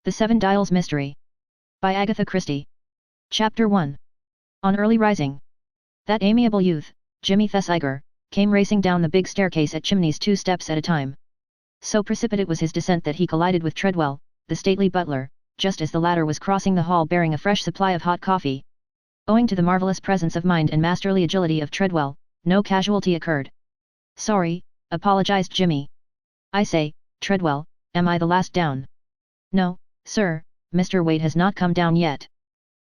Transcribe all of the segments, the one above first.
The Seven Dials Mystery. By Agatha Christie. Chapter 1. On early rising. That amiable youth, Jimmy Thesiger, came racing down the big staircase at chimneys 2 steps at a time. So precipitate was his descent that he collided with Treadwell, the stately butler, just as the latter was crossing the hall bearing a fresh supply of hot coffee. Owing to the marvelous presence of mind and masterly agility of Treadwell, no casualty occurred. "Sorry," apologized Jimmy. "I say, Treadwell, am I the last down?" "No, sir, Mr. Wade has not come down yet."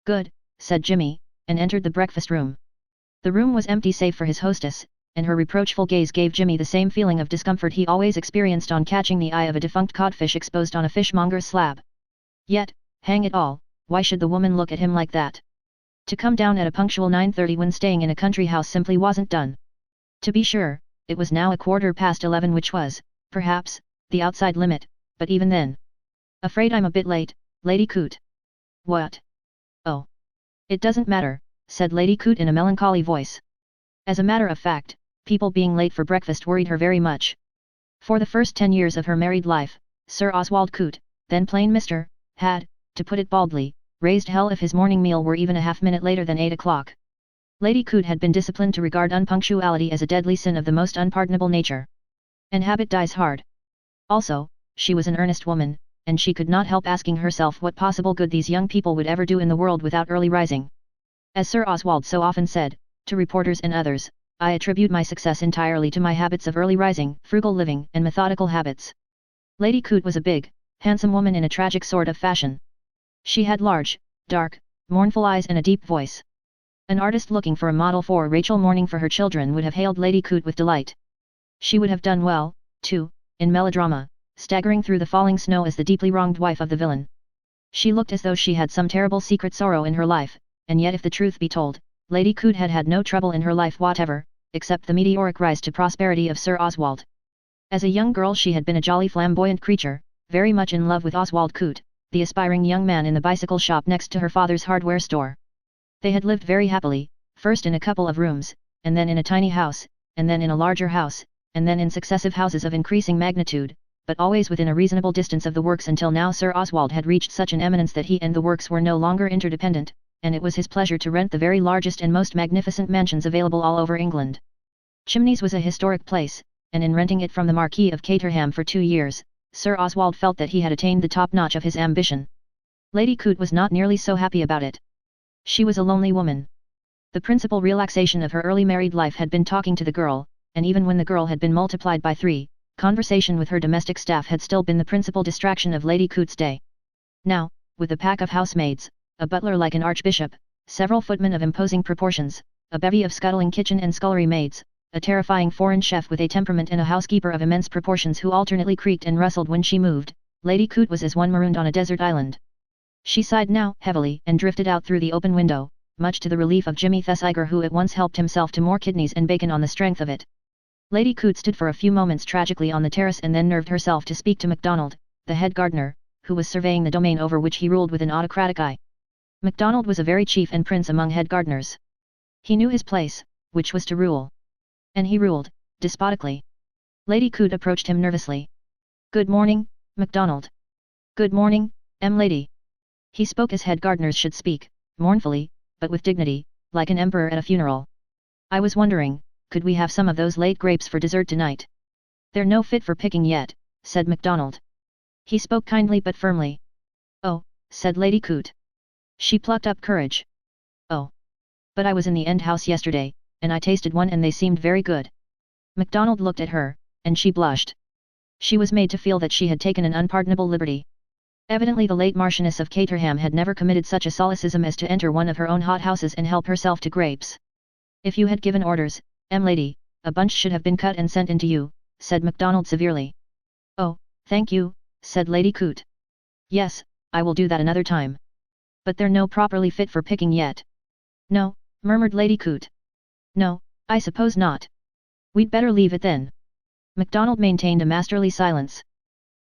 "Good," said Jimmy, and entered the breakfast room. The room was empty save for his hostess, and her reproachful gaze gave Jimmy the same feeling of discomfort he always experienced on catching the eye of a defunct codfish exposed on a fishmonger's slab. Yet, hang it all, why should the woman look at him like that? To come down at a punctual 9:30 when staying in a country house simply wasn't done. To be sure, it was now 11:15 which was, perhaps, the outside limit, but even then. "Afraid I'm a bit late, Lady Coote." "What?" "Oh. It doesn't matter," said Lady Coote in a melancholy voice. As a matter of fact, people being late for breakfast worried her very much. For the first 10 years of her married life, Sir Oswald Coote, then plain Mr., had, to put it baldly, raised hell if his morning meal were even a half-minute later than 8 o'clock. Lady Coote had been disciplined to regard unpunctuality as a deadly sin of the most unpardonable nature. And habit dies hard. Also, she was an earnest woman, and she could not help asking herself what possible good these young people would ever do in the world without early rising. As Sir Oswald so often said, to reporters and others, "I attribute my success entirely to my habits of early rising, frugal living, and methodical habits." Lady Coote was a big, handsome woman in a tragic sort of fashion. She had large, dark, mournful eyes and a deep voice. An artist looking for a model for Rachel mourning for her children would have hailed Lady Coote with delight. She would have done well, too, in melodrama, staggering through the falling snow as the deeply wronged wife of the villain. She looked as though she had some terrible secret sorrow in her life, and yet if the truth be told, Lady Coote had had no trouble in her life whatever, except the meteoric rise to prosperity of Sir Oswald. As a young girl she had been a jolly flamboyant creature, very much in love with Oswald Coote, the aspiring young man in the bicycle shop next to her father's hardware store. They had lived very happily, first in a couple of rooms, and then in a tiny house, and then in a larger house, and then in successive houses of increasing magnitude, but always within a reasonable distance of the works until now Sir Oswald had reached such an eminence that he and the works were no longer interdependent, and it was his pleasure to rent the very largest and most magnificent mansions available all over England. Chimneys was a historic place, and in renting it from the Marquis of Caterham for 2 years, Sir Oswald felt that he had attained the top notch of his ambition. Lady Coote was not nearly so happy about it. She was a lonely woman. The principal relaxation of her early married life had been talking to the girl, and even when the girl had been multiplied by 3, conversation with her domestic staff had still been the principal distraction of Lady Coote's day. Now, with a pack of housemaids, a butler like an archbishop, several footmen of imposing proportions, a bevy of scuttling kitchen and scullery maids, a terrifying foreign chef with a temperament and a housekeeper of immense proportions who alternately creaked and rustled when she moved, Lady Coote was as one marooned on a desert island. She sighed now heavily and drifted out through the open window, much to the relief of Jimmy Thesiger who at once helped himself to more kidneys and bacon on the strength of it. Lady Coote stood for a few moments tragically on the terrace and then nerved herself to speak to MacDonald, the head gardener, who was surveying the domain over which he ruled with an autocratic eye. MacDonald was a very chief and prince among head gardeners. He knew his place, which was to rule. And he ruled, despotically. Lady Coote approached him nervously. "Good morning, MacDonald." "Good morning, Lady." He spoke as head gardeners should speak, mournfully, but with dignity, like an emperor at a funeral. "I was wondering, could we have some of those late grapes for dessert tonight?" "They're no fit for picking yet," said MacDonald. He spoke kindly but firmly. "Oh," said Lady Coote. She plucked up courage. "Oh. But I was in the end house yesterday, and I tasted one and they seemed very good." MacDonald looked at her, and she blushed. She was made to feel that she had taken an unpardonable liberty. Evidently the late Marchioness of Caterham had never committed such a solecism as to enter one of her own hothouses and help herself to grapes. "If you had given orders, Lady, a bunch should have been cut and sent in to you," said MacDonald severely. "Oh, thank you," said Lady Coote. "Yes, I will do that another time. But they're no properly fit for picking yet." "No," murmured Lady Coote. "No, I suppose not. We'd better leave it then." MacDonald maintained a masterly silence.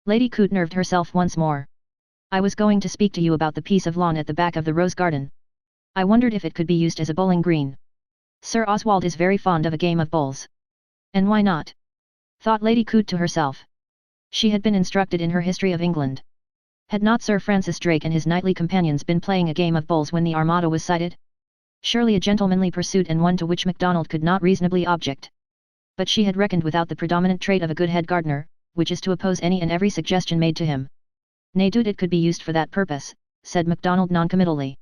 Lady Coote nerved herself once more. "I was going to speak to you about the piece of lawn at the back of the rose garden. I wondered if it could be used as a bowling green. Sir Oswald is very fond of a game of bowls." "And why not?" thought Lady Coote to herself. She had been instructed in her history of England. Had not Sir Francis Drake and his knightly companions been playing a game of bowls when the Armada was sighted? Surely a gentlemanly pursuit and one to which MacDonald could not reasonably object. But she had reckoned without the predominant trait of a good head gardener, which is to oppose any and every suggestion made to him. Nay, dude, it could be used for that purpose, said MacDonald noncommittally.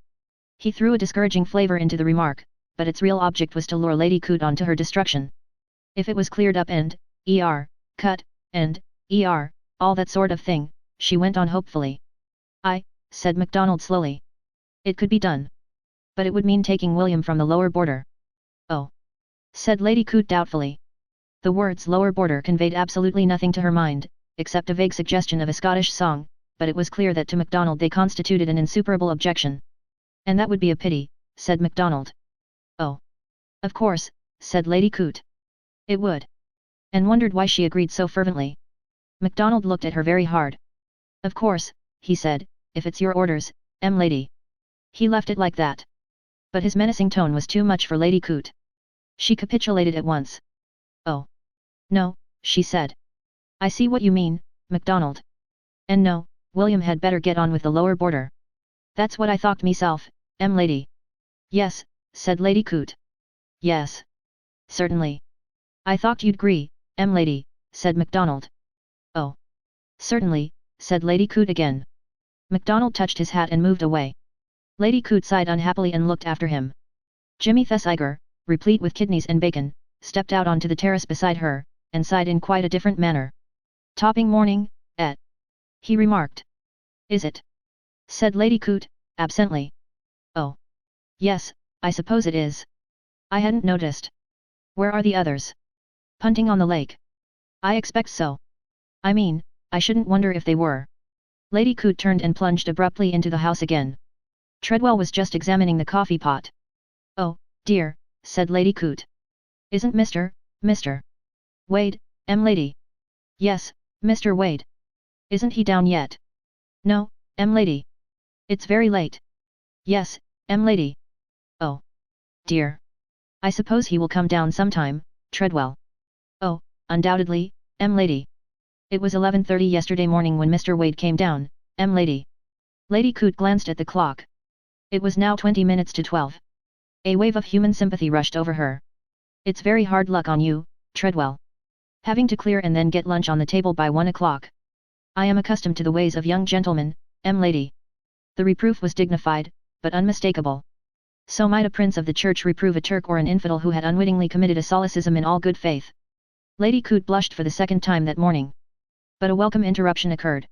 He threw a discouraging flavour into the remark, but its real object was to lure Lady Coote on to her destruction. If it was cleared up and, cut, and, all that sort of thing, she went on hopefully. Said MacDonald slowly. It could be done. But it would mean taking William from the lower border. Oh, said Lady Coote doubtfully. The words lower border conveyed absolutely nothing to her mind, except a vague suggestion of a Scottish song, but it was clear that to MacDonald they constituted an insuperable objection. And that would be a pity, said MacDonald. Oh. Of course, said Lady Coote. It would. And wondered why she agreed so fervently. MacDonald looked at her very hard. Of course, he said, if it's your orders, lady. He left it like that. But his menacing tone was too much for Lady Coote. She capitulated at once. Oh. No, she said. I see what you mean, MacDonald. And no, William had better get on with the lower border. That's what I thought meself, lady. Yes, said Lady Coote. Yes. Certainly. I thought you'd agree, lady, said MacDonald. Oh. Certainly, said Lady Coote again. MacDonald touched his hat and moved away. Lady Coote sighed unhappily and looked after him. Jimmy Thesiger, replete with kidneys and bacon, stepped out onto the terrace beside her, and sighed in quite a different manner. Topping morning, he remarked. Is it? Said Lady Coote, absently. Oh. Yes, I suppose it is. I hadn't noticed. Where are the others? Punting on the lake. I expect so. I mean, I shouldn't wonder if they were. Lady Coote turned and plunged abruptly into the house again. Treadwell was just examining the coffee pot. Oh, dear, said Lady Coote. Isn't Mr. Wade, lady? Yes, Mr. Wade. Isn't he down yet? No, lady. It's very late. Yes, lady. Oh. Dear. I suppose he will come down sometime, Treadwell. Oh, undoubtedly, lady. It was 11:30 yesterday morning when Mr. Wade came down, lady. Lady Coote glanced at the clock. It was now 20 minutes to 12. A wave of human sympathy rushed over her. It's very hard luck on you, Treadwell. Having to clear and then get lunch on the table by 1 o'clock. I am accustomed to the ways of young gentlemen, lady. The reproof was dignified, but unmistakable. So might a prince of the church reprove a Turk or an infidel who had unwittingly committed a solecism in all good faith. Lady Coote blushed for the second time that morning. But a welcome interruption occurred.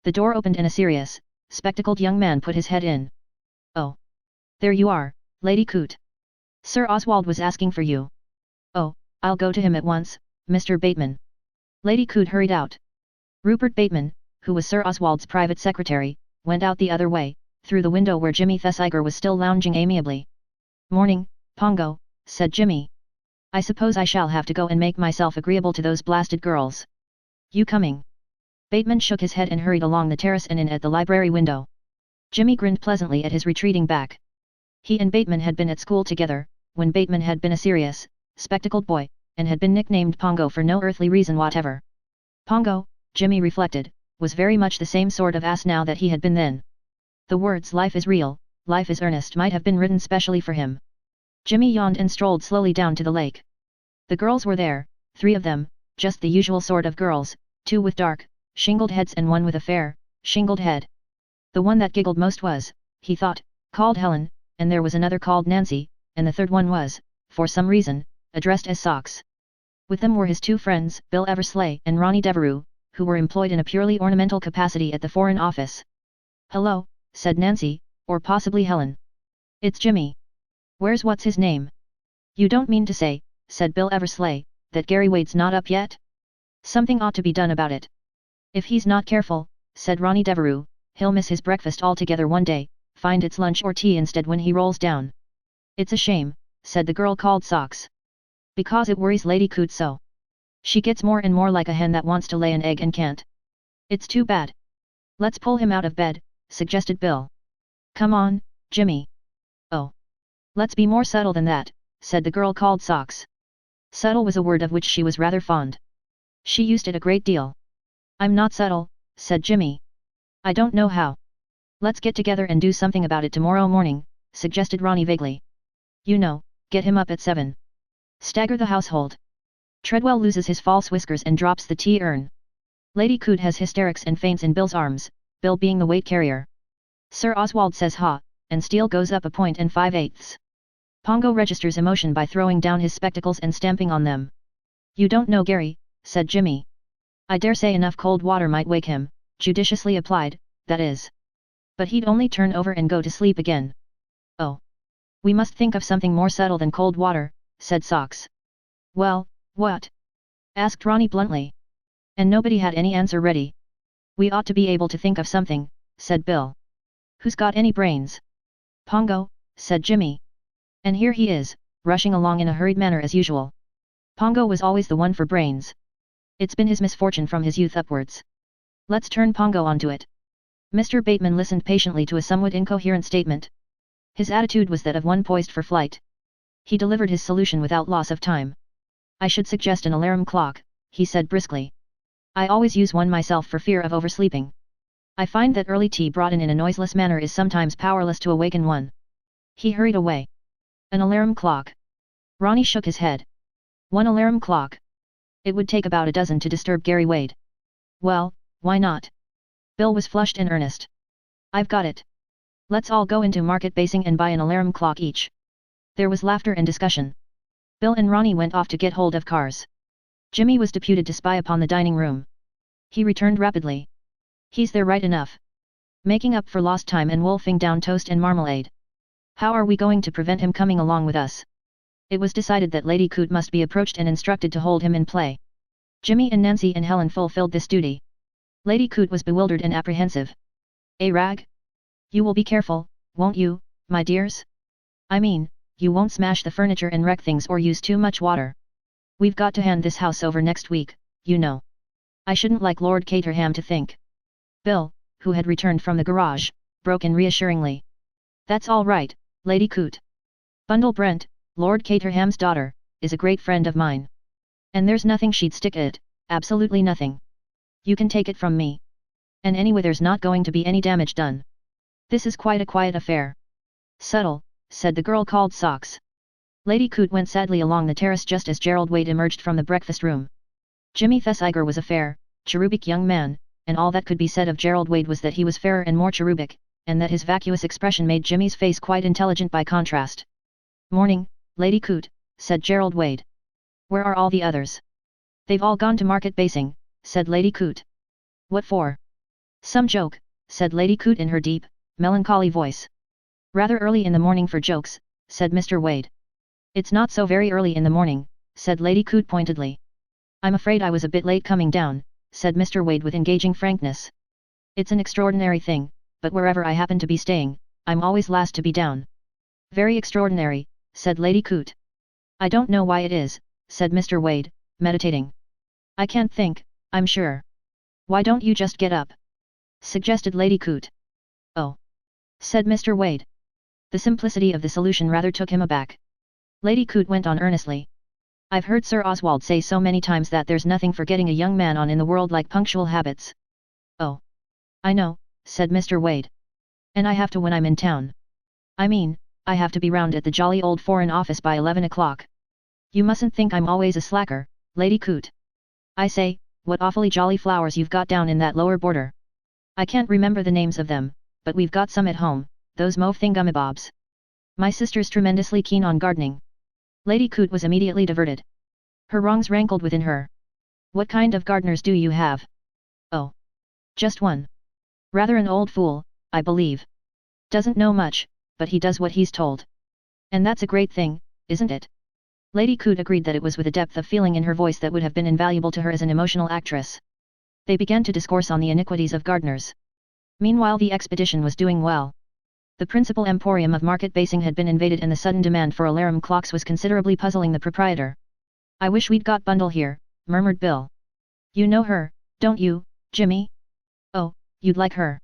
The door opened and a serious, spectacled young man put his head in. Oh. There you are, Lady Coote. Sir Oswald was asking for you. Oh, I'll go to him at once, Mr. Bateman. Lady Coote hurried out. Rupert Bateman, who was Sir Oswald's private secretary, went out the other way, through the window where Jimmy Thesiger was still lounging amiably. Morning, Pongo, said Jimmy. I suppose I shall have to go and make myself agreeable to those blasted girls. You coming? Bateman shook his head and hurried along the terrace and in at the library window. Jimmy grinned pleasantly at his retreating back. He and Bateman had been at school together, when Bateman had been a serious, spectacled boy, and had been nicknamed Pongo for no earthly reason whatever. Pongo, Jimmy reflected, was very much the same sort of ass now that he had been then. The words life is real, life is earnest might have been written specially for him. Jimmy yawned and strolled slowly down to the lake. The girls were there, 3 of them, just the usual sort of girls, 2 with dark, shingled heads and 1 with a fair, shingled head. The one that giggled most was, he thought, called Helen, and there was another called Nancy, and the third one was, for some reason, addressed as Socks. With them were his 2 friends, Bill Eversley and Ronnie Devereux, who were employed in a purely ornamental capacity at the Foreign Office. Hello, said Nancy, or possibly Helen. It's Jimmy. Where's what's his name? You don't mean to say, said Bill Eversley, that Gary Wade's not up yet? Something ought to be done about it. If he's not careful, said Ronnie Devereux, he'll miss his breakfast altogether one day, find it's lunch or tea instead when he rolls down. It's a shame, said the girl called Socks. Because it worries Lady Coote so. She gets more and more like a hen that wants to lay an egg and can't. It's too bad. Let's pull him out of bed, suggested Bill. Come on, Jimmy. Oh. Let's be more subtle than that, said the girl called Socks. Subtle was a word of which she was rather fond. She used it a great deal. I'm not subtle, said Jimmy. I don't know how. Let's get together and do something about it tomorrow morning, suggested Ronnie vaguely. You know, get him up at 7. Stagger the household. Treadwell loses his false whiskers and drops the tea urn. Lady Coote has hysterics and faints in Bill's arms, Bill being the weight carrier. Sir Oswald says ha, and Steele goes up a point and 5/8. Pongo registers emotion by throwing down his spectacles and stamping on them. You don't know Gary, said Jimmy. I dare say enough cold water might wake him, judiciously applied, that is. But he'd only turn over and go to sleep again. Oh. We must think of something more subtle than cold water, said Socks. Well, what? Asked Ronnie bluntly. And nobody had any answer ready. We ought to be able to think of something, said Bill. Who's got any brains? Pongo, said Jimmy. And here he is, rushing along in a hurried manner as usual. Pongo was always the one for brains. It's been his misfortune from his youth upwards. Let's turn Pongo onto it. Mr. Bateman listened patiently to a somewhat incoherent statement. His attitude was that of one poised for flight. He delivered his solution without loss of time. I should suggest an alarm clock, he said briskly. I always use one myself for fear of oversleeping. I find that early tea brought in a noiseless manner is sometimes powerless to awaken one. He hurried away. An alarm clock. Ronnie shook his head. One alarm clock. It would take about a dozen to disturb Gary Wade. Well, why not? Bill was flushed and earnest. I've got it. Let's all go into Market Basing and buy an alarm clock each. There was laughter and discussion. Bill and Ronnie went off to get hold of cars. Jimmy was deputed to spy upon the dining room. He returned rapidly. He's there right enough. Making up for lost time and wolfing down toast and marmalade. How are we going to prevent him coming along with us? It was decided that Lady Coote must be approached and instructed to hold him in play. Jimmy and Nancy and Helen fulfilled this duty. Lady Coote was bewildered and apprehensive. Rag? You will be careful, won't you, my dears? I mean, you won't smash the furniture and wreck things or use too much water. We've got to hand this house over next week, you know. I shouldn't like Lord Caterham to think. Bill, who had returned from the garage, broke in reassuringly. That's all right, Lady Coote. Bundle Brent, Lord Caterham's daughter, is a great friend of mine. And there's nothing she'd stick at it, absolutely nothing. You can take it from me. And anyway there's not going to be any damage done. This is quite a quiet affair. Subtle, said the girl called Socks. Lady Coote went sadly along the terrace just as Gerald Wade emerged from the breakfast room. Jimmy Thesiger was a fair, cherubic young man, and all that could be said of Gerald Wade was that he was fairer and more cherubic, and that his vacuous expression made Jimmy's face quite intelligent by contrast. Morning, Lady Coote, said Gerald Wade. Where are all the others? They've all gone to Market Basing, said Lady Coote. What for? Some joke, said Lady Coote in her deep, melancholy voice. Rather early in the morning for jokes, said Mr. Wade. It's not so very early in the morning, said Lady Coote pointedly. I'm afraid I was a bit late coming down, said Mr. Wade with engaging frankness. It's an extraordinary thing, but wherever I happen to be staying, I'm always last to be down. Very extraordinary, said Lady Coote. I don't know why it is, said Mr. Wade, meditating. I can't think, I'm sure. Why don't you just get up? Suggested Lady Coote. Oh, said Mr. Wade. The simplicity of the solution rather took him aback. Lady Coote went on earnestly. I've heard Sir Oswald say so many times that there's nothing for getting a young man on in the world like punctual habits. Oh. I know, said Mr. Wade. And I have to when I'm in town. I mean, I have to be round at the jolly old Foreign Office by 11 o'clock. You mustn't think I'm always a slacker, Lady Coote. I say, what awfully jolly flowers you've got down in that lower border. I can't remember the names of them, but we've got some at home, those mauve thingamabobs. My sister's tremendously keen on gardening. Lady Coote was immediately diverted. Her wrongs rankled within her. What kind of gardeners do you have? Oh. Just one. Rather an old fool, I believe. Doesn't know much, but he does what he's told. And that's a great thing, isn't it? Lady Coote agreed that it was with a depth of feeling in her voice that would have been invaluable to her as an emotional actress. They began to discourse on the iniquities of gardeners. Meanwhile the expedition was doing well. The principal emporium of Market Basing had been invaded and the sudden demand for alarm clocks was considerably puzzling the proprietor. I wish we'd got Bundle here, murmured Bill. You know her, don't you, Jimmy? Oh, you'd like her.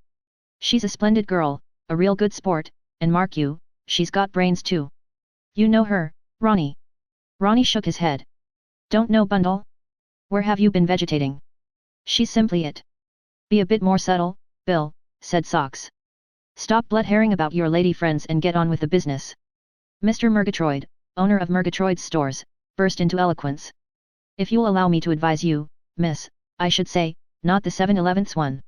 She's a splendid girl, a real good sport, and mark you, she's got brains too. You know her, Ronnie? Ronnie shook his head. Don't know Bundle? Where have you been vegetating? She's simply it. Be a bit more subtle, Bill, said Socks. Stop blood-herring about your lady friends and get on with the business. Mr. Murgatroyd, owner of Murgatroyd's stores, burst into eloquence. If you'll allow me to advise you, miss, I should say, not the 7/11th one.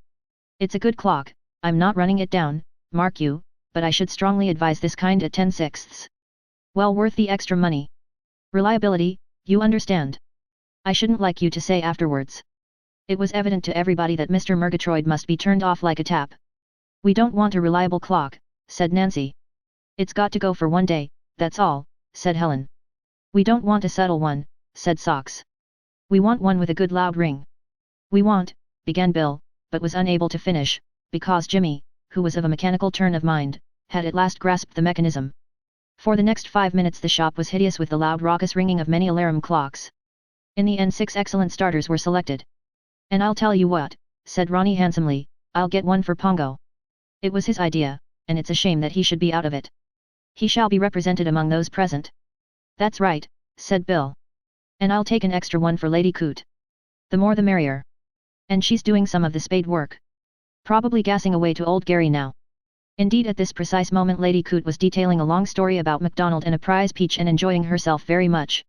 It's a good clock, I'm not running it down, mark you, but I should strongly advise this kind at 10/6. Well worth the extra money. Reliability, you understand. I shouldn't like you to say afterwards. It was evident to everybody that Mr. Murgatroyd must be turned off like a tap. We don't want a reliable clock, said Nancy. It's got to go for one day, that's all, said Helen. We don't want a subtle one, said Socks. We want one with a good loud ring. We want, began Bill, but was unable to finish, because Jimmy, who was of a mechanical turn of mind, had at last grasped the mechanism. For the next 5 minutes the shop was hideous with the loud raucous ringing of many alarum clocks. In the end 6 excellent starters were selected. And I'll tell you what, said Ronnie handsomely, I'll get one for Pongo. It was his idea, and it's a shame that he should be out of it. He shall be represented among those present. That's right, said Bill. And I'll take an extra one for Lady Coot. The more the merrier. And she's doing some of the spade work. Probably gassing away to old Gary now. Indeed at this precise moment Lady Coot was detailing a long story about MacDonald and a prize peach and enjoying herself very much.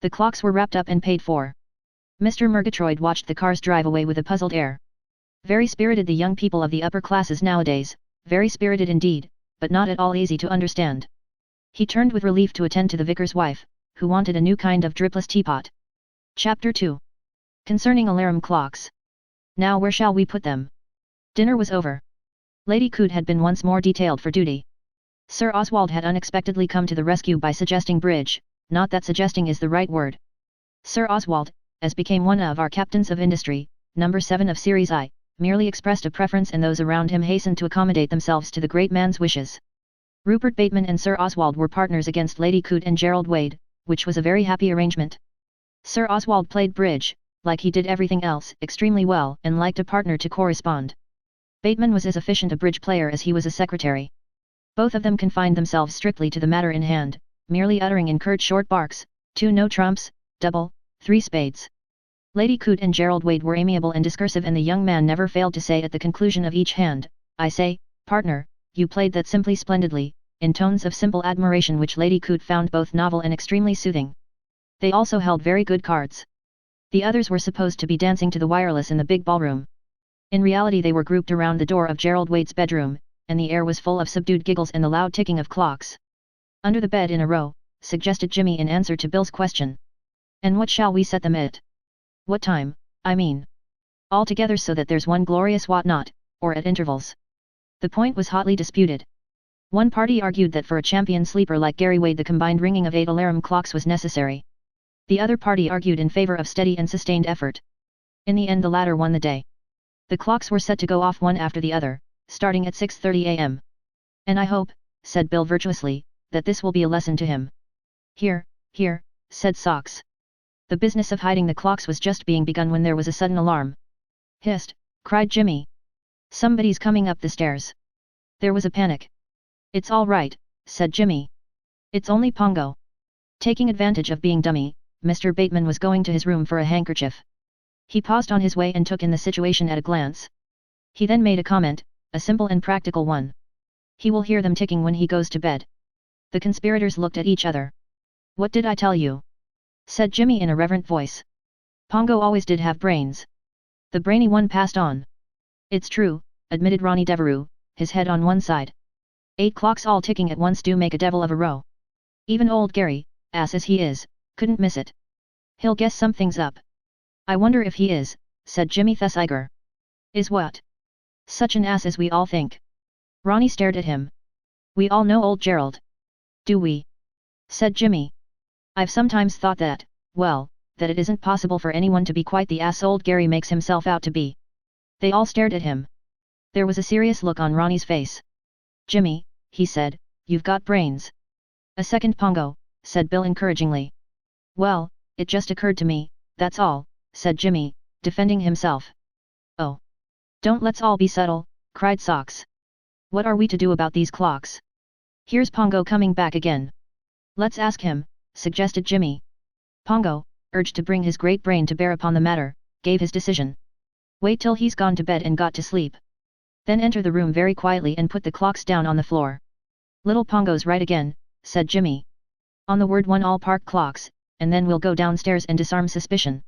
The clocks were wrapped up and paid for. Mr. Murgatroyd watched the cars drive away with a puzzled air. Very spirited the young people of the upper classes nowadays, very spirited indeed, but not at all easy to understand. He turned with relief to attend to the vicar's wife, who wanted a new kind of dripless teapot. Chapter 2. Concerning alarum clocks. Now where shall we put them? Dinner was over. Lady Coot had been once more detailed for duty. Sir Oswald had unexpectedly come to the rescue by suggesting bridge, not that suggesting is the right word. Sir Oswald, as became one of our captains of industry, number 7 of Series I, merely expressed a preference and those around him hastened to accommodate themselves to the great man's wishes. Rupert Bateman and Sir Oswald were partners against Lady Coot and Gerald Wade, which was a very happy arrangement. Sir Oswald played bridge, like he did everything else, extremely well and liked a partner to correspond. Bateman was as efficient a bridge player as he was a secretary. Both of them confined themselves strictly to the matter in hand, merely uttering in curt short barks, 2 no trumps, double, 3 spades. Lady Coot and Gerald Wade were amiable and discursive and the young man never failed to say at the conclusion of each hand, I say, partner, you played that simply splendidly, in tones of simple admiration which Lady Coot found both novel and extremely soothing. They also held very good cards. The others were supposed to be dancing to the wireless in the big ballroom. In reality they were grouped around the door of Gerald Wade's bedroom, and the air was full of subdued giggles and the loud ticking of clocks. Under the bed in a row, suggested Jimmy in answer to Bill's question. And what shall we set them at? What time, I mean? All together so that there's one glorious what-not, or at intervals. The point was hotly disputed. One party argued that for a champion sleeper like Gary Wade the combined ringing of 8 alarum clocks was necessary. The other party argued in favor of steady and sustained effort. In the end the latter won the day. The clocks were set to go off one after the other, starting at 6:30 a.m. And I hope, said Bill virtuously, that this will be a lesson to him. Here, said Socks. The business of hiding the clocks was just being begun when there was a sudden alarm. Hist! Cried Jimmy. Somebody's coming up the stairs. There was a panic. It's all right, said Jimmy. It's only Pongo. Taking advantage of being dummy, Mr. Bateman was going to his room for a handkerchief. He paused on his way and took in the situation at a glance. He then made a comment, a simple and practical one. He will hear them ticking when he goes to bed. The conspirators looked at each other. What did I tell you? Said Jimmy in a reverent voice. Pongo always did have brains. The brainy one passed on. It's true, admitted Ronnie Devereux, his head on one side. 8 clocks all ticking at once do make a devil of a row. Even old Gary, ass as he is, couldn't miss it. He'll guess something's up. I wonder if he is, said Jimmy Thesiger. Is what? Such an ass as we all think. Ronnie stared at him. We all know old Gerald. Do we? Said Jimmy. I've sometimes thought that, well, that it isn't possible for anyone to be quite the ass old Gary makes himself out to be. They all stared at him. There was a serious look on Ronnie's face. Jimmy, he said, you've got brains. A second Pongo, said Bill encouragingly. Well, it just occurred to me, that's all, said Jimmy, defending himself. Oh. Don't let's all be subtle, cried Socks. What are we to do about these clocks? Here's Pongo coming back again. Let's ask him, suggested Jimmy. Pongo, urged to bring his great brain to bear upon the matter, gave his decision. Wait till he's gone to bed and got to sleep. Then enter the room very quietly and put the clocks down on the floor. Little Pongo's right again, said Jimmy. On the word one, all park clocks, and then we'll go downstairs and disarm suspicion.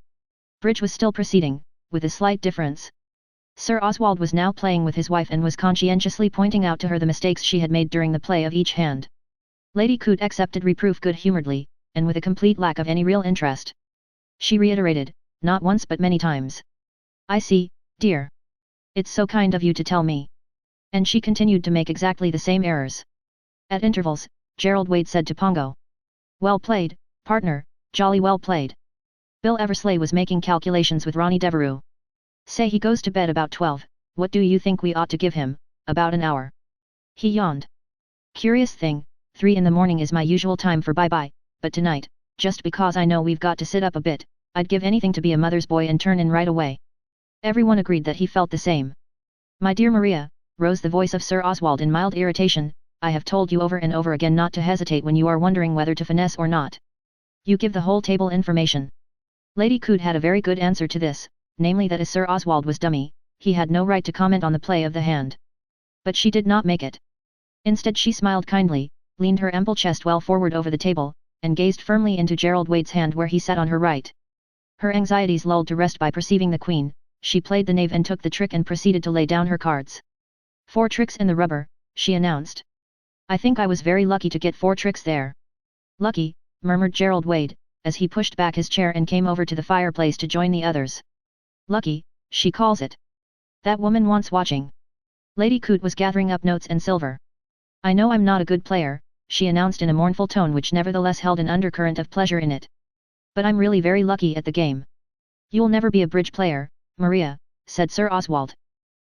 Bridge was still proceeding, with a slight difference. Sir Oswald was now playing with his wife and was conscientiously pointing out to her the mistakes she had made during the play of each hand. Lady Coote accepted reproof good-humouredly, and with a complete lack of any real interest. She reiterated, not once but many times. I see, dear. It's so kind of you to tell me. And she continued to make exactly the same errors. At intervals, Gerald Wade said to Pongo. Well played, partner, jolly well played. Bill Eversley was making calculations with Ronnie Devereux. Say he goes to bed about 12, what do you think we ought to give him, about an hour? He yawned. Curious thing, 3 in the morning is my usual time for bye-bye, but tonight, just because I know we've got to sit up a bit, I'd give anything to be a mother's boy and turn in right away. Everyone agreed that he felt the same. My dear Maria, rose the voice of Sir Oswald in mild irritation, I have told you over and over again not to hesitate when you are wondering whether to finesse or not. You give the whole table information. Lady Coote had a very good answer to this, namely that as Sir Oswald was dummy, he had no right to comment on the play of the hand. But she did not make it. Instead she smiled kindly, leaned her ample chest well forward over the table, and gazed firmly into Gerald Wade's hand where he sat on her right. Her anxieties lulled to rest by perceiving the queen, she played the knave and took the trick and proceeded to lay down her cards. 4 tricks in the rubber, she announced. I think I was very lucky to get 4 tricks there. Lucky, murmured Gerald Wade, as he pushed back his chair and came over to the fireplace to join the others. Lucky, she calls it. That woman wants watching. Lady Coote was gathering up notes and silver. I know I'm not a good player, she announced in a mournful tone which nevertheless held an undercurrent of pleasure in it. But I'm really very lucky at the game. You'll never be a bridge player, Maria, said Sir Oswald.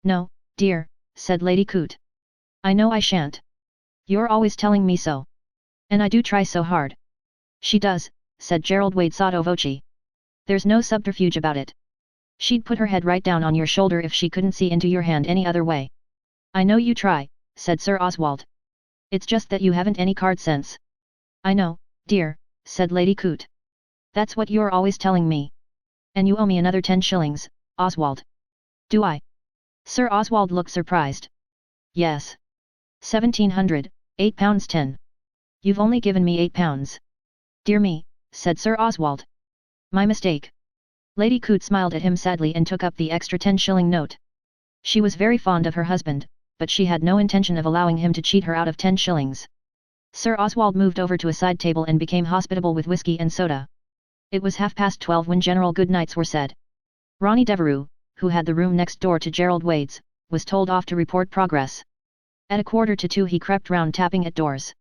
No, dear, said Lady Coote. I know I shan't. You're always telling me so. And I do try so hard. She does, said Gerald Wade sotto voce. There's no subterfuge about it. She'd put her head right down on your shoulder if she couldn't see into your hand any other way. I know you try, said Sir Oswald. It's just that you haven't any card sense. I know, dear, said Lady Coote. That's what you're always telling me. And you owe me another 10 shillings, Oswald. Do I? Sir Oswald looked surprised. Yes. 1700, £8.10. You've only given me £8. Dear me, said Sir Oswald. My mistake. Lady Coote smiled at him sadly and took up the extra 10-shilling note. She was very fond of her husband, but she had no intention of allowing him to cheat her out of 10 shillings. Sir Oswald moved over to a side table and became hospitable with whiskey and soda. It was 12:30 when general good nights were said. Ronnie Devereux, who had the room next door to Gerald Wade's, was told off to report progress. At 1:45 he crept round tapping at doors.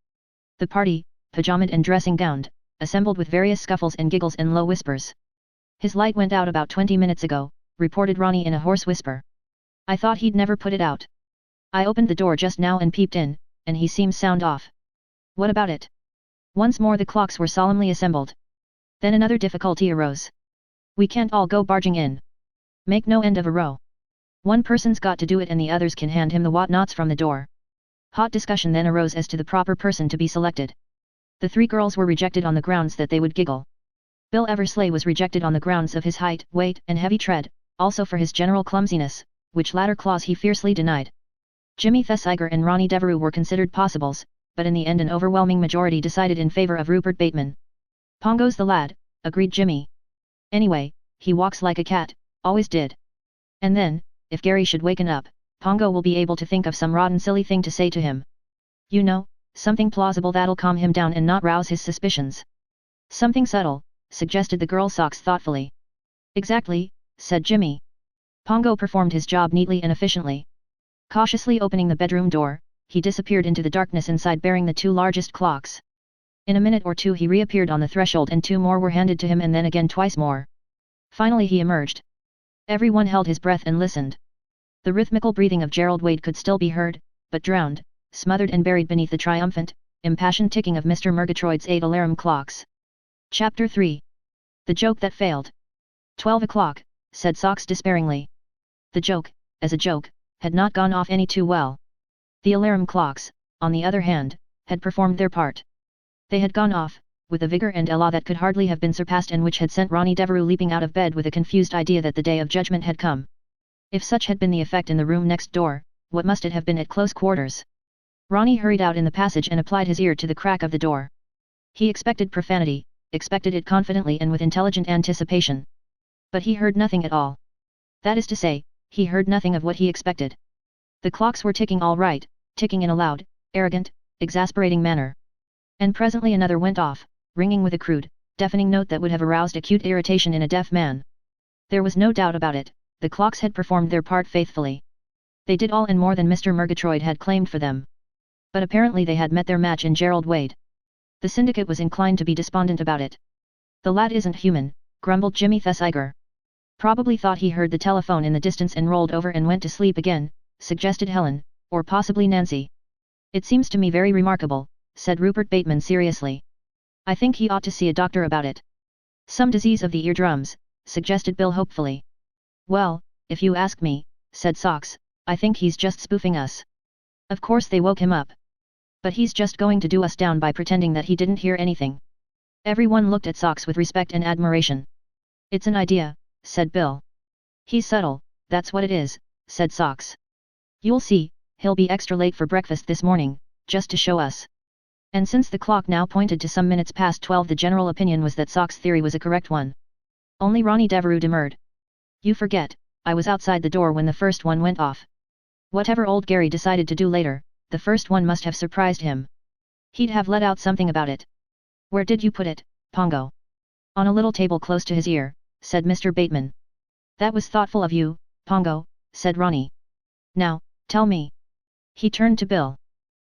The party, pajamaed and dressing gowned, assembled with various scuffles and giggles and low whispers. His light went out about 20 minutes ago, reported Ronnie in a hoarse whisper. I thought he'd never put it out. I opened the door just now and peeped in, and he seems sound off. What about it? Once more the clocks were solemnly assembled. Then another difficulty arose. We can't all go barging in. Make no end of a row. One person's got to do it and the others can hand him the whatnots from the door. Hot discussion then arose as to the proper person to be selected. The 3 girls were rejected on the grounds that they would giggle. Bill Eversley was rejected on the grounds of his height, weight, and heavy tread, also for his general clumsiness, which latter clause he fiercely denied. Jimmy Thesiger and Ronnie Devereux were considered possibles, but in the end an overwhelming majority decided in favor of Rupert Bateman. Pongo's the lad, agreed Jimmy. Anyway, he walks like a cat, always did. And then, if Gary should waken up, Pongo will be able to think of some rotten silly thing to say to him. You know, something plausible that'll calm him down and not rouse his suspicions. Something subtle, suggested the girl Socks thoughtfully. Exactly, said Jimmy. Pongo performed his job neatly and efficiently. Cautiously opening the bedroom door, he disappeared into the darkness inside bearing the 2 largest clocks. In a minute or 2 he reappeared on the threshold and 2 more were handed to him and then again twice more. Finally he emerged. Everyone held his breath and listened. The rhythmical breathing of Gerald Wade could still be heard, but drowned, smothered and buried beneath the triumphant, impassioned ticking of Mr. Murgatroyd's 8 alarum clocks. Chapter 3. The Joke That Failed. 12 o'clock, said Socks despairingly. The joke, as a joke, had not gone off any too well. The alarum clocks, on the other hand, had performed their part. They had gone off, with a vigour and élan that could hardly have been surpassed and which had sent Ronnie Devereux leaping out of bed with a confused idea that the day of judgment had come. If such had been the effect in the room next door, what must it have been at close quarters? Ronnie hurried out in the passage and applied his ear to the crack of the door. He expected profanity, expected it confidently and with intelligent anticipation. But he heard nothing at all. That is to say, he heard nothing of what he expected. The clocks were ticking all right, ticking in a loud, arrogant, exasperating manner. And presently another went off, ringing with a crude, deafening note that would have aroused acute irritation in a deaf man. There was no doubt about it, the clocks had performed their part faithfully. They did all and more than Mr. Murgatroyd had claimed for them. But apparently they had met their match in Gerald Wade. The syndicate was inclined to be despondent about it. The lad isn't human, grumbled Jimmy Thesiger. Probably thought he heard the telephone in the distance and rolled over and went to sleep again, suggested Helen, or possibly Nancy. It seems to me very remarkable, said Rupert Bateman seriously. I think he ought to see a doctor about it. Some disease of the eardrums, suggested Bill hopefully. Well, if you ask me, said Socks, I think he's just spoofing us. Of course they woke him up. But he's just going to do us down by pretending that he didn't hear anything. Everyone looked at Socks with respect and admiration. It's an idea, said Bill. He's subtle, that's what it is, said Socks. You'll see, he'll be extra late for breakfast this morning, just to show us. And since the clock now pointed to some minutes past 12, the general opinion was that Socks' theory was a correct one. Only Ronnie Devereux demurred. You forget, I was outside the door when the first one went off. Whatever old Gary decided to do later, the first one must have surprised him. He'd have let out something about it. Where did you put it, Pongo? On a little table close to his ear, said Mr. Bateman. That was thoughtful of you, Pongo, said Ronnie. Now, tell me. He turned to Bill.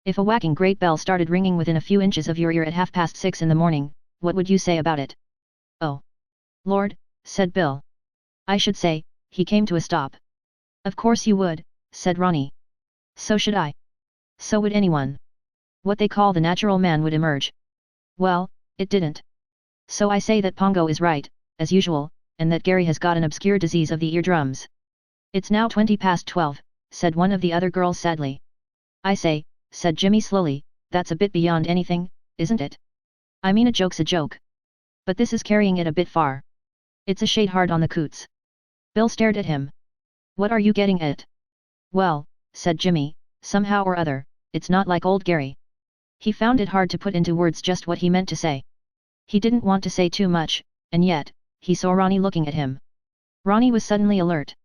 If a whacking great bell started ringing within a few inches of your ear at 6:30 in the morning, what would you say about it? Oh. Lord, said Bill. I should say, he came to a stop. Of course you would, said Ronnie. So should I. So would anyone. What they call the natural man would emerge. Well, it didn't. So I say that Pongo is right, as usual, and that Gary has got an obscure disease of the eardrums. It's now 12:20, said one of the other girls sadly. I say, said Jimmy slowly, that's a bit beyond anything, isn't it? I mean a joke's a joke. But this is carrying it a bit far. It's a shade hard on the coots. Bill stared at him. What are you getting at? Well, said Jimmy, somehow or other, it's not like old Gary. He found it hard to put into words just what he meant to say. He didn't want to say too much, and yet, he saw Ronnie looking at him. Ronnie was suddenly alert.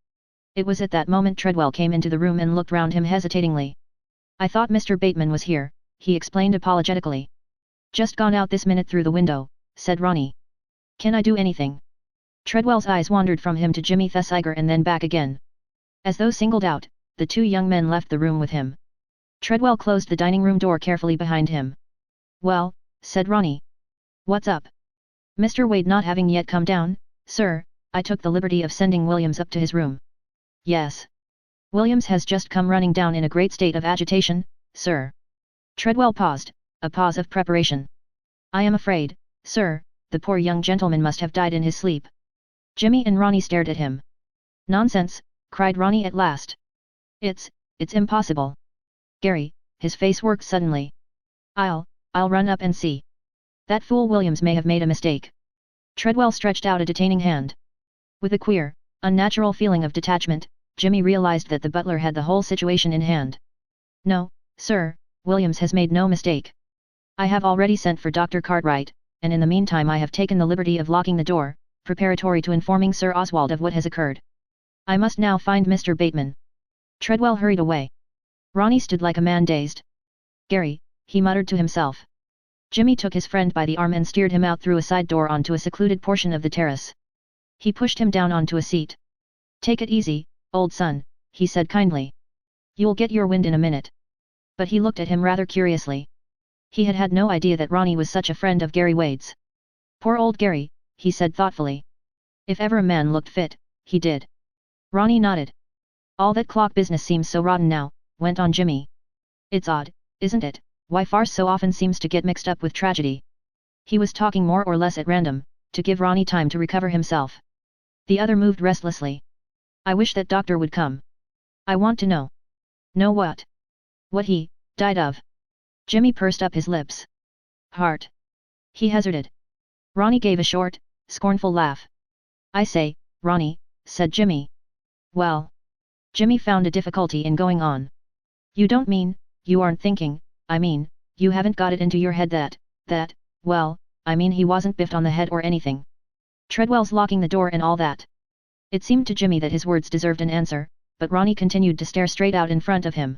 It was at that moment Treadwell came into the room and looked round him hesitatingly. I thought Mr. Bateman was here, he explained apologetically. Just gone out this minute through the window, said Ronnie. Can I do anything? Treadwell's eyes wandered from him to Jimmy Thesiger and then back again. As though singled out, the two young men left the room with him. Treadwell closed the dining room door carefully behind him. Well, said Ronnie. What's up? Mr. Wade not having yet come down, sir, I took the liberty of sending Williams up to his room. Yes. Williams has just come running down in a great state of agitation, sir. Treadwell paused, a pause of preparation. I am afraid, sir, the poor young gentleman must have died in his sleep. Jimmy and Ronnie stared at him. Nonsense, cried Ronnie at last. It's impossible. Gary, his face worked suddenly. I'll run up and see. That fool Williams may have made a mistake. Treadwell stretched out a detaining hand. With a queer, unnatural feeling of detachment, Jimmy realized that the butler had the whole situation in hand. No, sir, Williams has made no mistake. I have already sent for Dr. Cartwright, and in the meantime I have taken the liberty of locking the door, preparatory to informing Sir Oswald of what has occurred. I must now find Mr. Bateman. Treadwell hurried away. Ronnie stood like a man dazed. Gary, he muttered to himself. Jimmy took his friend by the arm and steered him out through a side door onto a secluded portion of the terrace. He pushed him down onto a seat. Take it easy, old son, he said kindly. You'll get your wind in a minute. But he looked at him rather curiously. He had had no idea that Ronnie was such a friend of Gary Wade's. Poor old Gary, he said thoughtfully. If ever a man looked fit, he did. Ronnie nodded. All that clock business seems so rotten now, went on Jimmy. It's odd, isn't it, why farce so often seems to get mixed up with tragedy. He was talking more or less at random, to give Ronnie time to recover himself. The other moved restlessly. I wish that doctor would come. I want to know. Know what? What he died of. Jimmy pursed up his lips. Heart. He hazarded. Ronnie gave a short, scornful laugh. I say, Ronnie, said Jimmy. Well. Jimmy found a difficulty in going on. You don't mean, you aren't thinking, I mean, you haven't got it into your head that, well, I mean he wasn't biffed on the head or anything. Treadwell's locking the door and all that. It seemed to Jimmy that his words deserved an answer, but Ronnie continued to stare straight out in front of him.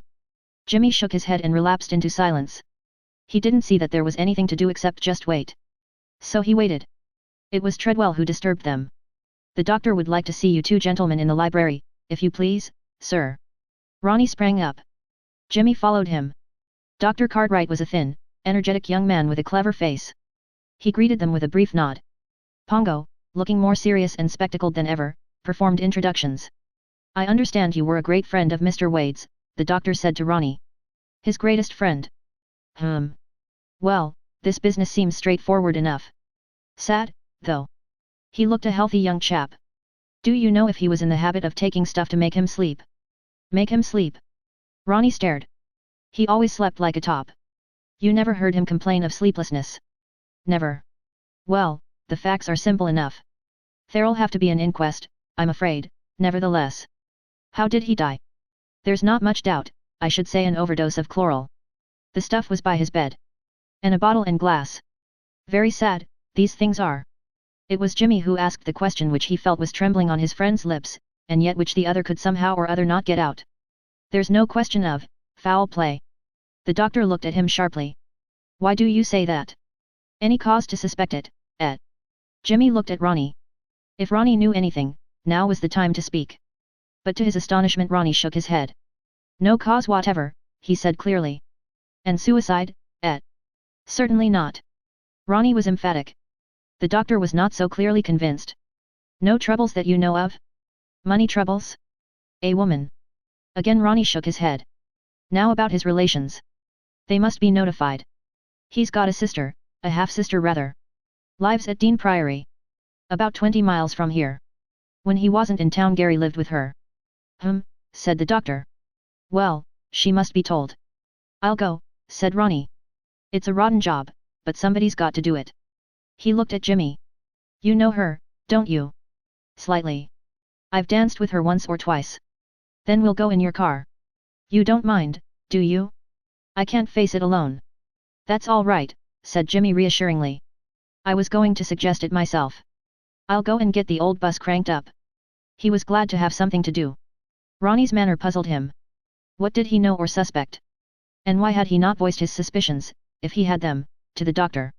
Jimmy shook his head and relapsed into silence. He didn't see that there was anything to do except just wait. So he waited. It was Treadwell who disturbed them. The doctor would like to see you two gentlemen in the library, if you please, sir. Ronnie sprang up. Jimmy followed him. Dr. Cartwright was a thin, energetic young man with a clever face. He greeted them with a brief nod. Pongo, looking more serious and spectacled than ever, performed introductions. I understand you were a great friend of Mr. Wade's, the doctor said to Ronnie. His greatest friend. Well, this business seems straightforward enough. Sad, though. He looked a healthy young chap. Do you know if he was in the habit of taking stuff to make him sleep? Make him sleep? Ronnie stared. He always slept like a top. You never heard him complain of sleeplessness? Never. Well, the facts are simple enough. There'll have to be an inquest, I'm afraid, nevertheless. How did he die? There's not much doubt, I should say an overdose of chloral. The stuff was by his bed. And a bottle and glass. Very sad, these things are. It was Jimmy who asked the question which he felt was trembling on his friend's lips, and yet which the other could somehow or other not get out. There's no question of foul play. The doctor looked at him sharply. Why do you say that? Any cause to suspect it, Ed? Jimmy looked at Ronnie. If Ronnie knew anything, now was the time to speak. But to his astonishment Ronnie shook his head. No cause whatever, he said clearly. And suicide, Ed? Certainly not. Ronnie was emphatic. The doctor was not so clearly convinced. No troubles that you know of? Money troubles? A woman? Again Ronnie shook his head. Now about his relations. They must be notified. He's got a sister, a half-sister rather. Lives at Dean Priory. About 20 miles from here. When he wasn't in town Gary lived with her. Said the doctor. Well, she must be told. I'll go, said Ronnie. It's a rotten job, but somebody's got to do it. He looked at Jimmy. You know her, don't you? Slightly. I've danced with her once or twice. Then we'll go in your car. You don't mind, do you? I can't face it alone. That's all right, said Jimmy reassuringly. I was going to suggest it myself. I'll go and get the old bus cranked up. He was glad to have something to do. Ronnie's manner puzzled him. What did he know or suspect? And why had he not voiced his suspicions, if he had them, to the doctor?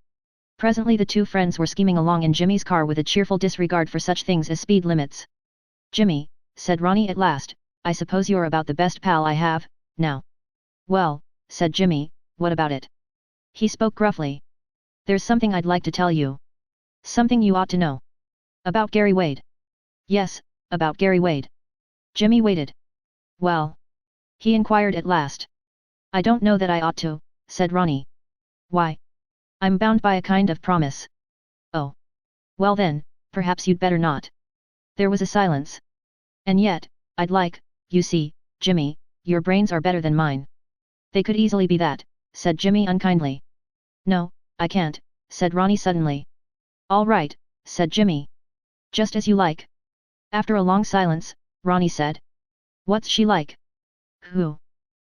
Presently the two friends were scheming along in Jimmy's car with a cheerful disregard for such things as speed limits. Jimmy, said Ronnie at last, I suppose you're about the best pal I have, now. Well, said Jimmy, what about it? He spoke gruffly. There's something I'd like to tell you. Something you ought to know. About Gary Wade. Yes, about Gary Wade. Jimmy waited. Well? He inquired at last. I don't know that I ought to, said Ronnie. Why? I'm bound by a kind of promise. Oh. Well then, perhaps you'd better not. There was a silence. And yet, I'd like, you see, Jimmy, your brains are better than mine. They could easily be that, said Jimmy unkindly. No, I can't, said Ronnie suddenly. All right, said Jimmy. Just as you like. After a long silence, Ronnie said. What's she like? Who?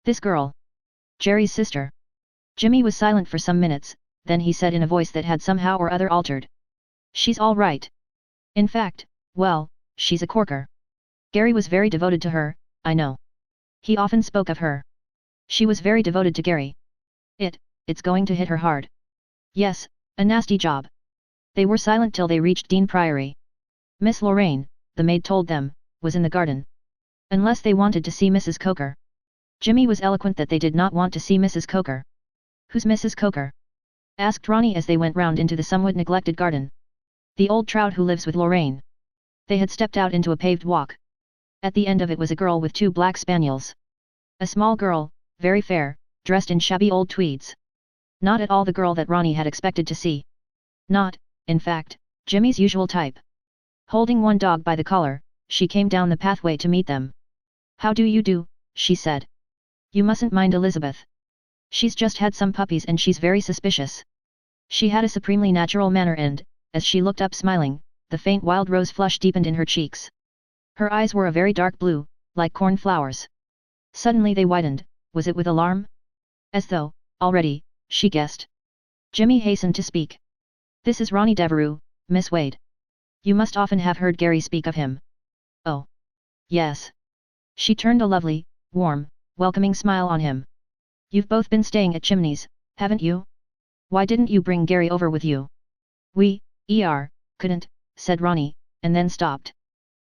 This girl. Jerry's sister. Jimmy was silent for some minutes, then he said in a voice that had somehow or other altered. She's all right. In fact, well, she's a corker. Gary was very devoted to her, I know. He often spoke of her. She was very devoted to Gary. It's going to hit her hard. Yes, a nasty job. They were silent till they reached Dean Priory. Miss Lorraine, the maid told them, was in the garden. Unless they wanted to see Mrs. Coker. Jimmy was eloquent that they did not want to see Mrs. Coker. Who's Mrs. Coker? Asked Ronnie as they went round into the somewhat neglected garden. The old trout who lives with Lorraine. They had stepped out into a paved walk. At the end of it was a girl with 2 black spaniels. A small girl, very fair, dressed in shabby old tweeds. Not at all the girl that Ronnie had expected to see. Not, in fact, Jimmy's usual type. Holding one dog by the collar, she came down the pathway to meet them. How do you do, she said. You mustn't mind Elizabeth. She's just had some puppies and she's very suspicious. She had a supremely natural manner and, as she looked up smiling, the faint wild rose flush deepened in her cheeks. Her eyes were a very dark blue, like cornflowers. Suddenly they widened, was it with alarm? As though, already, she guessed. Jimmy hastened to speak. This is Ronnie Devereux, Miss Wade. You must often have heard Gary speak of him. Oh. Yes. She turned a lovely, warm, welcoming smile on him. You've both been staying at Chimneys, haven't you? Why didn't you bring Gary over with you? We, couldn't, said Ronnie, and then stopped.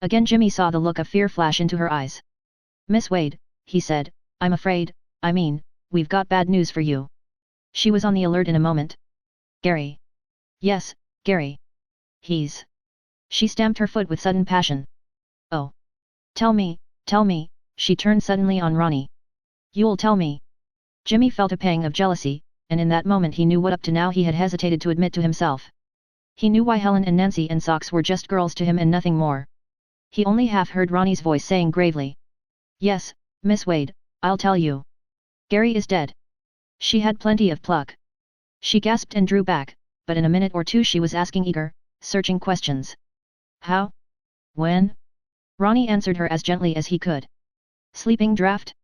Again Jimmy saw the look of fear flash into her eyes. Miss Wade, he said, I'm afraid, we've got bad news for you. She was on the alert in a moment. Gary. Yes, Gary. He's. She stamped her foot with sudden passion. Oh. Tell me, she turned suddenly on Ronnie. You'll tell me. Jimmy felt a pang of jealousy, and in that moment he knew what up to now he had hesitated to admit to himself. He knew why Helen and Nancy and Socks were just girls to him and nothing more. He only half heard Ronnie's voice saying gravely. Yes, Miss Wade, I'll tell you. Gary is dead. She had plenty of pluck. She gasped and drew back, but in a minute or two she was asking eager, searching questions. How? When? Ronnie answered her as gently as he could. Sleeping draft?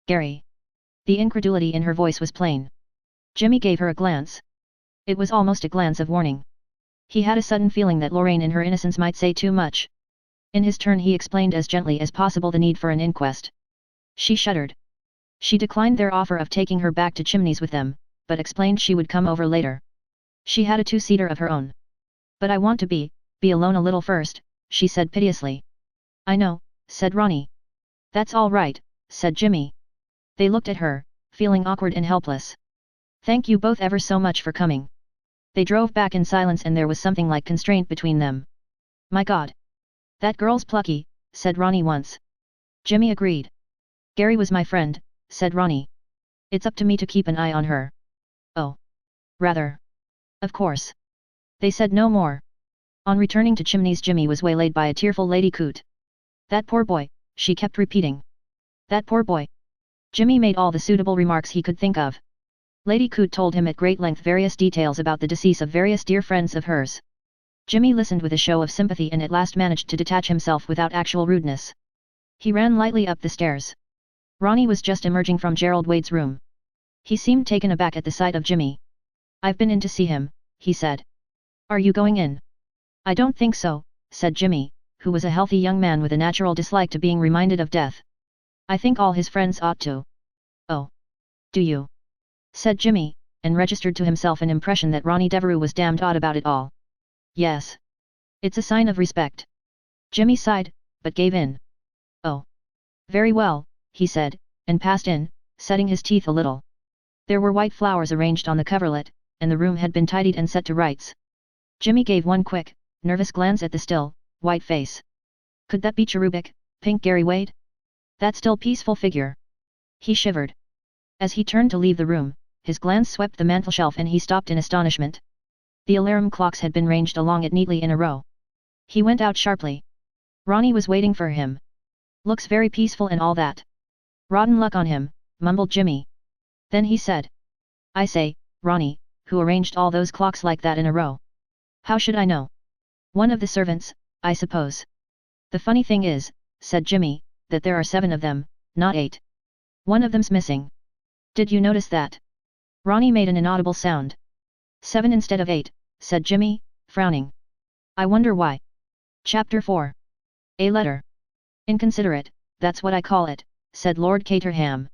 Gary. The incredulity in her voice was plain. Jimmy gave her a glance. It was almost a glance of warning. He had a sudden feeling that Lorraine in her innocence might say too much. In his turn he explained as gently as possible the need for an inquest. She shuddered. She declined their offer of taking her back to Chimneys with them, but explained she would come over later. She had a two-seater of her own. But I want to be alone a little first, she said piteously. I know, said Ronnie. That's all right, said Jimmy. They looked at her, feeling awkward and helpless. Thank you both ever so much for coming. They drove back in silence and there was something like constraint between them. My God. That girl's plucky, said Ronnie once. Jimmy agreed. Gary was my friend, said Ronnie. It's up to me to keep an eye on her. Oh. Rather. Of course. They said no more. On returning to Chimneys Jimmy was waylaid by a tearful Lady Coote. That poor boy, she kept repeating. That poor boy. Jimmy made all the suitable remarks he could think of. Lady Coote told him at great length various details about the decease of various dear friends of hers. Jimmy listened with a show of sympathy and at last managed to detach himself without actual rudeness. He ran lightly up the stairs. Ronnie was just emerging from Gerald Wade's room. He seemed taken aback at the sight of Jimmy. I've been in to see him, he said. Are you going in? I don't think so, said Jimmy, who was a healthy young man with a natural dislike to being reminded of death. I think all his friends ought to. Oh. Do you? Said Jimmy, and registered to himself an impression that Ronnie Devereux was damned odd about it all. Yes. It's a sign of respect. Jimmy sighed, but gave in. Oh. Very well, he said, and passed in, setting his teeth a little. There were white flowers arranged on the coverlet, and the room had been tidied and set to rights. Jimmy gave one quick, nervous glance at the still, white face. Could that be cherubic, pink Gary Wade? That still peaceful figure. He shivered. As he turned to leave the room, his glance swept the mantelshelf and he stopped in astonishment. The alarum clocks had been ranged along it neatly in a row. He went out sharply. Ronnie was waiting for him. Looks very peaceful and all that. Rotten luck on him, mumbled Jimmy. Then he said. I say, Ronnie, who arranged all those clocks like that in a row? How should I know? One of the servants, I suppose. The funny thing is, said Jimmy, that there are 7 of them, not 8. One of them's missing. Did you notice that? Ronnie made an inaudible sound. 7 instead of 8, said Jimmy, frowning. I wonder why. Chapter 4. A letter. Inconsiderate, that's what I call it, said Lord Caterham.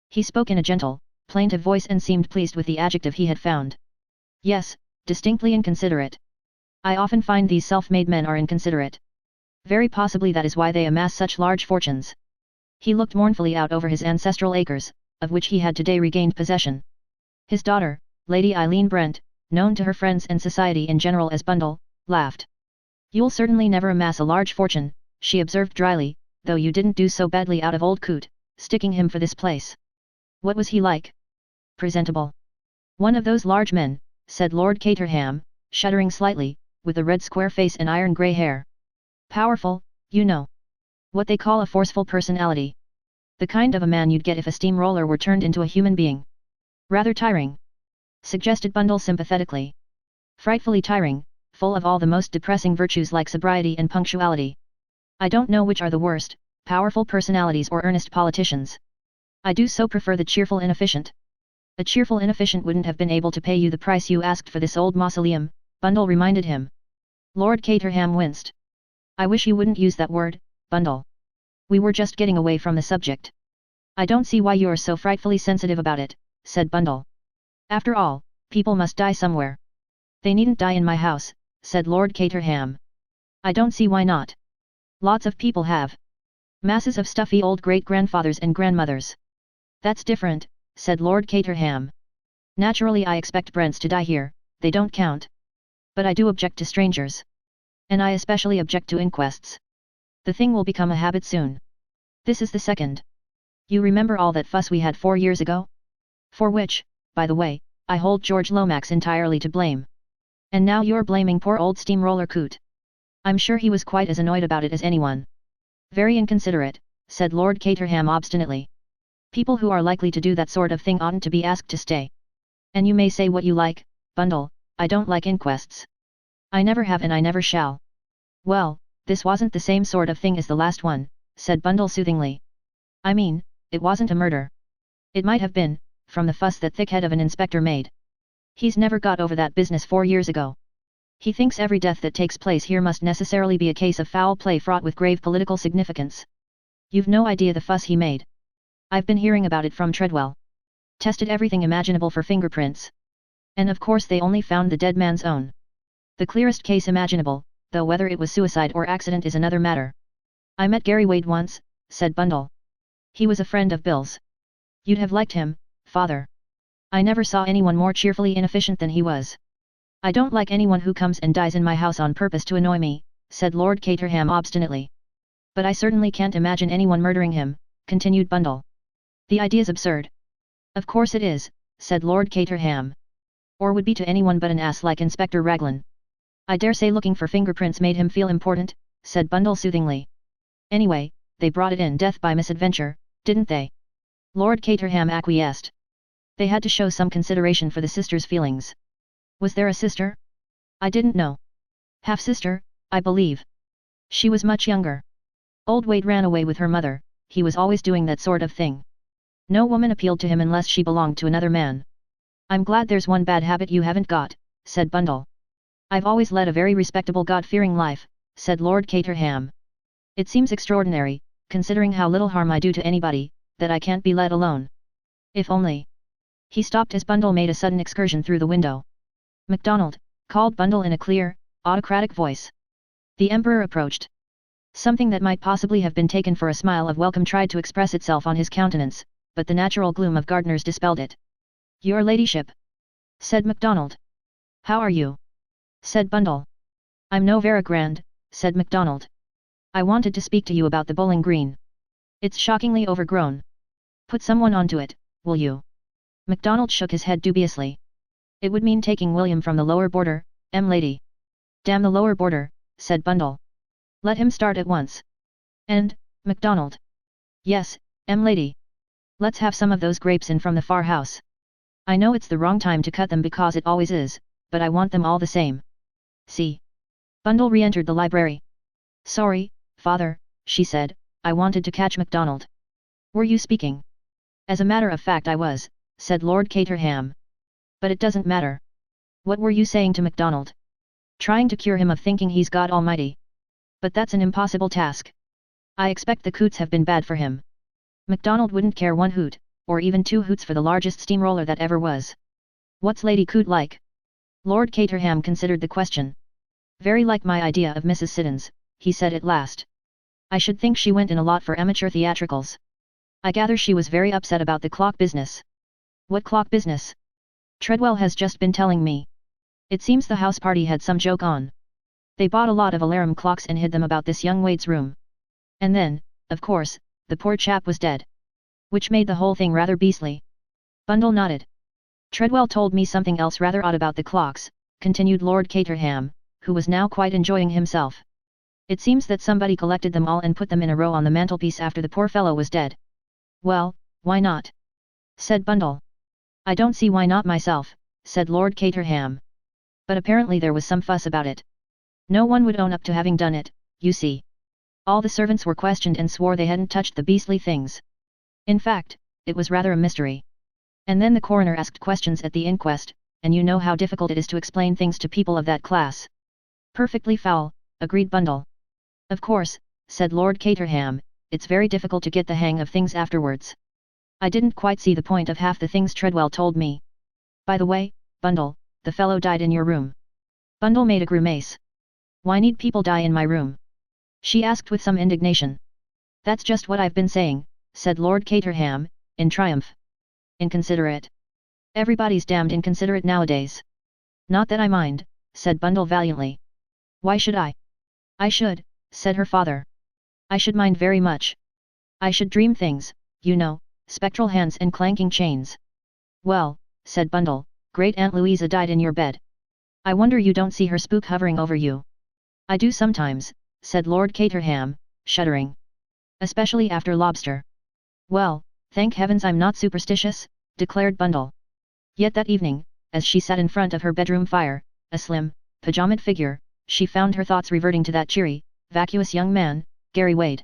He spoke in a gentle, plaintive voice and seemed pleased with the adjective he had found. Yes, distinctly inconsiderate. I often find these self-made men are inconsiderate. Very possibly that is why they amass such large fortunes. He looked mournfully out over his ancestral acres, of which he had today regained possession. His daughter, Lady Eileen Brent, known to her friends and society in general as Bundle, laughed. You'll certainly never amass a large fortune, she observed dryly, though you didn't do so badly out of old Coote, sticking him for this place. What was he like? Presentable. One of those large men, said Lord Caterham, shuddering slightly, with a red square face and iron grey hair. Powerful, you know. What they call a forceful personality. The kind of a man you'd get if a steamroller were turned into a human being. Rather tiring, suggested Bundle sympathetically. Frightfully tiring, full of all the most depressing virtues like sobriety and punctuality. I don't know which are the worst, powerful personalities or earnest politicians. I do so prefer the cheerful inefficient. A cheerful inefficient wouldn't have been able to pay you the price you asked for this old mausoleum, Bundle reminded him. Lord Caterham winced. I wish you wouldn't use that word, Bundle. We were just getting away from the subject. I don't see why you're so frightfully sensitive about it, said Bundle. After all, people must die somewhere. They needn't die in my house, said Lord Caterham. I don't see why not. Lots of people have. Masses of stuffy old great-grandfathers and grandmothers. That's different, said Lord Caterham. Naturally I expect Brents to die here, they don't count. But I do object to strangers. And I especially object to inquests. The thing will become a habit soon. This is the second. You remember all that fuss we had 4 years ago? For which, by the way, I hold George Lomax entirely to blame. And now you're blaming poor old steamroller Coote. I'm sure he was quite as annoyed about it as anyone. Very inconsiderate, said Lord Caterham obstinately. People who are likely to do that sort of thing oughtn't to be asked to stay. And you may say what you like, Bundle, I don't like inquests. I never have and I never shall. Well, this wasn't the same sort of thing as the last one, said Bundle soothingly. I mean, it wasn't a murder. It might have been, from the fuss that thickhead of an inspector made. He's never got over that business 4 years ago. He thinks every death that takes place here must necessarily be a case of foul play fraught with grave political significance. You've no idea the fuss he made. I've been hearing about it from Treadwell. Tested everything imaginable for fingerprints. And of course they only found the dead man's own. The clearest case imaginable, though whether it was suicide or accident is another matter. I met Gary Wade once, said Bundle. He was a friend of Bill's. You'd have liked him, father. I never saw anyone more cheerfully inefficient than he was. I don't like anyone who comes and dies in my house on purpose to annoy me, said Lord Caterham obstinately. But I certainly can't imagine anyone murdering him, continued Bundle. The idea's absurd. Of course it is, said Lord Caterham. Or would be to anyone but an ass like Inspector Raglan. I dare say looking for fingerprints made him feel important, said Bundle soothingly. Anyway, they brought it in death by misadventure, didn't they? Lord Caterham acquiesced. They had to show some consideration for the sister's feelings. Was there a sister? I didn't know. Half-sister, I believe. She was much younger. Old Wade ran away with her mother, he was always doing that sort of thing. No woman appealed to him unless she belonged to another man. I'm glad there's one bad habit you haven't got, said Bundle. I've always led a very respectable God-fearing life, said Lord Caterham. It seems extraordinary, considering how little harm I do to anybody, that I can't be let alone. If only. He stopped as Bundle made a sudden excursion through the window. MacDonald, called Bundle in a clear, autocratic voice. The Emperor approached. Something that might possibly have been taken for a smile of welcome tried to express itself on his countenance, but the natural gloom of Gardner's dispelled it. Your ladyship, said MacDonald. How are you? Said Bundle. I'm no vera grand, said MacDonald. I wanted to speak to you about the bowling green. It's shockingly overgrown. Put someone onto it, will you? MacDonald shook his head dubiously. It would mean taking William from the lower border, lady. Damn the lower border, said Bundle. Let him start at once. And, MacDonald. Yes, lady. Let's have some of those grapes in from the far house. I know it's the wrong time to cut them because it always is, but I want them all the same. See. Bundle re-entered the library. Sorry, father, she said, I wanted to catch MacDonald. Were you speaking? As a matter of fact I was, said Lord Caterham. But it doesn't matter. What were you saying to MacDonald? Trying to cure him of thinking he's God Almighty. But that's an impossible task. I expect the Cootes have been bad for him. MacDonald wouldn't care 1 hoot, or even 2 hoots for the largest steamroller that ever was. What's Lady Coote like? Lord Caterham considered the question. Very like my idea of Mrs. Siddons, he said at last. I should think she went in a lot for amateur theatricals. I gather she was very upset about the clock business. What clock business? Treadwell has just been telling me. It seems the house party had some joke on. They bought a lot of alarum clocks and hid them about this young Wade's room. And then, of course, the poor chap was dead. Which made the whole thing rather beastly. Bundle nodded. Treadwell told me something else rather odd about the clocks, continued Lord Caterham, who was now quite enjoying himself. It seems that somebody collected them all and put them in a row on the mantelpiece after the poor fellow was dead. Well, why not? Said Bundle. I don't see why not myself, said Lord Caterham. But apparently there was some fuss about it. No one would own up to having done it, you see. All the servants were questioned and swore they hadn't touched the beastly things. In fact, it was rather a mystery. And then the coroner asked questions at the inquest, and you know how difficult it is to explain things to people of that class. Perfectly foul, agreed Bundle. Of course, said Lord Caterham, it's very difficult to get the hang of things afterwards. I didn't quite see the point of half the things Treadwell told me. By the way, Bundle, the fellow died in your room. Bundle made a grimace. Why need people die in my room? She asked with some indignation. That's just what I've been saying, said Lord Caterham, in triumph. Inconsiderate. Everybody's damned inconsiderate nowadays. Not that I mind, said Bundle valiantly. Why should I? I should, said her father. I should mind very much. I should dream things, you know, spectral hands and clanking chains. Well, said Bundle, Great Aunt Louisa died in your bed. I wonder you don't see her spook hovering over you. I do sometimes, said Lord Caterham, shuddering. Especially after lobster. Well, thank heavens I'm not superstitious, declared Bundle. Yet that evening, as she sat in front of her bedroom fire, a slim, pajamaed figure, she found her thoughts reverting to that cheery, vacuous young man, Gary Wade.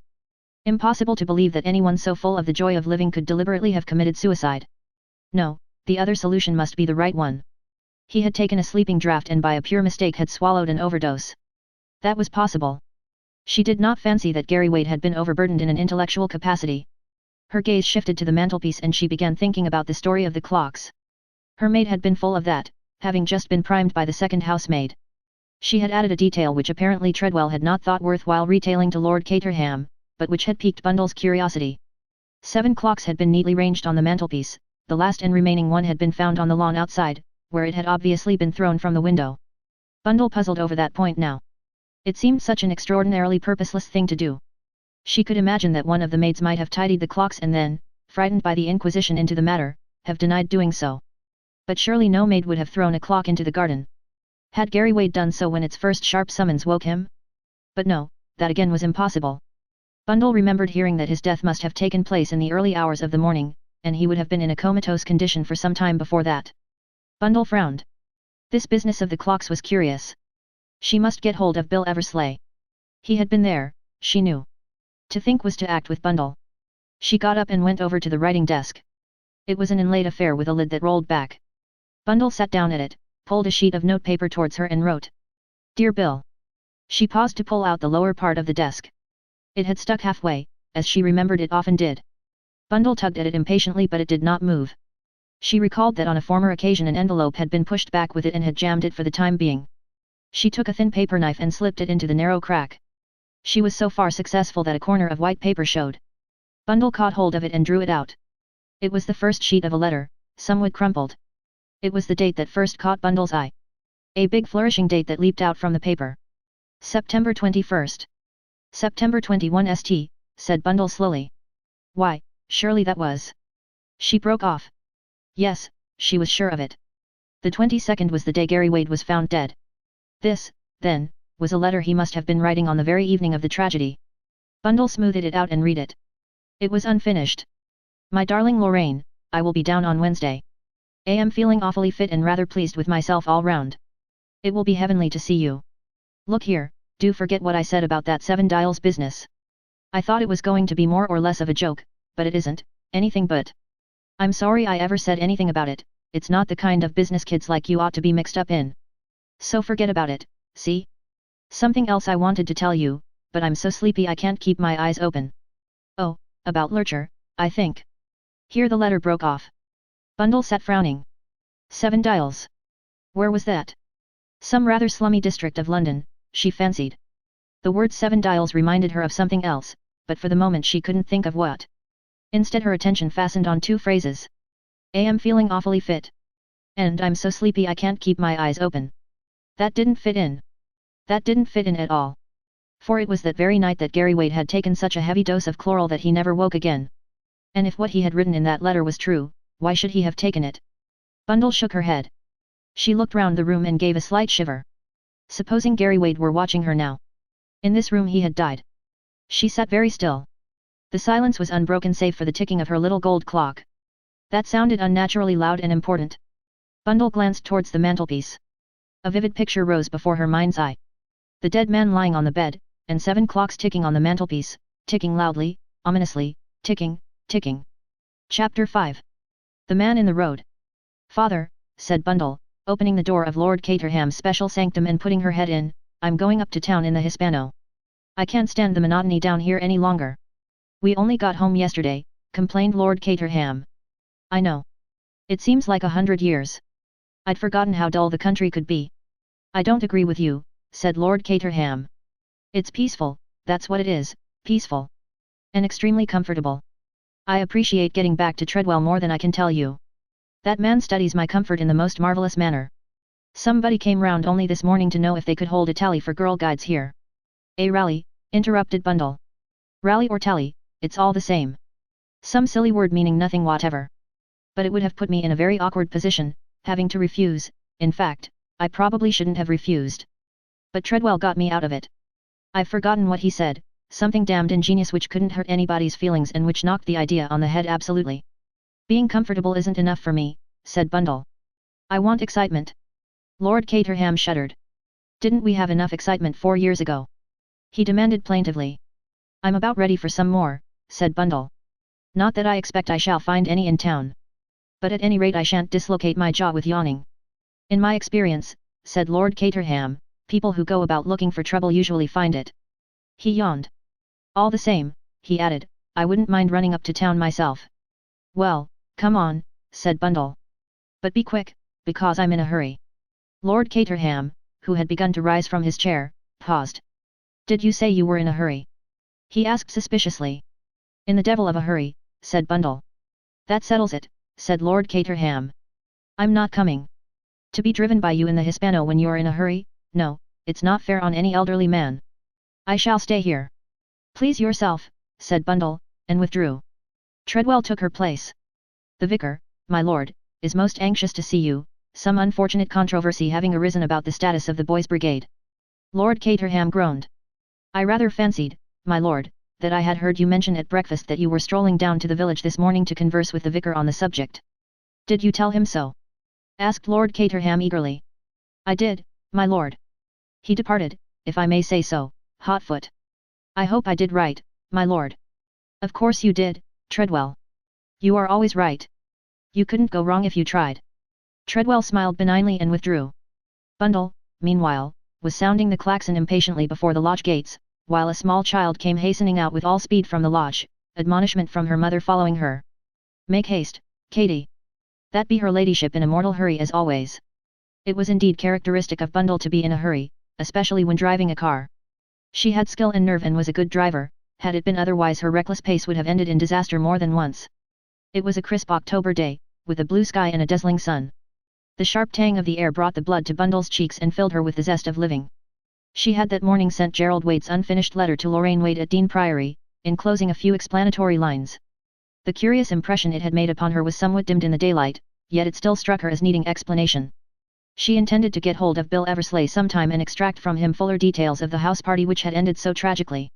Impossible to believe that anyone so full of the joy of living could deliberately have committed suicide. No, the other solution must be the right one. He had taken a sleeping draught and by a pure mistake had swallowed an overdose. That was possible. She did not fancy that Gary Wade had been overburdened in an intellectual capacity. Her gaze shifted to the mantelpiece and she began thinking about the story of the clocks. Her maid had been full of that, having just been primed by the second housemaid. She had added a detail which apparently Treadwell had not thought worthwhile retailing to Lord Caterham, but which had piqued Bundle's curiosity. 7 clocks had been neatly ranged on the mantelpiece, the last and remaining one had been found on the lawn outside, where it had obviously been thrown from the window. Bundle puzzled over that point now. It seemed such an extraordinarily purposeless thing to do. She could imagine that one of the maids might have tidied the clocks and then, frightened by the inquisition into the matter, have denied doing so. But surely no maid would have thrown a clock into the garden. Had Gary Wade done so when its first sharp summons woke him? But no, that again was impossible. Bundle remembered hearing that his death must have taken place in the early hours of the morning, and he would have been in a comatose condition for some time before that. Bundle frowned. This business of the clocks was curious. She must get hold of Bill Eversley. He had been there, she knew. To think was to act with Bundle. She got up and went over to the writing desk. It was an inlaid affair with a lid that rolled back. Bundle sat down at it, pulled a sheet of notepaper towards her and wrote. Dear Bill. She paused to pull out the lower part of the desk. It had stuck halfway, as she remembered it often did. Bundle tugged at it impatiently but it did not move. She recalled that on a former occasion an envelope had been pushed back with it and had jammed it for the time being. She took a thin paper knife and slipped it into the narrow crack. She was so far successful that a corner of white paper showed. Bundle caught hold of it and drew it out. It was the first sheet of a letter, somewhat crumpled. It was the date that first caught Bundle's eye. A big flourishing date that leaped out from the paper. September 21st. September 21 St, said Bundle slowly. Why, surely that was. She broke off. Yes, she was sure of it. The 22nd was the day Gary Wade was found dead. This, then, was a letter he must have been writing on the very evening of the tragedy. Bundle smoothed it out and read it. It was unfinished. My darling Lorraine, I will be down on Wednesday. I am feeling awfully fit and rather pleased with myself all round. It will be heavenly to see you. Look here, do forget what I said about that 7 Dials business. I thought it was going to be more or less of a joke, but it isn't, anything but. I'm sorry I ever said anything about it, it's not the kind of business kids like you ought to be mixed up in. So forget about it, see? Something else I wanted to tell you, but I'm so sleepy I can't keep my eyes open. Oh, about Lurcher, I think. Here the letter broke off. Bundle sat frowning. 7 Dials. Where was that? Some rather slummy district of London, she fancied. The word 7 Dials reminded her of something else, but for the moment she couldn't think of what. Instead her attention fastened on 2 phrases. I am feeling awfully fit. And I'm so sleepy I can't keep my eyes open. That didn't fit in. That didn't fit in at all. For it was that very night that Gary Wade had taken such a heavy dose of chloral that he never woke again. And if what he had written in that letter was true, why should he have taken it? Bundle shook her head. She looked round the room and gave a slight shiver. Supposing Gary Wade were watching her now. In this room he had died. She sat very still. The silence was unbroken save for the ticking of her little gold clock. That sounded unnaturally loud and important. Bundle glanced towards the mantelpiece. A vivid picture rose before her mind's eye. The dead man lying on the bed, and 7 clocks ticking on the mantelpiece, ticking loudly, ominously, ticking, ticking. Chapter 5. The Man in the Road. Father, said Bundle, opening the door of Lord Caterham's special sanctum and putting her head in, I'm going up to town in the Hispano. I can't stand the monotony down here any longer. We only got home yesterday, complained Lord Caterham. I know. It seems like 100 years. I'd forgotten how dull the country could be. I don't agree with you, said Lord Caterham. It's peaceful, that's what it is, peaceful. And extremely comfortable. I appreciate getting back to Treadwell more than I can tell you. That man studies my comfort in the most marvelous manner. Somebody came round only this morning to know if they could hold a tally for girl guides here. A rally, interrupted Bundle. Rally or tally, it's all the same. Some silly word meaning nothing whatever. But it would have put me in a very awkward position, having to refuse. In fact, I probably shouldn't have refused. But Treadwell got me out of it. I've forgotten what he said, something damned ingenious which couldn't hurt anybody's feelings and which knocked the idea on the head absolutely. Being comfortable isn't enough for me, said Bundle. I want excitement. Lord Caterham shuddered. Didn't we have enough excitement 4 years ago? He demanded plaintively. I'm about ready for some more, said Bundle. Not that I expect I shall find any in town. But at any rate I shan't dislocate my jaw with yawning. In my experience, said Lord Caterham, people who go about looking for trouble usually find it. He yawned. All the same, he added, I wouldn't mind running up to town myself. Well, come on, said Bundle. But be quick, because I'm in a hurry. Lord Caterham, who had begun to rise from his chair, paused. Did you say you were in a hurry? He asked suspiciously. In the devil of a hurry, said Bundle. That settles it, said Lord Caterham. I'm not coming. To be driven by you in the Hispano when you're in a hurry? No, it's not fair on any elderly man. I shall stay here. Please yourself, said Bundle, and withdrew. Treadwell took her place. The vicar, my lord, is most anxious to see you, some unfortunate controversy having arisen about the status of the boys' brigade. Lord Caterham groaned. I rather fancied, my lord, that I had heard you mention at breakfast that you were strolling down to the village this morning to converse with the vicar on the subject. Did you tell him so? Asked Lord Caterham eagerly. I did, my lord. He departed, if I may say so, hotfoot. I hope I did right, my lord. Of course you did, Treadwell. You are always right. You couldn't go wrong if you tried. Treadwell smiled benignly and withdrew. Bundle, meanwhile, was sounding the klaxon impatiently before the lodge gates, while a small child came hastening out with all speed from the lodge, admonishment from her mother following her. Make haste, Katie. That be her ladyship in a mortal hurry as always. It was indeed characteristic of Bundle to be in a hurry, especially when driving a car. She had skill and nerve and was a good driver, had it been otherwise her reckless pace would have ended in disaster more than once. It was a crisp October day, with a blue sky and a dazzling sun. The sharp tang of the air brought the blood to Bundle's cheeks and filled her with the zest of living. She had that morning sent Gerald Waite's unfinished letter to Lorraine Waite at Dean Priory, enclosing a few explanatory lines. The curious impression it had made upon her was somewhat dimmed in the daylight, yet it still struck her as needing explanation. She intended to get hold of Bill Eversley sometime and extract from him fuller details of the house party which had ended so tragically.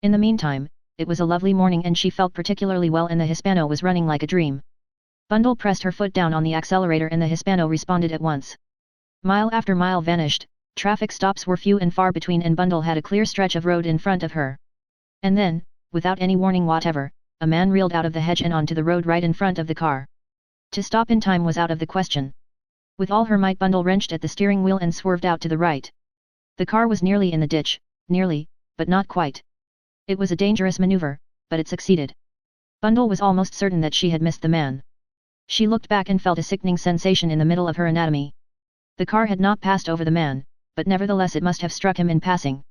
In the meantime, it was a lovely morning and she felt particularly well and the Hispano was running like a dream. Bundle pressed her foot down on the accelerator and the Hispano responded at once. Mile after mile vanished, traffic stops were few and far between and Bundle had a clear stretch of road in front of her. And then, without any warning whatever, a man reeled out of the hedge and onto the road right in front of the car. To stop in time was out of the question. With all her might Bundle wrenched at the steering wheel and swerved out to the right. The car was nearly in the ditch, nearly, but not quite. It was a dangerous maneuver, but it succeeded. Bundle was almost certain that she had missed the man. She looked back and felt a sickening sensation in the middle of her anatomy. The car had not passed over the man, but nevertheless it must have struck him in passing.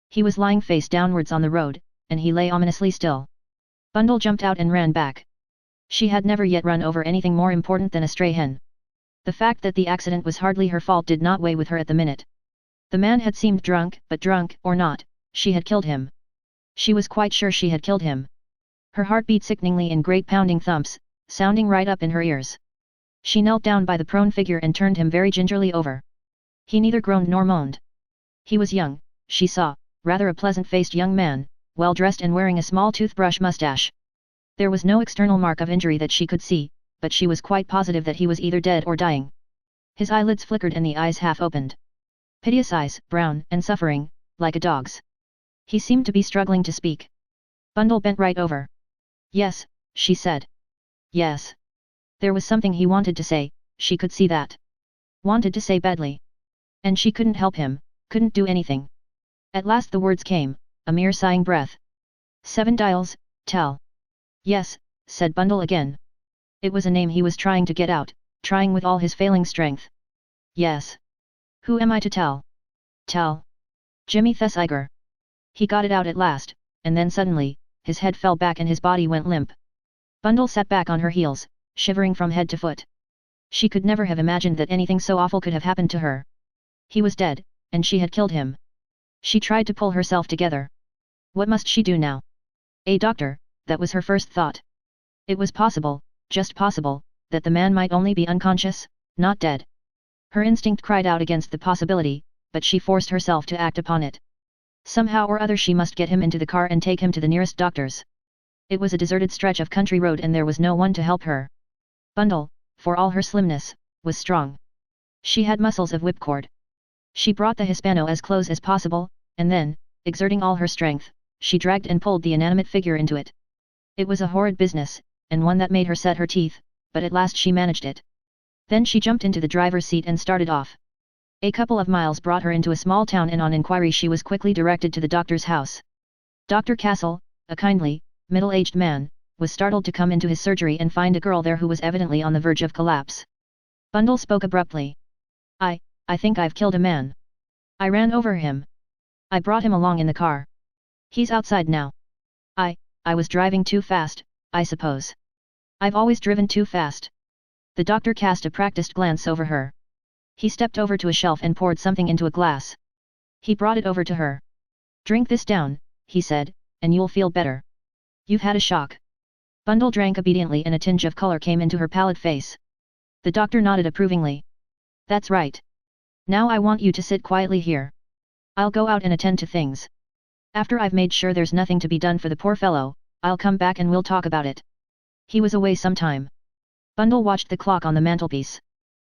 He was lying face downwards on the road, and he lay ominously still. Bundle jumped out and ran back. She had never yet run over anything more important than a stray hen. The fact that the accident was hardly her fault did not weigh with her at the minute. The man had seemed drunk, but drunk or not, she had killed him. She was quite sure she had killed him. Her heart beat sickeningly in great pounding thumps, sounding right up in her ears. She knelt down by the prone figure and turned him very gingerly over. He neither groaned nor moaned. He was young, she saw, rather a pleasant-faced young man, well-dressed and wearing a small toothbrush mustache. There was no external mark of injury that she could see, but she was quite positive that he was either dead or dying. His eyelids flickered and the eyes half opened. Piteous eyes, brown and suffering, like a dog's. He seemed to be struggling to speak. Bundle bent right over. Yes, she said. Yes. There was something he wanted to say, she could see that. Wanted to say badly. And she couldn't help him, couldn't do anything. At last the words came, a mere sighing breath. 7 dials, tell. Yes, said Bundle again. It was a name he was trying to get out, trying with all his failing strength. Yes. Who am I to tell? Tell. Jimmy Thesiger. He got it out at last, and then suddenly, his head fell back and his body went limp. Bundle sat back on her heels, shivering from head to foot. She could never have imagined that anything so awful could have happened to her. He was dead, and she had killed him. She tried to pull herself together. What must she do now? A doctor, that was her first thought. It was possible, just possible, that the man might only be unconscious, not dead. Her instinct cried out against the possibility, but she forced herself to act upon it. Somehow or other she must get him into the car and take him to the nearest doctor's. It was a deserted stretch of country road and there was no one to help her. Bundle, for all her slimness, was strong. She had muscles of whipcord. She brought the Hispano as close as possible, and then, exerting all her strength, she dragged and pulled the inanimate figure into it. It was a horrid business, and one that made her set her teeth, but at last she managed it. Then she jumped into the driver's seat and started off. A couple of miles brought her into a small town and on inquiry she was quickly directed to the doctor's house. Dr. Castle, a kindly, middle-aged man, was startled to come into his surgery and find a girl there who was evidently on the verge of collapse. Bundle spoke abruptly. I think I've killed a man. I ran over him. I brought him along in the car. He's outside now. I was driving too fast, I suppose. I've always driven too fast. The doctor cast a practiced glance over her. He stepped over to a shelf and poured something into a glass. He brought it over to her. Drink this down, he said, and you'll feel better. You've had a shock. Bundle drank obediently and a tinge of color came into her pallid face. The doctor nodded approvingly. That's right. Now I want you to sit quietly here. I'll go out and attend to things. After I've made sure there's nothing to be done for the poor fellow, I'll come back and we'll talk about it. He was away some time. Bundle watched the clock on the mantelpiece.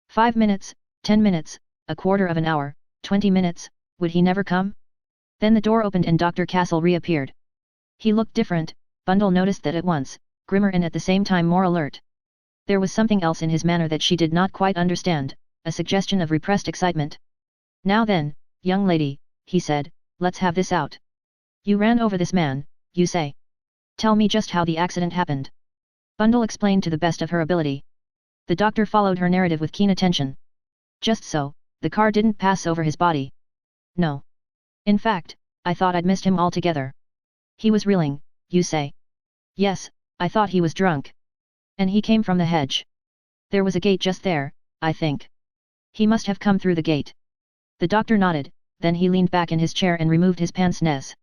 5 minutes, 10 minutes, a quarter of an hour, 20 minutes, would he never come? Then the door opened and Dr. Castle reappeared. He looked different, Bundle noticed that at once, grimmer and at the same time more alert. There was something else in his manner that she did not quite understand, a suggestion of repressed excitement. Now then, young lady, he said, let's have this out. You ran over this man, you say. Tell me just how the accident happened. Bundle explained to the best of her ability. The doctor followed her narrative with keen attention. Just so, the car didn't pass over his body. No. In fact, I thought I'd missed him altogether. He was reeling, you say. Yes, I thought he was drunk. And he came from the hedge. There was a gate just there, I think. He must have come through the gate. The doctor nodded, then he leaned back in his chair and removed his pince-nez.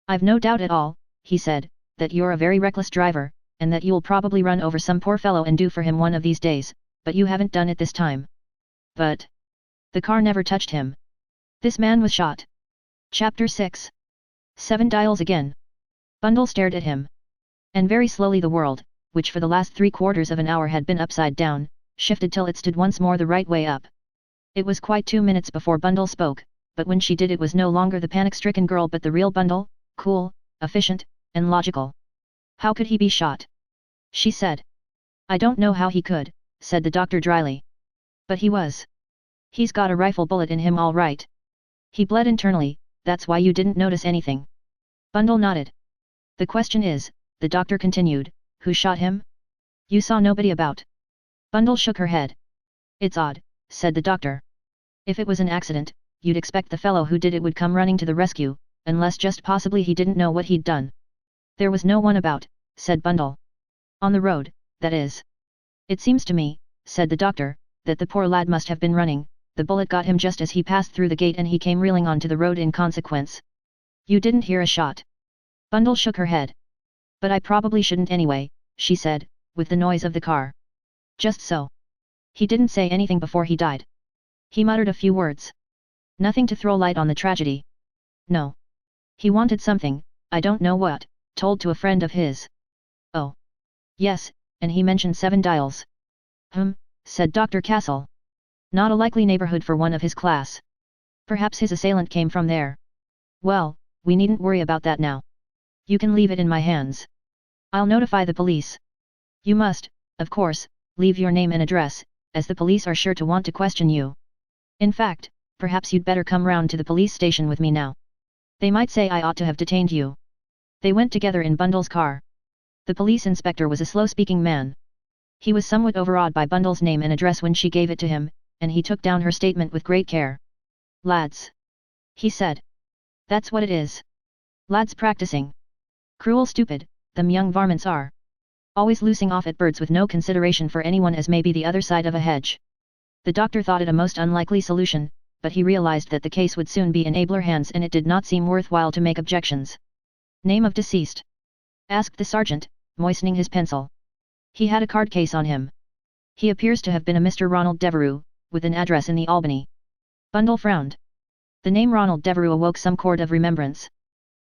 I've no doubt at all, he said, that you're a very reckless driver, and that you'll probably run over some poor fellow and do for him one of these days, but you haven't done it this time. But the car never touched him. This man was shot. Chapter 6. 7 dials again. Bundle stared at him. And very slowly the world, which for the last 3/4 of an hour had been upside down, shifted till it stood once more the right way up. It was quite 2 minutes before Bundle spoke, but when she did it was no longer the panic-stricken girl but the real Bundle, cool, efficient, and logical. How could he be shot? She said. I don't know how he could, said the doctor dryly. But he was. He's got a rifle bullet in him all right. He bled internally, that's why you didn't notice anything. Bundle nodded. The question is, the doctor continued, who shot him? You saw nobody about. Bundle shook her head. It's odd, said the doctor. If it was an accident, you'd expect the fellow who did it would come running to the rescue, unless just possibly he didn't know what he'd done. There was no one about, said Bundle. On the road, that is. It seems to me, said the doctor, that the poor lad must have been running, the bullet got him just as he passed through the gate and he came reeling onto the road in consequence. You didn't hear a shot. Bundle shook her head. But I probably shouldn't anyway, she said, with the noise of the car. Just so. He didn't say anything before he died. He muttered a few words. Nothing to throw light on the tragedy. No. He wanted something, I don't know what, told to a friend of his. Oh. Yes, and he mentioned 7 dials. Said Dr. Castle. Not a likely neighborhood for one of his class. Perhaps his assailant came from there. Well, we needn't worry about that now. You can leave it in my hands. I'll notify the police. You must, Of course, leave your name and address, as the police are sure to want to question you. In fact, perhaps you'd better come round to the police station with me now. They might say I ought to have detained you. They went together in Bundle's car. The police inspector was a slow-speaking man. He was somewhat overawed by Bundle's name and address when she gave it to him, and he took down her statement with great care. Lads, he said. That's what it is. Lads practicing. Cruel stupid, them young varmints are. Always loosing off at birds with no consideration for anyone as may be the other side of a hedge. The doctor thought it a most unlikely solution, but he realized that the case would soon be in abler hands and it did not seem worthwhile to make objections. Name of deceased? Asked the sergeant, moistening his pencil. He had a card case on him. He appears to have been a Mr. Ronald Devereux, with an address in the Albany. Bundle frowned. The name Ronald Devereux awoke some chord of remembrance.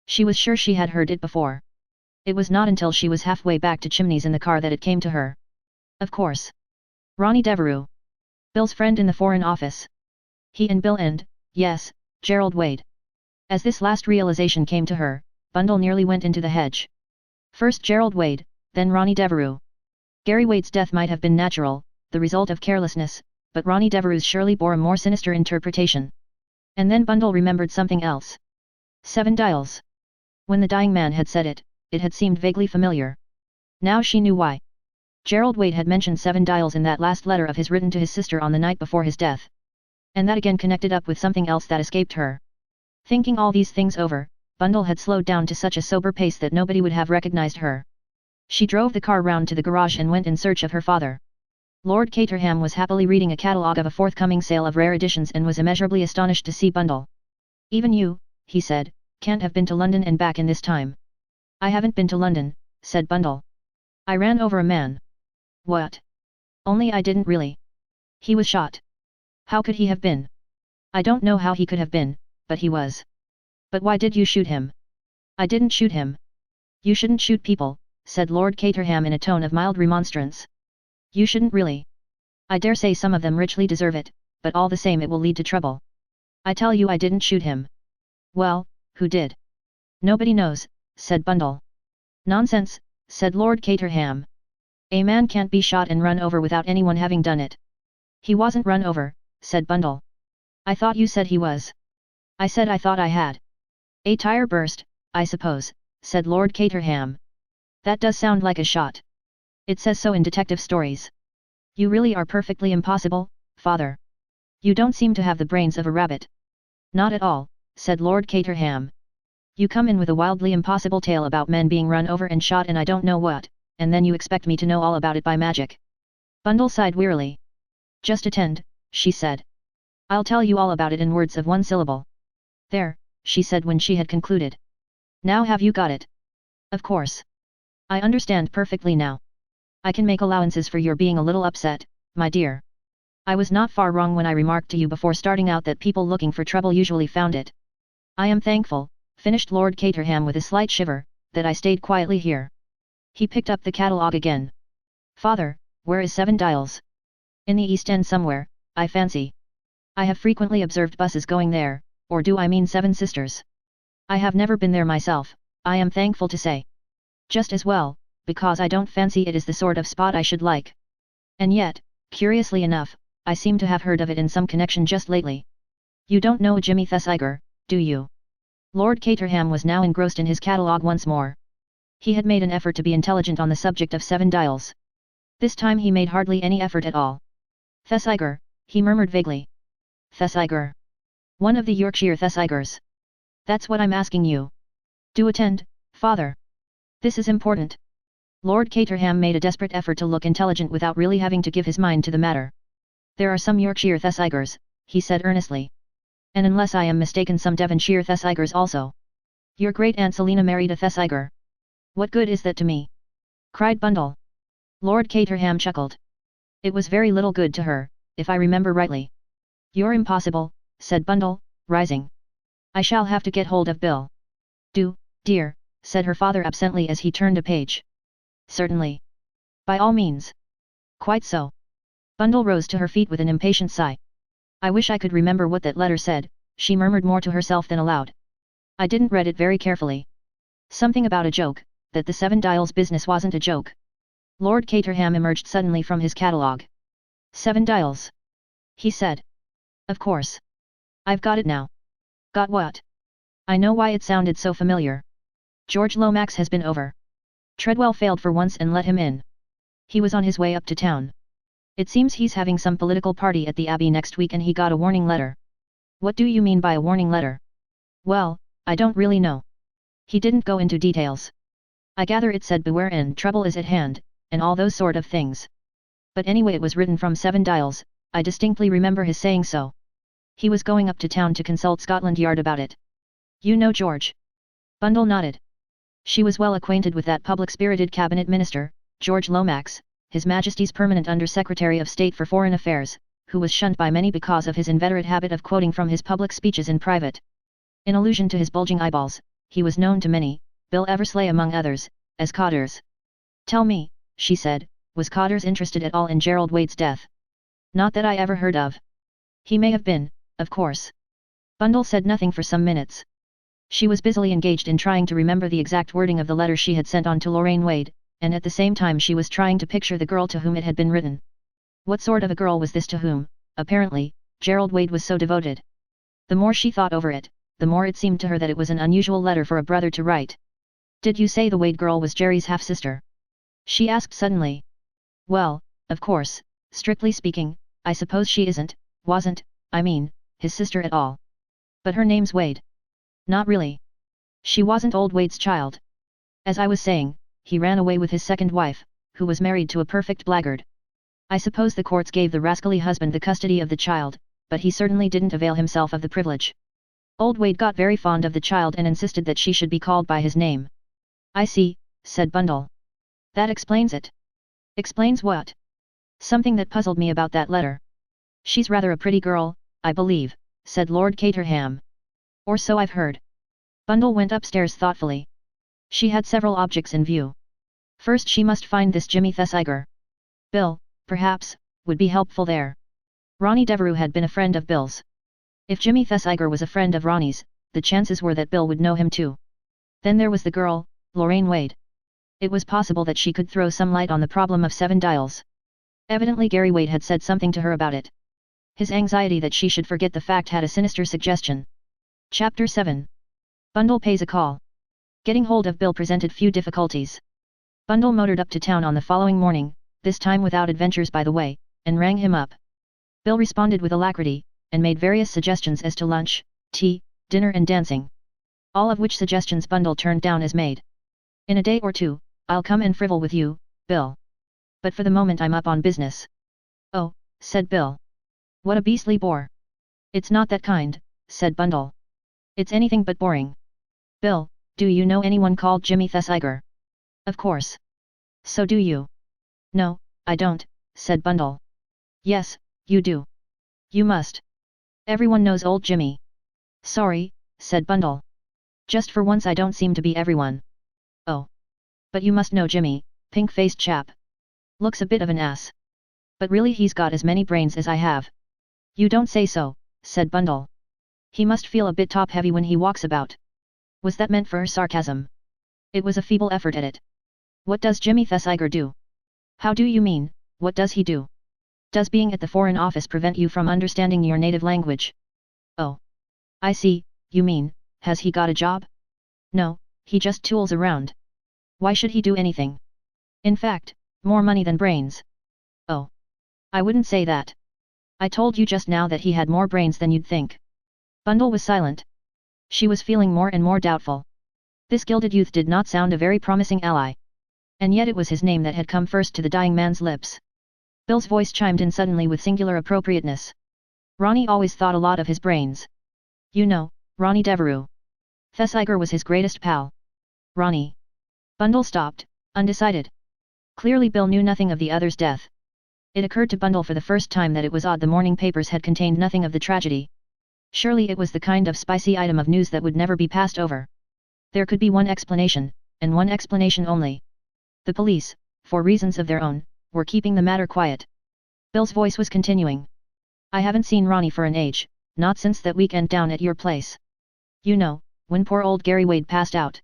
She was sure she had heard it before. It was not until she was halfway back to Chimneys in the car that it came to her. Of course. Ronnie Devereux. Bill's friend in the Foreign Office. He and Bill and, yes, Gerald Wade. As this last realization came to her, Bundle nearly went into the hedge. First Gerald Wade, then Ronnie Devereux. Gary Wade's death might have been natural, the result of carelessness, but Ronnie Devereux's surely bore a more sinister interpretation. And then Bundle remembered something else. 7 dials. When the dying man had said it, it had seemed vaguely familiar. Now she knew why. Gerald Wade had mentioned 7 dials in that last letter of his written to his sister on the night before his death. And that again connected up with something else that escaped her. Thinking all these things over, Bundle had slowed down to such a sober pace that nobody would have recognized her. She drove the car round to the garage and went in search of her father. Lord Caterham was happily reading a catalogue of a forthcoming sale of rare editions and was immeasurably astonished to see Bundle. Even you, he said, can't have been to London and back in this time. I haven't been to London, said Bundle. I ran over a man. What? Only I didn't really. He was shot. How could he have been? I don't know how he could have been, but he was. But why did you shoot him? I didn't shoot him. You shouldn't shoot people, said Lord Caterham in a tone of mild remonstrance. You shouldn't really. I dare say some of them richly deserve it, but all the same it will lead to trouble. I tell you I didn't shoot him. Well, who did? Nobody knows, said Bundle. Nonsense, said Lord Caterham. A man can't be shot and run over without anyone having done it. He wasn't run over, said Bundle. I thought you said he was. I said I thought I had. A tire burst, I suppose, said Lord Caterham. That does sound like a shot. It says so in detective stories. You really are perfectly impossible, father. You don't seem to have the brains of a rabbit. Not at all, said Lord Caterham. You come in with a wildly impossible tale about men being run over and shot and I don't know what, and then you expect me to know all about it by magic. Bundle sighed wearily. Just attend, she said. I'll tell you all about it in words of 1 syllable. There, she said when she had concluded. Now have you got it? Of course. I understand perfectly now. I can make allowances for your being a little upset, my dear. I was not far wrong when I remarked to you before starting out that people looking for trouble usually found it. I am thankful, finished Lord Caterham with a slight shiver, that I stayed quietly here. He picked up the catalogue again. Father, where is 7 dials? In the East End somewhere, I fancy. I have frequently observed buses going there, or do I mean 7 Sisters? I have never been there myself, I am thankful to say. Just as well, because I don't fancy it is the sort of spot I should like. And yet, curiously enough, I seem to have heard of it in some connection just lately. You don't know Jimmy Thesiger, do you? Lord Caterham was now engrossed in his catalogue once more. He had made an effort to be intelligent on the subject of 7 dials. This time he made hardly any effort at all. Thesiger, he murmured vaguely. Thesiger. One of the Yorkshire Thesigers. That's what I'm asking you. Do attend, father. This is important. Lord Caterham made a desperate effort to look intelligent without really having to give his mind to the matter. There are some Yorkshire Thesigers, he said earnestly. And unless I am mistaken some Devonshire Thesigers also. Your great-aunt Selina married a Thesiger. What good is that to me? Cried Bundle. Lord Caterham chuckled. It was very little good to her, if I remember rightly. You're impossible, said Bundle, rising. I shall have to get hold of Bill. Do, dear, said her father absently as he turned a page. Certainly. By all means. Quite so. Bundle rose to her feet with an impatient sigh. I wish I could remember what that letter said, she murmured more to herself than aloud. I didn't read it very carefully. Something about a joke, that the 7 dials business wasn't a joke. Lord Caterham emerged suddenly from his catalogue. 7 dials. He said. Of course. I've got it now. Got what? I know why it sounded so familiar. George Lomax has been over. Treadwell failed for once and let him in. He was on his way up to town. It seems he's having some political party at the Abbey next week and he got a warning letter. What do you mean by a warning letter? Well, I don't really know. He didn't go into details. I gather it said beware and trouble is at hand, and all those sort of things. But anyway it was written from 7 dials, I distinctly remember his saying so. He was going up to town to consult Scotland Yard about it. You know George? Bundle nodded. She was well acquainted with that public-spirited cabinet minister, George Lomax, His Majesty's Permanent Under-Secretary of State for Foreign Affairs, who was shunned by many because of his inveterate habit of quoting from his public speeches in private. In allusion to his bulging eyeballs, he was known to many, Bill Eversleigh among others, as Codders. Tell me, she said, was Codders interested at all in Gerald Wade's death? Not that I ever heard of. He may have been, of course. Bundle said nothing for some minutes. She was busily engaged in trying to remember the exact wording of the letter she had sent on to Lorraine Wade, and at the same time she was trying to picture the girl to whom it had been written. What sort of a girl was this to whom, apparently, Gerald Wade was so devoted? The more she thought over it, the more it seemed to her that it was an unusual letter for a brother to write. Did you say the Wade girl was Jerry's half-sister? She asked suddenly. Well, of course, strictly speaking, I suppose she wasn't, I mean, his sister at all. But her name's Wade. Not really. She wasn't old Wade's child. As I was saying, he ran away with his second wife, who was married to a perfect blackguard. I suppose the courts gave the rascally husband the custody of the child, but he certainly didn't avail himself of the privilege. Old Wade got very fond of the child and insisted that she should be called by his name. I see, said Bundle. That explains it. Explains what? Something that puzzled me about that letter. She's rather a pretty girl, I believe, said Lord Caterham. Or so I've heard. Bundle went upstairs thoughtfully. She had several objects in view. First she must find this Jimmy Thesiger. Bill, perhaps, would be helpful there. Ronnie Devereux had been a friend of Bill's. If Jimmy Thesiger was a friend of Ronnie's, the chances were that Bill would know him too. Then there was the girl, Lorraine Wade. It was possible that she could throw some light on the problem of 7 dials. Evidently Gary Wade had said something to her about it. His anxiety that she should forget the fact had a sinister suggestion. Chapter 7. Bundle pays a call. Getting hold of Bill presented few difficulties. Bundle motored up to town on the following morning, this time without adventures by the way, and rang him up. Bill responded with alacrity, and made various suggestions as to lunch, tea, dinner and dancing. All of which suggestions Bundle turned down as made. In a day or two, I'll come and frivol with you, Bill. But for the moment I'm up on business. Oh, said Bill. What a beastly bore. It's not that kind, said Bundle. It's anything but boring. Bill, do you know anyone called Jimmy Thesiger? Of course. So do you. No, I don't, said Bundle. Yes, you do. You must. Everyone knows old Jimmy. Sorry, said Bundle. Just for once I don't seem to be everyone. Oh. But you must know Jimmy, pink-faced chap. Looks a bit of an ass. But really he's got as many brains as I have. You don't say so, said Bundle. He must feel a bit top-heavy when he walks about. Was that meant for sarcasm? It was a feeble effort at it. What does Jimmy Thesiger do? How do you mean, what does he do? Does being at the Foreign Office prevent you from understanding your native language? Oh. I see, you mean, has he got a job? No, he just tools around. Why should he do anything? In fact, more money than brains. Oh. I wouldn't say that. I told you just now that he had more brains than you'd think. Bundle was silent. She was feeling more and more doubtful. This gilded youth did not sound a very promising ally. And yet it was his name that had come first to the dying man's lips. Bill's voice chimed in suddenly with singular appropriateness. Ronnie always thought a lot of his brains. You know, Ronnie Devereux. Thesiger was his greatest pal. Ronnie. Bundle stopped, undecided. Clearly Bill knew nothing of the other's death. It occurred to Bundle for the first time that it was odd the morning papers had contained nothing of the tragedy. Surely it was the kind of spicy item of news that would never be passed over. There could be one explanation, and one explanation only. The police, for reasons of their own, were keeping the matter quiet. Bill's voice was continuing. I haven't seen Ronnie for an age, not since that weekend down at your place. You know, when poor old Gary Wade passed out.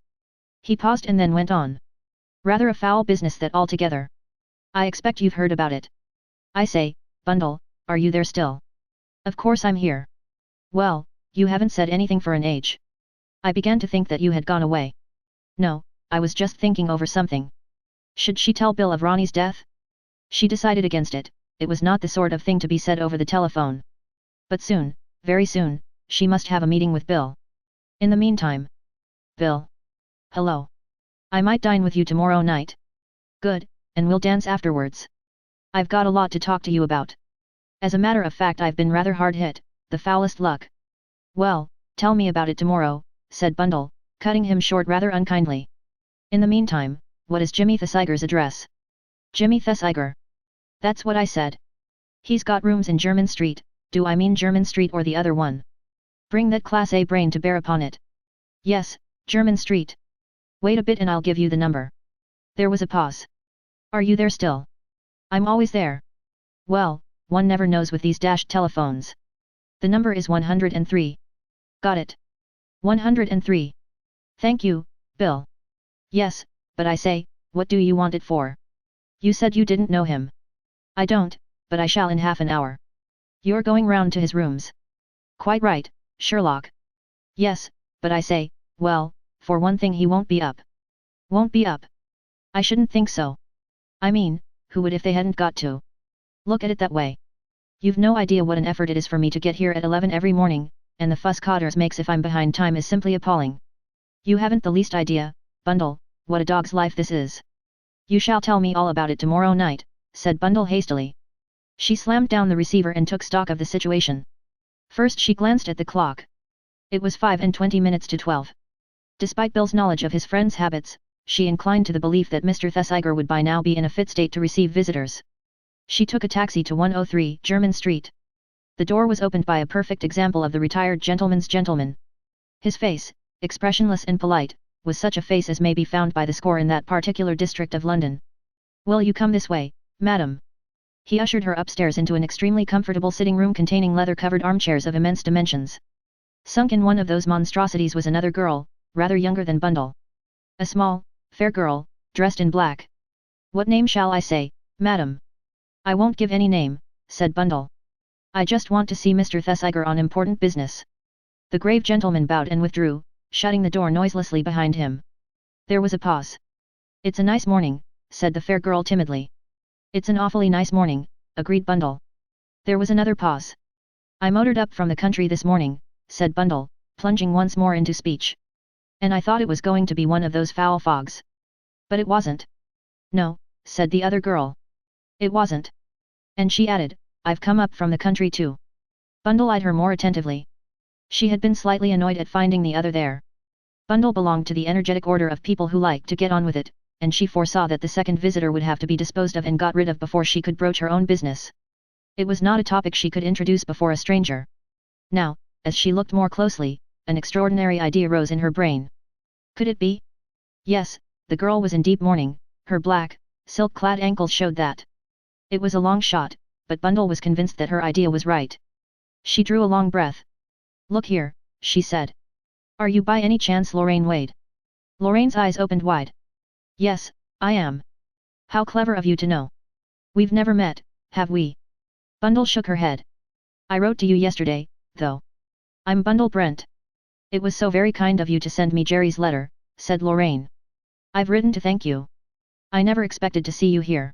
He paused and then went on. Rather a foul business that altogether. I expect you've heard about it. I say, Bundle, are you there still? Of course I'm here. Well, you haven't said anything for an age. I began to think that you had gone away. No, I was just thinking over something. Should she tell Bill of Ronnie's death? She decided against it, it was not the sort of thing to be said over the telephone. But soon, very soon, she must have a meeting with Bill. In the meantime. Bill. Hello. I might dine with you tomorrow night. Good, and we'll dance afterwards. I've got a lot to talk to you about. As a matter of fact, I've been rather hard hit, the foulest luck. Well, tell me about it tomorrow, said Bundle, cutting him short rather unkindly. In the meantime, what is Jimmy Thesiger's address? Jimmy Thesiger. That's what I said. He's got rooms in German Street, do I mean German Street or the other one? Bring that Class A brain to bear upon it. Yes, German Street. Wait a bit and I'll give you the number. There was a pause. Are you there still? I'm always there. Well, one never knows with these dashed telephones. The number is 103. Got it. 103. Thank you, Bill. Yes, but I say, what do you want it for? You said you didn't know him. I don't, but I shall in half an hour. You're going round to his rooms. Quite right, Sherlock. Yes, but I say, well, for one thing he won't be up. Won't be up? I shouldn't think so. I mean, who would if they hadn't got to? Look at it that way. You've no idea what an effort it is for me to get here at 11 every morning, and the fuss Cotters makes if I'm behind time is simply appalling. You haven't the least idea, Bundle, what a dog's life this is. You shall tell me all about it tomorrow night, said Bundle hastily. She slammed down the receiver and took stock of the situation. First she glanced at the clock. It was 5:20 to 12. Despite Bill's knowledge of his friend's habits, she inclined to the belief that Mr. Thesiger would by now be in a fit state to receive visitors. She took a taxi to 103 German Street. The door was opened by a perfect example of the retired gentleman's gentleman. His face, expressionless and polite, was such a face as may be found by the score in that particular district of London. Will you come this way, madam? He ushered her upstairs into an extremely comfortable sitting room containing leather-covered armchairs of immense dimensions. Sunk in one of those monstrosities was another girl, rather younger than Bundle. A small, fair girl, dressed in black. What name shall I say, madam? I won't give any name, said Bundle. I just want to see Mr. Thesiger on important business. The grave gentleman bowed and withdrew, shutting the door noiselessly behind him. There was a pause. It's a nice morning, said the fair girl timidly. It's an awfully nice morning, agreed Bundle. There was another pause. I motored up from the country this morning, said Bundle, plunging once more into speech. And I thought it was going to be one of those foul fogs. But it wasn't. No, said the other girl. It wasn't. And she added, I've come up from the country too. Bundle eyed her more attentively. She had been slightly annoyed at finding the other there. Bundle belonged to the energetic order of people who like to get on with it, and she foresaw that the second visitor would have to be disposed of and got rid of before she could broach her own business. It was not a topic she could introduce before a stranger. Now, as she looked more closely, an extraordinary idea rose in her brain. Could it be? Yes, the girl was in deep mourning, her black, silk-clad ankles showed that. It was a long shot, but Bundle was convinced that her idea was right. She drew a long breath. Look here, she said. Are you by any chance Lorraine Wade? Lorraine's eyes opened wide. Yes, I am. How clever of you to know. We've never met, have we? Bundle shook her head. I wrote to you yesterday, though. I'm Bundle Brent. It was so very kind of you to send me Jerry's letter, said Lorraine. I've written to thank you. I never expected to see you here.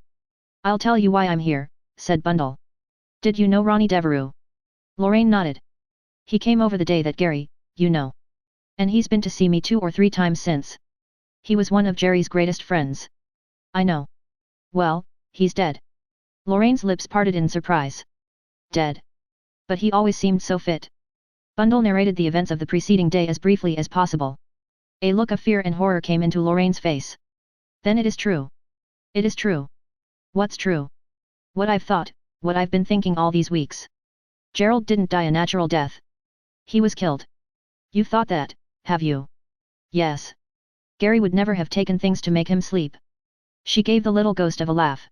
I'll tell you why I'm here, said Bundle. Did you know Ronnie Devereux? Lorraine nodded. He came over the day that Gary, you know. And he's been to see me 2 or 3 times since. He was one of Jerry's greatest friends. I know. Well, he's dead. Lorraine's lips parted in surprise. Dead. But he always seemed so fit. Bundle narrated the events of the preceding day as briefly as possible. A look of fear and horror came into Lorraine's face. Then it is true. It is true. What's true? What I've thought, what I've been thinking all these weeks. Gerald didn't die a natural death. He was killed. You've thought that, have you? Yes. Gary would never have taken things to make him sleep. She gave the little ghost of a laugh.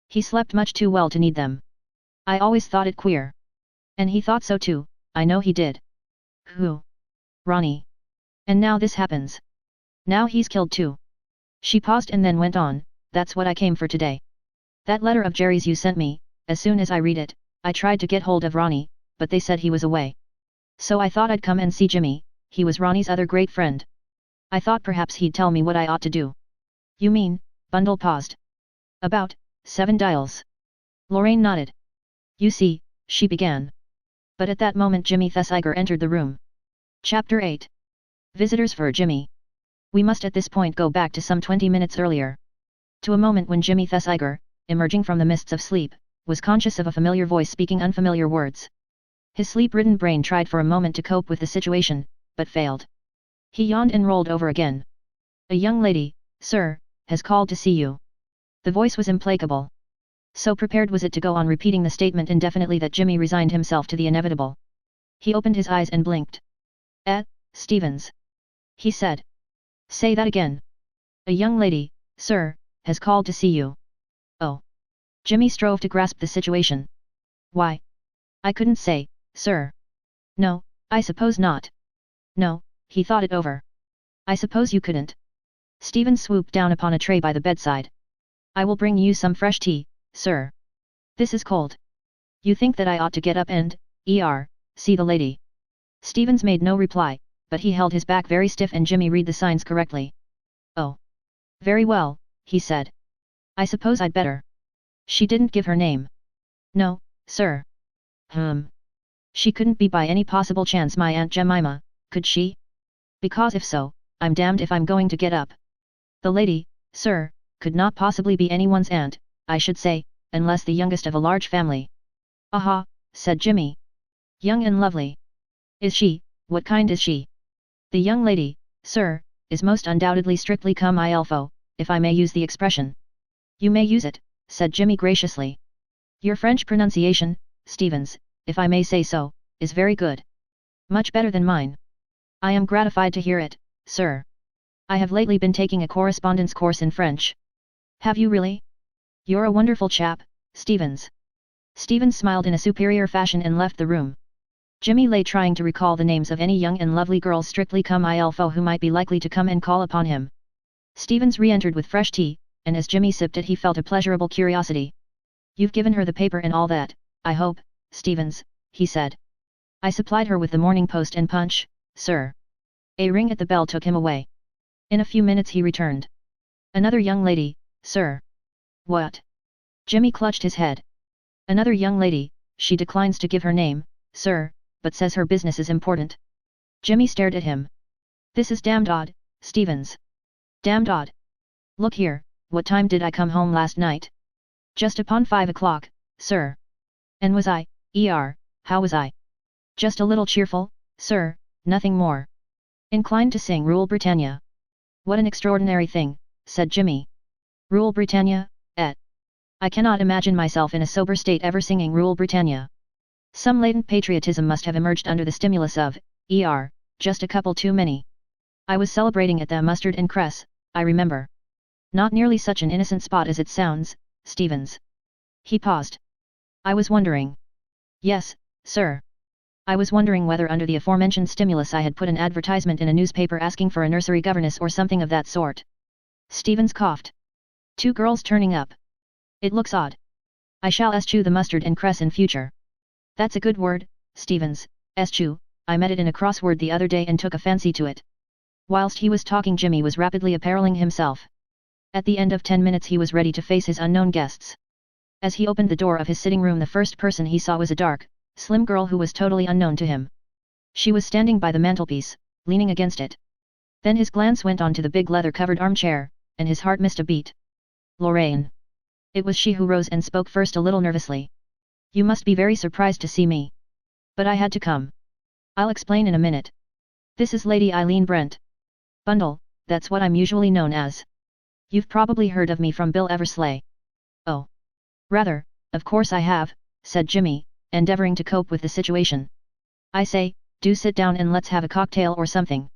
He slept much too well to need them. I always thought it queer. And he thought so too, I know he did. Who? Ronnie. And now this happens. Now he's killed too. She paused and then went on, that's what I came for today. That letter of Jerry's you sent me, as soon as I read it, I tried to get hold of Ronnie, but they said he was away. So I thought I'd come and see Jimmy, he was Ronnie's other great friend. I thought perhaps he'd tell me what I ought to do. You mean, Bundle paused. About 7 dials. Lorraine nodded. You see, she began. But at that moment Jimmy Thesiger entered the room. Chapter 8. Visitors for Jimmy. We must at this point go back to some 20 minutes earlier. To a moment when Jimmy Thesiger, emerging from the mists of sleep, was conscious of a familiar voice speaking unfamiliar words. His sleep-ridden brain tried for a moment to cope with the situation, but failed. He yawned and rolled over again. A young lady, sir, has called to see you. The voice was implacable. So prepared was it to go on repeating the statement indefinitely that Jimmy resigned himself to the inevitable. He opened his eyes and blinked. Stevens. He said. Say that again. A young lady, sir, has called to see you. Oh. Jimmy strove to grasp the situation. Why? I couldn't say, sir. No, I suppose not. No, he thought it over. I suppose you couldn't. Stevens swooped down upon a tray by the bedside. I will bring you some fresh tea, sir. This is cold. You think that I ought to get up and, see the lady? Stevens made no reply, but he held his back very stiff and Jimmy read the signs correctly. Oh. Very well, he said. I suppose I'd better. She didn't give her name. No, sir. She couldn't be by any possible chance my Aunt Jemima, could she? Because if so, I'm damned if I'm going to get up. The lady, sir, could not possibly be anyone's aunt, I should say, unless the youngest of a large family. Aha, said Jimmy. Young and lovely. Is she, what kind is she? The young lady, sir, is most undoubtedly strictly comme il faut, if I may use the expression. You may use it, said Jimmy graciously. Your French pronunciation, Stevens, if I may say so, is very good. Much better than mine. I am gratified to hear it, sir. I have lately been taking a correspondence course in French. Have you really? You're a wonderful chap, Stevens. Stevens smiled in a superior fashion and left the room. Jimmy lay trying to recall the names of any young and lovely girls strictly comme il faut who might be likely to come and call upon him. Stevens re-entered with fresh tea, and as Jimmy sipped it he felt a pleasurable curiosity. You've given her the paper and all that, I hope, Stevens, he said. I supplied her with the Morning Post and Punch, sir. A ring at the bell took him away. In a few minutes he returned. Another young lady, sir. What? Jimmy clutched his head. Another young lady, she declines to give her name, sir, but says her business is important. Jimmy stared at him. This is damned odd, Stevens. Damned odd. Look here, what time did I come home last night? Just upon 5 o'clock, sir. And was I, how was I? Just a little cheerful, sir, nothing more. Inclined to sing Rule Britannia. What an extraordinary thing, said Jimmy. Rule Britannia, I cannot imagine myself in a sober state ever singing Rule Britannia. Some latent patriotism must have emerged under the stimulus of, just a couple too many. I was celebrating at the Mustard and Cress, I remember. Not nearly such an innocent spot as it sounds, Stevens. He paused. I was wondering. Yes, sir. I was wondering whether under the aforementioned stimulus I had put an advertisement in a newspaper asking for a nursery governess or something of that sort. Stevens coughed. 2 girls turning up. It looks odd. I shall eschew the Mustard and Cress in future. That's a good word, Stevens, eschew. I met it in a crossword the other day and took a fancy to it. Whilst he was talking Jimmy was rapidly appareling himself. At the end of 10 minutes he was ready to face his unknown guests. As he opened the door of his sitting room the first person he saw was a dark, slim girl who was totally unknown to him. She was standing by the mantelpiece, leaning against it. Then his glance went on to the big leather-covered armchair, and his heart missed a beat. Lorraine. It was she who rose and spoke first a little nervously. You must be very surprised to see me. But I had to come. I'll explain in a minute. This is Lady Eileen Brent. Bundle, that's what I'm usually known as. You've probably heard of me from Bill Eversley. Oh. Rather, of course I have, said Jimmy, endeavoring to cope with the situation. I say, do sit down and let's have a cocktail or something.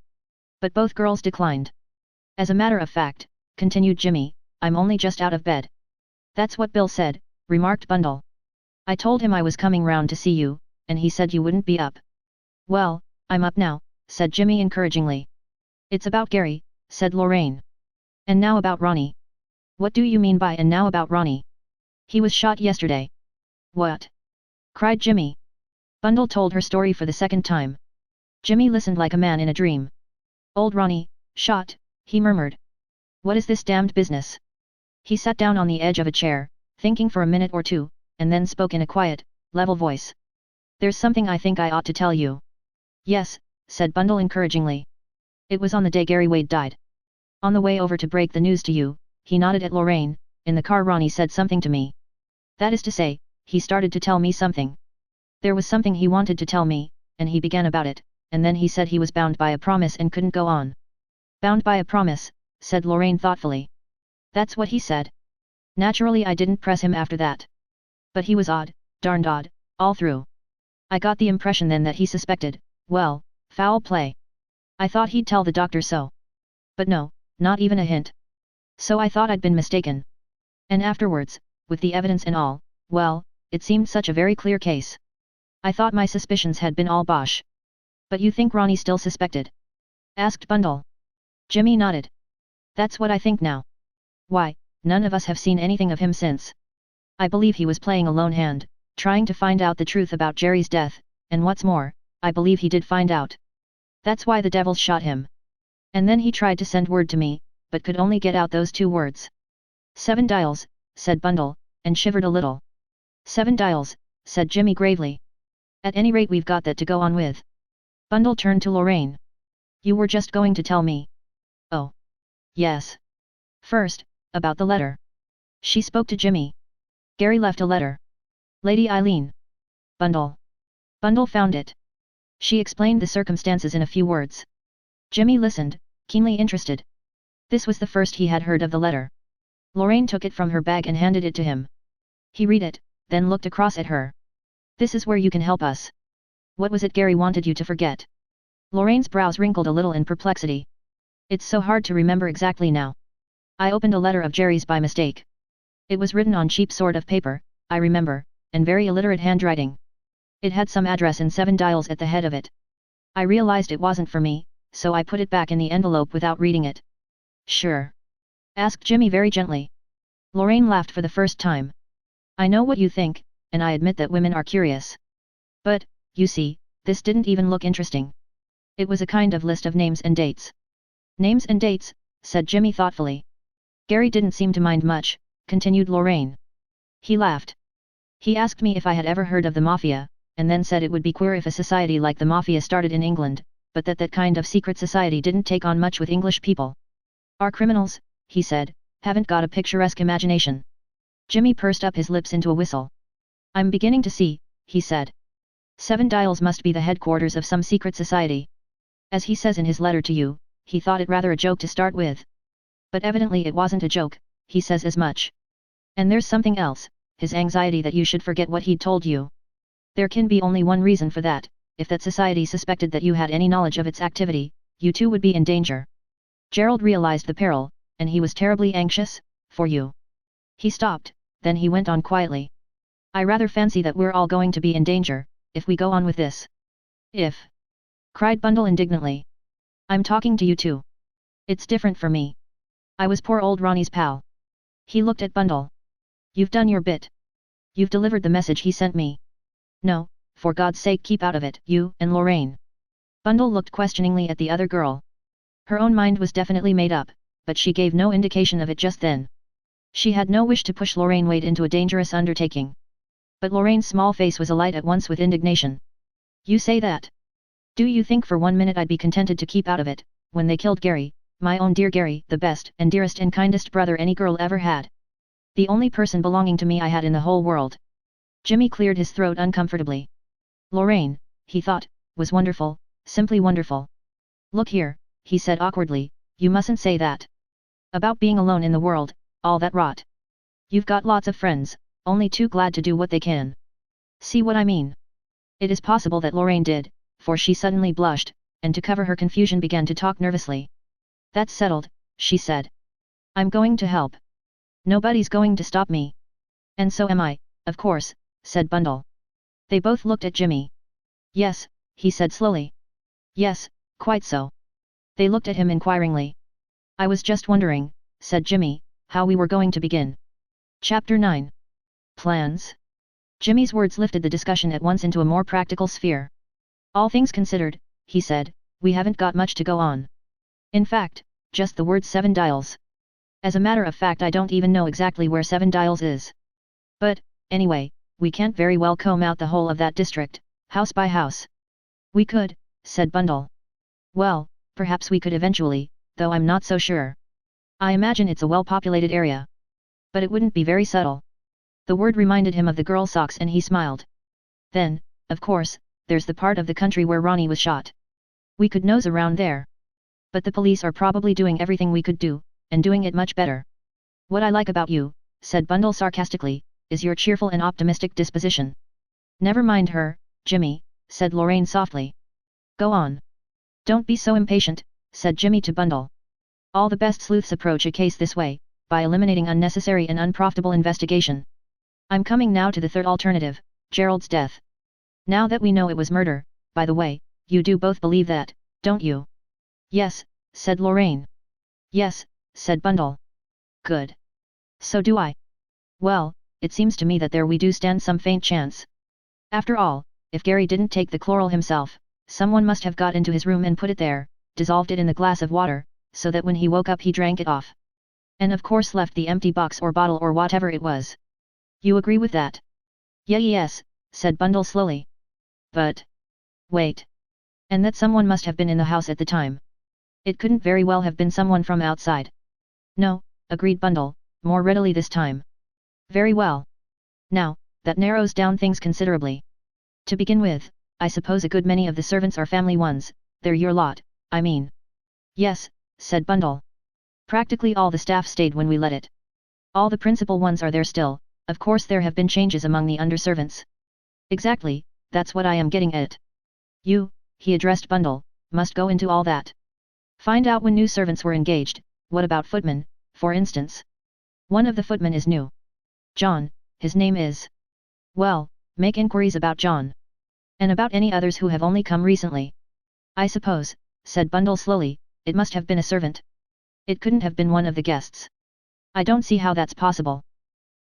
But both girls declined. As a matter of fact, continued Jimmy, I'm only just out of bed. That's what Bill said, remarked Bundle. I told him I was coming round to see you, and he said you wouldn't be up. Well, I'm up now, said Jimmy encouragingly. It's about Gary, said Lorraine. And now about Ronnie. What do you mean by and now about Ronnie? He was shot yesterday. What? Cried Jimmy. Bundle told her story for the second time. Jimmy listened like a man in a dream. Old Ronnie, shot, he murmured. What is this damned business? He sat down on the edge of a chair, thinking for a minute or two, and then spoke in a quiet, level voice. There's something I think I ought to tell you. Yes, said Bundle encouragingly. It was on the day Gary Wade died. On the way over to break the news to you, he nodded at Lorraine. In the car Ronnie said something to me. That is to say, he started to tell me something. There was something he wanted to tell me, and he began about it, and then he said he was bound by a promise and couldn't go on. Bound by a promise, said Lorraine thoughtfully. That's what he said. Naturally I didn't press him after that. But he was odd, darned odd, all through. I got the impression then that he suspected, well, foul play. I thought he'd tell the doctor so. But no, not even a hint. So I thought I'd been mistaken. And afterwards, with the evidence and all, well, it seemed such a very clear case. I thought my suspicions had been all bosh. But you think Ronnie still suspected? Asked Bundle. Jimmy nodded. That's what I think now. Why, none of us have seen anything of him since. I believe he was playing a lone hand, trying to find out the truth about Jerry's death, and what's more, I believe he did find out. That's why the devils shot him. And then he tried to send word to me, but could only get out those 2 words. 7 dials, said Bundle, and shivered a little. 7 dials, said Jimmy gravely. At any rate we've got that to go on with. Bundle turned to Lorraine. You were just going to tell me. Oh. Yes. First, about the letter. She spoke to Jimmy. Gary left a letter. Lady Eileen. Bundle. Bundle found it. She explained the circumstances in a few words. Jimmy listened, keenly interested. This was the first he had heard of the letter. Lorraine took it from her bag and handed it to him. He read it, then looked across at her. This is where you can help us. What was it Gary wanted you to forget? Lorraine's brows wrinkled a little in perplexity. It's so hard to remember exactly now. I opened a letter of Jerry's by mistake. It was written on cheap sort of paper, I remember, and very illiterate handwriting. It had some address and 7 dials at the head of it. I realized it wasn't for me, so I put it back in the envelope without reading it. Sure? Asked Jimmy very gently. Lorraine laughed for the first time. I know what you think, and I admit that women are curious. But, you see, this didn't even look interesting. It was a kind of list of names and dates. Names and dates, said Jimmy thoughtfully. Gary didn't seem to mind much, continued Lorraine. He laughed. He asked me if I had ever heard of the Mafia, and then said it would be queer if a society like the Mafia started in England, but that kind of secret society didn't take on much with English people. Our criminals, he said, haven't got a picturesque imagination. Jimmy pursed up his lips into a whistle. I'm beginning to see, he said. 7 dials must be the headquarters of some secret society. As he says in his letter to you, he thought it rather a joke to start with. But evidently it wasn't a joke, he says as much. And there's something else, his anxiety that you should forget what he'd told you. There can be only one reason for that, if that society suspected that you had any knowledge of its activity, you too would be in danger. Gerald realized the peril, and he was terribly anxious, for you. He stopped, then he went on quietly. I rather fancy that we're all going to be in danger, if we go on with this. If? Cried Bundle indignantly. I'm talking to you too. It's different for me. I was poor old Ronnie's pal. He looked at Bundle. You've done your bit. You've delivered the message he sent me. No, for God's sake keep out of it, you and Lorraine. Bundle looked questioningly at the other girl. Her own mind was definitely made up, but she gave no indication of it just then. She had no wish to push Lorraine Wade into a dangerous undertaking. But Lorraine's small face was alight at once with indignation. You say that? Do you think for 1 minute I'd be contented to keep out of it, when they killed Gary, my own dear Gary, the best and dearest and kindest brother any girl ever had? The only person belonging to me I had in the whole world. Jimmy cleared his throat uncomfortably. Lorraine, he thought, was wonderful, simply wonderful. Look here, he said awkwardly, you mustn't say that. About being alone in the world, all that rot. You've got lots of friends, only too glad to do what they can. See what I mean? It is possible that Lorraine did, for she suddenly blushed, and to cover her confusion began to talk nervously. That's settled, she said. I'm going to help. Nobody's going to stop me. And so am I, of course, said Bundle. They both looked at Jimmy. Yes, he said slowly. Yes, quite so. They looked at him inquiringly. I was just wondering, said Jimmy, how we were going to begin. Chapter 9. Plans? Jimmy's words lifted the discussion at once into a more practical sphere. All things considered, he said, we haven't got much to go on. In fact, just the word 7 Dials. As a matter of fact, I don't even know exactly where 7 Dials is. But, anyway, we can't very well comb out the whole of that district, house by house. We could, said Bundle. Well, perhaps we could eventually, though I'm not so sure. I imagine it's a well-populated area. But it wouldn't be very subtle. The word reminded him of the girl socks and he smiled. Then, of course, there's the part of the country where Ronnie was shot. We could nose around there. But the police are probably doing everything we could do, and doing it much better. What I like about you, said Bundle sarcastically, is your cheerful and optimistic disposition. Never mind her, Jimmy, said Lorraine softly. Go on. Don't be so impatient, said Jimmy to Bundle. All the best sleuths approach a case this way, by eliminating unnecessary and unprofitable investigation. I'm coming now to the third alternative, Gerald's death. Now that we know it was murder, by the way, you do both believe that, don't you? Yes, said Lorraine. Yes, said Bundle. Good. So do I. Well, it seems to me that there we do stand some faint chance. After all, if Gary didn't take the chloral himself, someone must have got into his room and put it there, dissolved it in the glass of water, so that when he woke up he drank it off. And of course left the empty box or bottle or whatever it was. You agree with that? Yes, said Bundle slowly. But... wait. And that someone must have been in the house at the time. It couldn't very well have been someone from outside. No, agreed Bundle, more readily this time. Very well. Now, that narrows down things considerably. To begin with, I suppose a good many of the servants are family ones, they're your lot, I mean. Yes, said Bundle. Practically all the staff stayed when we let it. All the principal ones are there still, of course there have been changes among the underservants. Exactly, that's what I am getting at. You, he addressed Bundle, must go into all that. Find out when new servants were engaged. What about footmen, for instance? One of the footmen is new. John, his name is. Well, make inquiries about John. And about any others who have only come recently. I suppose, said Bundle slowly, it must have been a servant. It couldn't have been one of the guests. I don't see how that's possible.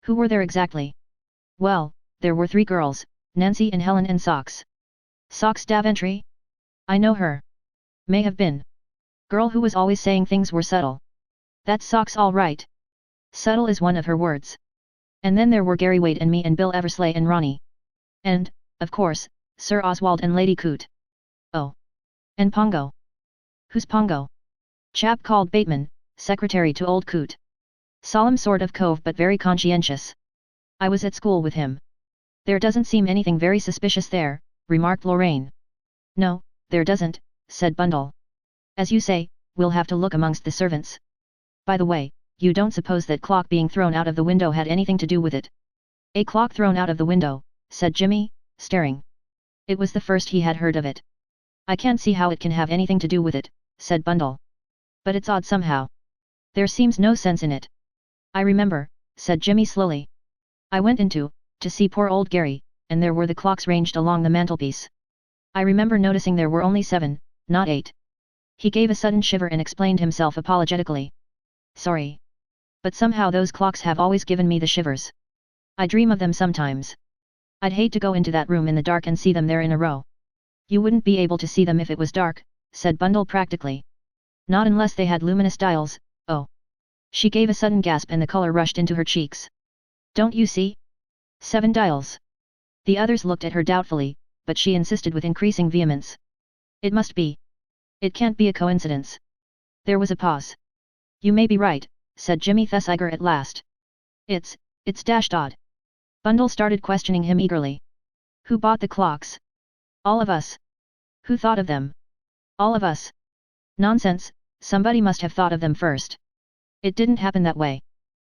Who were there exactly? Well, there were 3 girls, Nancy and Helen and Socks. Socks Daventry? I know her. May have been. Girl who was always saying things were subtle. That's Socks all right. Subtle is one of her words. And then there were Gary Wade and me and Bill Eversley and Ronnie. And, of course, Sir Oswald and Lady Coote. Oh. And Pongo. Who's Pongo? Chap called Bateman, secretary to old Coote. Solemn sort of cove but very conscientious. I was at school with him. There doesn't seem anything very suspicious there, remarked Lorraine. No, there doesn't, said Bundle. As you say, we'll have to look amongst the servants. By the way, you don't suppose that clock being thrown out of the window had anything to do with it? A clock thrown out of the window, said Jimmy, staring. It was the first he had heard of it. I can't see how it can have anything to do with it, said Bundle. But it's odd somehow. There seems no sense in it. I remember, said Jimmy slowly. I went to see poor old Gary, and there were the clocks ranged along the mantelpiece. I remember noticing there were only 7, not 8. He gave a sudden shiver and explained himself apologetically. Sorry. But somehow those clocks have always given me the shivers. I dream of them sometimes. I'd hate to go into that room in the dark and see them there in a row. You wouldn't be able to see them if it was dark, said Bundle practically. Not unless they had luminous dials, oh. She gave a sudden gasp and the color rushed into her cheeks. Don't you see? 7 dials. The others looked at her doubtfully, but she insisted with increasing vehemence. It must be. It can't be a coincidence. There was a pause. You may be right, said Jimmy Thesiger at last. It's dashed odd. Bundle started questioning him eagerly. Who bought the clocks? All of us. Who thought of them? All of us. Nonsense, somebody must have thought of them first. It didn't happen that way.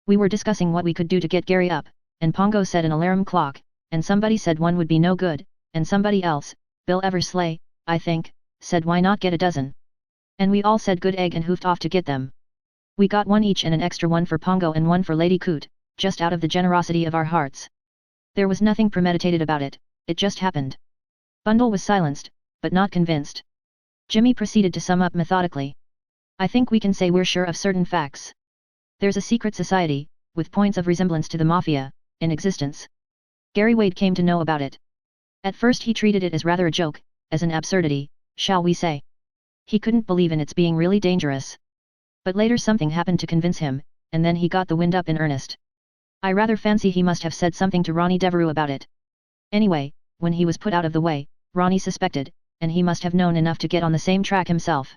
We were discussing what we could do to get Gary up, and Pongo said an alarm clock, and somebody said one would be no good, and somebody else, Bill Eversley, I think, said why not get a dozen. And we all said good egg and hoofed off to get them. We got one each and an extra one for Pongo and one for Lady Coote, just out of the generosity of our hearts. There was nothing premeditated about it, it just happened. Bundle was silenced, but not convinced. Jimmy proceeded to sum up methodically. I think we can say we're sure of certain facts. There's a secret society, with points of resemblance to the mafia, in existence. Gary Wade came to know about it. At first he treated it as rather a joke, as an absurdity, shall we say. He couldn't believe in its being really dangerous. But later something happened to convince him, and then he got the wind up in earnest. I rather fancy he must have said something to Ronnie Devereux about it. Anyway, when he was put out of the way, Ronnie suspected, and he must have known enough to get on the same track himself.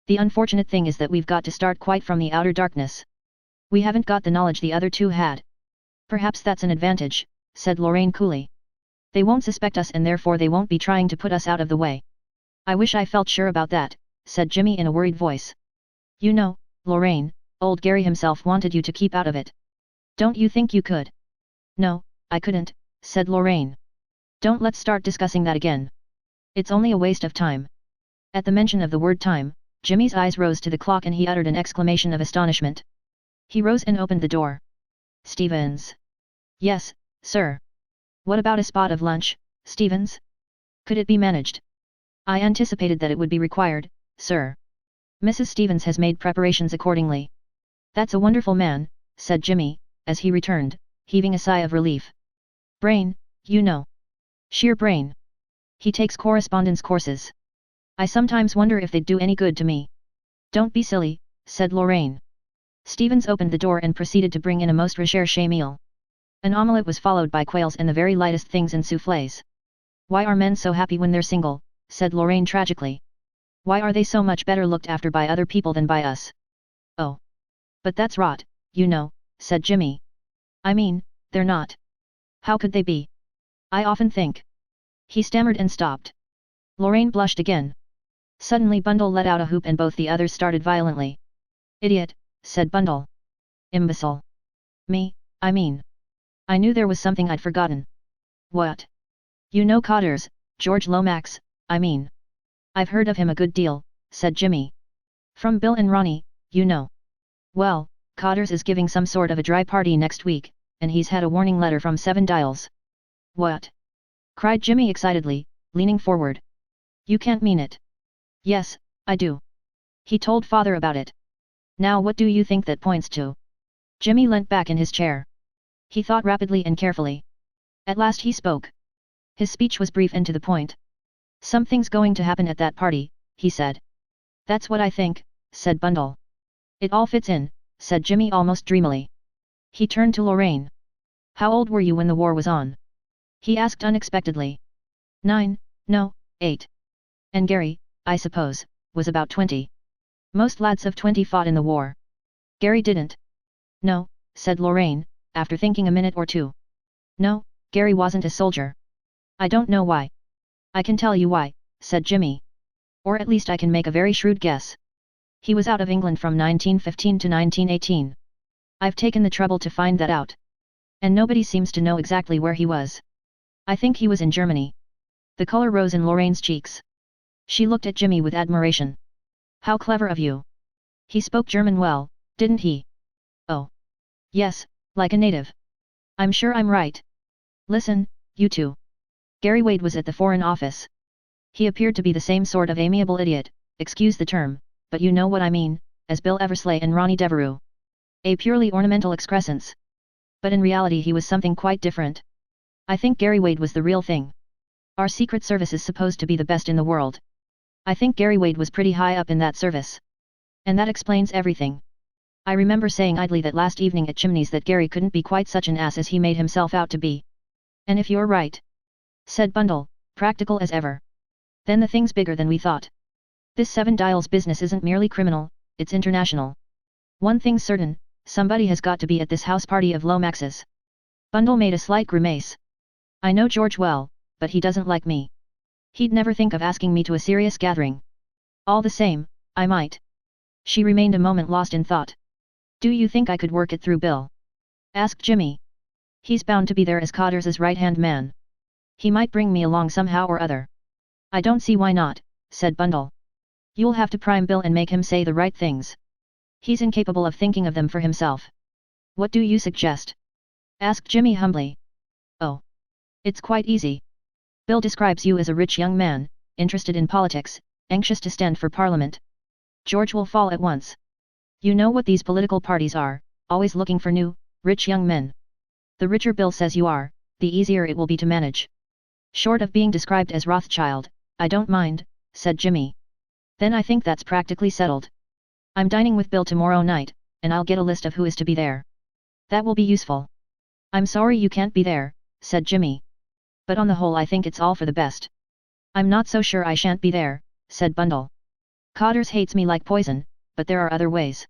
The unfortunate thing is that we've got to start quite from the outer darkness. We haven't got the knowledge the other two had. Perhaps that's an advantage, said Lorraine coolly. They won't suspect us and therefore they won't be trying to put us out of the way. I wish I felt sure about that, said Jimmy in a worried voice. You know, Lorraine, old Gary himself wanted you to keep out of it. Don't you think you could? No, I couldn't, said Lorraine. Don't let's start discussing that again. It's only a waste of time. At the mention of the word time, Jimmy's eyes rose to the clock and he uttered an exclamation of astonishment. He rose and opened the door. Stevens. Yes, sir. What about a spot of lunch, Stevens? Could it be managed? I anticipated that it would be required, sir. Mrs. Stevens has made preparations accordingly. That's a wonderful man, said Jimmy, as he returned, heaving a sigh of relief. Brain, you know. Sheer brain. He takes correspondence courses. I sometimes wonder if they'd do any good to me. Don't be silly, said Lorraine. Stevens opened the door and proceeded to bring in a most recherché meal. An omelette was followed by quails and the very lightest things and soufflés. Why are men so happy when they're single, said Lorraine tragically. Why are they so much better looked after by other people than by us? Oh. But that's rot, you know, said Jimmy. I mean, they're not. How could they be? I often think. He stammered and stopped. Lorraine blushed again. Suddenly Bundle let out a whoop and both the others started violently. Idiot, said Bundle. Imbecile. Me, I mean. I knew there was something I'd forgotten. What? You know Cotters, George Lomax, I mean. I've heard of him a good deal, said Jimmy. From Bill and Ronnie, you know. Well, Cotters is giving some sort of a dry party next week, and he's had a warning letter from 7 Dials. What? Cried Jimmy excitedly, leaning forward. You can't mean it. Yes, I do. He told father about it. Now what do you think that points to? Jimmy leant back in his chair. He thought rapidly and carefully. At last he spoke. His speech was brief and to the point. Something's going to happen at that party, he said. That's what I think, said Bundle. It all fits in, said Jimmy almost dreamily. He turned to Lorraine. How old were you when the war was on? He asked unexpectedly. 9, no, 8. And Gary, I suppose, was about 20. Most lads of 20 fought in the war. Gary didn't. No, said Lorraine, after thinking a minute or two. No, Gary wasn't a soldier. I don't know why. I can tell you why, said Jimmy. Or at least I can make a very shrewd guess. He was out of England from 1915 to 1918. I've taken the trouble to find that out. And nobody seems to know exactly where he was. I think he was in Germany. The color rose in Lorraine's cheeks. She looked at Jimmy with admiration. How clever of you. He spoke German well, didn't he? Oh. Yes, like a native. I'm sure I'm right. Listen, you two. Gary Wade was at the Foreign Office. He appeared to be the same sort of amiable idiot, excuse the term, but you know what I mean, as Bill Eversley and Ronnie Devereux. A purely ornamental excrescence. But in reality he was something quite different. I think Gary Wade was the real thing. Our Secret Service is supposed to be the best in the world. I think Gary Wade was pretty high up in that service. And that explains everything. I remember saying idly that last evening at Chimneys that Gary couldn't be quite such an ass as he made himself out to be. And if you're right, said Bundle, practical as ever, then the thing's bigger than we thought. This 7 Dials business isn't merely criminal, it's international. One thing's certain, somebody has got to be at this house party of Lomax's. Bundle made a slight grimace. I know George well, but he doesn't like me. He'd never think of asking me to a serious gathering. All the same, I might. She remained a moment lost in thought. Do you think I could work it through Bill? Asked Jimmy. He's bound to be there as Cotters's right-hand man. He might bring me along somehow or other. I don't see why not, said Bundle. You'll have to prime Bill and make him say the right things. He's incapable of thinking of them for himself. What do you suggest? Asked Jimmy humbly. Oh. It's quite easy. Bill describes you as a rich young man, interested in politics, anxious to stand for Parliament. George will fall at once. You know what these political parties are, always looking for new, rich young men. The richer Bill says you are, the easier it will be to manage. Short of being described as Rothschild, I don't mind, said Jimmy. Then I think that's practically settled. I'm dining with Bill tomorrow night, and I'll get a list of who is to be there. That will be useful. I'm sorry you can't be there, said Jimmy. But on the whole I think it's all for the best. I'm not so sure I shan't be there, said Bundle. Cotters hates me like poison, but there are other ways.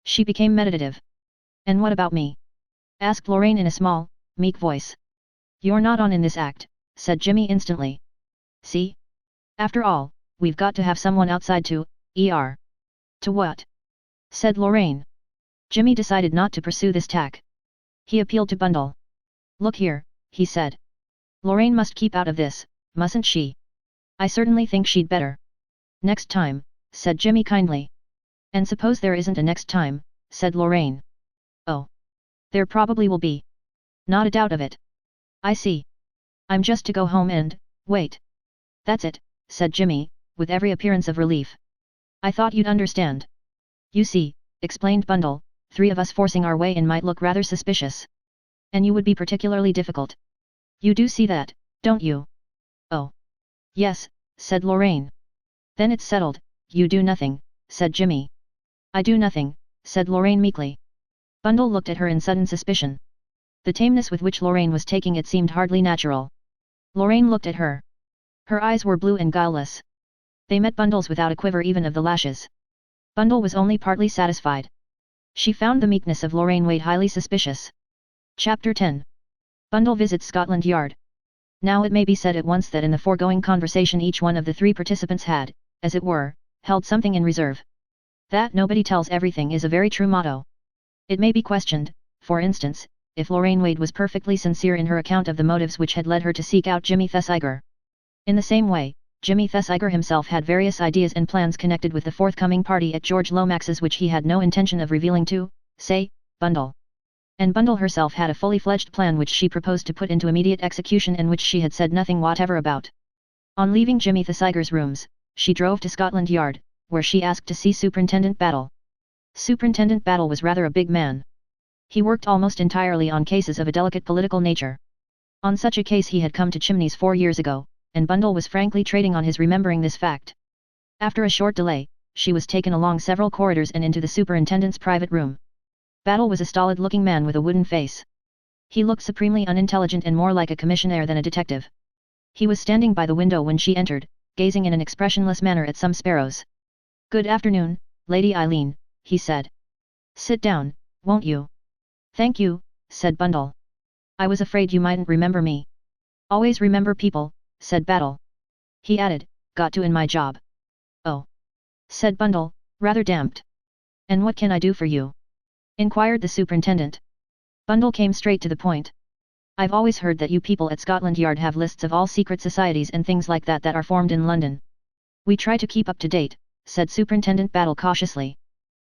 She became meditative. And what about me? Asked Lorraine in a small, meek voice. You're not on in this act, said Jimmy instantly. See? After all, we've got to have someone outside to, To what? Said Lorraine. Jimmy decided not to pursue this tack. He appealed to Bundle. Look here, he said. Lorraine must keep out of this, mustn't she? I certainly think she'd better. Next time, said Jimmy kindly. And suppose there isn't a next time, said Lorraine. Oh. There probably will be. Not a doubt of it. I see. I'm just to go home and, wait. That's it, said Jimmy, with every appearance of relief. I thought you'd understand. You see, explained Bundle, 3 of us forcing our way in might look rather suspicious. And you would be particularly difficult. You do see that, don't you? Oh. Yes, said Lorraine. Then it's settled, you do nothing, said Jimmy. I do nothing, said Lorraine meekly. Bundle looked at her in sudden suspicion. The tameness with which Lorraine was taking it seemed hardly natural. Lorraine looked at her. Her eyes were blue and guileless. They met Bundle's without a quiver even of the lashes. Bundle was only partly satisfied. She found the meekness of Lorraine weighed highly suspicious. Chapter 10. Bundle visits Scotland Yard. Now it may be said at once that in the foregoing conversation each one of the 3 participants had, as it were, held something in reserve. That nobody tells everything is a very true motto. It may be questioned, for instance, if Lorraine Wade was perfectly sincere in her account of the motives which had led her to seek out Jimmy Thesiger. In the same way, Jimmy Thesiger himself had various ideas and plans connected with the forthcoming party at George Lomax's which he had no intention of revealing to, say, Bundle. And Bundle herself had a fully fledged plan which she proposed to put into immediate execution and which she had said nothing whatever about. On leaving Jimmy Thesiger's rooms, she drove to Scotland Yard, where she asked to see Superintendent Battle. Superintendent Battle was rather a big man. He worked almost entirely on cases of a delicate political nature. On such a case he had come to Chimneys 4 years ago, and Bundle was frankly trading on his remembering this fact. After a short delay, she was taken along several corridors and into the superintendent's private room. Battle was a stolid-looking man with a wooden face. He looked supremely unintelligent and more like a commissionaire than a detective. He was standing by the window when she entered, gazing in an expressionless manner at some sparrows. "Good afternoon, Lady Eileen," he said. "Sit down, won't you?" "Thank you," said Bundle. "I was afraid you mightn't remember me." "Always remember people," said Battle. He added, "Got to in my job." "Oh," said Bundle, rather damped. "And what can I do for you?" inquired the superintendent. Bundle came straight to the point. "I've always heard that you people at Scotland Yard have lists of all secret societies and things like that that are formed in London." "We try to keep up to date," said Superintendent Battle cautiously.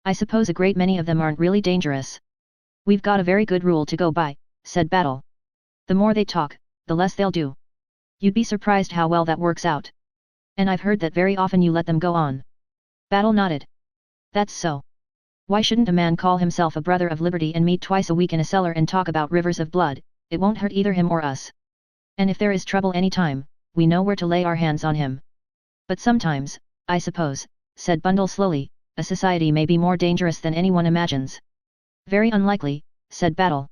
"I suppose a great many of them aren't really dangerous." "We've got a very good rule to go by," said Battle. "The more they talk, the less they'll do. You'd be surprised how well that works out. And I've heard that very often you let them go on." Battle nodded. "That's so. Why shouldn't a man call himself a brother of liberty and meet twice a week in a cellar and talk about rivers of blood? It won't hurt either him or us. And if there is trouble any time, we know where to lay our hands on him. But sometimes, I suppose," said Bundle slowly, "a society may be more dangerous than anyone imagines." "Very unlikely," said Battle.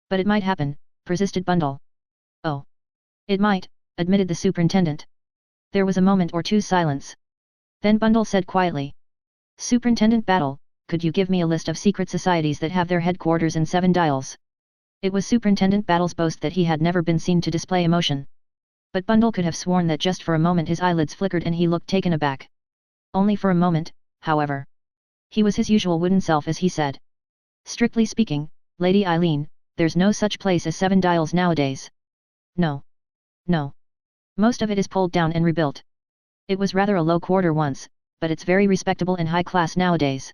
"But it might happen," persisted Bundle. "Oh. It might," admitted the superintendent. There was a moment or two's silence. Then Bundle said quietly, "Superintendent Battle, could you give me a list of secret societies that have their headquarters in 7 Dials?" It was Superintendent Battle's boast that he had never been seen to display emotion. But Bundle could have sworn that just for a moment his eyelids flickered and he looked taken aback. Only for a moment, however. He was his usual wooden self as he said, "Strictly speaking, Lady Eileen, there's no such place as 7 Dials nowadays." "No. No. Most of it is pulled down and rebuilt. It was rather a low quarter once, but it's very respectable and high class nowadays.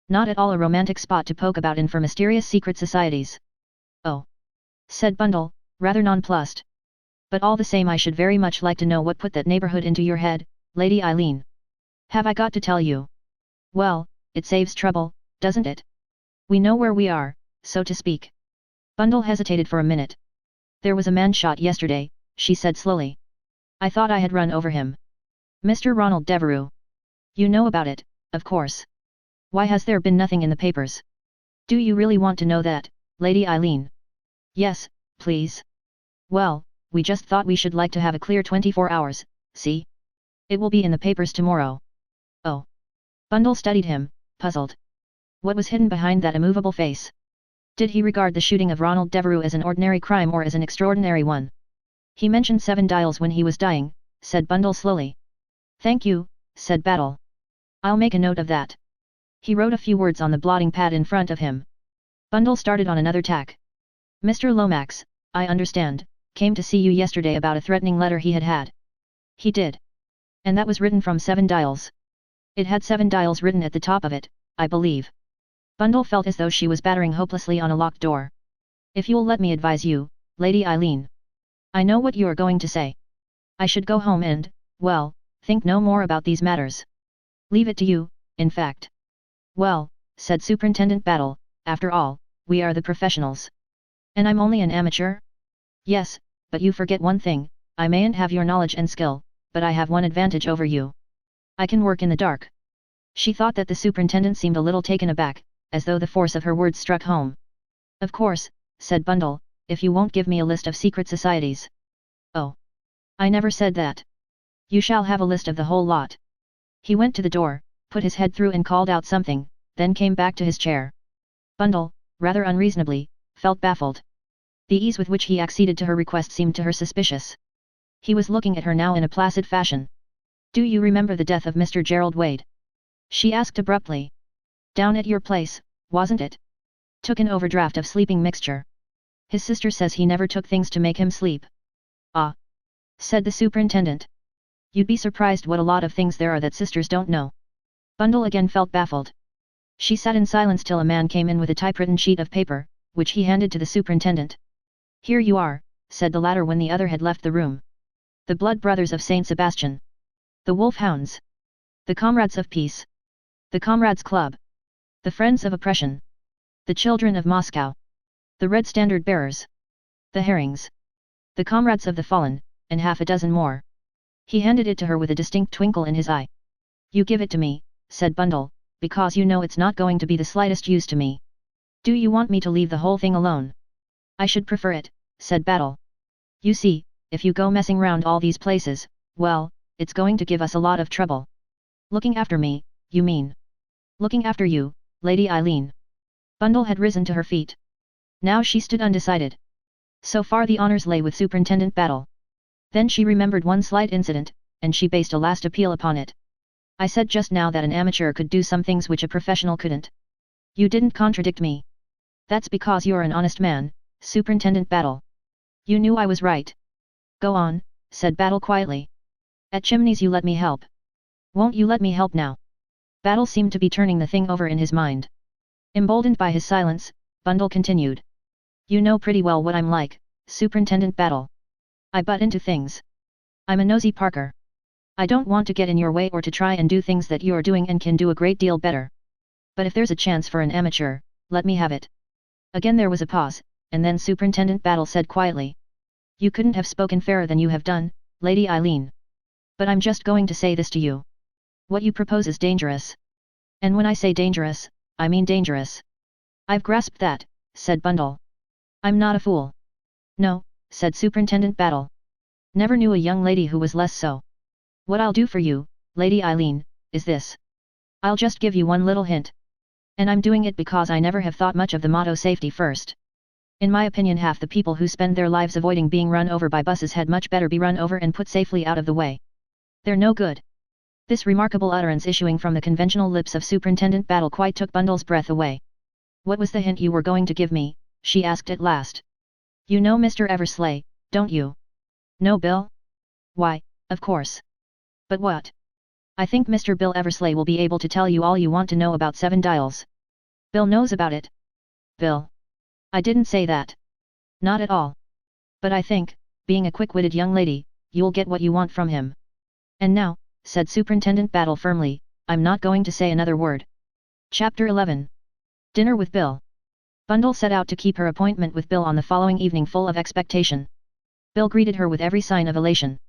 Not at all a romantic spot to poke about in for mysterious secret societies." "Oh," said Bundle, rather nonplussed. "But all the same I should very much like to know what put that neighborhood into your head, Lady Eileen." "Have I got to tell you?" "Well, it saves trouble, doesn't it? We know where we are, so to speak." Bundle hesitated for a minute. There was a man shot yesterday, she said slowly. I thought I had run over him. Mr. Ronald Devereux. You know about it, of course. Why has there been nothing in the papers? Do you really want to know that, Lady Eileen? Yes, please. Well, we just thought we should like to have a clear 24 hours, see? It will be in the papers tomorrow. Oh. Bundle studied him, puzzled. What was hidden behind that immovable face? Did he regard the shooting of Ronald Devereux as an ordinary crime or as an extraordinary one? He mentioned 7 dials when he was dying, said Bundle slowly. Thank you, said Battle. I'll make a note of that. He wrote a few words on the blotting pad in front of him. Bundle started on another tack. Mr. Lomax, I understand, came to see you yesterday about a threatening letter he had had. He did. And that was written from 7 dials. It had 7 dials written at the top of it, I believe. Bundle felt as though she was battering hopelessly on a locked door. If you'll let me advise you, Lady Eileen. I know what you are going to say. I should go home and, well, think no more about these matters. Leave it to you, in fact. Well, said Superintendent Battle, after all, we are the professionals. And I'm only an amateur? Yes, but you forget one thing, I mayn't have your knowledge and skill, but I have one advantage over you. I can work in the dark. She thought that the superintendent seemed a little taken aback, as though the force of her words struck home. Of course, said Bundle, if you won't give me a list of secret societies. Oh. I never said that. You shall have a list of the whole lot. He went to the door, put his head through and called out something, then came back to his chair. Bundle, rather unreasonably, felt baffled. The ease with which he acceded to her request seemed to her suspicious. He was looking at her now in a placid fashion. Do you remember the death of Mr. Gerald Wade? She asked abruptly. Down at your place, wasn't it? Took an overdraft of sleeping mixture. His sister says he never took things to make him sleep. Ah. Said the superintendent. You'd be surprised what a lot of things there are that sisters don't know. Bundle again felt baffled. She sat in silence till a man came in with a typewritten sheet of paper, which he handed to the superintendent. Here you are, said the latter when the other had left the room. The Blood Brothers of Saint Sebastian. The Wolfhounds. The Comrades of Peace. The Comrades Club. The Friends of Oppression. The Children of Moscow. The Red Standard Bearers. The Herrings. The Comrades of the Fallen, and half a dozen more. He handed it to her with a distinct twinkle in his eye. You give it to me, said Bundle, because you know it's not going to be the slightest use to me. Do you want me to leave the whole thing alone? I should prefer it, said Battle. You see, if you go messing round all these places, well, it's going to give us a lot of trouble. Looking after me, you mean? Looking after you, Lady Eileen. Bundle had risen to her feet. Now she stood undecided. So far the honors lay with Superintendent Battle. Then she remembered one slight incident, and she based a last appeal upon it. I said just now that an amateur could do some things which a professional couldn't. You didn't contradict me. That's because you're an honest man, Superintendent Battle. You knew I was right. Go on, said Battle quietly. At Chimneys you let me help. Won't you let me help now? Battle seemed to be turning the thing over in his mind. Emboldened by his silence, Bundle continued. You know pretty well what I'm like, Superintendent Battle. I butt into things. I'm a nosy Parker. I don't want to get in your way or to try and do things that you're doing and can do a great deal better. But if there's a chance for an amateur, let me have it. Again there was a pause, and then Superintendent Battle said quietly. You couldn't have spoken fairer than you have done, Lady Eileen. But I'm just going to say this to you. What you propose is dangerous. And when I say dangerous, I mean dangerous. I've grasped that, said Bundle. I'm not a fool. No, said Superintendent Battle. Never knew a young lady who was less so. What I'll do for you, Lady Eileen, is this. I'll just give you one little hint. And I'm doing it because I never have thought much of the motto safety first. In my opinion half the people who spend their lives avoiding being run over by buses had much better be run over and put safely out of the way. They're no good. This remarkable utterance issuing from the conventional lips of Superintendent Battle quite took Bundle's breath away. What was the hint you were going to give me? She asked at last. You know Mr. Eversley, don't you? No Bill? Why, of course. But what? I think Mr. Bill Eversley will be able to tell you all you want to know about 7 dials. Bill knows about it. Bill. I didn't say that. Not at all. But I think, being a quick-witted young lady, you'll get what you want from him. And now, said Superintendent Battle firmly, I'm not going to say another word. Chapter 11. Dinner with Bill. Bundle set out to keep her appointment with Bill on the following evening full of expectation. Bill greeted her with every sign of elation.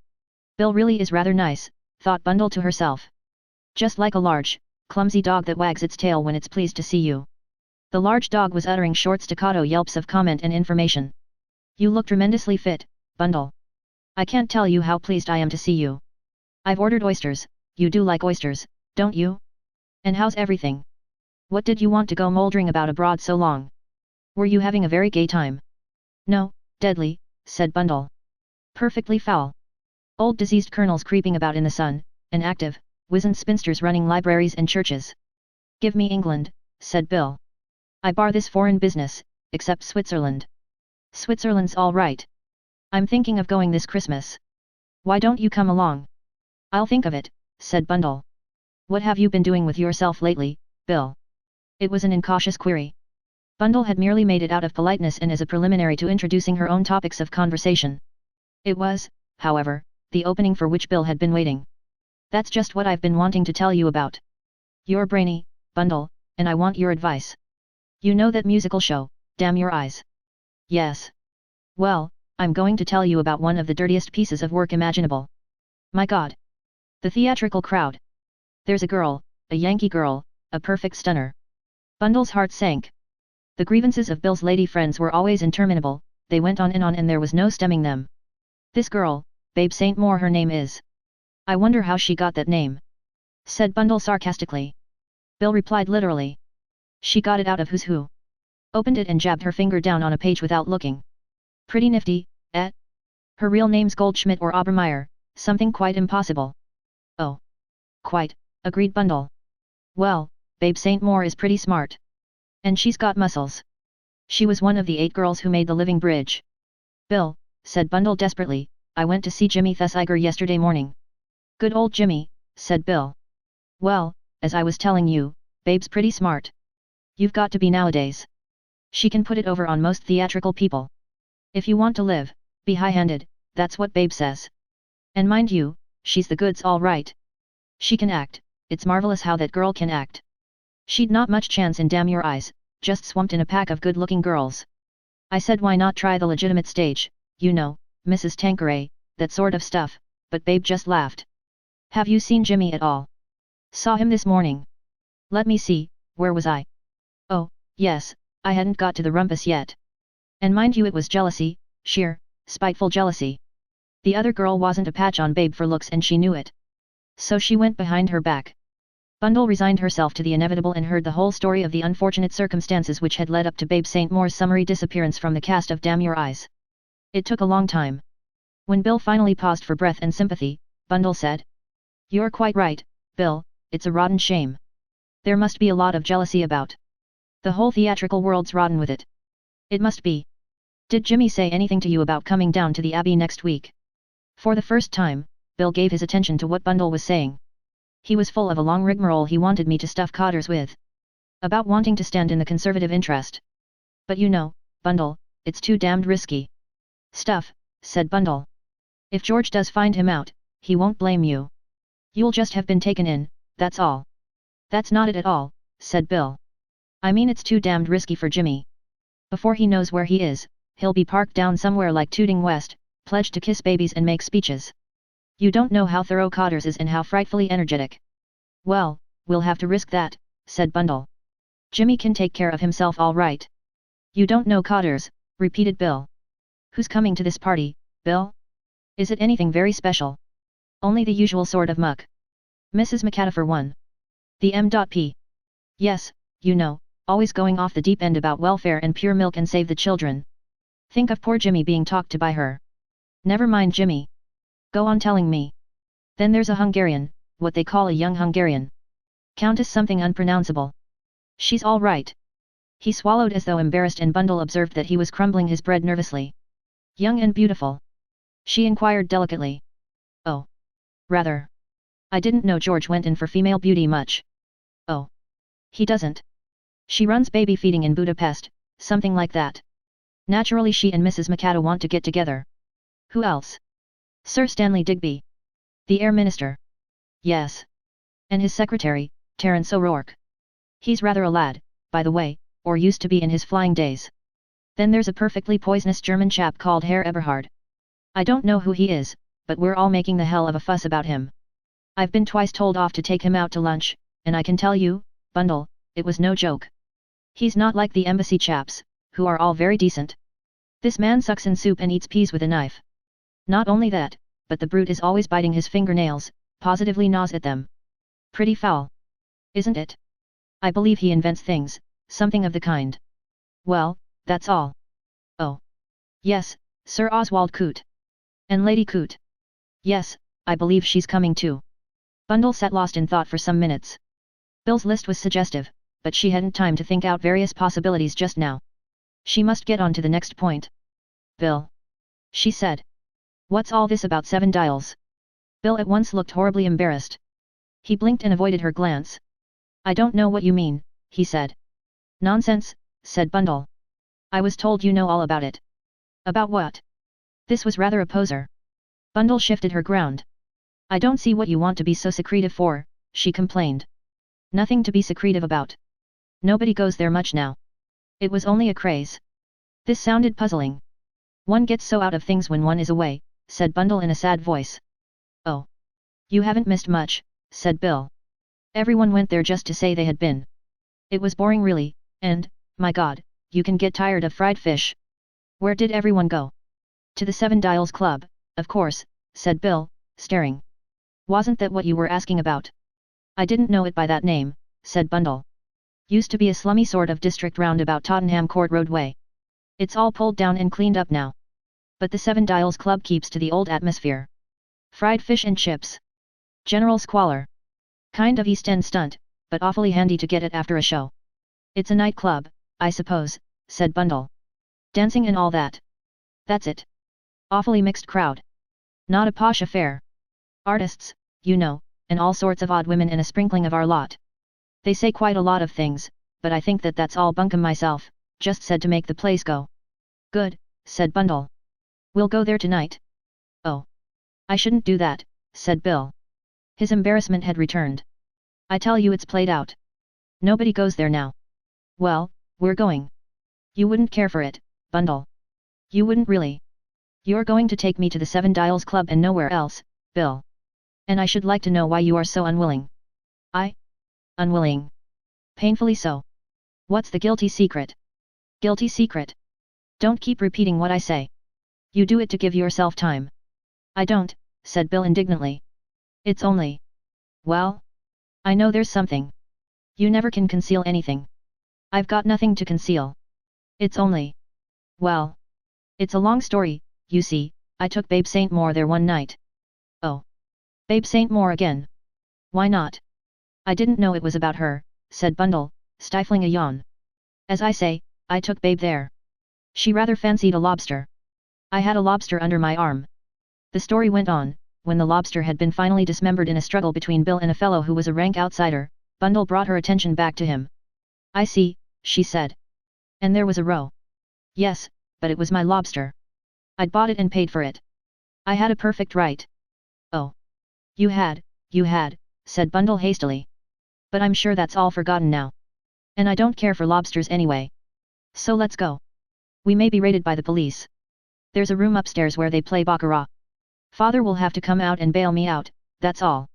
Bill really is rather nice, thought Bundle to herself. Just like a large, clumsy dog that wags its tail when it's pleased to see you. The large dog was uttering short staccato yelps of comment and information. You look tremendously fit, Bundle. I can't tell you how pleased I am to see you. I've ordered oysters, you do like oysters, don't you? And how's everything? What did you want to go mouldering about abroad so long? Were you having a very gay time? No, deadly, said Bundle. Perfectly foul. Old diseased colonels creeping about in the sun, and active, wizened spinsters running libraries and churches. Give me England, said Bill. I bar this foreign business, except Switzerland. Switzerland's all right. I'm thinking of going this Christmas. Why don't you come along? I'll think of it, said Bundle. What have you been doing with yourself lately, Bill? It was an incautious query. Bundle had merely made it out of politeness and as a preliminary to introducing her own topics of conversation. It was, however, the opening for which Bill had been waiting. That's just what I've been wanting to tell you about. You're brainy, Bundle, and I want your advice. You know that musical show, Damn Your Eyes? Yes. Well, I'm going to tell you about one of the dirtiest pieces of work imaginable. My God! The theatrical crowd. There's a girl, a Yankee girl, a perfect stunner. Bundle's heart sank. The grievances of Bill's lady friends were always interminable, they went on and there was no stemming them. This girl, Babe St. Moore her name is. I wonder how she got that name. Said Bundle sarcastically. Bill replied literally. She got it out of Who's Who. Opened it and jabbed her finger down on a page without looking. Pretty nifty, eh? Her real name's Goldschmidt or Obermeyer, something quite impossible. Oh. Quite, agreed Bundle. Well, Babe St. Moore is pretty smart. And she's got muscles. She was one of the 8 girls who made the living bridge. Bill, said Bundle desperately, I went to see Jimmy Thesiger yesterday morning. Good old Jimmy, said Bill. Well, as I was telling you, Babe's pretty smart. You've got to be nowadays. She can put it over on most theatrical people. If you want to live, be high-handed, that's what Babe says. And mind you, she's the goods all right. She can act, it's marvelous how that girl can act. She'd not much chance in Damn Your Eyes, just swamped in a pack of good-looking girls. I said why not try the legitimate stage, you know, Mrs. Tanqueray, that sort of stuff, but Babe just laughed. Have you seen Jimmy at all? Saw him this morning. Let me see, where was I? Oh, yes, I hadn't got to the rumpus yet. And mind you it was jealousy, sheer, spiteful jealousy. The other girl wasn't a patch on Babe for looks and she knew it. So she went behind her back. Bundle resigned herself to the inevitable and heard the whole story of the unfortunate circumstances which had led up to Babe St. Moore's summary disappearance from the cast of Damn Your Eyes. It took a long time. When Bill finally paused for breath and sympathy, Bundle said. You're quite right, Bill, it's a rotten shame. There must be a lot of jealousy about. The whole theatrical world's rotten with it. It must be. Did Jimmy say anything to you about coming down to the Abbey next week? For the first time, Bill gave his attention to what Bundle was saying. He was full of a long rigmarole he wanted me to stuff Cotters with. About wanting to stand in the conservative interest. But you know, Bundle, it's too damned risky. Stuff, said Bundle. If George does find him out, he won't blame you. You'll just have been taken in, that's all. That's not it at all, said Bill. I mean it's too damned risky for Jimmy. Before he knows where he is, he'll be parked down somewhere like Tooting West, pledged to kiss babies and make speeches. You don't know how thorough Cotters is and how frightfully energetic. Well, we'll have to risk that, said Bundle. Jimmy can take care of himself all right. You don't know Cotters, repeated Bill. Who's coming to this party, Bill? Is it anything very special? Only the usual sort of muck. Mrs. McAdoo for one. The M.P. Yes, you know, always going off the deep end about welfare and pure milk and save the children. Think of poor Jimmy being talked to by her. Never mind Jimmy. Go on telling me. Then there's a Hungarian, what they call a young Hungarian. Countess something unpronounceable. She's all right. He swallowed as though embarrassed and Bundle observed that he was crumbling his bread nervously. Young and beautiful? She inquired delicately. Oh. Rather. I didn't know George went in for female beauty much. Oh. He doesn't. She runs baby feeding in Budapest, something like that. Naturally she and Mrs. McAdoo want to get together. Who else? Sir Stanley Digby. The Air Minister. Yes. And his secretary, Terence O'Rourke. He's rather a lad, by the way, or used to be in his flying days. Then there's a perfectly poisonous German chap called Herr Eberhard. I don't know who he is, but we're all making the hell of a fuss about him. I've been twice told off to take him out to lunch, and I can tell you, Bundle, it was no joke. He's not like the embassy chaps, who are all very decent. This man sucks in soup and eats peas with a knife. Not only that, but the brute is always biting his fingernails, positively gnaws at them. Pretty foul. Isn't it? I believe he invents things, something of the kind. Well, that's all. Oh. Yes, Sir Oswald Coote. And Lady Coote. Yes, I believe she's coming too. Bundle sat lost in thought for some minutes. Bill's list was suggestive, but she hadn't time to think out various possibilities just now. She must get on to the next point. Bill. She said. What's all this about 7 dials? Bill at once looked horribly embarrassed. He blinked and avoided her glance. I don't know what you mean, he said. Nonsense, said Bundle. I was told you know all about it. About what? This was rather a poser. Bundle shifted her ground. I don't see what you want to be so secretive for, she complained. Nothing to be secretive about. Nobody goes there much now. It was only a craze. This sounded puzzling. One gets so out of things when one is away, said Bundle in a sad voice. Oh. You haven't missed much, said Bill. Everyone went there just to say they had been. It was boring really, and, my God, you can get tired of fried fish. Where did everyone go? To the 7 Dials Club, of course, said Bill, staring. Wasn't that what you were asking about? I didn't know it by that name, said Bundle. Used to be a slummy sort of district round about Tottenham Court Road way. It's all pulled down and cleaned up now. But the 7 Dials Club keeps to the old atmosphere. Fried fish and chips. General squalor. Kind of East End stunt, but awfully handy to get at after a show. It's a nightclub, I suppose, said Bundle. Dancing and all that. That's it. Awfully mixed crowd. Not a posh affair. Artists, you know, and all sorts of odd women and a sprinkling of our lot. They say quite a lot of things, but I think that that's all bunkum myself, just said to make the place go. Good, said Bundle. We'll go there tonight. Oh. I shouldn't do that, said Bill. His embarrassment had returned. I tell you it's played out. Nobody goes there now. Well, we're going. You wouldn't care for it, Bundle. You wouldn't really. You're going to take me to the 7 Dials Club and nowhere else, Bill. And I should like to know why you are so unwilling. Unwilling. Painfully so. What's the guilty secret? Guilty secret? Don't keep repeating what I say. You do it to give yourself time. I don't, said Bill indignantly. It's only. Well? I know there's something. You never can conceal anything. I've got nothing to conceal. It's only. Well. It's a long story, you see, I took Babe St. Maur there one night. Oh. Babe St. Maur again. Why not? I didn't know it was about her, said Bundle, stifling a yawn. As I say, I took Babe there. She rather fancied a lobster. I had a lobster under my arm. The story went on. When the lobster had been finally dismembered in a struggle between Bill and a fellow who was a rank outsider, Bundle brought her attention back to him. I see, she said. And there was a row. Yes, but it was my lobster. I'd bought it and paid for it. I had a perfect right. Oh. You had, said Bundle hastily. But I'm sure that's all forgotten now. And I don't care for lobsters anyway. So let's go. We may be raided by the police. There's a room upstairs where they play baccarat. Father will have to come out and bail me out, that's all.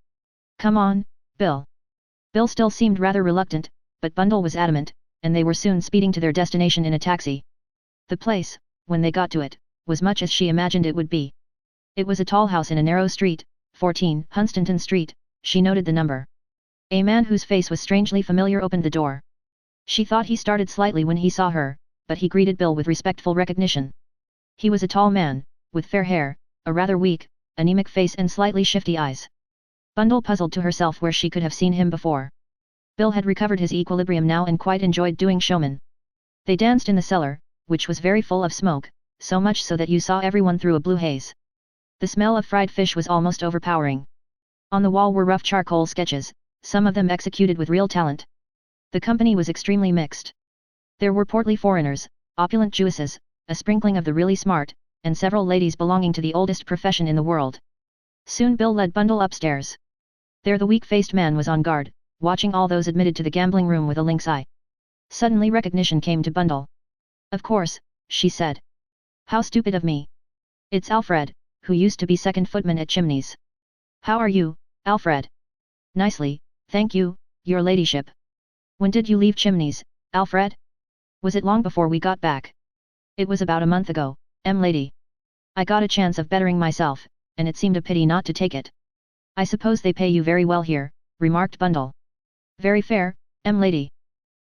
Come on, Bill. Bill still seemed rather reluctant, but Bundle was adamant, and they were soon speeding to their destination in a taxi. The place, when they got to it, was much as she imagined it would be. It was a tall house in a narrow street, 14 Hunstanton Street, she noted the number. A man whose face was strangely familiar opened the door. She thought he started slightly when he saw her, but he greeted Bill with respectful recognition. He was a tall man, with fair hair, a rather weak, anemic face and slightly shifty eyes. Bundle puzzled to herself where she could have seen him before. Bill had recovered his equilibrium now and quite enjoyed doing showman. They danced in the cellar, which was very full of smoke, so much so that you saw everyone through a blue haze. The smell of fried fish was almost overpowering. On the wall were rough charcoal sketches, some of them executed with real talent. The company was extremely mixed. There were portly foreigners, opulent Jewesses, a sprinkling of the really smart, and several ladies belonging to the oldest profession in the world. Soon Bill led Bundle upstairs. There the weak-faced man was on guard, watching all those admitted to the gambling room with a lynx eye. Suddenly recognition came to Bundle. Of course, she said. How stupid of me. It's Alfred, who used to be second footman at Chimneys. How are you, Alfred? Nicely, thank you, your ladyship. When did you leave Chimneys, Alfred? Was it long before we got back? It was about a month ago, lady. I got a chance of bettering myself, and it seemed a pity not to take it. I suppose they pay you very well here, remarked Bundle. Very fair, lady.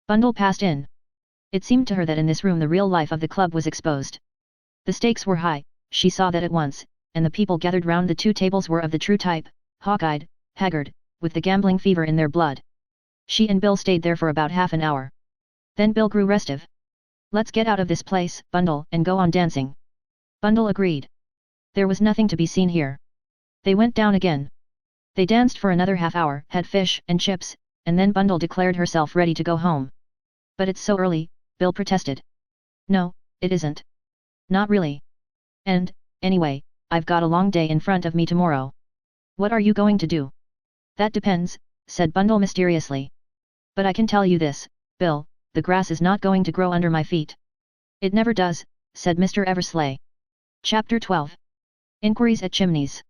Bundle passed in. It seemed to her that in this room the real life of the club was exposed. The stakes were high, she saw that at once, and the people gathered round the two tables were of the true type, hawk-eyed, haggard, with the gambling fever in their blood. She and Bill stayed there for about half an hour. Then Bill grew restive. Let's get out of this place, Bundle, and go on dancing. Bundle agreed. There was nothing to be seen here. They went down again. They danced for another half hour, had fish and chips, and then Bundle declared herself ready to go home. But it's so early, Bill protested. No, it isn't. Not really. And, anyway, I've got a long day in front of me tomorrow. What are you going to do? That depends, said Bundle mysteriously. But I can tell you this, Bill, the grass is not going to grow under my feet. It never does, said Mr. Eversley. Chapter 12. Inquiries at Chimneys.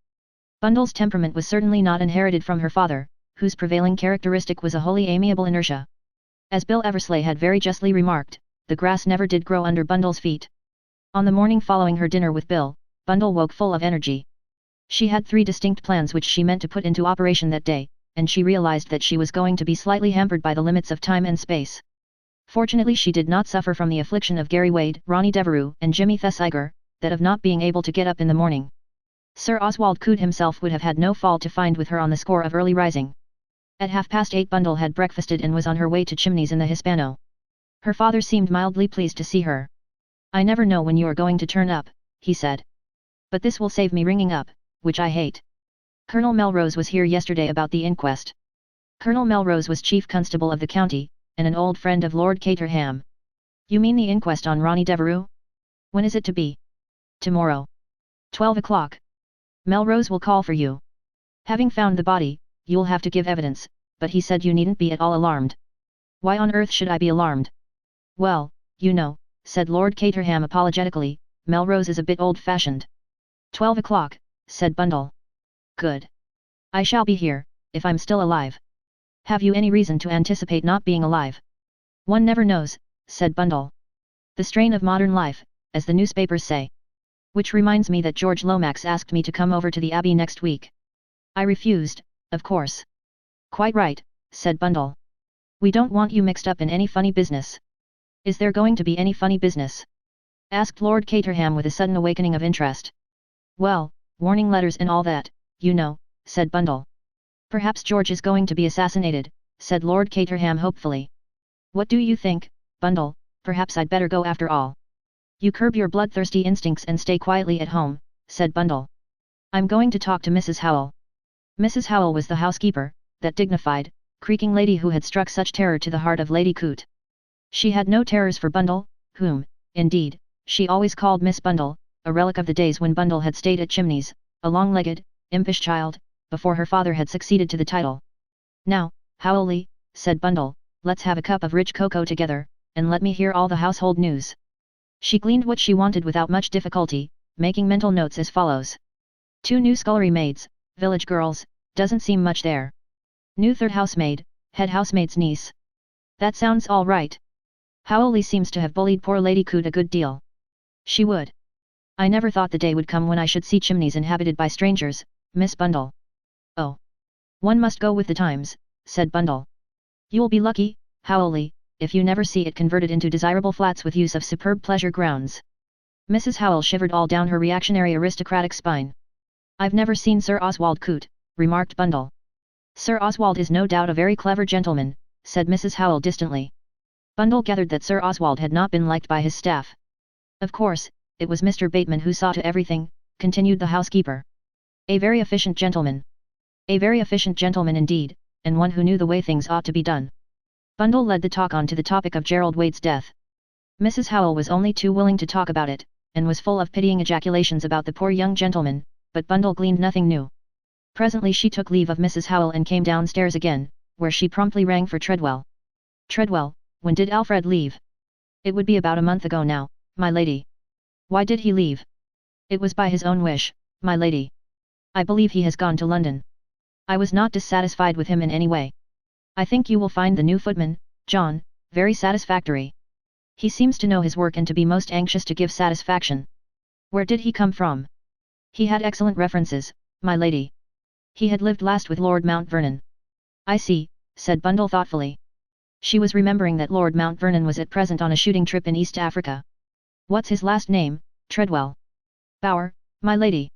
Bundle's temperament was certainly not inherited from her father, whose prevailing characteristic was a wholly amiable inertia. As Bill Eversley had very justly remarked, the grass never did grow under Bundle's feet. On the morning following her dinner with Bill, Bundle woke full of energy. She had 3 distinct plans which she meant to put into operation that day, and she realized that she was going to be slightly hampered by the limits of time and space. Fortunately she did not suffer from the affliction of Gary Wade, Ronnie Devereux, and Jimmy Thesiger, that of not being able to get up in the morning. Sir Oswald Coote himself would have had no fault to find with her on the score of early rising. At 8:30 Bundle had breakfasted and was on her way to Chimneys in the Hispano. Her father seemed mildly pleased to see her. I never know when you are going to turn up, he said. But this will save me ringing up, which I hate. Colonel Melrose was here yesterday about the inquest. Colonel Melrose was chief constable of the county, and an old friend of Lord Caterham. You mean the inquest on Ronnie Devereux? When is it to be? Tomorrow. 12 o'clock. Melrose will call for you. Having found the body, you'll have to give evidence, but he said you needn't be at all alarmed. Why on earth should I be alarmed? Well, you know, said Lord Caterham apologetically, Melrose is a bit old-fashioned. 12 o'clock, said Bundle. Good. I shall be here, if I'm still alive. Have you any reason to anticipate not being alive? One never knows, said Bundle. The strain of modern life, as the newspapers say. Which reminds me that George Lomax asked me to come over to the Abbey next week. I refused, of course. Quite right, said Bundle. We don't want you mixed up in any funny business. Is there going to be any funny business? Asked Lord Caterham with a sudden awakening of interest. Well, warning letters and all that, you know, said Bundle. Perhaps George is going to be assassinated, said Lord Caterham hopefully. What do you think, Bundle? Perhaps I'd better go after all. You curb your bloodthirsty instincts and stay quietly at home, said Bundle. I'm going to talk to Mrs. Howell. Mrs. Howell was the housekeeper, that dignified, creaking lady who had struck such terror to the heart of Lady Coote. She had no terrors for Bundle, whom, indeed, she always called Miss Bundle, a relic of the days when Bundle had stayed at Chimneys, a long-legged, impish child, before her father had succeeded to the title. Now, Howelly, said Bundle, let's have a cup of rich cocoa together, and let me hear all the household news. She gleaned what she wanted without much difficulty, making mental notes as follows. 2 new scullery maids, village girls, doesn't seem much there. New third housemaid, head housemaid's niece. That sounds all right. Howelly seems to have bullied poor Lady Coote a good deal. She would. I never thought the day would come when I should see Chimneys inhabited by strangers, Miss Bundle. Oh. One must go with the times, said Bundle. You'll be lucky, Howelly, if you never see it converted into desirable flats with use of superb pleasure grounds. Mrs. Howell shivered all down her reactionary aristocratic spine. I've never seen Sir Oswald Coote, remarked Bundle. Sir Oswald is no doubt a very clever gentleman, said Mrs. Howell distantly. Bundle gathered that Sir Oswald had not been liked by his staff. Of course, it was Mr. Bateman who saw to everything, continued the housekeeper. A very efficient gentleman. A very efficient gentleman indeed, and one who knew the way things ought to be done. Bundle led the talk on to the topic of Gerald Wade's death. Mrs. Howell was only too willing to talk about it, and was full of pitying ejaculations about the poor young gentleman, but Bundle gleaned nothing new. Presently she took leave of Mrs. Howell and came downstairs again, where she promptly rang for Treadwell. Treadwell, When did Alfred leave? It would be about a month ago now, my lady. Why did he leave? It was by his own wish, my lady. I believe he has gone to London. I was not dissatisfied with him in any way. I think you will find the new footman, John, very satisfactory. He seems to know his work and to be most anxious to give satisfaction. Where did he come from? He had excellent references, my lady. He had lived last with Lord Mount Vernon. I see, said Bundle thoughtfully. She was remembering that Lord Mount Vernon was at present on a shooting trip in East Africa. What's his last name? Treadwell. Bower, my lady.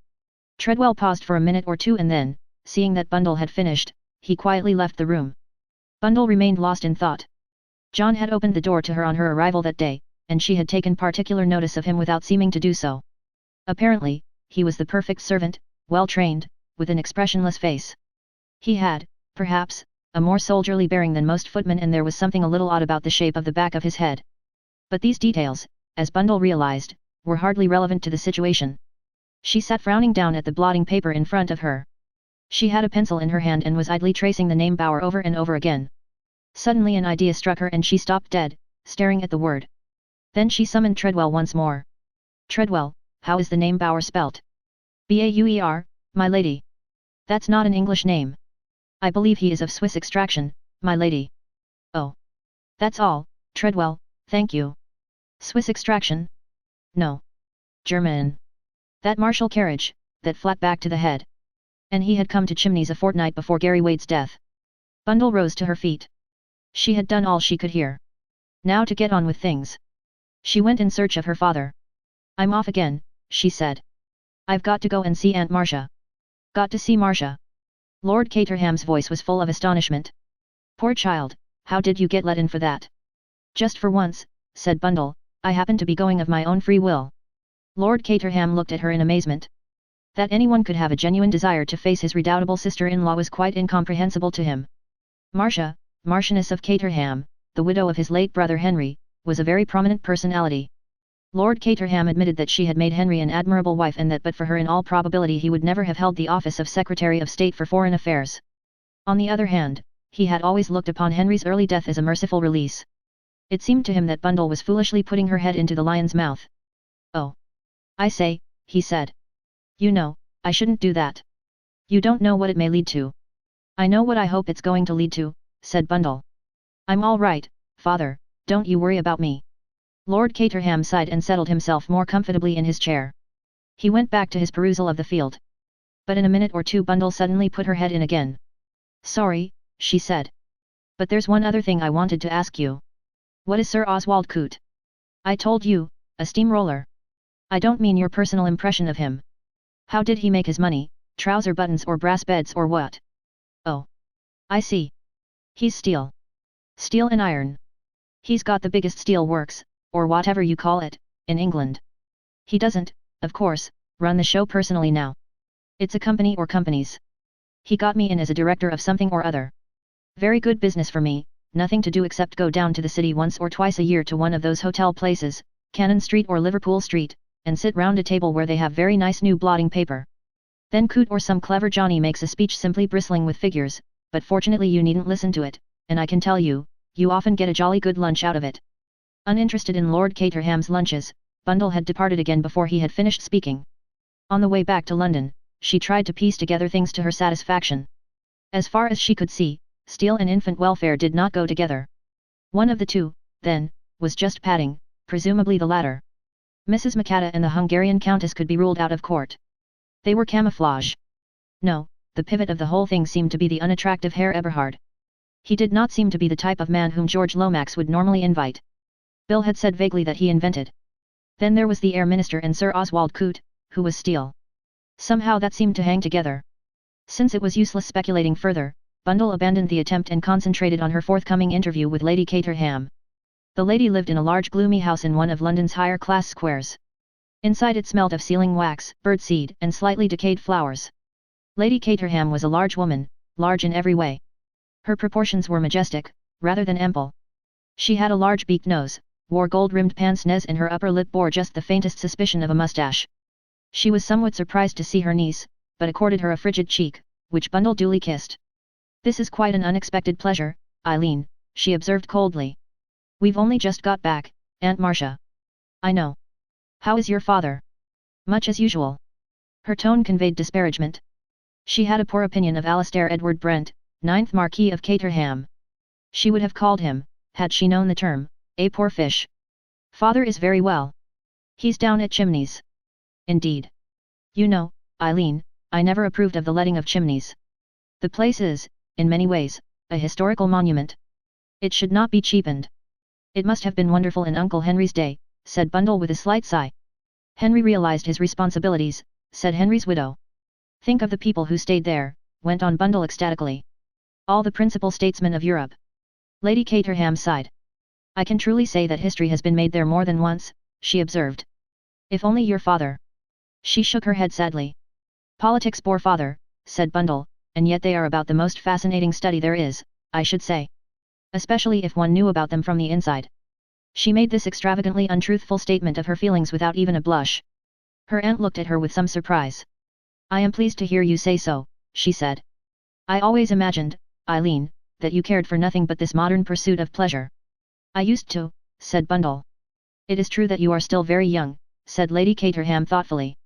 Treadwell paused for a minute or two and then, seeing that Bundle had finished, he quietly left the room. Bundle remained lost in thought. John had opened the door to her on her arrival that day, and she had taken particular notice of him without seeming to do so. Apparently, he was the perfect servant, well trained, with an expressionless face. He had, perhaps, a more soldierly bearing than most footmen and there was something a little odd about the shape of the back of his head. But these details, as Bundle realized, were hardly relevant to the situation. She sat frowning down at the blotting paper in front of her. She had a pencil in her hand and was idly tracing the name Bower over and over again. Suddenly an idea struck her and she stopped dead, staring at the word. Then she summoned Treadwell once more. Treadwell, how is the name Bower spelt? Bauer, my lady. That's not an English name. I believe he is of Swiss extraction, my lady. Oh. That's all, Treadwell, thank you. Swiss extraction? No. German. That martial carriage, that flat back to the head. And he had come to Chimneys a fortnight before Gary Wade's death. Bundle rose to her feet. She had done all she could here. Now to get on with things. She went in search of her father. I'm off again, she said. I've got to go and see Aunt Marcia. Got to see Marcia. Lord Caterham's voice was full of astonishment. Poor child, how did you get let in for that? Just for once, said Bundle, I happen to be going of my own free will. Lord Caterham looked at her in amazement. That anyone could have a genuine desire to face his redoubtable sister-in-law was quite incomprehensible to him. Marcia, Marchioness of Caterham, the widow of his late brother Henry, was a very prominent personality. Lord Caterham admitted that she had made Henry an admirable wife and that but for her in all probability he would never have held the office of Secretary of State for Foreign Affairs. On the other hand, he had always looked upon Henry's early death as a merciful release. It seemed to him that Bundle was foolishly putting her head into the lion's mouth. Oh. I say, he said. You know, I shouldn't do that. You don't know what it may lead to. I know what I hope it's going to lead to, said Bundle. I'm all right, father, don't you worry about me. Lord Caterham sighed and settled himself more comfortably in his chair. He went back to his perusal of the field. But in a minute or two Bundle suddenly put her head in again. Sorry, she said. But there's one other thing I wanted to ask you. What is Sir Oswald Coote? I told you, a steamroller. I don't mean your personal impression of him. How did he make his money, trouser buttons or brass beds or what? Oh. I see. He's steel. Steel and iron. He's got the biggest steel works, or whatever you call it, in England. He doesn't, of course, run the show personally now. It's a company or companies. He got me in as a director of something or other. Very good business for me, nothing to do except go down to the city once or twice a year to one of those hotel places, Cannon Street or Liverpool Street, and sit round a table where they have very nice new blotting paper. Then Coote or some clever Johnny makes a speech simply bristling with figures, but fortunately you needn't listen to it, and I can tell you, you often get a jolly good lunch out of it. Uninterested in Lord Caterham's lunches, Bundle had departed again before he had finished speaking. On the way back to London, she tried to piece together things to her satisfaction. As far as she could see, steel and infant welfare did not go together. One of the two, then, was just padding, presumably the latter. Mrs. Macata and the Hungarian Countess could be ruled out of court. They were camouflage. No, the pivot of the whole thing seemed to be the unattractive Herr Eberhard. He did not seem to be the type of man whom George Lomax would normally invite. Bill had said vaguely that he invented. Then there was the Air Minister and Sir Oswald Coote, who was steel. Somehow that seemed to hang together. Since it was useless speculating further, Bundle abandoned the attempt and concentrated on her forthcoming interview with Lady Caterham. The lady lived in a large gloomy house in one of London's higher-class squares. Inside it smelled of sealing wax, birdseed and slightly decayed flowers. Lady Caterham was a large woman, large in every way. Her proportions were majestic, rather than ample. She had a large beaked nose, wore gold-rimmed pince-nez and her upper lip bore just the faintest suspicion of a moustache. She was somewhat surprised to see her niece, but accorded her a frigid cheek, which Bundle duly kissed. This is quite an unexpected pleasure, Eileen, she observed coldly. We've only just got back, Aunt Marcia. I know. How is your father? Much as usual. Her tone conveyed disparagement. She had a poor opinion of Alastair Edward Brent, 9th Marquis of Caterham. She would have called him, had she known the term, a poor fish. Father is very well. He's down at Chimneys. Indeed. You know, Eileen, I never approved of the letting of Chimneys. The place is, in many ways, a historical monument. It should not be cheapened. It must have been wonderful in Uncle Henry's day, said Bundle with a slight sigh. Henry realized his responsibilities, said Henry's widow. Think of the people who stayed there, went on Bundle ecstatically. All the principal statesmen of Europe. Lady Caterham sighed. I can truly say that history has been made there more than once, she observed. If only your father. She shook her head sadly. Politics bore father, said Bundle, and yet they are about the most fascinating study there is, I should say. Especially if one knew about them from the inside. She made this extravagantly untruthful statement of her feelings without even a blush. Her aunt looked at her with some surprise. I am pleased to hear you say so, she said. I always imagined, Eileen, that you cared for nothing but this modern pursuit of pleasure. I used to, said Bundle. It is true that you are still very young, said Lady Caterham thoughtfully.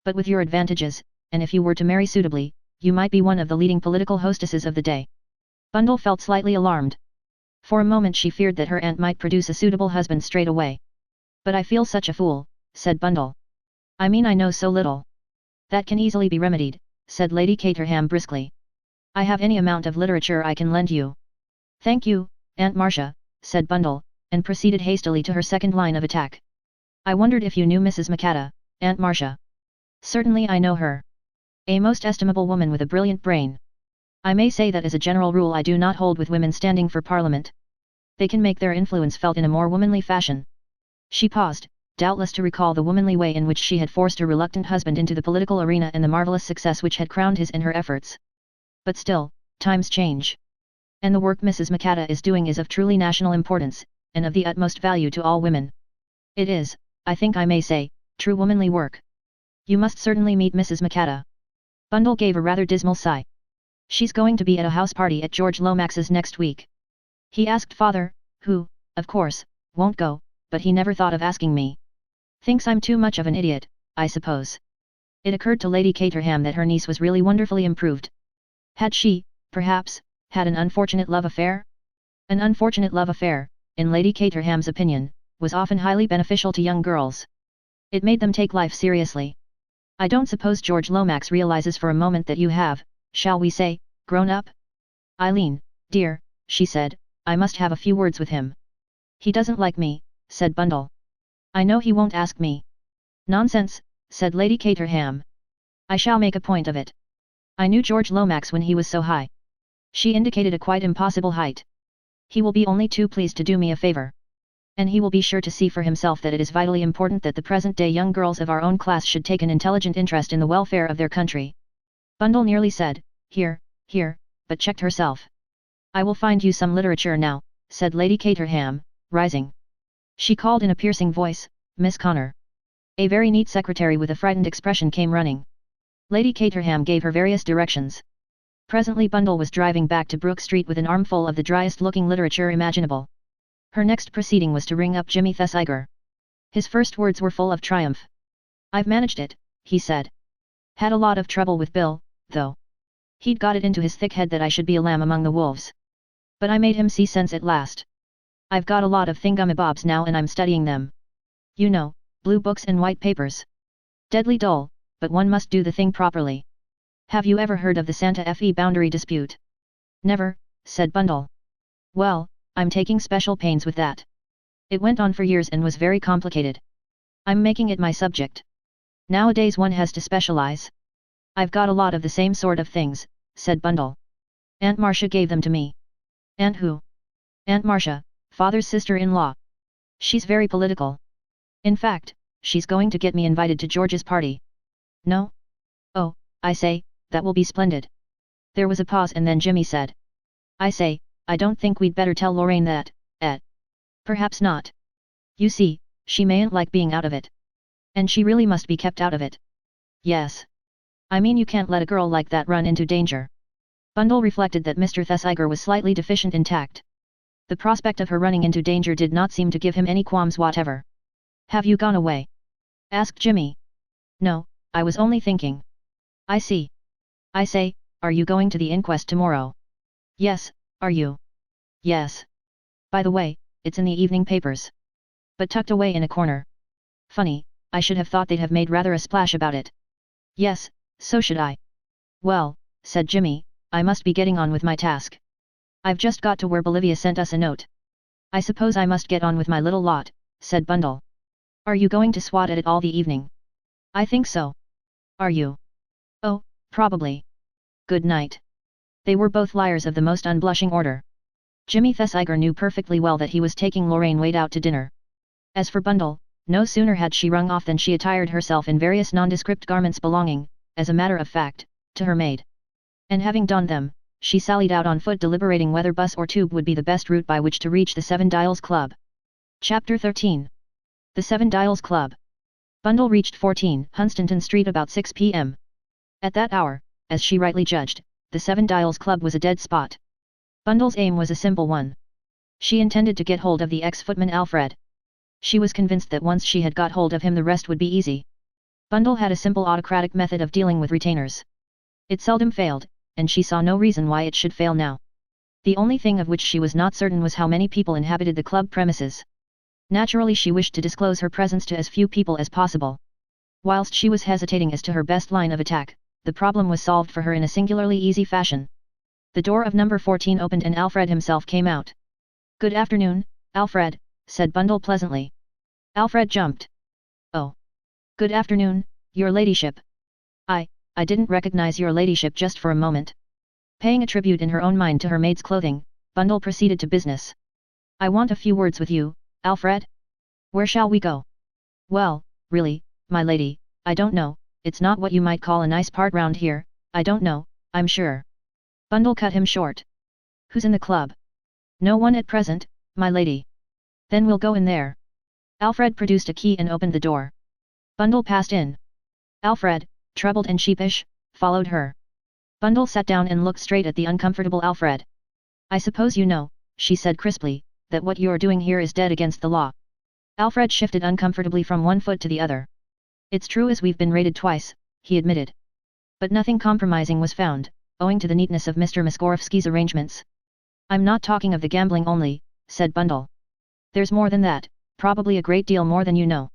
But with your advantages, and if you were to marry suitably, you might be one of the leading political hostesses of the day. Bundle felt slightly alarmed. For a moment she feared that her aunt might produce a suitable husband straight away. But I feel such a fool, said Bundle. I mean I know so little. That can easily be remedied, said Lady Caterham briskly. I have any amount of literature I can lend you. Thank you, Aunt Marcia, said Bundle, and proceeded hastily to her second line of attack. I wondered if you knew Mrs. Mackata, Aunt Marcia. Certainly I know her. A most estimable woman with a brilliant brain. I may say that as a general rule I do not hold with women standing for Parliament. They can make their influence felt in a more womanly fashion. She paused, doubtless to recall the womanly way in which she had forced her reluctant husband into the political arena and the marvelous success which had crowned his in her efforts. But still, times change. And the work Mrs. Mackata is doing is of truly national importance, and of the utmost value to all women. It is, I think I may say, true womanly work. You must certainly meet Mrs. Mackata. Bundle gave a rather dismal sigh. She's going to be at a house party at George Lomax's next week. He asked father, who, of course, won't go, but he never thought of asking me. Thinks I'm too much of an idiot, I suppose. It occurred to Lady Caterham that her niece was really wonderfully improved. Had she, perhaps, had an unfortunate love affair? An unfortunate love affair, in Lady Caterham's opinion, was often highly beneficial to young girls. It made them take life seriously. I don't suppose George Lomax realizes for a moment that you have, shall we say, grown up? Eileen, dear, she said, I must have a few words with him. He doesn't like me, said Bundle. I know he won't ask me. Nonsense, said Lady Caterham. I shall make a point of it. I knew George Lomax when he was so high. She indicated a quite impossible height. He will be only too pleased to do me a favor. And he will be sure to see for himself that it is vitally important that the present-day young girls of our own class should take an intelligent interest in the welfare of their country. Bundle nearly said, here, but checked herself. I will find you some literature now, said Lady Caterham, rising. She called in a piercing voice, Miss Connor. A very neat secretary with a frightened expression came running. Lady Caterham gave her various directions. Presently Bundle was driving back to Brook Street with an armful of the driest-looking literature imaginable. Her next proceeding was to ring up Jimmy Thesiger. His first words were full of triumph. I've managed it, he said. Had a lot of trouble with Bill, though. He'd got it into his thick head that I should be a lamb among the wolves. But I made him see sense at last. I've got a lot of thingamabobs now and I'm studying them. You know, blue books and white papers. Deadly dull, but one must do the thing properly. Have you ever heard of the Santa Fe boundary dispute? Never, said Bundle. Well, I'm taking special pains with that. It went on for years and was very complicated. I'm making it my subject. Nowadays one has to specialize. I've got a lot of the same sort of things, said Bundle. Aunt Marcia gave them to me. Aunt who? Aunt Marcia, father's sister-in-law. She's very political. In fact, she's going to get me invited to George's party. No? Oh, I say, that will be splendid. There was a pause and then Jimmy said. I say, I don't think we'd better tell Lorraine that, Perhaps not. You see, she mayn't like being out of it. And she really must be kept out of it. Yes. I mean you can't let a girl like that run into danger. Bundle reflected that Mr. Thesiger was slightly deficient in tact. The prospect of her running into danger did not seem to give him any qualms whatever. Have you gone away? Asked Jimmy. No, I was only thinking. I see. I say, are you going to the inquest tomorrow? Yes, are you? Yes. By the way, it's in the evening papers. But tucked away in a corner. Funny, I should have thought they'd have made rather a splash about it. Yes, so should I. Well, said Jimmy, I must be getting on with my task. I've just got to where Bolivia sent us a note. I suppose I must get on with my little lot, said Bundle. Are you going to swat at it all the evening? I think so. Are you? Oh, probably. Good night. They were both liars of the most unblushing order. Jimmy Thesiger knew perfectly well that he was taking Lorraine Wade out to dinner. As for Bundle, no sooner had she rung off than she attired herself in various nondescript garments belonging, as a matter of fact, to her maid. And having donned them, she sallied out on foot deliberating whether bus or tube would be the best route by which to reach the Seven Dials Club. Chapter 13. The Seven Dials Club. Bundle reached 14 Hunstanton Street about 6 p.m. At that hour, as she rightly judged, the Seven Dials Club was a dead spot. Bundle's aim was a simple one. She intended to get hold of the ex-footman Alfred. She was convinced that once she had got hold of him the rest would be easy. Bundle had a simple autocratic method of dealing with retainers. It seldom failed, and she saw no reason why it should fail now. The only thing of which she was not certain was how many people inhabited the club premises. Naturally she wished to disclose her presence to as few people as possible. Whilst she was hesitating as to her best line of attack, the problem was solved for her in a singularly easy fashion. The door of number 14 opened and Alfred himself came out. Good afternoon, Alfred, said Bundle pleasantly. Alfred jumped. Oh. Good afternoon, your ladyship. I didn't recognize your ladyship just for a moment. Paying a tribute in her own mind to her maid's clothing, Bundle proceeded to business. I want a few words with you, Alfred. Where shall we go? Well, really, my lady, I don't know, it's not what you might call a nice part round here, I don't know, I'm sure. Bundle cut him short. Who's in the club? No one at present, my lady. Then we'll go in there. Alfred produced a key and opened the door. Bundle passed in. Alfred, troubled and sheepish, followed her. Bundle sat down and looked straight at the uncomfortable Alfred. I suppose you know, she said crisply, that what you're doing here is dead against the law. Alfred shifted uncomfortably from one foot to the other. It's true as we've been raided twice, he admitted. But nothing compromising was found, owing to the neatness of Mr. Moskowski's arrangements. I'm not talking of the gambling only, said Bundle. There's more than that, probably a great deal more than you know.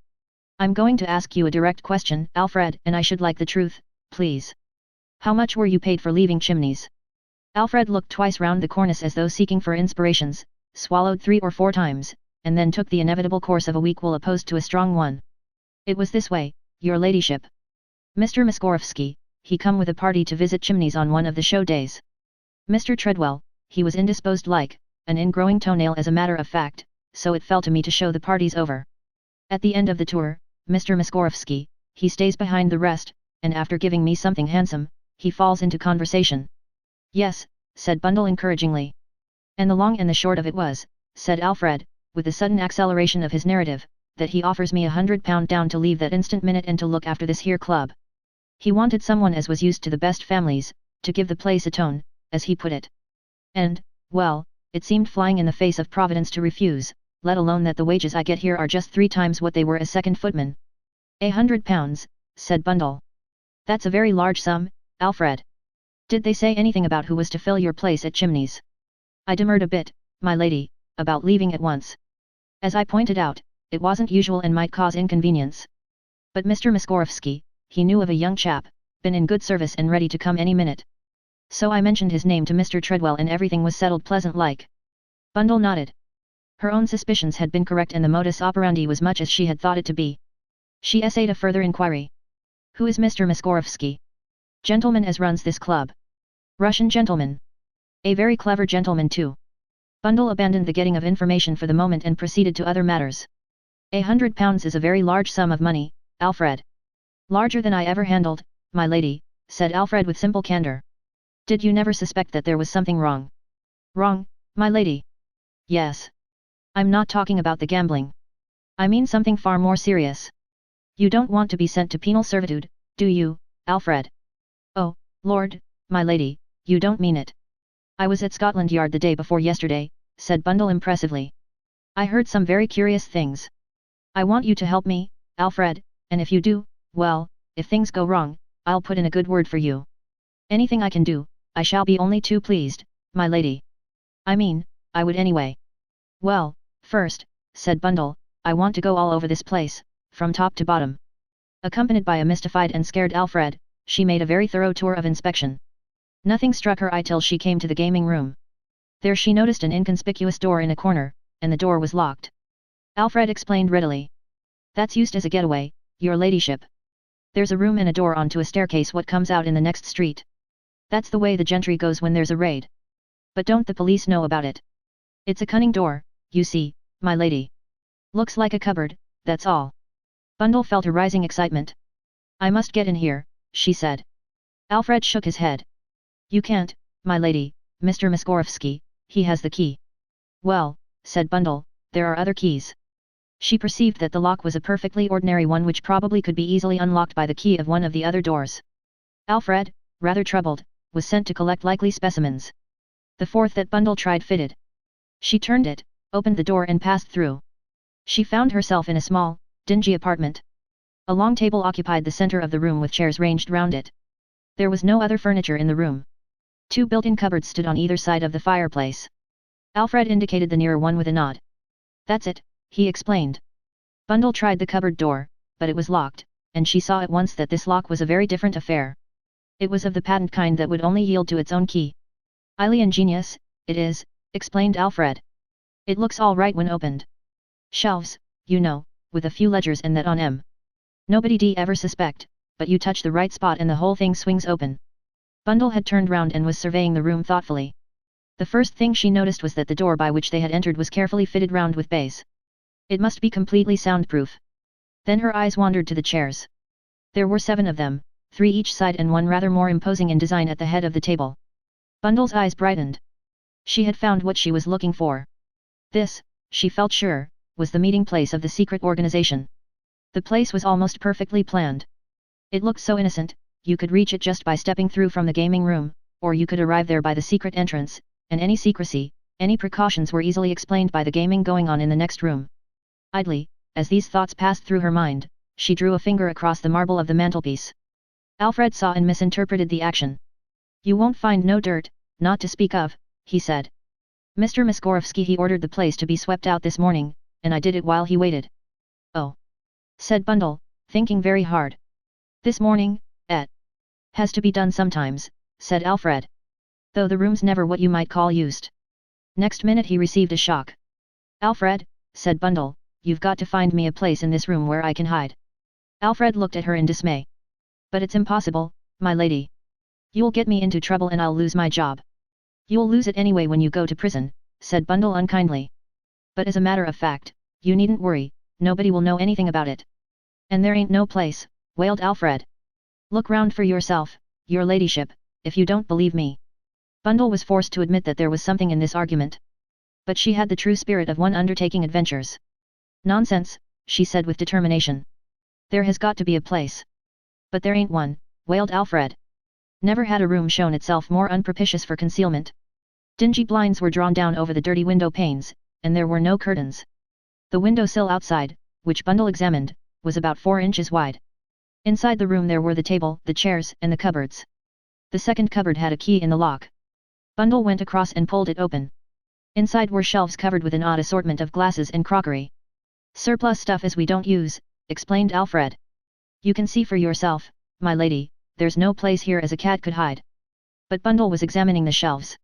I'm going to ask you a direct question, Alfred, and I should like the truth, please. How much were you paid for leaving Chimneys? Alfred looked twice round the cornice as though seeking for inspirations, swallowed 3 or 4 times, and then took the inevitable course of a weak will opposed to a strong one. It was this way, your ladyship. Mr. Moskowski, he come with a party to visit Chimneys on one of the show days. Mr. Treadwell, he was indisposed like, an ingrowing toenail as a matter of fact, so it fell to me to show the parties over. At the end of the tour, Mr. Moskowski, he stays behind the rest, and after giving me something handsome, he falls into conversation. Yes, said Bundle encouragingly. And the long and the short of it was, said Alfred, with a sudden acceleration of his narrative, that he offers me £100 down to leave that instant minute and to look after this here club. He wanted someone as was used to the best families, to give the place a tone, as he put it. And, well, it seemed flying in the face of Providence to refuse, let alone that the wages I get here are just 3 times what they were as second footman. £100, said Bundle. That's a very large sum, Alfred. Did they say anything about who was to fill your place at Chimneys? I demurred a bit, my lady, about leaving at once. As I pointed out, it wasn't usual and might cause inconvenience. But Mr. Moskowski, he knew of a young chap, been in good service and ready to come any minute. So I mentioned his name to Mr. Treadwell and everything was settled pleasant-like. Bundle nodded. Her own suspicions had been correct and the modus operandi was much as she had thought it to be. She essayed a further inquiry. Who is Mr. Moskowski? Gentleman as runs this club. Russian gentleman. A very clever gentleman too. Bundle abandoned the getting of information for the moment and proceeded to other matters. £100 is a very large sum of money, Alfred. Larger than I ever handled, my lady, said Alfred with simple candour. Did you never suspect that there was something wrong? Wrong, my lady? Yes. I'm not talking about the gambling. I mean something far more serious. You don't want to be sent to penal servitude, do you, Alfred? Oh, Lord, my lady, you don't mean it. I was at Scotland Yard the day before yesterday, said Bundle impressively. I heard some very curious things. I want you to help me, Alfred, and if you do, well, if things go wrong, I'll put in a good word for you. Anything I can do, I shall be only too pleased, my lady. I mean, I would anyway. Well, first, said Bundle, I want to go all over this place, from top to bottom. Accompanied by a mystified and scared Alfred, she made a very thorough tour of inspection. Nothing struck her eye till she came to the gaming room. There she noticed an inconspicuous door in a corner, and the door was locked. Alfred explained readily. That's used as a getaway, your ladyship. There's a room and a door onto a staircase what comes out in the next street. That's the way the gentry goes when there's a raid. But don't the police know about it? It's a cunning door, you see, my lady. Looks like a cupboard, that's all. Bundle felt a rising excitement. I must get in here, she said. Alfred shook his head. You can't, my lady, Mr. Moskowski, he has the key. Well, said Bundle, there are other keys. She perceived that the lock was a perfectly ordinary one which probably could be easily unlocked by the key of one of the other doors. Alfred, rather troubled, was sent to collect likely specimens. The fourth that Bundle tried fitted. She turned it, opened the door and passed through. She found herself in a small, dingy apartment. A long table occupied the center of the room with chairs ranged round it. There was no other furniture in the room. 2 built-in cupboards stood on either side of the fireplace. Alfred indicated the nearer one with a nod. That's it, he explained. Bundle tried the cupboard door, but it was locked, and she saw at once that this lock was a very different affair. It was of the patent kind that would only yield to its own key. Highly ingenious, it is, explained Alfred. It looks all right when opened. Shelves, you know, with a few ledgers and that on 'em. Nobody'd ever suspect, but you touch the right spot and the whole thing swings open. Bundle had turned round and was surveying the room thoughtfully. The first thing she noticed was that the door by which they had entered was carefully fitted round with bays. It must be completely soundproof. Then her eyes wandered to the chairs. There were 7 of them, 3 each side and one rather more imposing in design at the head of the table. Bundle's eyes brightened. She had found what she was looking for. This, she felt sure, was the meeting place of the secret organization. The place was almost perfectly planned. It looked so innocent, you could reach it just by stepping through from the gaming room, or you could arrive there by the secret entrance, and any secrecy, any precautions were easily explained by the gaming going on in the next room. Idly, as these thoughts passed through her mind, she drew a finger across the marble of the mantelpiece. Alfred saw and misinterpreted the action. You won't find no dirt, not to speak of, he said. Mr. Moskowski he ordered the place to be swept out this morning, and I did it while he waited. Oh, said Bundle, thinking very hard. This morning, has to be done sometimes, said Alfred. Though the room's never what you might call used. Next minute he received a shock. Alfred, said Bundle, you've got to find me a place in this room where I can hide. Alfred looked at her in dismay. But it's impossible, my lady. You'll get me into trouble and I'll lose my job. You'll lose it anyway when you go to prison, said Bundle unkindly. But as a matter of fact, you needn't worry, nobody will know anything about it. And there ain't no place, wailed Alfred. Look round for yourself, your ladyship, if you don't believe me. Bundle was forced to admit that there was something in this argument. But she had the true spirit of one undertaking adventures. Nonsense, she said with determination. There has got to be a place. But there ain't one, wailed Alfred. Never had a room shown itself more unpropitious for concealment. Dingy blinds were drawn down over the dirty window panes, and there were no curtains. The window sill outside, which Bundle examined, was about 4 inches wide. Inside the room there were the table, the chairs, and the cupboards. The second cupboard had a key in the lock. Bundle went across and pulled it open. Inside were shelves covered with an odd assortment of glasses and crockery. Surplus stuff as we don't use, explained Alfred. You can see for yourself, my lady, there's no place here as a cat could hide. But Bundle was examining the shelves.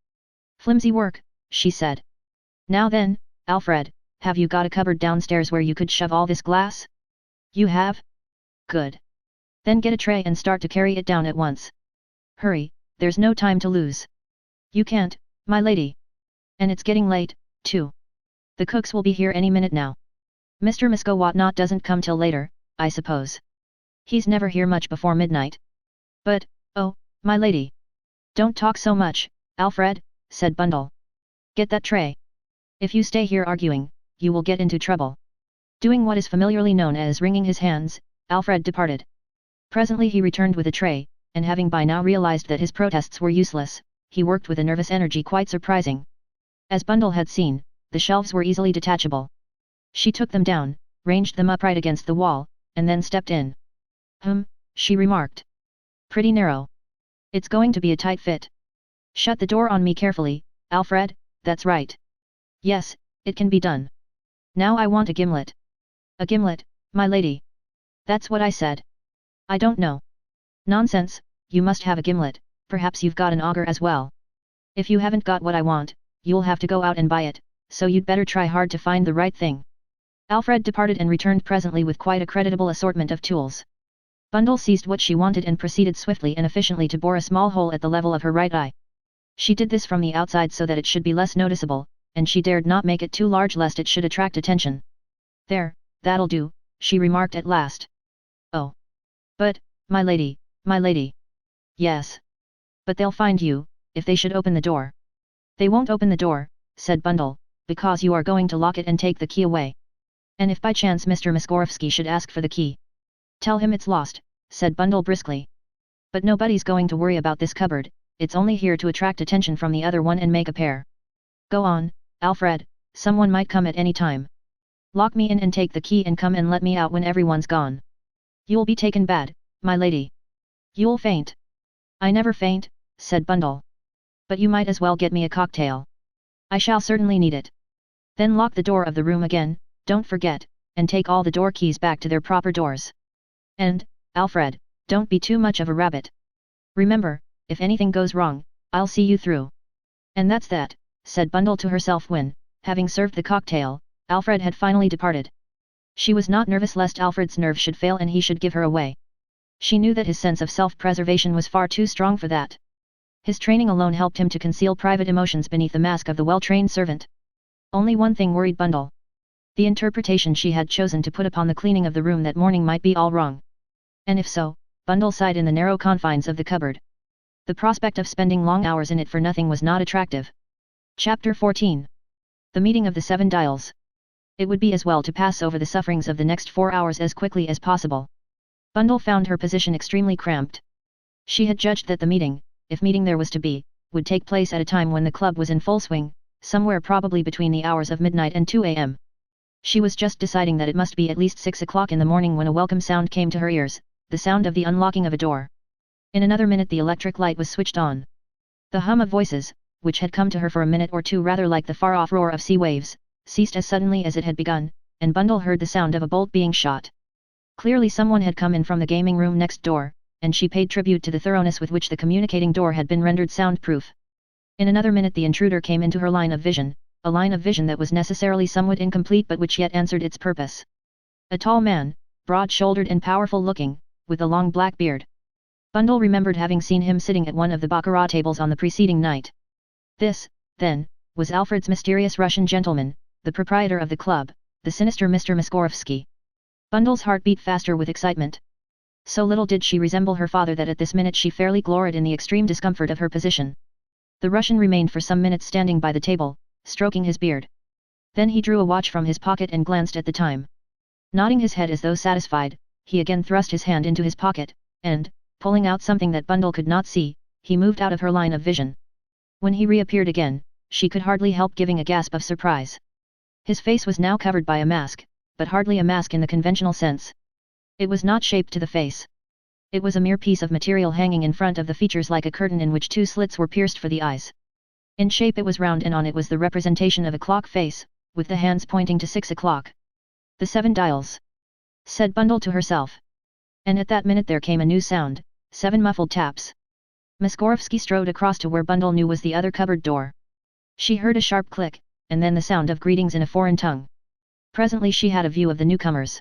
Flimsy work, she said. Now then, Alfred, have you got a cupboard downstairs where you could shove all this glass? You have? Good. Then get a tray and start to carry it down at once. Hurry, there's no time to lose. You can't, my lady. And it's getting late, too. The cooks will be here any minute now. Mr. Moskowski doesn't come till later, I suppose. He's never here much before midnight. But, oh, my lady. Don't talk so much, Alfred, said Bundle. Get that tray. If you stay here arguing, you will get into trouble. Doing what is familiarly known as wringing his hands, Alfred departed. Presently he returned with a tray, and having by now realized that his protests were useless, he worked with a nervous energy quite surprising. As Bundle had seen, the shelves were easily detachable. She took them down, ranged them upright against the wall, and then stepped in. She remarked. Pretty narrow. It's going to be a tight fit. Shut the door on me carefully, Alfred. That's right. Yes, it can be done. Now I want a gimlet. A gimlet, my lady. That's what I said. I don't know. Nonsense, you must have a gimlet, perhaps you've got an auger as well. If you haven't got what I want, you'll have to go out and buy it, so you'd better try hard to find the right thing. Alfred departed and returned presently with quite a creditable assortment of tools. Bundle seized what she wanted and proceeded swiftly and efficiently to bore a small hole at the level of her right eye. She did this from the outside so that it should be less noticeable, and she dared not make it too large lest it should attract attention. There, that'll do, she remarked at last. Oh. But, my lady. Yes. But they'll find you, if they should open the door. They won't open the door, said Bundle, because you are going to lock it and take the key away. And if by chance Mr. Moskowski should ask for the key, tell him it's lost, said Bundle briskly. But nobody's going to worry about this cupboard, it's only here to attract attention from the other one and make a pair. Go on, Alfred, someone might come at any time. Lock me in and take the key and come and let me out when everyone's gone. You'll be taken bad, my lady. You'll faint. I never faint, said Bundle. But you might as well get me a cocktail. I shall certainly need it. Then lock the door of the room again, don't forget, and take all the door keys back to their proper doors. And, Alfred, don't be too much of a rabbit. Remember, if anything goes wrong, I'll see you through. And that's that, said Bundle to herself when, having served the cocktail, Alfred had finally departed. She was not nervous lest Alfred's nerve should fail and he should give her away. She knew that his sense of self-preservation was far too strong for that. His training alone helped him to conceal private emotions beneath the mask of the well-trained servant. Only one thing worried Bundle. The interpretation she had chosen to put upon the cleaning of the room that morning might be all wrong. And if so, Bundle sighed in the narrow confines of the cupboard. The prospect of spending long hours in it for nothing was not attractive. Chapter 14. The Meeting of the Seven Dials. It would be as well to pass over the sufferings of the next 4 hours as quickly as possible. Bundle found her position extremely cramped. She had judged that the meeting, if meeting there was to be, would take place at a time when the club was in full swing, somewhere probably between the hours of midnight and 2 a.m. She was just deciding that it must be at least 6 o'clock in the morning when a welcome sound came to her ears, the sound of the unlocking of a door. In another minute the electric light was switched on. The hum of voices, which had come to her for a minute or two rather like the far-off roar of sea waves, ceased as suddenly as it had begun, and Bundle heard the sound of a bolt being shot. Clearly someone had come in from the gaming room next door, and she paid tribute to the thoroughness with which the communicating door had been rendered soundproof. In another minute the intruder came into her line of vision, a line of vision that was necessarily somewhat incomplete but which yet answered its purpose. A tall man, broad-shouldered and powerful-looking, with a long black beard. Bundle remembered having seen him sitting at one of the baccarat tables on the preceding night. This, then, was Alfred's mysterious Russian gentleman, the proprietor of the club, the sinister Mr. Moskowski. Bundle's heart beat faster with excitement. So little did she resemble her father that at this minute she fairly gloried in the extreme discomfort of her position. The Russian remained for some minutes standing by the table, stroking his beard. Then he drew a watch from his pocket and glanced at the time. Nodding his head as though satisfied, he again thrust his hand into his pocket, and, pulling out something that Bundle could not see, he moved out of her line of vision. When he reappeared again, she could hardly help giving a gasp of surprise. His face was now covered by a mask, but hardly a mask in the conventional sense. It was not shaped to the face. It was a mere piece of material hanging in front of the features like a curtain in which 2 slits were pierced for the eyes. In shape it was round and on it was the representation of a clock face, with the hands pointing to 6 o'clock. The 7 dials, said Bundle to herself. And at that minute there came a new sound, 7 muffled taps. Moskowski strode across to where Bundle knew was the other cupboard door. She heard a sharp click, and then the sound of greetings in a foreign tongue. Presently she had a view of the newcomers.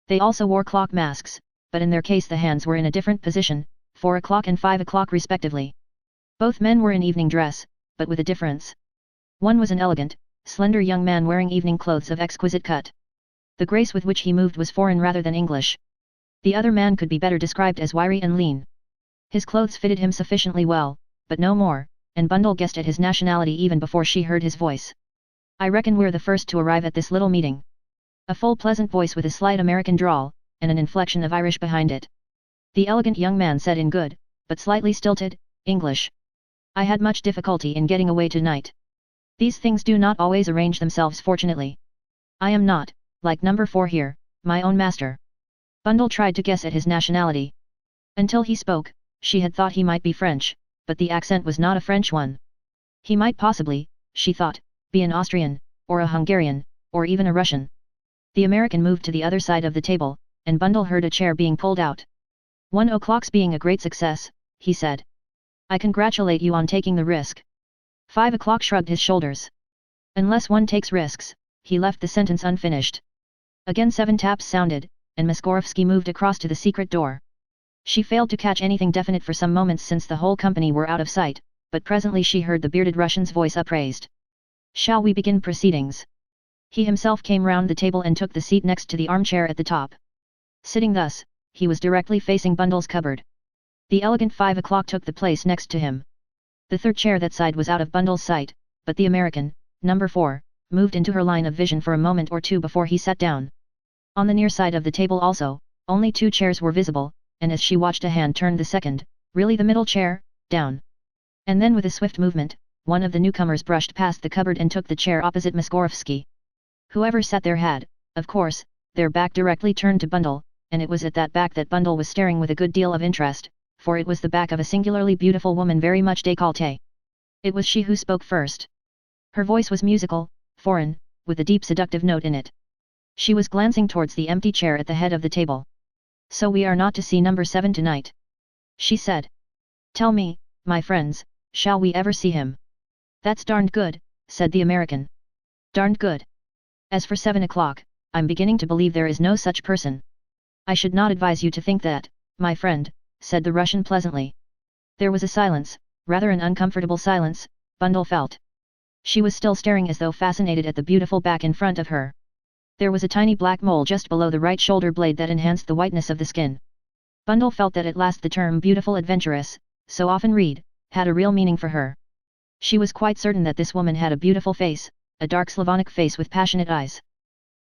They also wore clock masks, but in their case the hands were in a different position, 4 o'clock and 5 o'clock respectively. Both men were in evening dress, but with a difference. One was an elegant, slender young man wearing evening clothes of exquisite cut. The grace with which he moved was foreign rather than English. The other man could be better described as wiry and lean. His clothes fitted him sufficiently well, but no more, and Bundle guessed at his nationality even before she heard his voice. I reckon we're the first to arrive at this little meeting. A full pleasant voice with a slight American drawl, and an inflection of Irish behind it. The elegant young man said in good, but slightly stilted, English. I had much difficulty in getting away tonight. These things do not always arrange themselves fortunately. I am not, like number 4 here, my own master. Bundle tried to guess at his nationality. Until he spoke, she had thought he might be French, but the accent was not a French one. He might possibly, she thought, be an Austrian, or a Hungarian, or even a Russian. The American moved to the other side of the table, and Bundle heard a chair being pulled out. 1 o'clock's being a great success, he said. I congratulate you on taking the risk. 5 o'clock shrugged his shoulders. Unless one takes risks, he left the sentence unfinished. Again 7 taps sounded, and Moskowski moved across to the secret door. She failed to catch anything definite for some moments since the whole company were out of sight, but presently she heard the bearded Russian's voice upraised. Shall we begin proceedings? He himself came round the table and took the seat next to the armchair at the top. Sitting thus, he was directly facing Bundle's cupboard. The elegant 5 o'clock took the place next to him. The third chair that side was out of Bundle's sight, but the American, number 4, moved into her line of vision for a moment or two before he sat down. On the near side of the table also, only 2 chairs were visible, and as she watched a hand turn the second, really the middle chair, down. And then with a swift movement, one of the newcomers brushed past the cupboard and took the chair opposite Moskowski. Whoever sat there had, of course, their back directly turned to Bundle, and it was at that back that Bundle was staring with a good deal of interest, for it was the back of a singularly beautiful woman very much décolletée. It was she who spoke first. Her voice was musical, foreign, with a deep seductive note in it. She was glancing towards the empty chair at the head of the table. So we are not to see number 7 tonight? She said. Tell me, my friends, shall we ever see him? That's darned good, said the American. Darned good. As for 7 o'clock, I'm beginning to believe there is no such person. I should not advise you to think that, my friend, said the Russian pleasantly. There was a silence, rather an uncomfortable silence, Bundle felt. She was still staring as though fascinated at the beautiful back in front of her. There was a tiny black mole just below the right shoulder blade that enhanced the whiteness of the skin. Bundle felt that at last the term beautiful adventuress, so often read, had a real meaning for her. She was quite certain that this woman had a beautiful face, a dark Slavonic face with passionate eyes.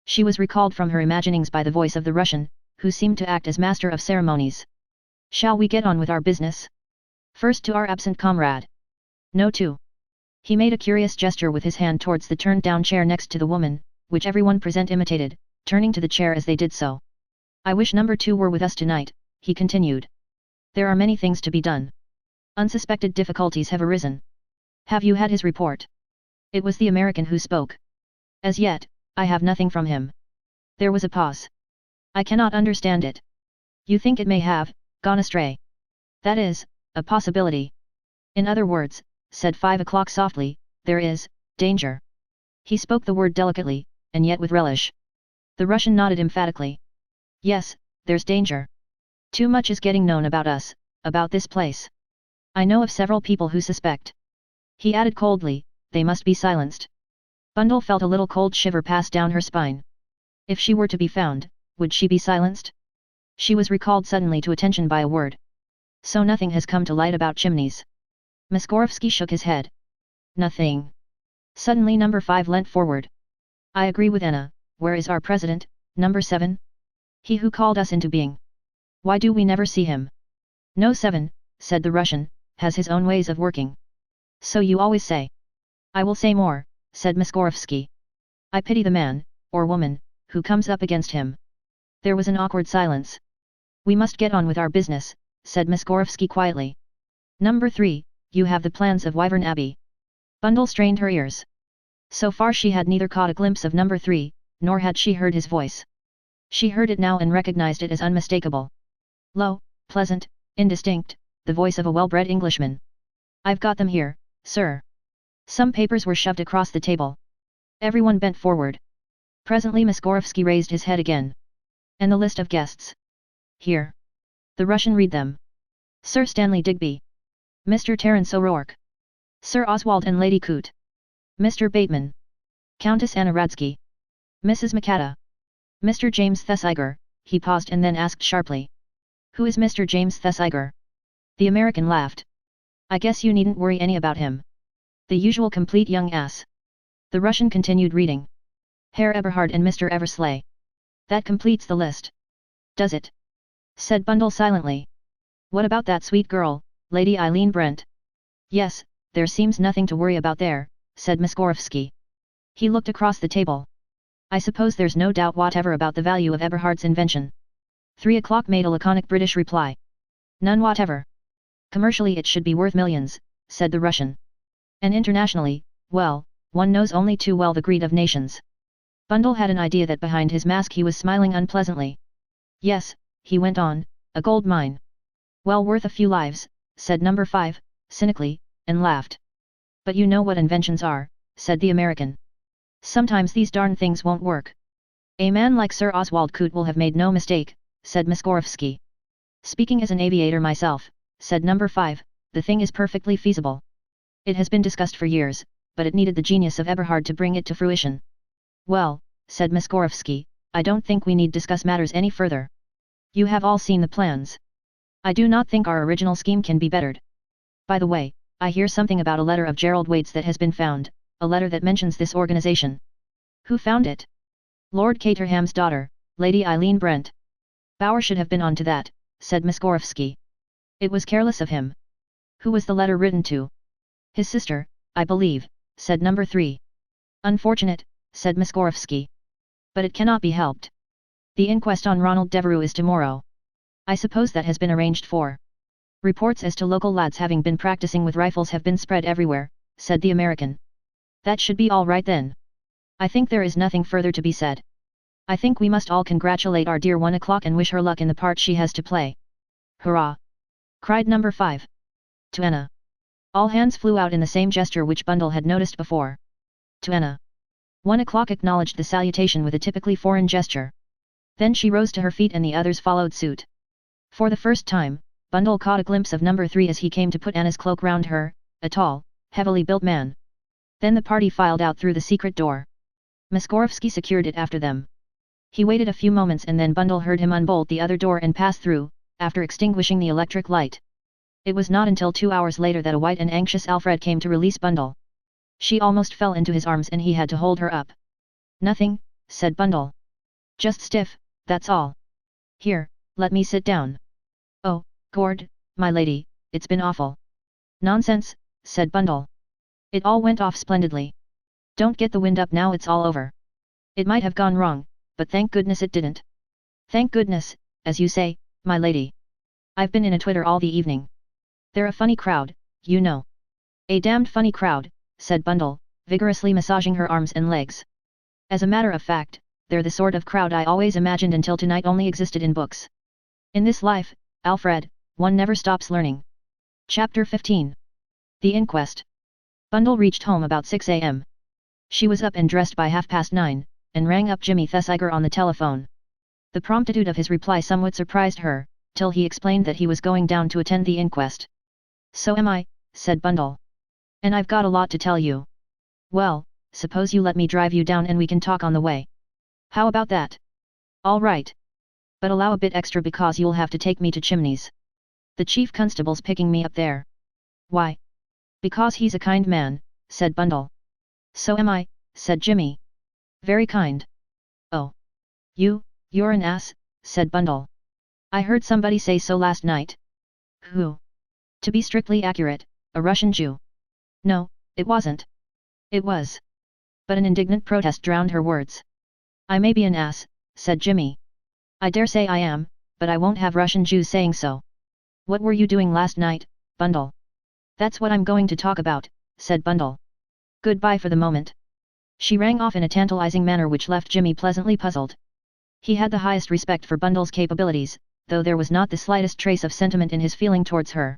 She was recalled from her imaginings by the voice of the Russian, who seemed to act as master of ceremonies. Shall we get on with our business? First to our absent comrade. No to. He made a curious gesture with his hand towards the turned-down chair next to the woman, which everyone present imitated, turning to the chair as they did so. I wish number 2 were with us tonight, he continued. There are many things to be done. Unsuspected difficulties have arisen. Have you had his report? It was the American who spoke. As yet, I have nothing from him. There was a pause. I cannot understand it. You think it may have gone astray? That is a possibility. In other words, said 5 o'clock softly, there is danger. He spoke the word delicately, and yet with relish. The Russian nodded emphatically. Yes, there's danger. Too much is getting known about us, about this place. I know of several people who suspect. He added coldly, they must be silenced. Bundle felt a little cold shiver pass down her spine. If she were to be found, would she be silenced? She was recalled suddenly to attention by a word. So nothing has come to light about chimneys. Moskowski shook his head. Nothing. Suddenly number 5 leant forward. I agree with Anna, where is our president, number 7? He who called us into being. Why do we never see him? No 7, said the Russian, has his own ways of working. So you always say. I will say more, said Moskowski. I pity the man, or woman, who comes up against him. There was an awkward silence. We must get on with our business, said Moskowski quietly. Number 3, you have the plans of Wyvern Abbey. Bundle strained her ears. So far she had neither caught a glimpse of number 3, nor had she heard his voice. She heard it now and recognized it as unmistakable. Low, pleasant, indistinct, the voice of a well-bred Englishman. I've got them here, sir. Some papers were shoved across the table. Everyone bent forward. Presently Moskowski raised his head again. And the list of guests. Here. The Russian read them. Sir Stanley Digby. Mr. Terence O'Rourke. Sir Oswald and Lady Coote. Mr. Bateman. Countess Anna Radsky. Mrs. Makata. Mr. James Thesiger, he paused and then asked sharply. Who is Mr. James Thesiger? The American laughed. I guess you needn't worry any about him. The usual complete young ass. The Russian continued reading. Herr Eberhard and Mr. Eversley. That completes the list. Does it? Said Bundle silently. What about that sweet girl, Lady Eileen Brent? Yes, there seems nothing to worry about there, said Miskorowski. He looked across the table. I suppose there's no doubt whatever about the value of Eberhard's invention. 3 o'clock made a laconic British reply. None whatever. Commercially it should be worth millions, said the Russian. And internationally, well, one knows only too well the greed of nations. Bundle had an idea that behind his mask he was smiling unpleasantly. Yes, he went on, a gold mine. Well worth a few lives, said number 5, cynically, and laughed. But you know what inventions are, said the American. Sometimes these darn things won't work. A man like Sir Oswald Coote will have made no mistake, said Miskorowski. Speaking as an aviator myself, said number 5, the thing is perfectly feasible. It has been discussed for years, but it needed the genius of Eberhard to bring it to fruition. Well, said Miskorowski, I don't think we need discuss matters any further. You have all seen the plans. I do not think our original scheme can be bettered. By the way, I hear something about a letter of Gerald Waite's that has been found, a letter that mentions this organization. Who found it? Lord Caterham's daughter, Lady Eileen Brent. Bauer should have been on to that, said Miskorowski. It was careless of him. Who was the letter written to? His sister, I believe, said number 3. Unfortunate, said Miskorowski. But it cannot be helped. The inquest on Ronald Devereux is tomorrow. I suppose that has been arranged for. Reports as to local lads having been practicing with rifles have been spread everywhere, said the American. That should be all right then. I think there is nothing further to be said. I think we must all congratulate our dear 1 o'clock and wish her luck in the part she has to play. Hurrah! Cried number 5. To Anna. All hands flew out in the same gesture which Bundle had noticed before. To Anna. 1 o'clock acknowledged the salutation with a typically foreign gesture. Then she rose to her feet and the others followed suit. For the first time, Bundle caught a glimpse of number 3 as he came to put Anna's cloak round her, a tall, heavily built man. Then the party filed out through the secret door. Miskorowski secured it after them. He waited a few moments and then Bundle heard him unbolt the other door and pass through, after extinguishing the electric light. It was not until 2 hours later that a white and anxious Alfred came to release Bundle. She almost fell into his arms and he had to hold her up. Nothing, said Bundle. Just stiff, that's all. Here, let me sit down. Oh, Gord, my lady, it's been awful. Nonsense, said Bundle. It all went off splendidly. Don't get the wind up now, it's all over. It might have gone wrong, but thank goodness it didn't. Thank goodness, as you say, my lady. I've been in a twitter all the evening. They're a funny crowd, you know. A damned funny crowd, said Bundle, vigorously massaging her arms and legs. As a matter of fact, they're the sort of crowd I always imagined until tonight only existed in books. In this life, Alfred, one never stops learning. Chapter 15. The Inquest. Bundle reached home about 6 a.m. She was up and dressed by 9:30, and rang up Jimmy Thesiger on the telephone. The promptitude of his reply somewhat surprised her, till he explained that he was going down to attend the inquest. So am I, said Bundle. And I've got a lot to tell you. Well, suppose you let me drive you down and we can talk on the way. How about that? All right. But allow a bit extra because you'll have to take me to Chimneys. The chief constable's picking me up there. Why? Because he's a kind man, said Bundle. So am I, said Jimmy. Very kind. Oh. You're an ass, said Bundle. I heard somebody say so last night. Who? To be strictly accurate, a Russian Jew. No, it wasn't. It was. But an indignant protest drowned her words. I may be an ass, said Jimmy. I dare say I am, but I won't have Russian Jews saying so. What were you doing last night, Bundle? That's what I'm going to talk about, said Bundle. Goodbye for the moment. She rang off in a tantalizing manner which left Jimmy pleasantly puzzled. He had the highest respect for Bundle's capabilities, though there was not the slightest trace of sentiment in his feeling towards her.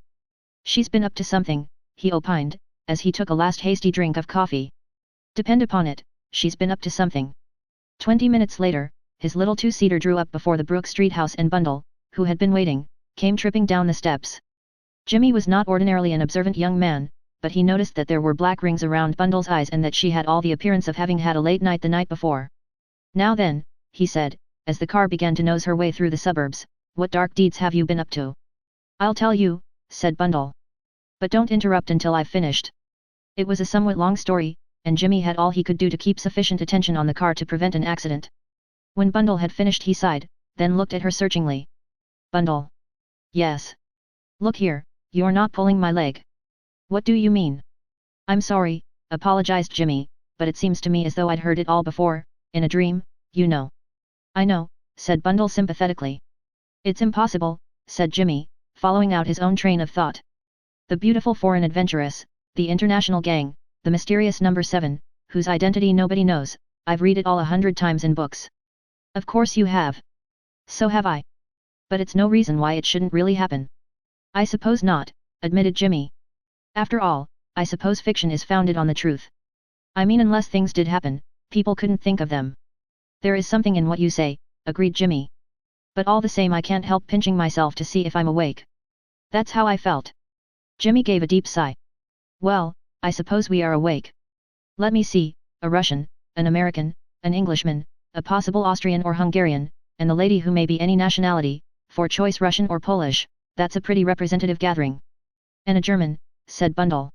She's been up to something, he opined, as he took a last hasty drink of coffee. Depend upon it, she's been up to something. 20 minutes later, his little two-seater drew up before the Brook Street house and Bundle, who had been waiting, came tripping down the steps. Jimmy was not ordinarily an observant young man, but he noticed that there were black rings around Bundle's eyes and that she had all the appearance of having had a late night the night before. Now then, he said, as the car began to nose her way through the suburbs, what dark deeds have you been up to? I'll tell you, said Bundle. But don't interrupt until I've finished. It was a somewhat long story, and Jimmy had all he could do to keep sufficient attention on the car to prevent an accident. When Bundle had finished he sighed, then looked at her searchingly. Bundle. Yes. Look here, you're not pulling my leg. What do you mean? I'm sorry, apologized Jimmy, but it seems to me as though I'd heard it all before, in a dream, you know. I know, said Bundle sympathetically. It's impossible, said Jimmy, following out his own train of thought. The beautiful foreign adventuress, the international gang, the mysterious number 7, whose identity nobody knows, I've read it all 100 times in books. Of course you have. So have I. But it's no reason why it shouldn't really happen. I suppose not, admitted Jimmy. After all, I suppose fiction is founded on the truth. I mean, unless things did happen, people couldn't think of them. There is something in what you say, agreed Jimmy. But all the same I can't help pinching myself to see if I'm awake. That's how I felt. Jimmy gave a deep sigh. Well, I suppose we are awake. Let me see, a Russian, an American, an Englishman, a possible Austrian or Hungarian, and the lady who may be any nationality, for choice Russian or Polish, that's a pretty representative gathering. And a German, said Bundle.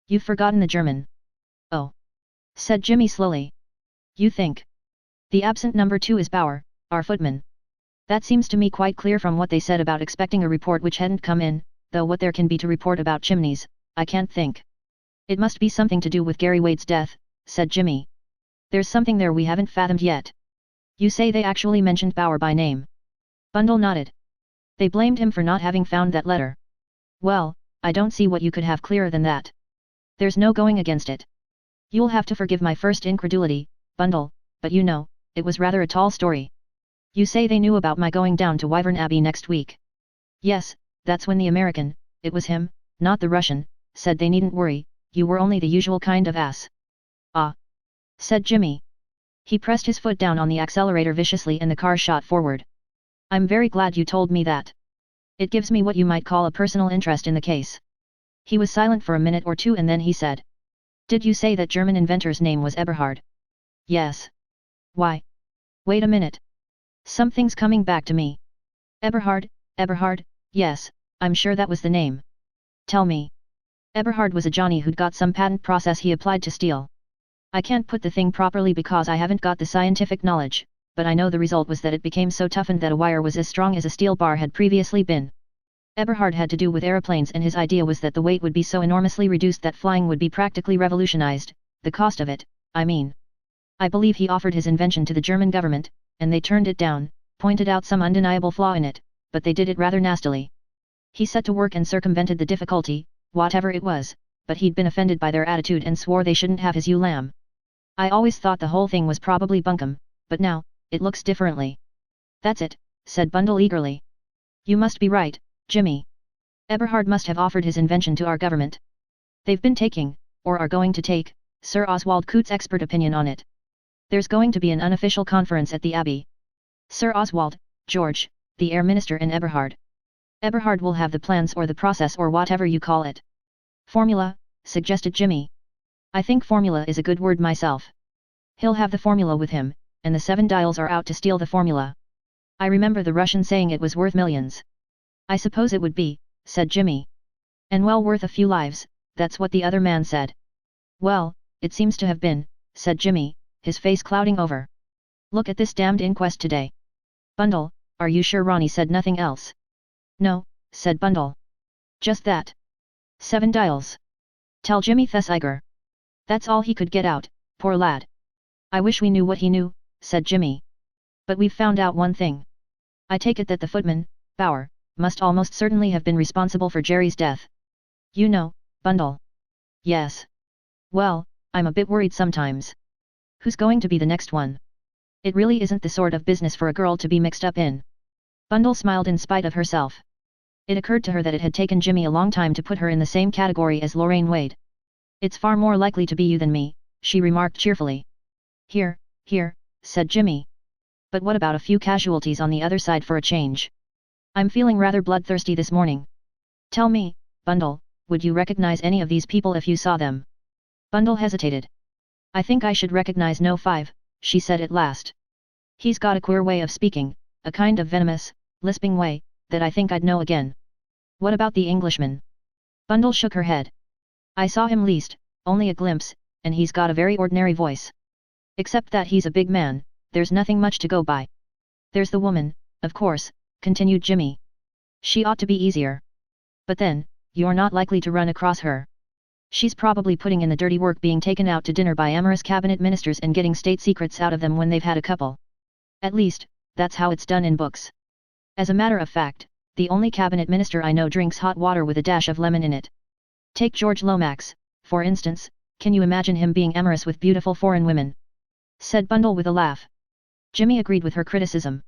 You've forgotten the German. Oh. Said Jimmy slowly. You think? The absent number 2 is Bauer, our footman. That seems to me quite clear from what they said about expecting a report which hadn't come in, though what there can be to report about chimneys, I can't think. It must be something to do with Gary Wade's death, said Jimmy. There's something there we haven't fathomed yet. You say they actually mentioned Bauer by name? Bundle nodded. They blamed him for not having found that letter. Well, I don't see what you could have clearer than that. There's no going against it. You'll have to forgive my first incredulity, Bundle, but you know, it was rather a tall story. You say they knew about my going down to Wyvern Abbey next week. Yes, that's when the American, it was him, not the Russian, said they needn't worry, you were only the usual kind of ass. Ah! Said Jimmy. He pressed his foot down on the accelerator viciously and the car shot forward. I'm very glad you told me that. It gives me what you might call a personal interest in the case. He was silent for a minute or two and then he said. Did you say that German inventor's name was Eberhard? Yes. Why? Wait a minute. Something's coming back to me. Eberhard, yes, I'm sure that was the name. Tell me. Eberhard was a Johnny who'd got some patent process he applied to steel. I can't put the thing properly because I haven't got the scientific knowledge, but I know the result was that it became so toughened that a wire was as strong as a steel bar had previously been. Eberhard had to do with aeroplanes and his idea was that the weight would be so enormously reduced that flying would be practically revolutionized, the cost of it, I mean. I believe he offered his invention to the German government, and they turned it down, pointed out some undeniable flaw in it, but they did it rather nastily. He set to work and circumvented the difficulty, whatever it was, but he'd been offended by their attitude and swore they shouldn't have his ewe lamb. I always thought the whole thing was probably bunkum, but now, it looks differently. That's it, said Bundle eagerly. You must be right, Jimmy. Eberhard must have offered his invention to our government. They've been taking, or are going to take, Sir Oswald Coote's expert opinion on it. There's going to be an unofficial conference at the Abbey. Sir Oswald, George, the Air Minister and Eberhard. Eberhard will have the plans or the process or whatever you call it. Formula, suggested Jimmy. I think formula is a good word myself. He'll have the formula with him, and the 7 dials are out to steal the formula. I remember the Russian saying it was worth millions. I suppose it would be, said Jimmy. And well worth a few lives, that's what the other man said. Well, it seems to have been, said Jimmy, his face clouding over. Look at this damned inquest today. Bundle, are you sure Ronnie said nothing else? No, said Bundle. Just that. 7 dials. Tell Jimmy Thesiger. That's all he could get out, poor lad. I wish we knew what he knew, said Jimmy. But we've found out one thing. I take it that the footman, Bauer, must almost certainly have been responsible for Jerry's death. You know, Bundle. Yes. Well, I'm a bit worried sometimes. Who's going to be the next one? It really isn't the sort of business for a girl to be mixed up in. Bundle smiled in spite of herself. It occurred to her that it had taken Jimmy a long time to put her in the same category as Lorraine Wade. It's far more likely to be you than me, she remarked cheerfully. Here, said Jimmy. But what about a few casualties on the other side for a change? I'm feeling rather bloodthirsty this morning. Tell me, Bundle, would you recognize any of these people if you saw them? Bundle hesitated. I think I should recognize No. 5, she said at last. He's got a queer way of speaking, a kind of venomous, lisping way, that I think I'd know again. What about the Englishman? Bundle shook her head. I saw him least, only a glimpse, and he's got a very ordinary voice. Except that he's a big man, there's nothing much to go by. There's the woman, of course, continued Jimmy. She ought to be easier. But then, you're not likely to run across her. She's probably putting in the dirty work being taken out to dinner by amorous cabinet ministers and getting state secrets out of them when they've had a couple. At least, that's how it's done in books. As a matter of fact, the only cabinet minister I know drinks hot water with a dash of lemon in it. Take George Lomax, for instance. Can you imagine him being amorous with beautiful foreign women? Said Bundle with a laugh. Jimmy agreed with her criticism.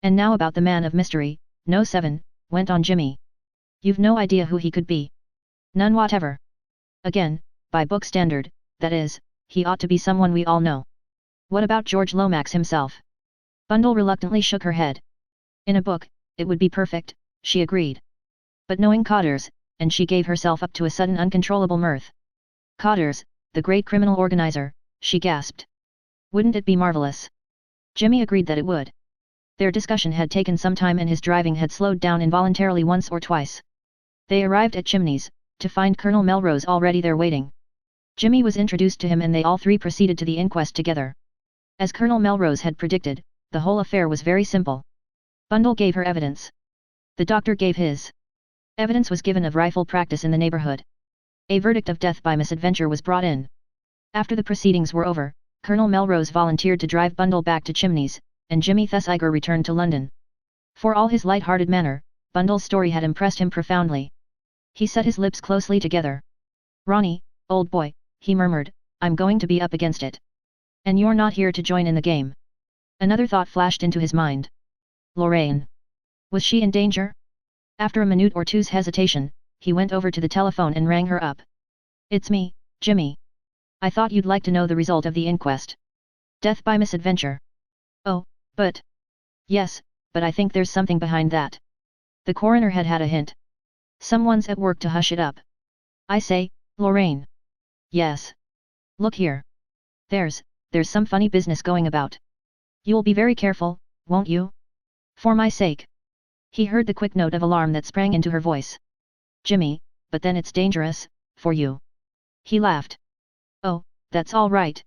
And now about the man of mystery, No. 7, went on Jimmy. You've no idea who he could be. None whatever. Again, by book standard, that is, he ought to be someone we all know. What about George Lomax himself? Bundle reluctantly shook her head. In a book, it would be perfect, she agreed. But knowing Cotters, and she gave herself up to a sudden uncontrollable mirth. Cotters, the great criminal organizer, she gasped. Wouldn't it be marvelous? Jimmy agreed that it would. Their discussion had taken some time and his driving had slowed down involuntarily once or twice. They arrived at Chimneys, to find Colonel Melrose already there waiting. Jimmy was introduced to him and they all three proceeded to the inquest together. As Colonel Melrose had predicted, the whole affair was very simple. Bundle gave her evidence. The doctor gave his. Evidence was given of rifle practice in the neighborhood. A verdict of death by misadventure was brought in. After the proceedings were over, Colonel Melrose volunteered to drive Bundle back to Chimneys, and Jimmy Thesiger returned to London. For all his light-hearted manner, Bundle's story had impressed him profoundly. He set his lips closely together. Ronnie, old boy, he murmured, I'm going to be up against it. And you're not here to join in the game. Another thought flashed into his mind. Lorraine. Was she in danger? After a minute or two's hesitation, he went over to the telephone and rang her up. It's me, Jimmy. I thought you'd like to know the result of the inquest. Death by misadventure. Oh, but... Yes, but I think there's something behind that. The coroner had had a hint. Someone's at work to hush it up. I say, Lorraine. Yes. Look here. There's some funny business going about. You'll be very careful, won't you? For my sake. He heard the quick note of alarm that sprang into her voice. Jimmy, but then it's dangerous, for you. He laughed. Oh, that's all right.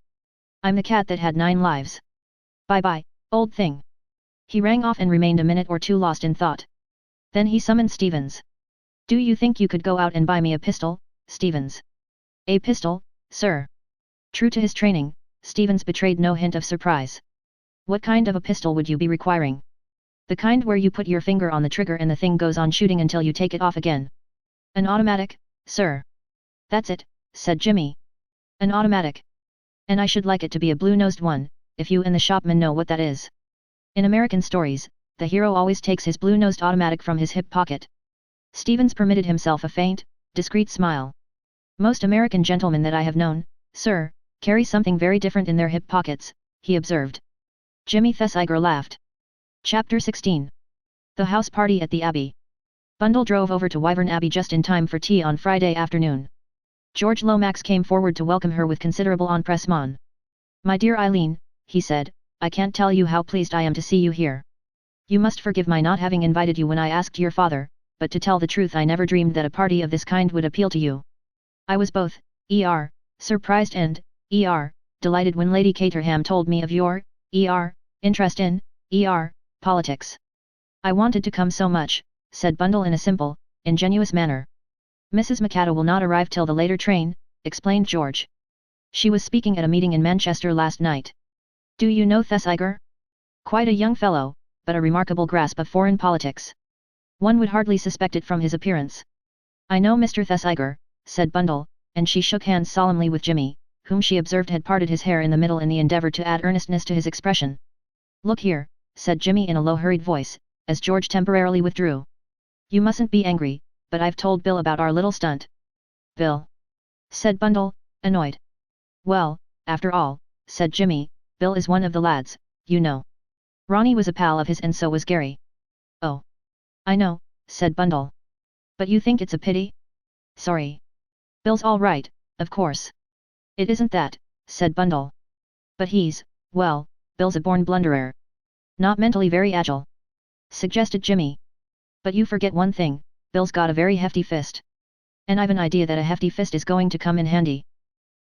I'm the cat that had 9 lives. Bye-bye, old thing. He rang off and remained a minute or two lost in thought. Then he summoned Stevens. Do you think you could go out and buy me a pistol, Stevens? A pistol, sir? True to his training, Stevens betrayed no hint of surprise. What kind of a pistol would you be requiring? The kind where you put your finger on the trigger and the thing goes on shooting until you take it off again. An automatic, sir. That's it, said Jimmy. An automatic. And I should like it to be a blue-nosed one, if you and the shopman know what that is. In American stories, the hero always takes his blue-nosed automatic from his hip pocket. Stevens permitted himself a faint, discreet smile. Most American gentlemen that I have known, sir, carry something very different in their hip pockets, he observed. Jimmy Thesiger laughed. Chapter 16. The House Party at the Abbey. Bundle drove over to Wyvern Abbey just in time for tea on Friday afternoon. George Lomax came forward to welcome her with considerable empressement. My dear Eileen, he said, I can't tell you how pleased I am to see you here. You must forgive my not having invited you when I asked your father, but to tell the truth I never dreamed that a party of this kind would appeal to you. I was both, surprised and, delighted when Lady Caterham told me of your, interest in, politics. I wanted to come so much, said Bundle in a simple, ingenuous manner. Mrs. McAdoo will not arrive till the later train, explained George. She was speaking at a meeting in Manchester last night. Do you know Thesiger? Quite a young fellow, but a remarkable grasp of foreign politics. One would hardly suspect it from his appearance. I know Mr. Thesiger, said Bundle, and she shook hands solemnly with Jimmy, whom she observed had parted his hair in the middle in the endeavour to add earnestness to his expression. Look here, said Jimmy in a low hurried voice, as George temporarily withdrew. You mustn't be angry, but I've told Bill about our little stunt. Bill? Said Bundle, annoyed. Well, after all, said Jimmy, Bill is one of the lads, you know. Ronnie was a pal of his and so was Gary. Oh. I know, said Bundle. But you think it's a pity? Sorry. Bill's all right, of course. It isn't that, said Bundle. But well, Bill's a born blunderer. Not mentally very agile. Suggested Jimmy. But you forget one thing, Bill's got a very hefty fist. And I've an idea that a hefty fist is going to come in handy.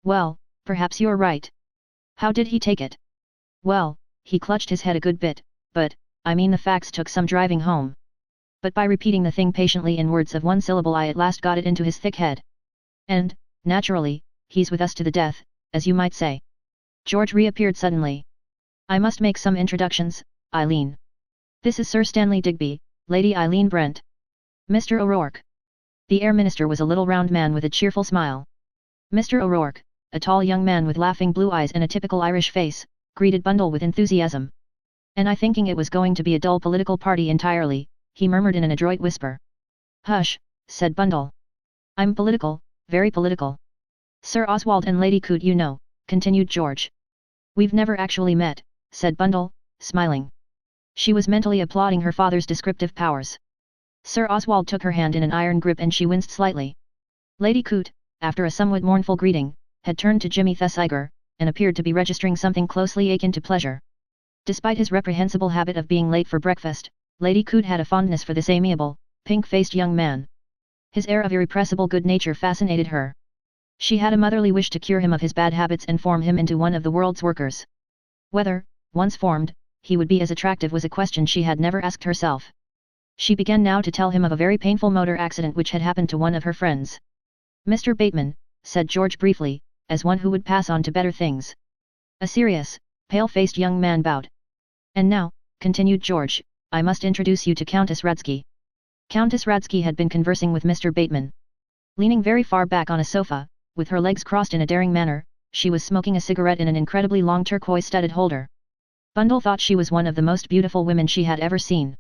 Well, perhaps you're right. How did he take it? Well, he clutched his head a good bit, but, I mean the facts took some driving home. But by repeating the thing patiently in words of one syllable I at last got it into his thick head. And, naturally, he's with us to the death, as you might say. George reappeared suddenly. I must make some introductions, Eileen. This is Sir Stanley Digby, Lady Eileen Brent. Mr. O'Rourke. The Air Minister was a little round man with a cheerful smile. Mr. O'Rourke, a tall young man with laughing blue eyes and a typical Irish face, greeted Bundle with enthusiasm. And I thinking it was going to be a dull political party entirely, he murmured in an adroit whisper. Hush, said Bundle. I'm political, very political. Sir Oswald and Lady Coote you know, continued George. We've never actually met, said Bundle, smiling. She was mentally applauding her father's descriptive powers. Sir Oswald took her hand in an iron grip and she winced slightly. Lady Coote, after a somewhat mournful greeting, had turned to Jimmy Thesiger, and appeared to be registering something closely akin to pleasure. Despite his reprehensible habit of being late for breakfast, Lady Coote had a fondness for this amiable, pink-faced young man. His air of irrepressible good nature fascinated her. She had a motherly wish to cure him of his bad habits and form him into one of the world's workers. Whether, once formed, he would be as attractive was a question she had never asked herself. She began now to tell him of a very painful motor accident which had happened to one of her friends. Mr. Bateman, said George briefly, as one who would pass on to better things. A serious, pale-faced young man bowed. And now, continued George, I must introduce you to Countess Radsky. Countess Radsky had been conversing with Mr. Bateman. Leaning very far back on a sofa, with her legs crossed in a daring manner, she was smoking a cigarette in an incredibly long turquoise-studded holder. Bundle thought she was one of the most beautiful women she had ever seen.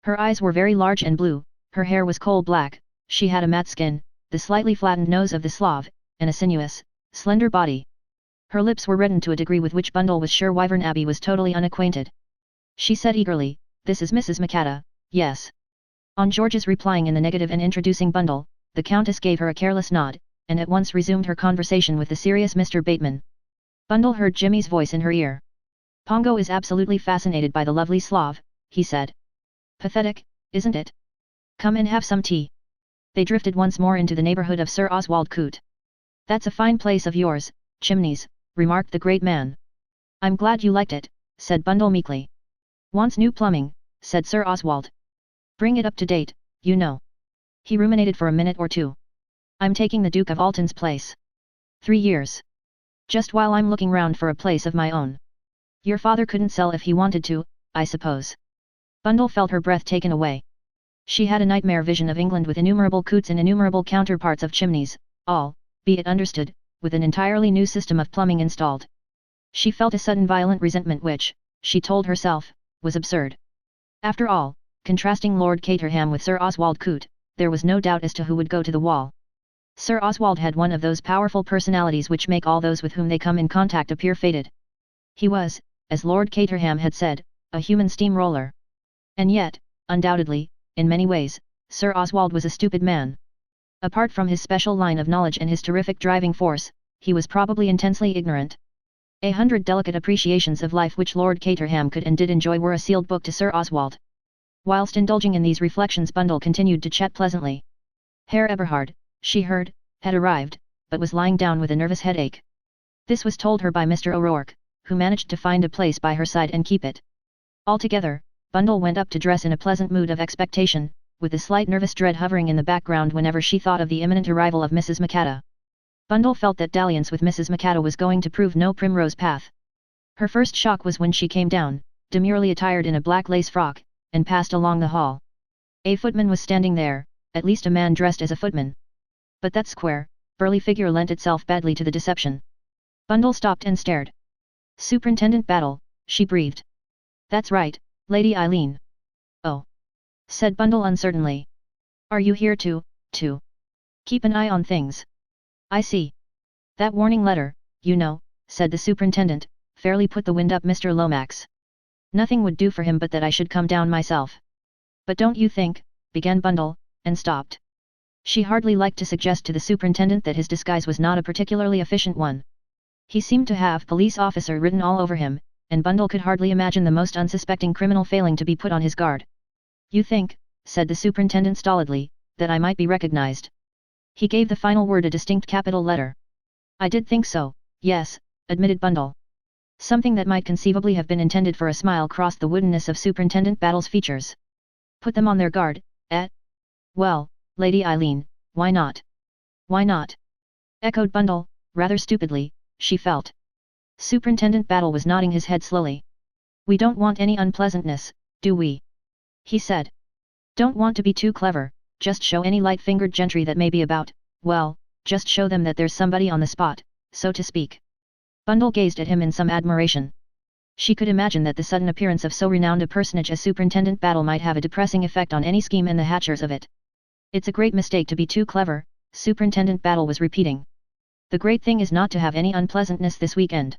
Her eyes were very large and blue, her hair was coal black, she had a matte skin, the slightly flattened nose of the Slav, and a sinuous, slender body. Her lips were reddened to a degree with which Bundle was sure Wyvern Abbey was totally unacquainted. She said eagerly, "This is Mrs. McAdda, yes." On George's replying in the negative and introducing Bundle, the Countess gave her a careless nod, and at once resumed her conversation with the serious Mr. Bateman. Bundle heard Jimmy's voice in her ear. Pongo is absolutely fascinated by the lovely Slav, he said. Pathetic, isn't it? Come and have some tea. They drifted once more into the neighborhood of Sir Oswald Coote. That's a fine place of yours, Chimneys, remarked the great man. I'm glad you liked it, said Bundle meekly. Wants new plumbing, said Sir Oswald. Bring it up to date, you know. He ruminated for a minute or two. I'm taking the Duke of Alton's place. 3 years. Just while I'm looking round for a place of my own. Your father couldn't sell if he wanted to, I suppose. Bundle felt her breath taken away. She had a nightmare vision of England with innumerable Cootes and innumerable counterparts of Chimneys, all, be it understood, with an entirely new system of plumbing installed. She felt a sudden violent resentment which, she told herself, was absurd. After all, contrasting Lord Caterham with Sir Oswald Coote, there was no doubt as to who would go to the wall. Sir Oswald had one of those powerful personalities which make all those with whom they come in contact appear fated. He was, as Lord Caterham had said, a human steamroller. And yet, undoubtedly, in many ways, Sir Oswald was a stupid man. Apart from his special line of knowledge and his terrific driving force, he was probably intensely ignorant. 100 delicate appreciations of life which Lord Caterham could and did enjoy were a sealed book to Sir Oswald. Whilst indulging in these reflections, Bundle continued to chat pleasantly. Herr Eberhard, she heard, had arrived, but was lying down with a nervous headache. This was told her by Mr. O'Rourke, who managed to find a place by her side and keep it. Altogether, Bundle went up to dress in a pleasant mood of expectation, with a slight nervous dread hovering in the background whenever she thought of the imminent arrival of Mrs. McAdda. Bundle felt that dalliance with Mrs. McAdda was going to prove no primrose path. Her first shock was when she came down, demurely attired in a black lace frock, and passed along the hall. A footman was standing there, at least a man dressed as a footman. But that square, burly figure lent itself badly to the deception. Bundle stopped and stared. Superintendent Battle, she breathed. That's right, Lady Eileen. Oh, said Bundle uncertainly. Are you here to keep an eye on things? I see. That warning letter, you know, said the superintendent, fairly put the wind up Mr. Lomax. Nothing would do for him but that I should come down myself. But don't you think, began Bundle, and stopped. She hardly liked to suggest to the superintendent that his disguise was not a particularly efficient one. He seemed to have police officer written all over him, and Bundle could hardly imagine the most unsuspecting criminal failing to be put on his guard. You think, said the superintendent stolidly, that I might be recognized. He gave the final word a distinct capital letter. I did think so, yes, admitted Bundle. Something that might conceivably have been intended for a smile crossed the woodenness of Superintendent Battle's features. Put them on their guard, eh? Well, Lady Eileen, why not? Why not? Echoed Bundle, rather stupidly, she felt. Superintendent Battle was nodding his head slowly. We don't want any unpleasantness, do we? He said. Don't want to be too clever, just show any light-fingered gentry that may be about, well, just show them that there's somebody on the spot, so to speak. Bundle gazed at him in some admiration. She could imagine that the sudden appearance of so renowned a personage as Superintendent Battle might have a depressing effect on any scheme and the hatchers of it. It's a great mistake to be too clever, Superintendent Battle was repeating. The great thing is not to have any unpleasantness this weekend.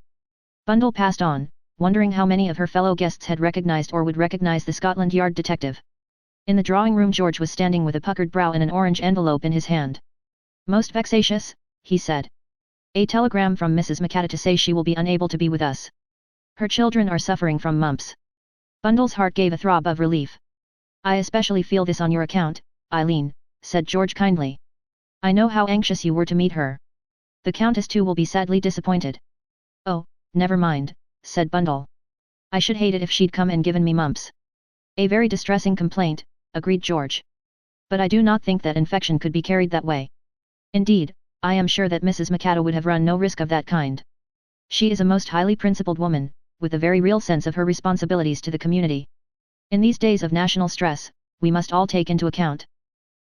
Bundle passed on, wondering how many of her fellow guests had recognized or would recognize the Scotland Yard detective. In the drawing room George was standing with a puckered brow and an orange envelope in his hand. Most vexatious, he said. A telegram from Mrs. McAdoo to say she will be unable to be with us. Her children are suffering from mumps. Bundle's heart gave a throb of relief. I especially feel this on your account, Eileen, said George kindly. I know how anxious you were to meet her. The Countess too will be sadly disappointed. Oh, never mind, said Bundle. I should hate it if she'd come and given me mumps. A very distressing complaint, agreed George. But I do not think that infection could be carried that way. Indeed, I am sure that Mrs. McAdoo would have run no risk of that kind. She is a most highly principled woman, with a very real sense of her responsibilities to the community. In these days of national stress, we must all take into account.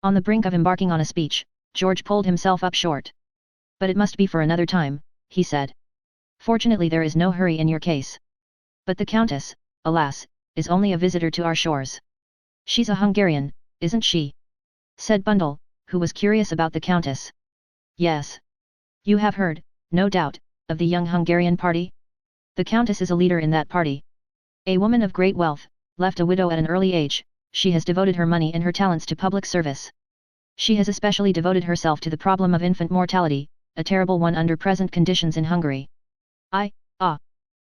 On the brink of embarking on a speech, George pulled himself up short. But it must be for another time, he said. Fortunately there is no hurry in your case. But the Countess, alas, is only a visitor to our shores. She's a Hungarian, isn't she? Said Bundle, who was curious about the Countess. Yes. You have heard, no doubt, of the Young Hungarian Party? The Countess is a leader in that party. A woman of great wealth, left a widow at an early age, she has devoted her money and her talents to public service. She has especially devoted herself to the problem of infant mortality, a terrible one under present conditions in Hungary.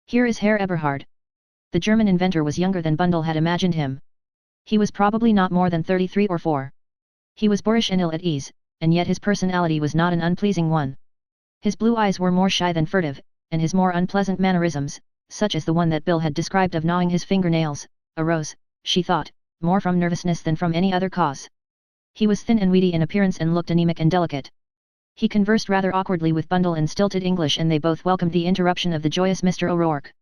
Here is Herr Eberhard. The German inventor was younger than Bundle had imagined him. He was probably not more than 33 or 4. He was boorish and ill at ease, and yet his personality was not an unpleasing one. His blue eyes were more shy than furtive, and his more unpleasant mannerisms, such as the one that Bill had described of gnawing his fingernails, arose, she thought, more from nervousness than from any other cause. He was thin and weedy in appearance and looked anemic and delicate. He conversed rather awkwardly with Bundle in stilted English and they both welcomed the interruption of the joyous Mr. O'Rourke.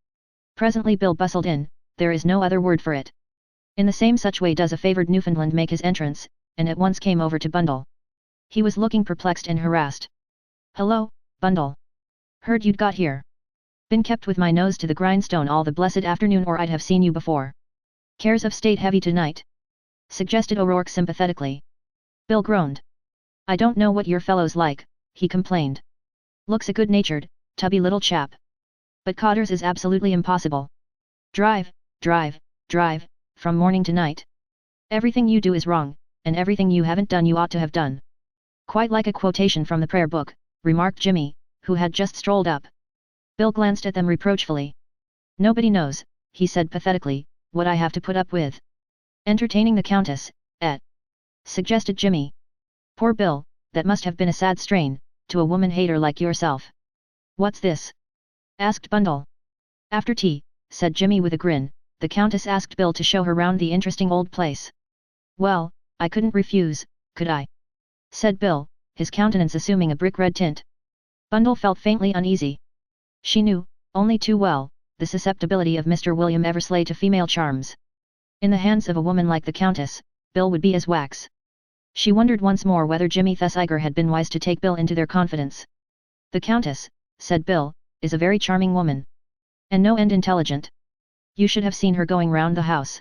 Presently Bill bustled in, there is no other word for it. In the same such way does a favoured Newfoundland make his entrance, and at once came over to Bundle. He was looking perplexed and harassed. Hello, Bundle. Heard you'd got here. Been kept with my nose to the grindstone all the blessed afternoon or I'd have seen you before. Cares of state heavy tonight? Suggested O'Rourke sympathetically. Bill groaned. I don't know what your fellow's like, he complained. Looks a good-natured, tubby little chap. But Cotters is absolutely impossible. Drive, from morning to night. Everything you do is wrong, and everything you haven't done you ought to have done. Quite like a quotation from the prayer book, remarked Jimmy, who had just strolled up. Bill glanced at them reproachfully. Nobody knows, he said pathetically, what I have to put up with. Entertaining the Countess, suggested Jimmy. Poor Bill, that must have been a sad strain, to a woman-hater like yourself. What's this? Asked Bundle. After tea, said Jimmy with a grin, the Countess asked Bill to show her round the interesting old place. Well, I couldn't refuse, could I? Said Bill, his countenance assuming a brick-red tint. Bundle felt faintly uneasy. She knew, only too well, the susceptibility of Mr. William Eversley to female charms. In the hands of a woman like the Countess, Bill would be as wax. She wondered once more whether Jimmy Thesiger had been wise to take Bill into their confidence. The Countess, said Bill, is a very charming woman. And no end intelligent. You should have seen her going round the house.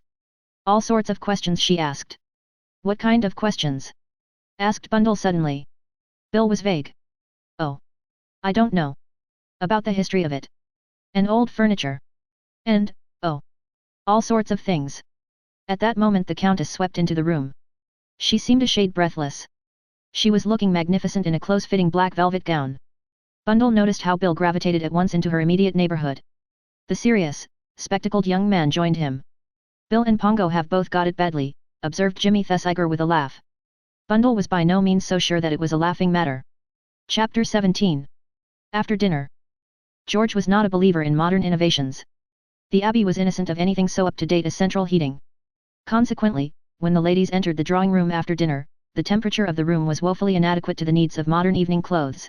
All sorts of questions she asked. What kind of questions? Asked Bundle suddenly. Bill was vague. Oh. I don't know. About the history of it. And old furniture. And, oh. All sorts of things. At that moment the Countess swept into the room. She seemed a shade breathless. She was looking magnificent in a close-fitting black velvet gown. Bundle noticed how Bill gravitated at once into her immediate neighborhood. The serious, spectacled young man joined him. Bill and Pongo have both got it badly, observed Jimmy Thesiger with a laugh. Bundle was by no means so sure that it was a laughing matter. Chapter 17. After dinner. George was not a believer in modern innovations. The Abbey was innocent of anything so up-to-date as central heating. Consequently, when the ladies entered the drawing room after dinner, the temperature of the room was woefully inadequate to the needs of modern evening clothes.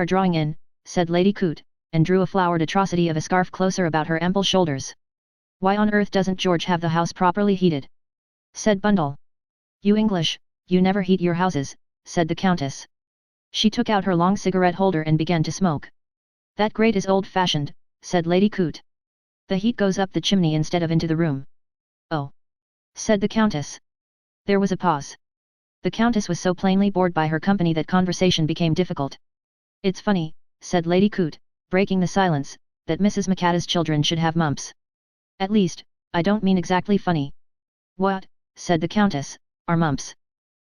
are drawing in, said Lady Coot, and drew a flowered atrocity of a scarf closer about her ample shoulders. Why on earth doesn't George have the house properly heated? Said Bundle. You English, you never heat your houses, said the Countess. She took out her long cigarette holder and began to smoke. That grate is old-fashioned, said Lady Coot. The heat goes up the chimney instead of into the room. Oh, said the Countess. There was a pause. The Countess was so plainly bored by her company that conversation became difficult. It's funny, said Lady Coot, breaking the silence, that Mrs. Macata's children should have mumps. At least, I don't mean exactly funny. What, said the Countess, are mumps?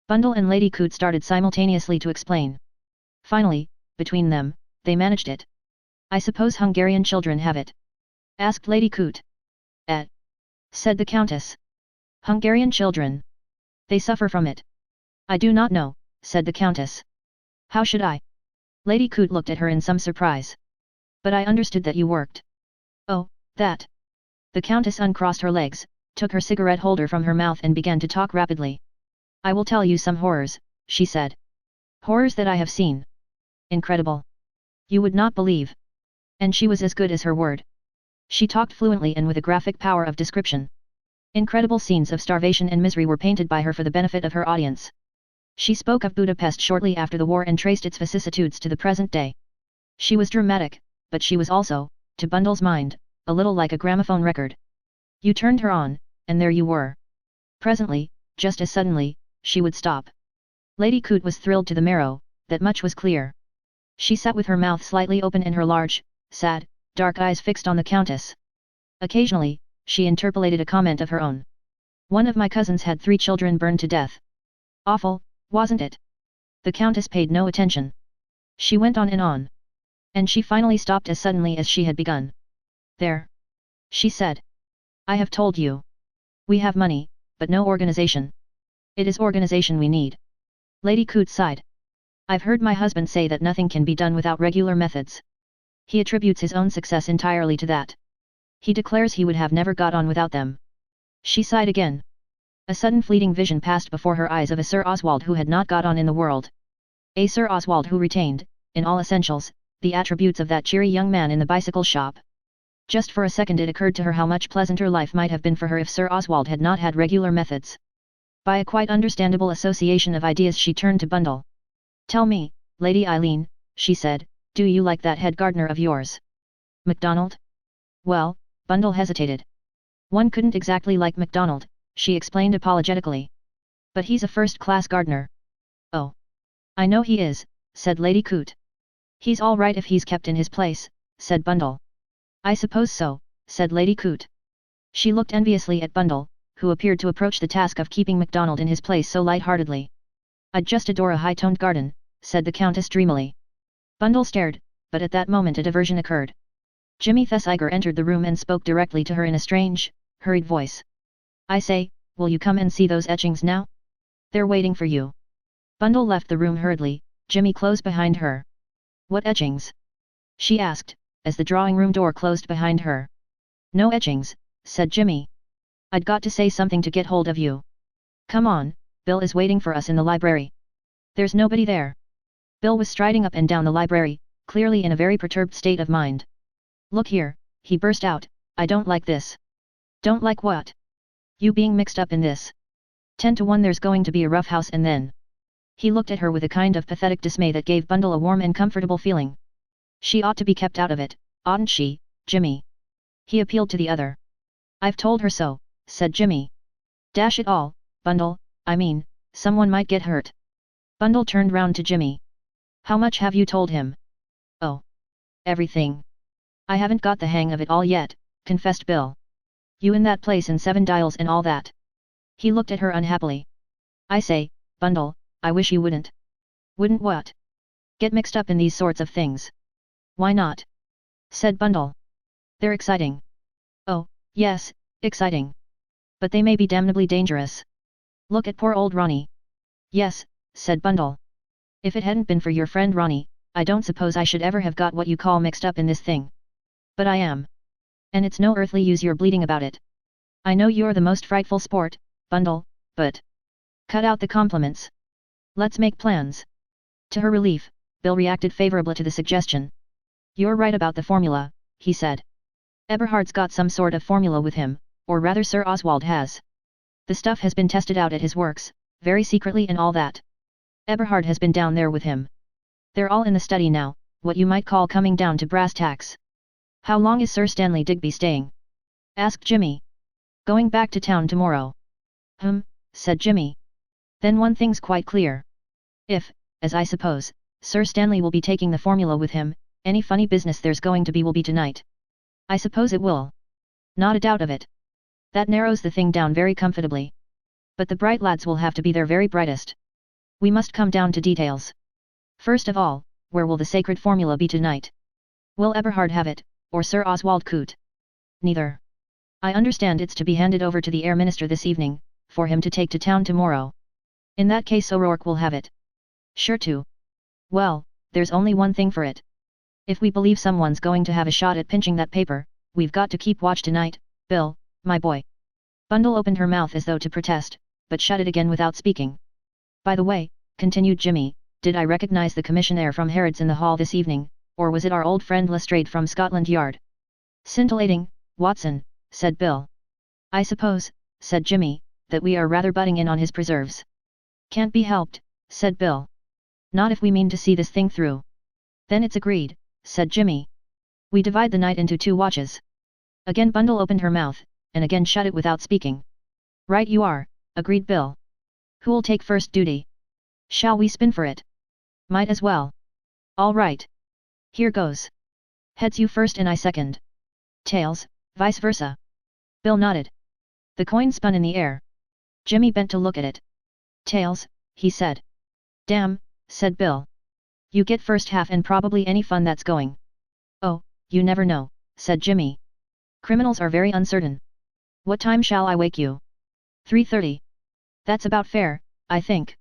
Bundle and Lady Coot started simultaneously to explain. Finally, between them, they managed it. I suppose Hungarian children have it? Asked Lady Coot. Said the Countess. Hungarian children. They suffer from it. I do not know, said the Countess. How should I? Lady Coot looked at her in some surprise. But I understood that you worked. Oh, that. The Countess uncrossed her legs, took her cigarette holder from her mouth and began to talk rapidly. I will tell you some horrors, she said. Horrors that I have seen. Incredible. You would not believe. And she was as good as her word. She talked fluently and with a graphic power of description. Incredible scenes of starvation and misery were painted by her for the benefit of her audience. She spoke of Budapest shortly after the war and traced its vicissitudes to the present day. She was dramatic, but she was also, to Bundle's mind, a little like a gramophone record. You turned her on, and there you were. Presently, just as suddenly, she would stop. Lady Coot was thrilled to the marrow, that much was clear. She sat with her mouth slightly open and her large, sad, dark eyes fixed on the Countess. Occasionally, she interpolated a comment of her own. One of my cousins had 3 children burned to death. Awful, wasn't it? The Countess paid no attention. She went on and on. And she finally stopped as suddenly as she had begun. There. She said. I have told you. We have money, but no organization. It is organization we need. Lady Coot sighed. I've heard my husband say that nothing can be done without regular methods. He attributes his own success entirely to that. He declares he would have never got on without them. She sighed again. A sudden fleeting vision passed before her eyes of a Sir Oswald who had not got on in the world. A Sir Oswald who retained, in all essentials, the attributes of that cheery young man in the bicycle shop. Just for a second it occurred to her how much pleasanter life might have been for her if Sir Oswald had not had regular methods. By a quite understandable association of ideas she turned to Bundle. Tell me, Lady Eileen, she said, do you like that head gardener of yours? MacDonald? Well, Bundle hesitated. One couldn't exactly like MacDonald, she explained apologetically. But he's a first-class gardener. Oh. I know he is, said Lady Coot. He's all right if he's kept in his place, said Bundle. I suppose so, said Lady Coot. She looked enviously at Bundle, who appeared to approach the task of keeping MacDonald in his place so light-heartedly. I'd just adore a high-toned garden, said the Countess dreamily. Bundle stared, but at that moment a diversion occurred. Jimmy Thesiger entered the room and spoke directly to her in a strange, hurried voice. I say, will you come and see those etchings now? They're waiting for you. Bundle left the room hurriedly, Jimmy closed behind her. What etchings? She asked, as the drawing-room door closed behind her. No etchings, said Jimmy. I'd got to say something to get hold of you. Come on, Bill is waiting for us in the library. There's nobody there. Bill was striding up and down the library, clearly in a very perturbed state of mind. Look here, he burst out, I don't like this. Don't like what? You being mixed up in this. 10 to 1 there's going to be a rough house and then. He looked at her with a kind of pathetic dismay that gave Bundle a warm and comfortable feeling. She ought to be kept out of it, oughtn't she, Jimmy? He appealed to the other. I've told her so, said Jimmy. Dash it all, Bundle, I mean, someone might get hurt. Bundle turned round to Jimmy. How much have you told him? Oh. Everything. I haven't got the hang of it all yet, confessed Bill. You in that place in 7 Dials and all that. He looked at her unhappily. I say, Bundle, I wish you wouldn't. Wouldn't what? Get mixed up in these sorts of things. Why not? Said Bundle. They're exciting. Oh, yes, exciting. But they may be damnably dangerous. Look at poor old Ronnie. Yes, said Bundle. If it hadn't been for your friend Ronnie, I don't suppose I should ever have got what you call mixed up in this thing. But I am. And it's no earthly use your bleating about it. I know you're the most frightful sport, Bundle, but cut out the compliments. Let's make plans. To her relief, Bill reacted favorably to the suggestion. You're right about the formula, he said. Eberhard's got some sort of formula with him, or rather Sir Oswald has. The stuff has been tested out at his works, very secretly and all that. Eberhard has been down there with him. They're all in the study now, what you might call coming down to brass tacks. How long is Sir Stanley Digby staying? Asked Jimmy. Going back to town tomorrow. Said Jimmy. Then one thing's quite clear. If, as I suppose, Sir Stanley will be taking the formula with him, any funny business there's going to be will be tonight. I suppose it will. Not a doubt of it. That narrows the thing down very comfortably. But the bright lads will have to be their very brightest. We must come down to details. First of all, where will the sacred formula be tonight? Will Eberhard have it, or Sir Oswald Coote? Neither. I understand it's to be handed over to the Air Minister this evening, for him to take to town tomorrow. In that case O'Rourke will have it. Sure to. Well, there's only one thing for it. If we believe someone's going to have a shot at pinching that paper, we've got to keep watch tonight, Bill, my boy. Bundle opened her mouth as though to protest, but shut it again without speaking. By the way, continued Jimmy, did I recognize the commissionaire from Harrods in the hall this evening, or was it our old friend Lestrade from Scotland Yard? Scintillating, Watson, said Bill. I suppose, said Jimmy, that we are rather butting in on his preserves. Can't be helped, said Bill. Not if we mean to see this thing through. Then it's agreed, said Jimmy. We divide the night into 2 watches. Again Bundle opened her mouth, and again shut it without speaking. Right you are, agreed Bill. Who'll take first duty? Shall we spin for it? Might as well. All right. Here goes. Heads you first and I second. Tails, vice versa. Bill nodded. The coin spun in the air. Jimmy bent to look at it. Tails, he said. Damn, said Bill. You get first half and probably any fun that's going. Oh, you never know, said Jimmy. Criminals are very uncertain. What time shall I wake you? 3:30. That's about fair, I think.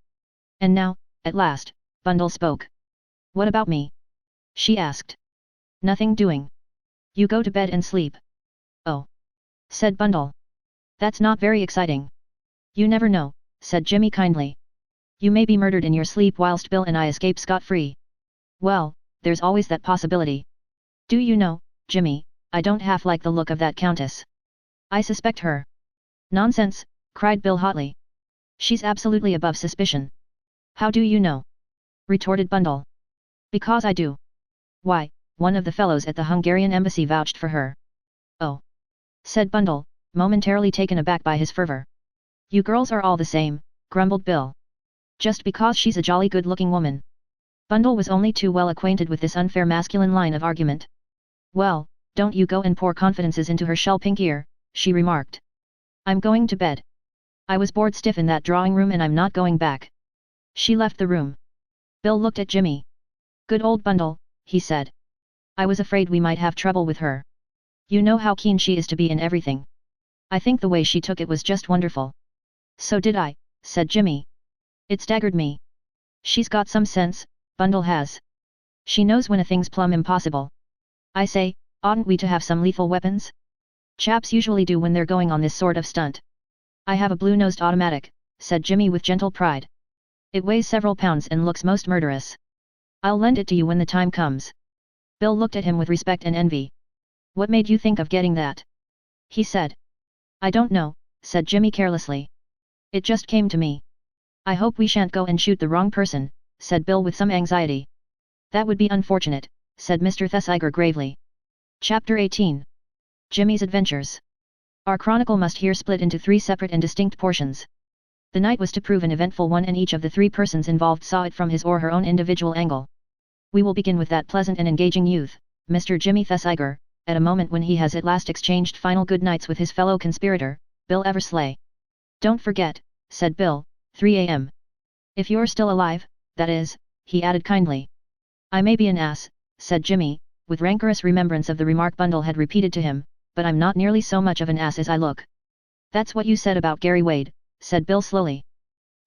And now, at last, Bundle spoke. What about me? She asked. Nothing doing. You go to bed and sleep. Oh. Said Bundle. That's not very exciting. You never know, said Jimmy kindly. You may be murdered in your sleep whilst Bill and I escape scot-free. Well, there's always that possibility. Do you know, Jimmy, I don't half like the look of that countess. I suspect her. Nonsense, cried Bill hotly. She's absolutely above suspicion. How do you know? Retorted Bundle. Because I do. Why, one of the fellows at the Hungarian embassy vouched for her. Oh. Said Bundle, momentarily taken aback by his fervor. You girls are all the same, grumbled Bill. Just because she's a jolly good-looking woman. Bundle was only too well acquainted with this unfair masculine line of argument. Well, don't you go and pour confidences into her shell-pink ear, she remarked. I'm going to bed. I was bored stiff in that drawing room and I'm not going back. She left the room. Bill looked at Jimmy. Good old Bundle, he said. I was afraid we might have trouble with her. You know how keen she is to be in everything. I think the way she took it was just wonderful. So did I, said Jimmy. It staggered me. She's got some sense, Bundle has. She knows when a thing's plumb impossible. I say, oughtn't we to have some lethal weapons? Chaps usually do when they're going on this sort of stunt. I have a blue-nosed automatic, said Jimmy with gentle pride. It weighs several pounds and looks most murderous. I'll lend it to you when the time comes. Bill looked at him with respect and envy. What made you think of getting that? He said. I don't know, said Jimmy carelessly. It just came to me. I hope we shan't go and shoot the wrong person, said Bill with some anxiety. That would be unfortunate, said Mr. Thesiger gravely. Chapter 18. Jimmy's Adventures. Our chronicle must here split into 3 separate and distinct portions. The night was to prove an eventful one and each of the 3 persons involved saw it from his or her own individual angle. We will begin with that pleasant and engaging youth, Mr. Jimmy Thesiger, at a moment when he has at last exchanged final good nights with his fellow conspirator, Bill Eversley. Don't forget, said Bill, 3 a.m. If you're still alive, that is, he added kindly. I may be an ass, said Jimmy, with rancorous remembrance of the remark Bundle had repeated to him, but I'm not nearly so much of an ass as I look. That's what you said about Gary Wade, said Bill slowly.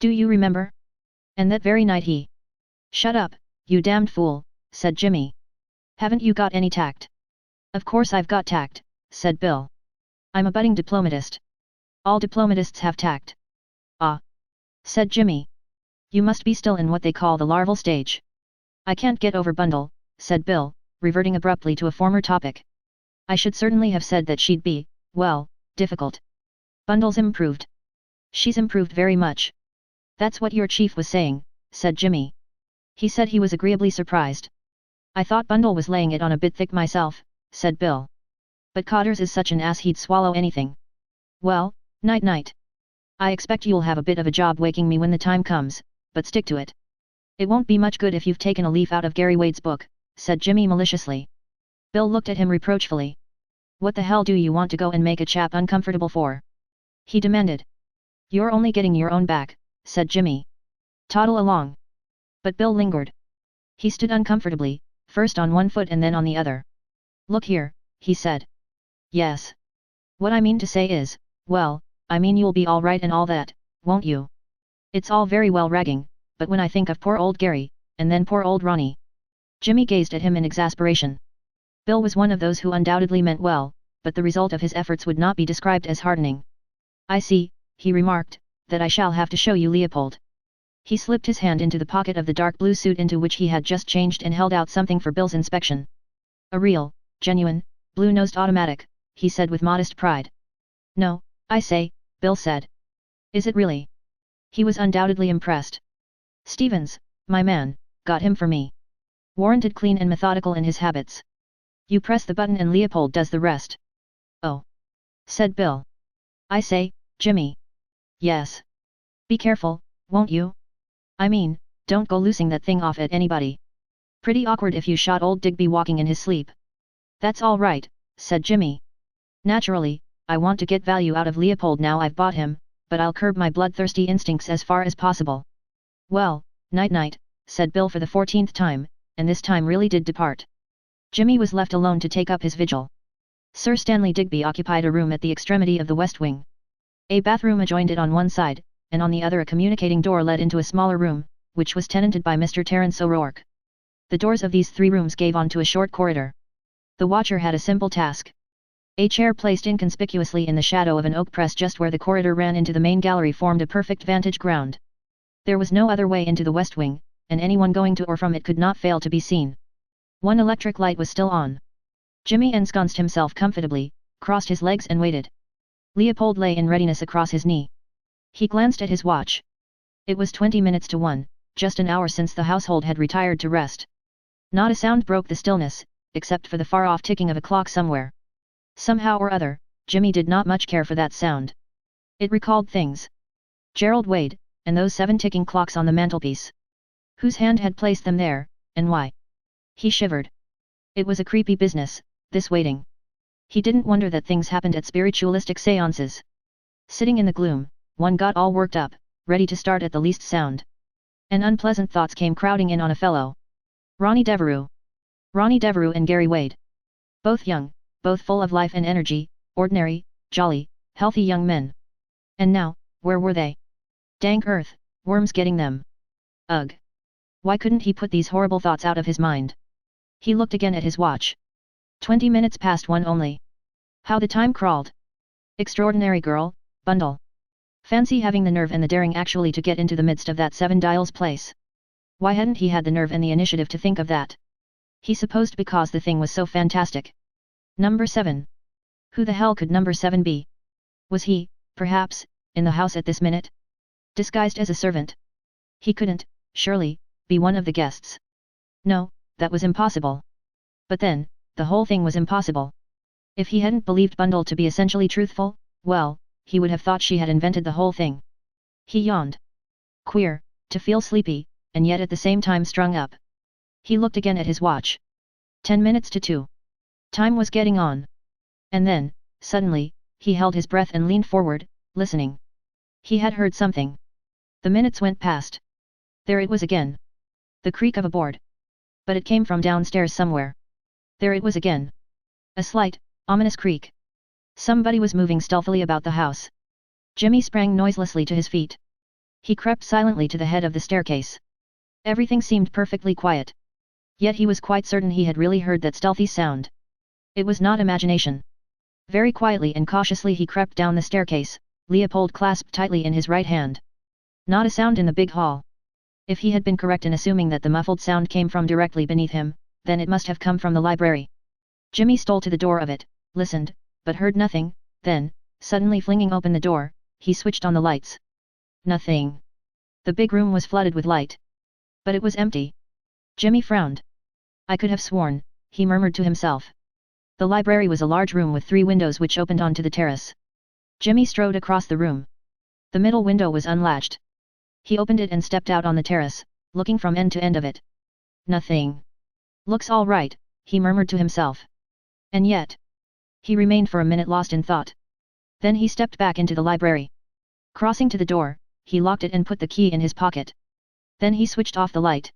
Do you remember? And that very night he... Shut up, you damned fool, said Jimmy. Haven't you got any tact? Of course I've got tact, said Bill. I'm a budding diplomatist. All diplomatists have tact. Ah, said Jimmy. You must be still in what they call the larval stage. I can't get over Bundle, said Bill, reverting abruptly to a former topic. I should certainly have said that she'd be, well, difficult. Bundle's improved. She's improved very much. That's what your chief was saying, said Jimmy. He said he was agreeably surprised. I thought Bundle was laying it on a bit thick myself, said Bill. But Cotters is such an ass he'd swallow anything. Well, night-night. I expect you'll have a bit of a job waking me when the time comes, but stick to it. It won't be much good if you've taken a leaf out of Gary Wade's book, said Jimmy maliciously. Bill looked at him reproachfully. What the hell do you want to go and make a chap uncomfortable for? He demanded. You're only getting your own back, said Jimmy. Toddle along. But Bill lingered. He stood uncomfortably, first on one foot and then on the other. Look here, he said. Yes. What I mean to say is, well, I mean you'll be all right and all that, won't you? It's all very well ragging, but when I think of poor old Gary, and then poor old Ronnie. Jimmy gazed at him in exasperation. Bill was one of those who undoubtedly meant well, but the result of his efforts would not be described as heartening. I see, he remarked, that I shall have to show you Leopold. He slipped his hand into the pocket of the dark blue suit into which he had just changed and held out something for Bill's inspection. A real, genuine, blue-nosed automatic, he said with modest pride. No, I say, Bill said. Is it really? He was undoubtedly impressed. Stevens, my man, got him for me. Warranted clean and methodical in his habits. You press the button and Leopold does the rest. Oh. Said Bill. I say, Jimmy. Yes. Be careful, won't you? I mean, don't go loosing that thing off at anybody. Pretty awkward if you shot old Digby walking in his sleep. That's all right, said Jimmy. Naturally, I want to get value out of Leopold now I've bought him, but I'll curb my bloodthirsty instincts as far as possible. Well, night-night, said Bill for the 14th time, and this time really did depart. Jimmy was left alone to take up his vigil. Sir Stanley Digby occupied a room at the extremity of the west wing. A bathroom adjoined it on one side, and on the other a communicating door led into a smaller room, which was tenanted by Mr. Terence O'Rourke. The doors of these three rooms gave onto a short corridor. The watcher had a simple task. A chair placed inconspicuously in the shadow of an oak press just where the corridor ran into the main gallery formed a perfect vantage ground. There was no other way into the west wing, and anyone going to or from it could not fail to be seen. One electric light was still on. Jimmy ensconced himself comfortably, crossed his legs and waited. Leopold lay in readiness across his knee. He glanced at his watch. It was 20 minutes to 1, just an hour since the household had retired to rest. Not a sound broke the stillness, except for the far-off ticking of a clock somewhere. Somehow or other, Jimmy did not much care for that sound. It recalled things. Gerald Wade, and those 7 ticking clocks on the mantelpiece. Whose hand had placed them there, and why? He shivered. It was a creepy business, this waiting. He didn't wonder that things happened at spiritualistic séances. Sitting in the gloom, one got all worked up, ready to start at the least sound. And unpleasant thoughts came crowding in on a fellow. Ronnie Devereux. Ronnie Devereux and Gary Wade. Both young, both full of life and energy, ordinary, jolly, healthy young men. And now, where were they? Dank earth, worms getting them. Ugh. Why couldn't he put these horrible thoughts out of his mind? He looked again at his watch. 20 minutes past 1 only. How the time crawled. Extraordinary girl, Bundle. Fancy having the nerve and the daring actually to get into the midst of that 7 Dials place. Why hadn't he had the nerve and the initiative to think of that? He supposed because the thing was so fantastic. Number 7. Who the hell could number 7 be? Was he, perhaps, in the house at this minute? Disguised as a servant? He couldn't, surely, be one of the guests. No, that was impossible. But then, the whole thing was impossible. If he hadn't believed Bundle to be essentially truthful, well, he would have thought she had invented the whole thing. He yawned. Queer, to feel sleepy, and yet at the same time strung up. He looked again at his watch. 10 minutes to 2. Time was getting on. And then, suddenly, he held his breath and leaned forward, listening. He had heard something. The minutes went past. There it was again. The creak of a board. But it came from downstairs somewhere. There it was again. A slight, ominous creak. Somebody was moving stealthily about the house. Jimmy sprang noiselessly to his feet. He crept silently to the head of the staircase. Everything seemed perfectly quiet. Yet he was quite certain he had really heard that stealthy sound. It was not imagination. Very quietly and cautiously he crept down the staircase, Leopold clasped tightly in his right hand. Not a sound in the big hall. If he had been correct in assuming that the muffled sound came from directly beneath him, then it must have come from the library. Jimmy stole to the door of it, listened, but heard nothing, then, suddenly flinging open the door, he switched on the lights. Nothing. The big room was flooded with light. But it was empty. Jimmy frowned. I could have sworn, he murmured to himself. The library was a large room with 3 windows which opened onto the terrace. Jimmy strode across the room. The middle window was unlatched. He opened it and stepped out on the terrace, looking from end to end of it. Nothing. Looks all right, he murmured to himself. And yet. He remained for a minute lost in thought. Then he stepped back into the library. Crossing to the door, he locked it and put the key in his pocket. Then he switched off the light.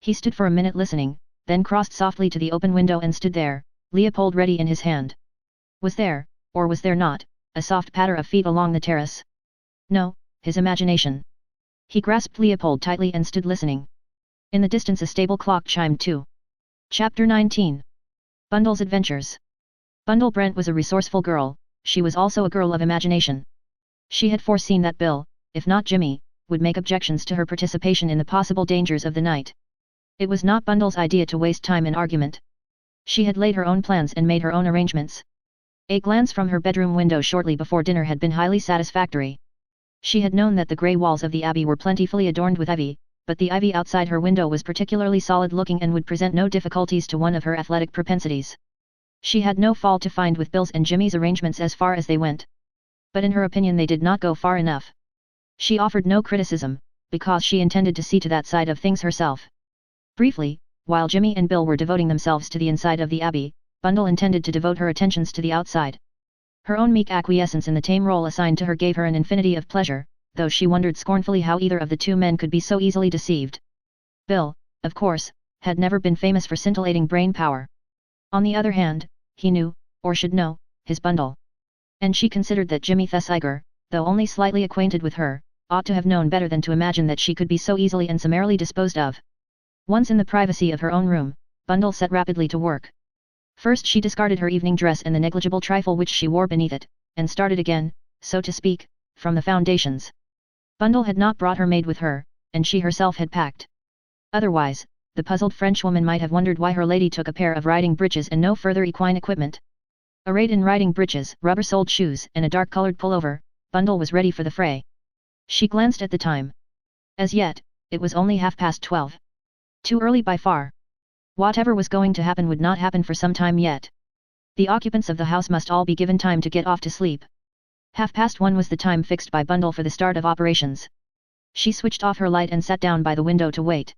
He stood for a minute listening, then crossed softly to the open window and stood there, Leopold ready in his hand. Was there, or was there not, a soft patter of feet along the terrace? No, his imagination. He grasped Leopold tightly and stood listening. In the distance a stable clock chimed 2. Chapter 19. Bundle's Adventures. Bundle Brent was a resourceful girl, she was also a girl of imagination. She had foreseen that Bill, if not Jimmy, would make objections to her participation in the possible dangers of the night. It was not Bundle's idea to waste time in argument. She had laid her own plans and made her own arrangements. A glance from her bedroom window shortly before dinner had been highly satisfactory. She had known that the grey walls of the abbey were plentifully adorned with ivy, but the ivy outside her window was particularly solid-looking and would present no difficulties to one of her athletic propensities. She had no fault to find with Bill's and Jimmy's arrangements as far as they went. But in her opinion they did not go far enough. She offered no criticism, because she intended to see to that side of things herself. Briefly, while Jimmy and Bill were devoting themselves to the inside of the abbey, Bundle intended to devote her attentions to the outside. Her own meek acquiescence in the tame role assigned to her gave her an infinity of pleasure, though she wondered scornfully how either of the 2 men could be so easily deceived. Bill, of course, had never been famous for scintillating brain power. On the other hand, he knew, or should know, his Bundle. And she considered that Jimmy Thesiger, though only slightly acquainted with her, ought to have known better than to imagine that she could be so easily and summarily disposed of. Once in the privacy of her own room, Bundle set rapidly to work. First she discarded her evening dress and the negligible trifle which she wore beneath it, and started again, so to speak, from the foundations. Bundle had not brought her maid with her, and she herself had packed. Otherwise, the puzzled Frenchwoman might have wondered why her lady took a pair of riding breeches and no further equine equipment. Arrayed in riding breeches, rubber-soled shoes and a dark-colored pullover, Bundle was ready for the fray. She glanced at the time. As yet, it was only 12:30. Too early by far. Whatever was going to happen would not happen for some time yet. The occupants of the house must all be given time to get off to sleep. 1:30 was the time fixed by Bundle for the start of operations. She switched off her light and sat down by the window to wait.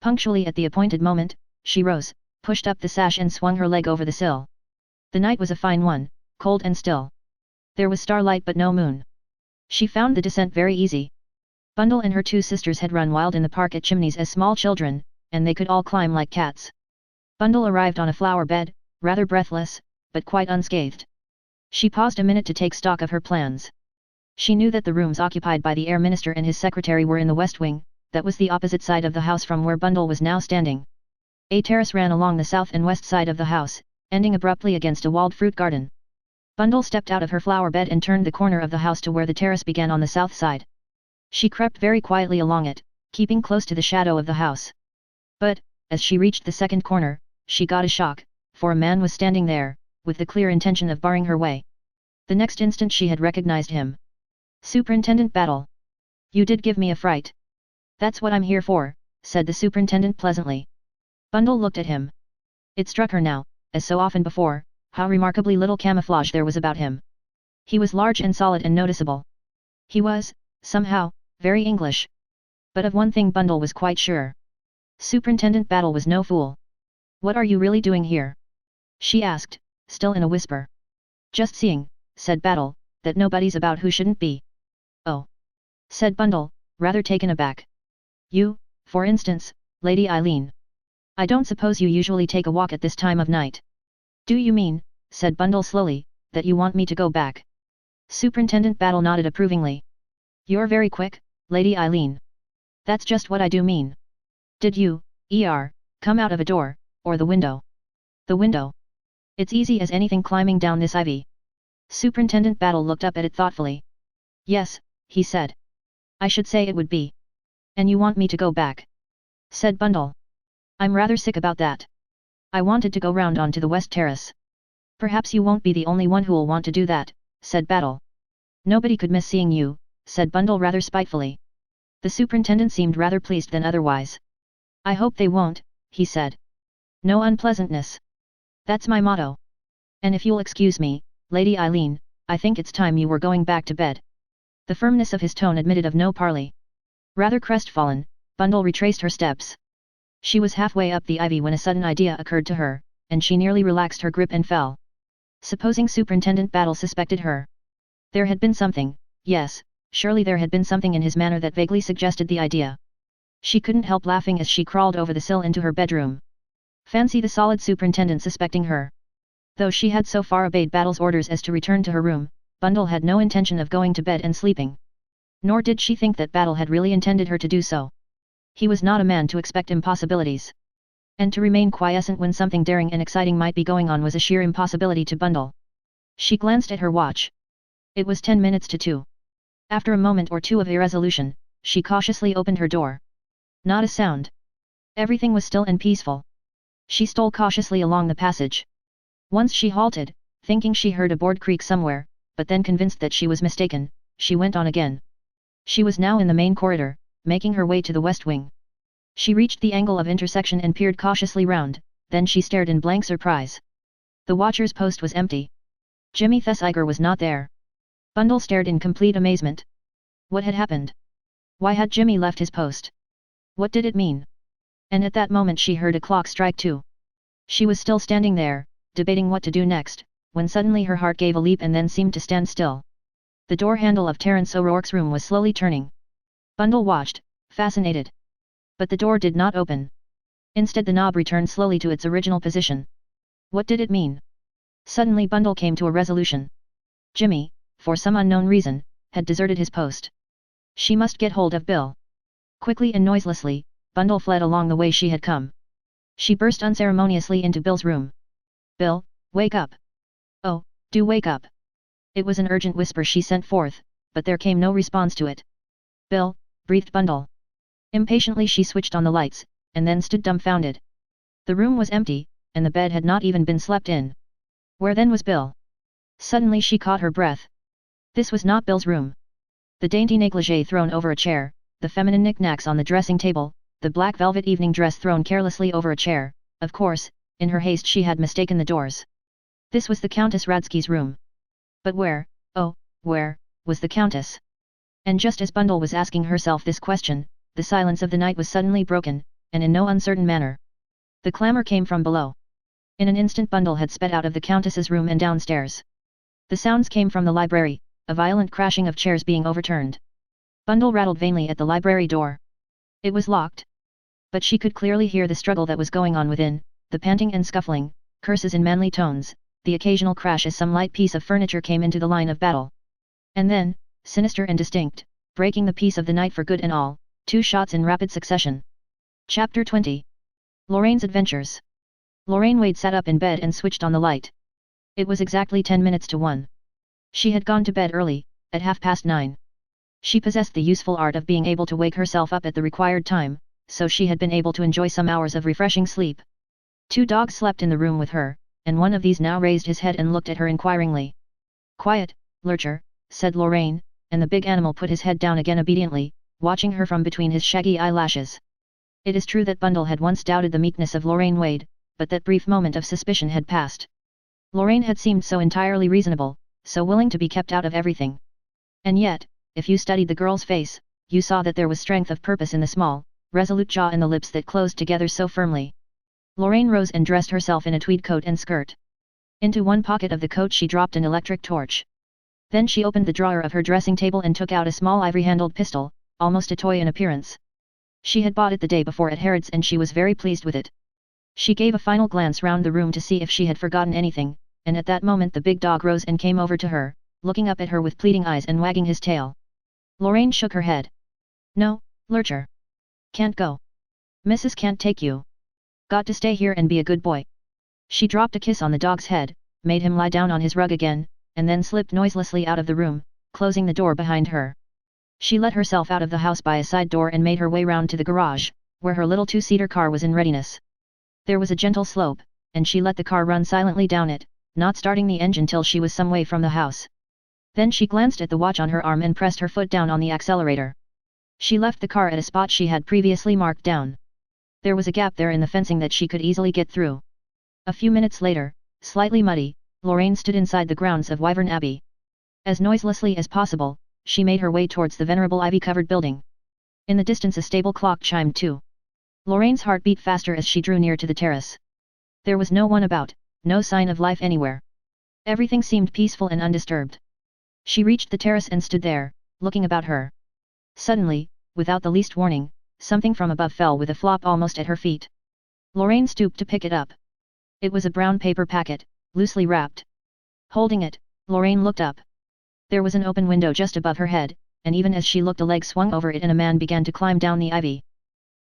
Punctually at the appointed moment, she rose, pushed up the sash and swung her leg over the sill. The night was a fine one, cold and still. There was starlight but no moon. She found the descent very easy. Bundle and her 2 sisters had run wild in the park at Chimneys as small children, and they could all climb like cats. Bundle arrived on a flower bed, rather breathless, but quite unscathed. She paused a minute to take stock of her plans. She knew that the rooms occupied by the Air Minister and his secretary were in the west wing, that was the opposite side of the house from where Bundle was now standing. A terrace ran along the south and west side of the house, ending abruptly against a walled fruit garden. Bundle stepped out of her flower bed and turned the corner of the house to where the terrace began on the south side. She crept very quietly along it, keeping close to the shadow of the house. But, as she reached the second corner, she got a shock, for a man was standing there, with the clear intention of barring her way. The next instant she had recognized him. Superintendent Battle. You did give me a fright. That's what I'm here for, said the superintendent pleasantly. Bundle looked at him. It struck her now, as so often before, how remarkably little camouflage there was about him. He was large and solid and noticeable. He was, somehow, very English. But of one thing Bundle was quite sure. Superintendent Battle was no fool. What are you really doing here? She asked, still in a whisper. Just seeing, said Battle, that nobody's about who shouldn't be. Oh, said Bundle, rather taken aback. You, for instance, Lady Eileen. I don't suppose you usually take a walk at this time of night. Do you mean, said Bundle slowly, that you want me to go back? Superintendent Battle nodded approvingly. You're very quick, Lady Eileen. That's just what I do mean. Did you, come out of a door, or the window? The window. It's easy as anything climbing down this ivy. Superintendent Battle looked up at it thoughtfully. Yes, he said. I should say it would be. And you want me to go back? Said Bundle. I'm rather sick about that. I wanted to go round onto the west terrace. Perhaps you won't be the only one who'll want to do that, said Battle. Nobody could miss seeing you, said Bundle rather spitefully. The superintendent seemed rather pleased than otherwise. I hope they won't, he said. No unpleasantness. That's my motto. And if you'll excuse me, Lady Eileen, I think it's time you were going back to bed. The firmness of his tone admitted of no parley. Rather crestfallen, Bundle retraced her steps. She was halfway up the ivy when a sudden idea occurred to her, and she nearly relaxed her grip and fell. Supposing Superintendent Battle suspected her. There had been something, yes, surely there had been something in his manner that vaguely suggested the idea. She couldn't help laughing as she crawled over the sill into her bedroom. Fancy the solid superintendent suspecting her. Though she had so far obeyed Battle's orders as to return to her room, Bundle had no intention of going to bed and sleeping. Nor did she think that Battle had really intended her to do so. He was not a man to expect impossibilities. And to remain quiescent when something daring and exciting might be going on was a sheer impossibility to Bundle. She glanced at her watch. It was 10 minutes to 2. After a moment or two of irresolution, she cautiously opened her door. Not a sound. Everything was still and peaceful. She stole cautiously along the passage. Once she halted, thinking she heard a board creak somewhere, but then convinced that she was mistaken, she went on again. She was now in the main corridor, making her way to the west wing. She reached the angle of intersection and peered cautiously round, then she stared in blank surprise. The watcher's post was empty. Jimmy Thesiger was not there. Bundle stared in complete amazement. What had happened? Why had Jimmy left his post? What did it mean? And at that moment she heard a clock strike 2. She was still standing there, debating what to do next, when suddenly her heart gave a leap and then seemed to stand still. The door handle of Terence O'Rourke's room was slowly turning. Bundle watched, fascinated. But the door did not open. Instead the knob returned slowly to its original position. What did it mean? Suddenly Bundle came to a resolution. Jimmy, for some unknown reason, had deserted his post. She must get hold of Bill. Quickly and noiselessly, Bundle fled along the way she had come. She burst unceremoniously into Bill's room. Bill, wake up. Oh, do wake up. It was an urgent whisper she sent forth, but there came no response to it. Bill, breathed Bundle. Impatiently she switched on the lights, and then stood dumbfounded. The room was empty, and the bed had not even been slept in. Where then was Bill? Suddenly she caught her breath. This was not Bill's room. The dainty negligee thrown over a chair, the feminine knickknacks on the dressing table, the black velvet evening dress thrown carelessly over a chair, of course, in her haste she had mistaken the doors. This was the Countess Radsky's room. But where, oh, where, was the Countess? And just as Bundle was asking herself this question, the silence of the night was suddenly broken, and in no uncertain manner. The clamor came from below. In an instant Bundle had sped out of the Countess's room and downstairs. The sounds came from the library, a violent crashing of chairs being overturned. Bundle rattled vainly at the library door. It was locked. But she could clearly hear the struggle that was going on within, the panting and scuffling, curses in manly tones, the occasional crash as some light piece of furniture came into the line of battle. And then, sinister and distinct, breaking the peace of the night for good and all, 2 shots in rapid succession. Chapter 20. Lorraine's Adventures. Lorraine Wade sat up in bed and switched on the light. It was exactly 10 minutes to 1. She had gone to bed early, at 9:30. She possessed the useful art of being able to wake herself up at the required time, so she had been able to enjoy some hours of refreshing sleep. 2 dogs slept in the room with her, and one of these now raised his head and looked at her inquiringly. Quiet, Lurcher, said Lorraine, and the big animal put his head down again obediently, watching her from between his shaggy eyelashes. It is true that Bundle had once doubted the meekness of Lorraine Wade, but that brief moment of suspicion had passed. Lorraine had seemed so entirely reasonable, so willing to be kept out of everything. And yet, if you studied the girl's face, you saw that there was strength of purpose in the small, resolute jaw and the lips that closed together so firmly. Lorraine rose and dressed herself in a tweed coat and skirt. Into one pocket of the coat she dropped an electric torch. Then she opened the drawer of her dressing table and took out a small ivory-handled pistol, almost a toy in appearance. She had bought it the day before at Harrod's and she was very pleased with it. She gave a final glance round the room to see if she had forgotten anything, and at that moment the big dog rose and came over to her, looking up at her with pleading eyes and wagging his tail. Lorraine shook her head. No, Lurcher. Can't go. Mrs. can't take you. Got to stay here and be a good boy. She dropped a kiss on the dog's head, made him lie down on his rug again, and then slipped noiselessly out of the room, closing the door behind her. She let herself out of the house by a side door and made her way round to the garage, where her little two-seater car was in readiness. There was a gentle slope, and she let the car run silently down it, not starting the engine till she was some way from the house. Then she glanced at the watch on her arm and pressed her foot down on the accelerator. She left the car at a spot she had previously marked down. There was a gap there in the fencing that she could easily get through. A few minutes later, slightly muddy, Lorraine stood inside the grounds of Wyvern Abbey. As noiselessly as possible, she made her way towards the venerable ivy-covered building. In the distance a stable clock chimed 2. Lorraine's heart beat faster as she drew near to the terrace. There was no one about, no sign of life anywhere. Everything seemed peaceful and undisturbed. She reached the terrace and stood there, looking about her. Suddenly, without the least warning, something from above fell with a flop almost at her feet. Lorraine stooped to pick it up. It was a brown paper packet, loosely wrapped. Holding it, Lorraine looked up. There was an open window just above her head, and even as she looked a leg swung over it and a man began to climb down the ivy.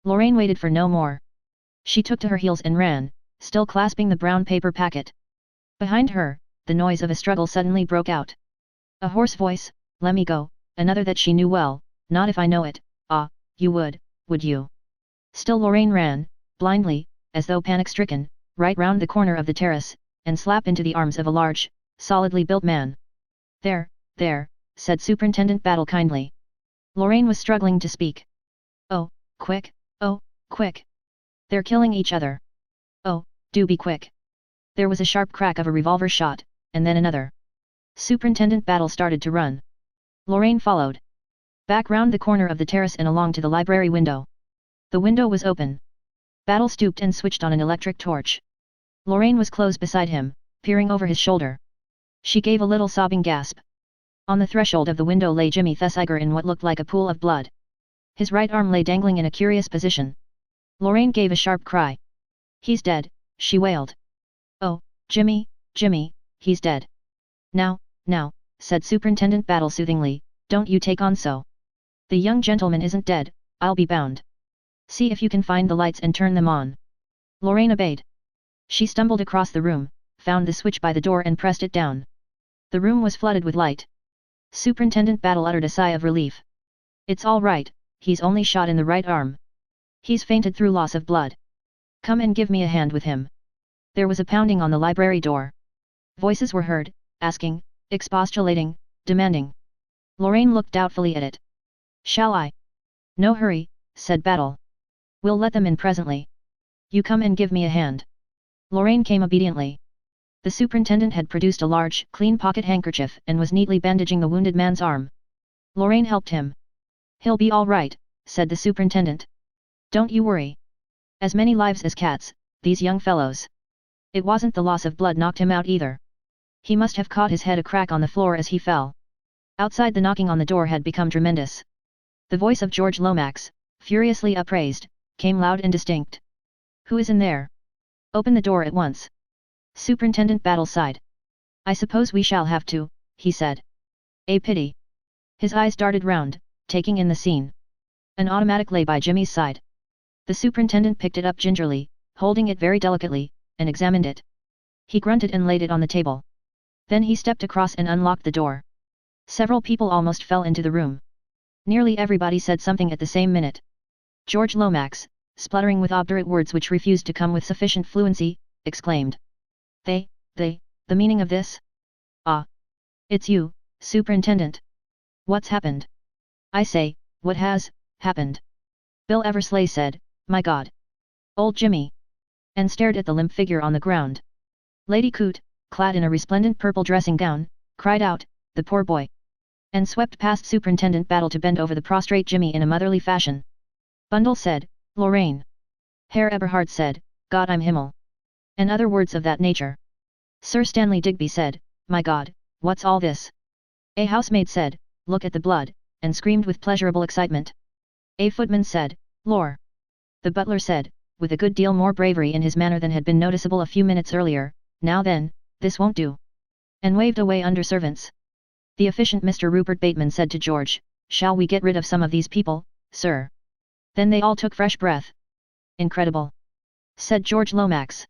Lorraine waited for no more. She took to her heels and ran, still clasping the brown paper packet. Behind her, the noise of a struggle suddenly broke out. A hoarse voice, "Let me go," another that she knew well, "Not if I know it." "Ah, you would you?" Still Lorraine ran, blindly, as though panic-stricken, right round the corner of the terrace, and slap into the arms of a large, solidly built man. There, said Superintendent Battle kindly. Lorraine was struggling to speak. Oh, quick, they're killing each other. Oh, do be quick." There was a sharp crack of a revolver shot, and then another. Superintendent Battle started to run. Lorraine followed. Back round the corner of the terrace and along to the library window. The window was open. Battle stooped and switched on an electric torch. Lorraine was close beside him, peering over his shoulder. She gave a little sobbing gasp. On the threshold of the window lay Jimmy Thesiger in what looked like a pool of blood. His right arm lay dangling in a curious position. Lorraine gave a sharp cry. "He's dead," she wailed. "Oh, Jimmy, he's dead." Now, said Superintendent Battle soothingly, "don't you take on so. The young gentleman isn't dead, I'll be bound. See if you can find the lights and turn them on." Lorraine obeyed. She stumbled across the room, found the switch by the door and pressed it down. The room was flooded with light. Superintendent Battle uttered a sigh of relief. "It's all right, he's only shot in the right arm. He's fainted through loss of blood. Come and give me a hand with him." There was a pounding on the library door. Voices were heard, asking, expostulating, demanding. Lorraine looked doubtfully at it. "Shall I?" "No hurry," said Battle. "We'll let them in presently. You come and give me a hand." Lorraine came obediently. The superintendent had produced a large, clean pocket handkerchief and was neatly bandaging the wounded man's arm. Lorraine helped him. "He'll be all right," said the superintendent. "Don't you worry. As many lives as cats, these young fellows." It wasn't the loss of blood knocked him out either. He must have caught his head a crack on the floor as he fell. Outside the knocking on the door had become tremendous. The voice of George Lomax, furiously upraised, came loud and distinct. "Who is in there? Open the door at once." Superintendent Battle sighed. "I suppose we shall have to," he said. "A pity." His eyes darted round, taking in the scene. An automatic lay by Jimmy's side. The superintendent picked it up gingerly, holding it very delicately, and examined it. He grunted and laid it on the table. Then he stepped across and unlocked the door. Several people almost fell into the room. Nearly everybody said something at the same minute. George Lomax, spluttering with obdurate words which refused to come with sufficient fluency, exclaimed. The meaning of this? Ah! It's you, Superintendent. What's happened? I say, what has happened? Bill Eversley said, "My God! Old Jimmy!" and stared at the limp figure on the ground. Lady Coote, clad in a resplendent purple dressing gown, cried out, "The poor boy!" and swept past Superintendent Battle to bend over the prostrate Jimmy in a motherly fashion. Bundle said, "Lorraine." Herr Eberhard said, "God im Himmel," and other words of that nature. Sir Stanley Digby said, "My God, what's all this?" A housemaid said, "Look at the blood," and screamed with pleasurable excitement. A footman said, "Lor!" The butler said, with a good deal more bravery in his manner than had been noticeable a few minutes earlier, "Now then, this won't do," and waved away under servants. The efficient Mr. Rupert Bateman said to George, "Shall we get rid of some of these people, sir?" Then they all took fresh breath. "Incredible," said George Lomax.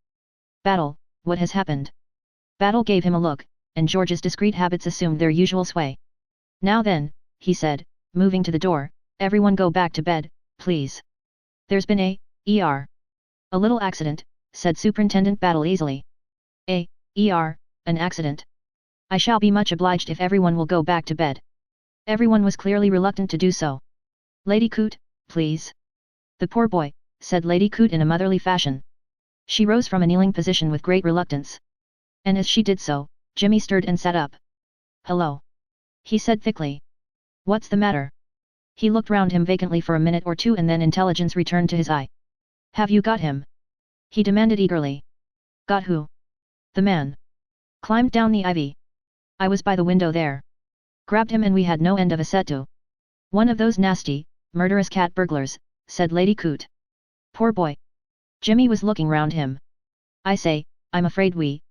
"Battle, what has happened? Battle gave him a look, and George's discreet habits assumed their usual sway. Now then, he said, moving to the door, everyone go back to bed, please. There's been a little accident, said Superintendent Battle easily. An accident. I shall be much obliged if everyone will go back to bed. Everyone was clearly reluctant to do so. Lady Coote, please. The poor boy, said Lady Coote in a motherly fashion. She rose from a kneeling position with great reluctance. And as she did so, Jimmy stirred and sat up. Hello. He said thickly. What's the matter? He looked round him vacantly for a minute or two and then intelligence returned to his eye. Have you got him? He demanded eagerly. Got who? The man. Climbed down the ivy. I was by the window there. Grabbed him and we had no end of a set to. One of those nasty, murderous cat burglars, said Lady Coote. Poor boy. Jimmy was looking round him. I say, I'm afraid we,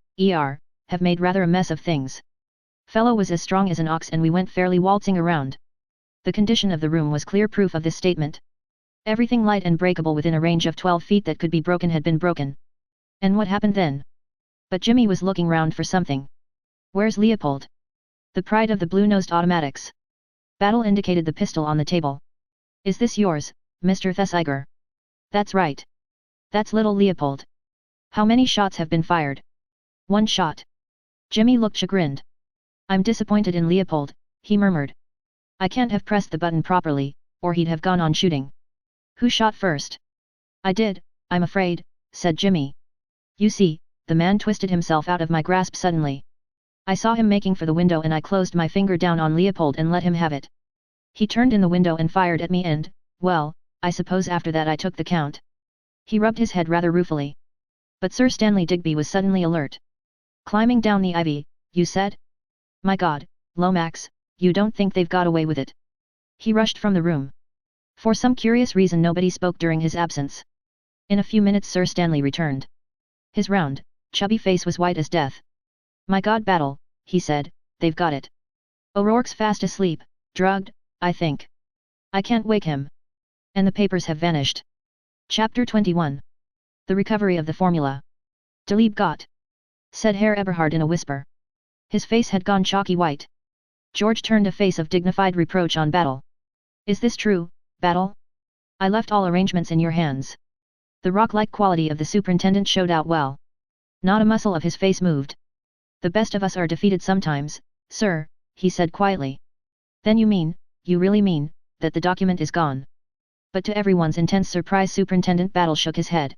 have made rather a mess of things. Fellow was as strong as an ox and we went fairly waltzing around. The condition of the room was clear proof of this statement. Everything light and breakable within a range of 12 feet that could be broken had been broken. And what happened then? But Jimmy was looking round for something. Where's Leopold? The pride of the blue-nosed automatics. Battle indicated the pistol on the table. Is this yours, Mr. Thesiger? That's right. That's little Leopold. How many shots have been fired? 1 shot. Jimmy looked chagrined. I'm disappointed in Leopold, he murmured. I can't have pressed the button properly, or he'd have gone on shooting. Who shot first? I did, I'm afraid, said Jimmy. You see, the man twisted himself out of my grasp suddenly. I saw him making for the window and I closed my finger down on Leopold and let him have it. He turned in the window and fired at me and, well, I suppose after that I took the count. He rubbed his head rather ruefully. But Sir Stanley Digby was suddenly alert. Climbing down the ivy, you said? My God, Lomax, you don't think they've got away with it? He rushed from the room. For some curious reason nobody spoke during his absence. In a few minutes Sir Stanley returned. His round, chubby face was white as death. My God, Battle, he said, they've got it. O'Rourke's fast asleep, drugged, I think. I can't wake him. And the papers have vanished. Chapter 21. The recovery of the formula. Delebe got, said Herr Eberhard in a whisper. His face had gone chalky white. George turned a face of dignified reproach on Battle. Is this true, Battle? I left all arrangements in your hands. The rock-like quality of the superintendent showed out well. Not a muscle of his face moved. The best of us are defeated sometimes, sir, he said quietly. Then you really mean, that the document is gone? But to everyone's intense surprise Superintendent Battle shook his head.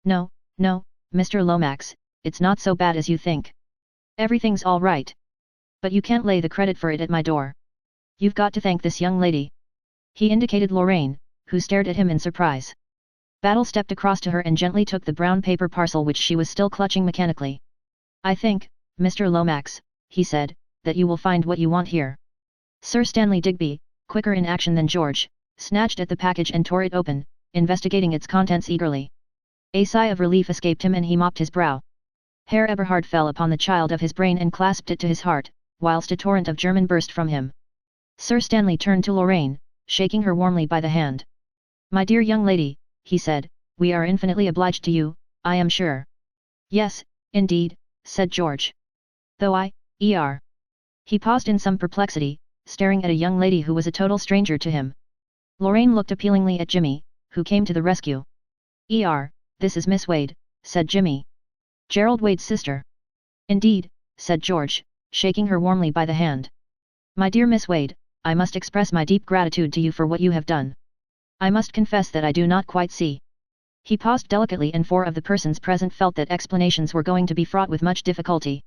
No, Mr. Lomax, it's not so bad as you think. Everything's all right. But you can't lay the credit for it at my door. You've got to thank this young lady. He indicated Lorraine, who stared at him in surprise. Battle stepped across to her and gently took the brown paper parcel which she was still clutching mechanically. I think, Mr. Lomax, he said, that you will find what you want here. Sir Stanley Digby, quicker in action than George, snatched at the package and tore it open, investigating its contents eagerly. A sigh of relief escaped him and he mopped his brow. Herr Eberhard fell upon the child of his brain and clasped it to his heart, whilst a torrent of German burst from him. Sir Stanley turned to Lorraine, shaking her warmly by the hand. My dear young lady, he said, we are infinitely obliged to you, I am sure. Yes, indeed, said George. Though He paused in some perplexity, staring at a young lady who was a total stranger to him. Lorraine looked appealingly at Jimmy, who came to the rescue. This is Miss Wade, said Jimmy. Gerald Wade's sister. Indeed, said George, shaking her warmly by the hand. My dear Miss Wade, I must express my deep gratitude to you for what you have done. I must confess that I do not quite see. He paused delicately and 4 of the persons present felt that explanations were going to be fraught with much difficulty.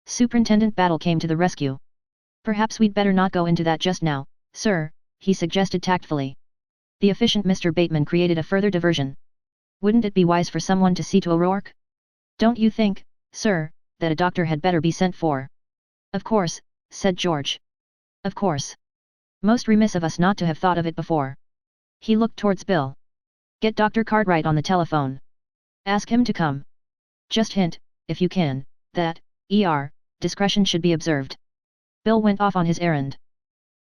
Superintendent Battle came to the rescue. Perhaps we'd better not go into that just now, sir, he suggested tactfully. The efficient Mr. Bateman created a further diversion. Wouldn't it be wise for someone to see to O'Rourke? Don't you think, sir, that a doctor had better be sent for? Of course, said George. Of course. Most remiss of us not to have thought of it before. He looked towards Bill. Get Dr. Cartwright on the telephone. Ask him to come. Just hint, if you can, that, discretion should be observed. Bill went off on his errand.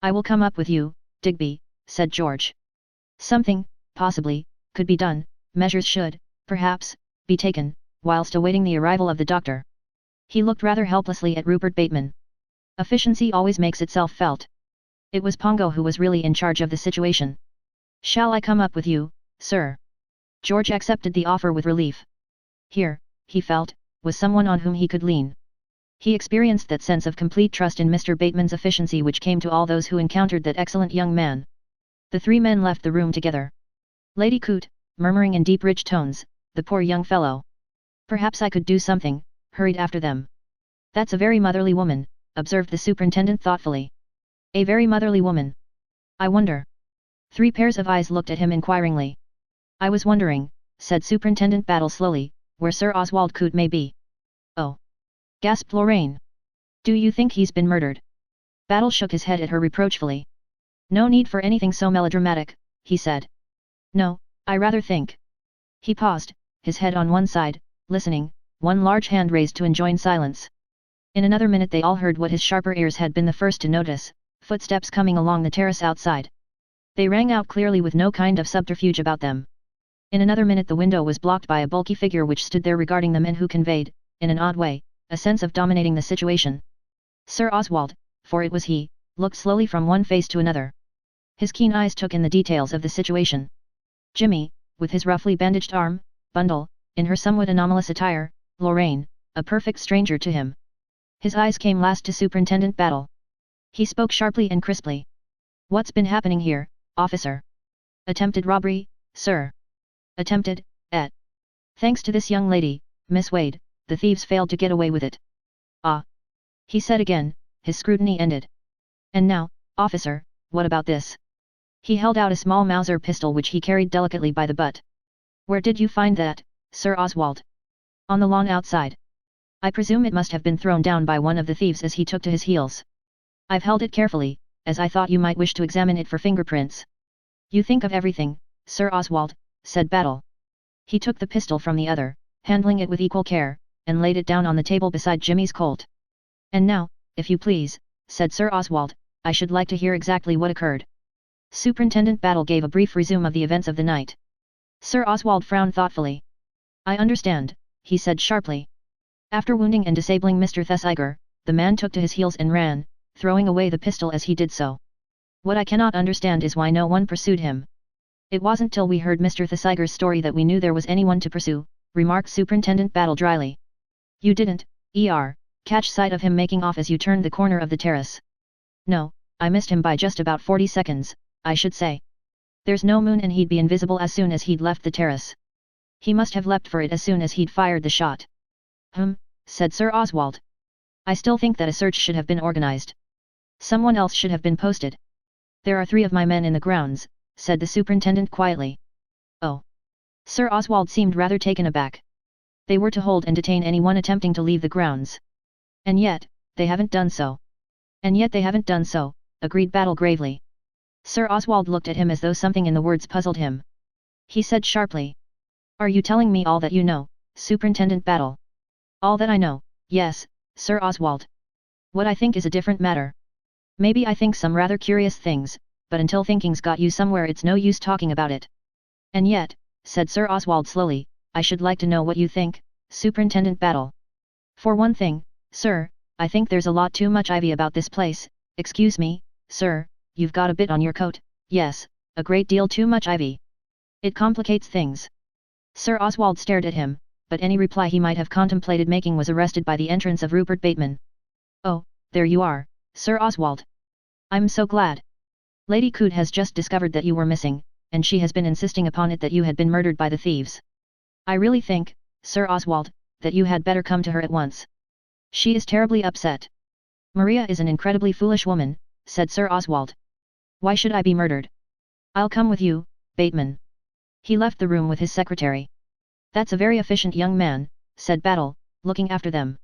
I will come up with you, Digby, said George. Something, possibly, could be done, measures should, perhaps, be taken, whilst awaiting the arrival of the doctor. He looked rather helplessly at Rupert Bateman. Efficiency always makes itself felt. It was Pongo who was really in charge of the situation. "Shall I come up with you, sir?" George accepted the offer with relief. Here, he felt, was someone on whom he could lean. He experienced that sense of complete trust in Mr. Bateman's efficiency which came to all those who encountered that excellent young man. The three men left the room together. Lady Coote, murmuring in deep rich tones, "The poor young fellow. Perhaps I could do something," hurried after them. "That's a very motherly woman," observed the superintendent thoughtfully. "A very motherly woman. I wonder." Three pairs of eyes looked at him inquiringly. "I was wondering," said Superintendent Battle slowly, "where Sir Oswald Coote may be." "Oh!" gasped Lorraine. "Do you think he's been murdered?" Battle shook his head at her reproachfully. "No need for anything so melodramatic," he said. "No, I rather think." He paused, his head on one side, listening, one large hand raised to enjoin silence. In another minute they all heard what his sharper ears had been the first to notice, footsteps coming along the terrace outside. They rang out clearly with no kind of subterfuge about them. In another minute the window was blocked by a bulky figure which stood there regarding them and who conveyed, in an odd way, a sense of dominating the situation. Sir Oswald, for it was he, looked slowly from one face to another. His keen eyes took in the details of the situation. Jimmy, with his roughly bandaged arm, Bundle, in her somewhat anomalous attire, Lorraine, a perfect stranger to him. His eyes came last to Superintendent Battle. He spoke sharply and crisply. "What's been happening here, officer?" "Attempted robbery, sir." "Attempted, eh? Thanks to this young lady, Miss Wade, the thieves failed to get away with it." "Ah!" he said again, his scrutiny ended. "And now, officer, what about this?" He held out a small Mauser pistol which he carried delicately by the butt. "Where did you find that, Sir Oswald?" "On the lawn outside. I presume it must have been thrown down by one of the thieves as he took to his heels. I've held it carefully, as I thought you might wish to examine it for fingerprints." "You think of everything, Sir Oswald," said Battle. He took the pistol from the other, handling it with equal care, and laid it down on the table beside Jimmy's Colt. "And now, if you please," said Sir Oswald, "I should like to hear exactly what occurred." Superintendent Battle gave a brief resume of the events of the night. Sir Oswald frowned thoughtfully. "I understand," he said sharply. "After wounding and disabling Mr. Thesiger, the man took to his heels and ran, throwing away the pistol as he did so. What I cannot understand is why no one pursued him." "It wasn't till we heard Mr. Thesiger's story that we knew there was anyone to pursue," remarked Superintendent Battle dryly. "You didn't, catch sight of him making off as you turned the corner of the terrace?" "No, I missed him by just about 40 seconds, I should say. There's no moon and he'd be invisible as soon as he'd left the terrace. He must have leapt for it as soon as he'd fired the shot." Said Sir Oswald. "I still think that a search should have been organized. Someone else should have been posted." "There are 3 of my men in the grounds," said the superintendent quietly. "Oh." Sir Oswald seemed rather taken aback. "They were to hold and detain anyone attempting to leave the grounds. And yet, they haven't done so." "And yet they haven't done so," agreed Battle gravely. Sir Oswald looked at him as though something in the words puzzled him. He said sharply. "Are you telling me all that you know, Superintendent Battle?" "All that I know, yes, Sir Oswald. What I think is a different matter. Maybe I think some rather curious things, but until thinking's got you somewhere it's no use talking about it." "And yet," said Sir Oswald slowly, "I should like to know what you think, Superintendent Battle. For one thing, sir, I think there's a lot too much ivy about this place. Excuse me, sir, you've got a bit on your coat, yes, a great deal too much ivy. It complicates things." Sir Oswald stared at him, but any reply he might have contemplated making was arrested by the entrance of Rupert Bateman. "Oh, there you are, Sir Oswald. I'm so glad. Lady Coote has just discovered that you were missing, and she has been insisting upon it that you had been murdered by the thieves. I really think, Sir Oswald, that you had better come to her at once. She is terribly upset." "Maria is an incredibly foolish woman," said Sir Oswald. "Why should I be murdered? I'll come with you, Bateman." He left the room with his secretary. "That's a very efficient young man," said Battle, looking after them.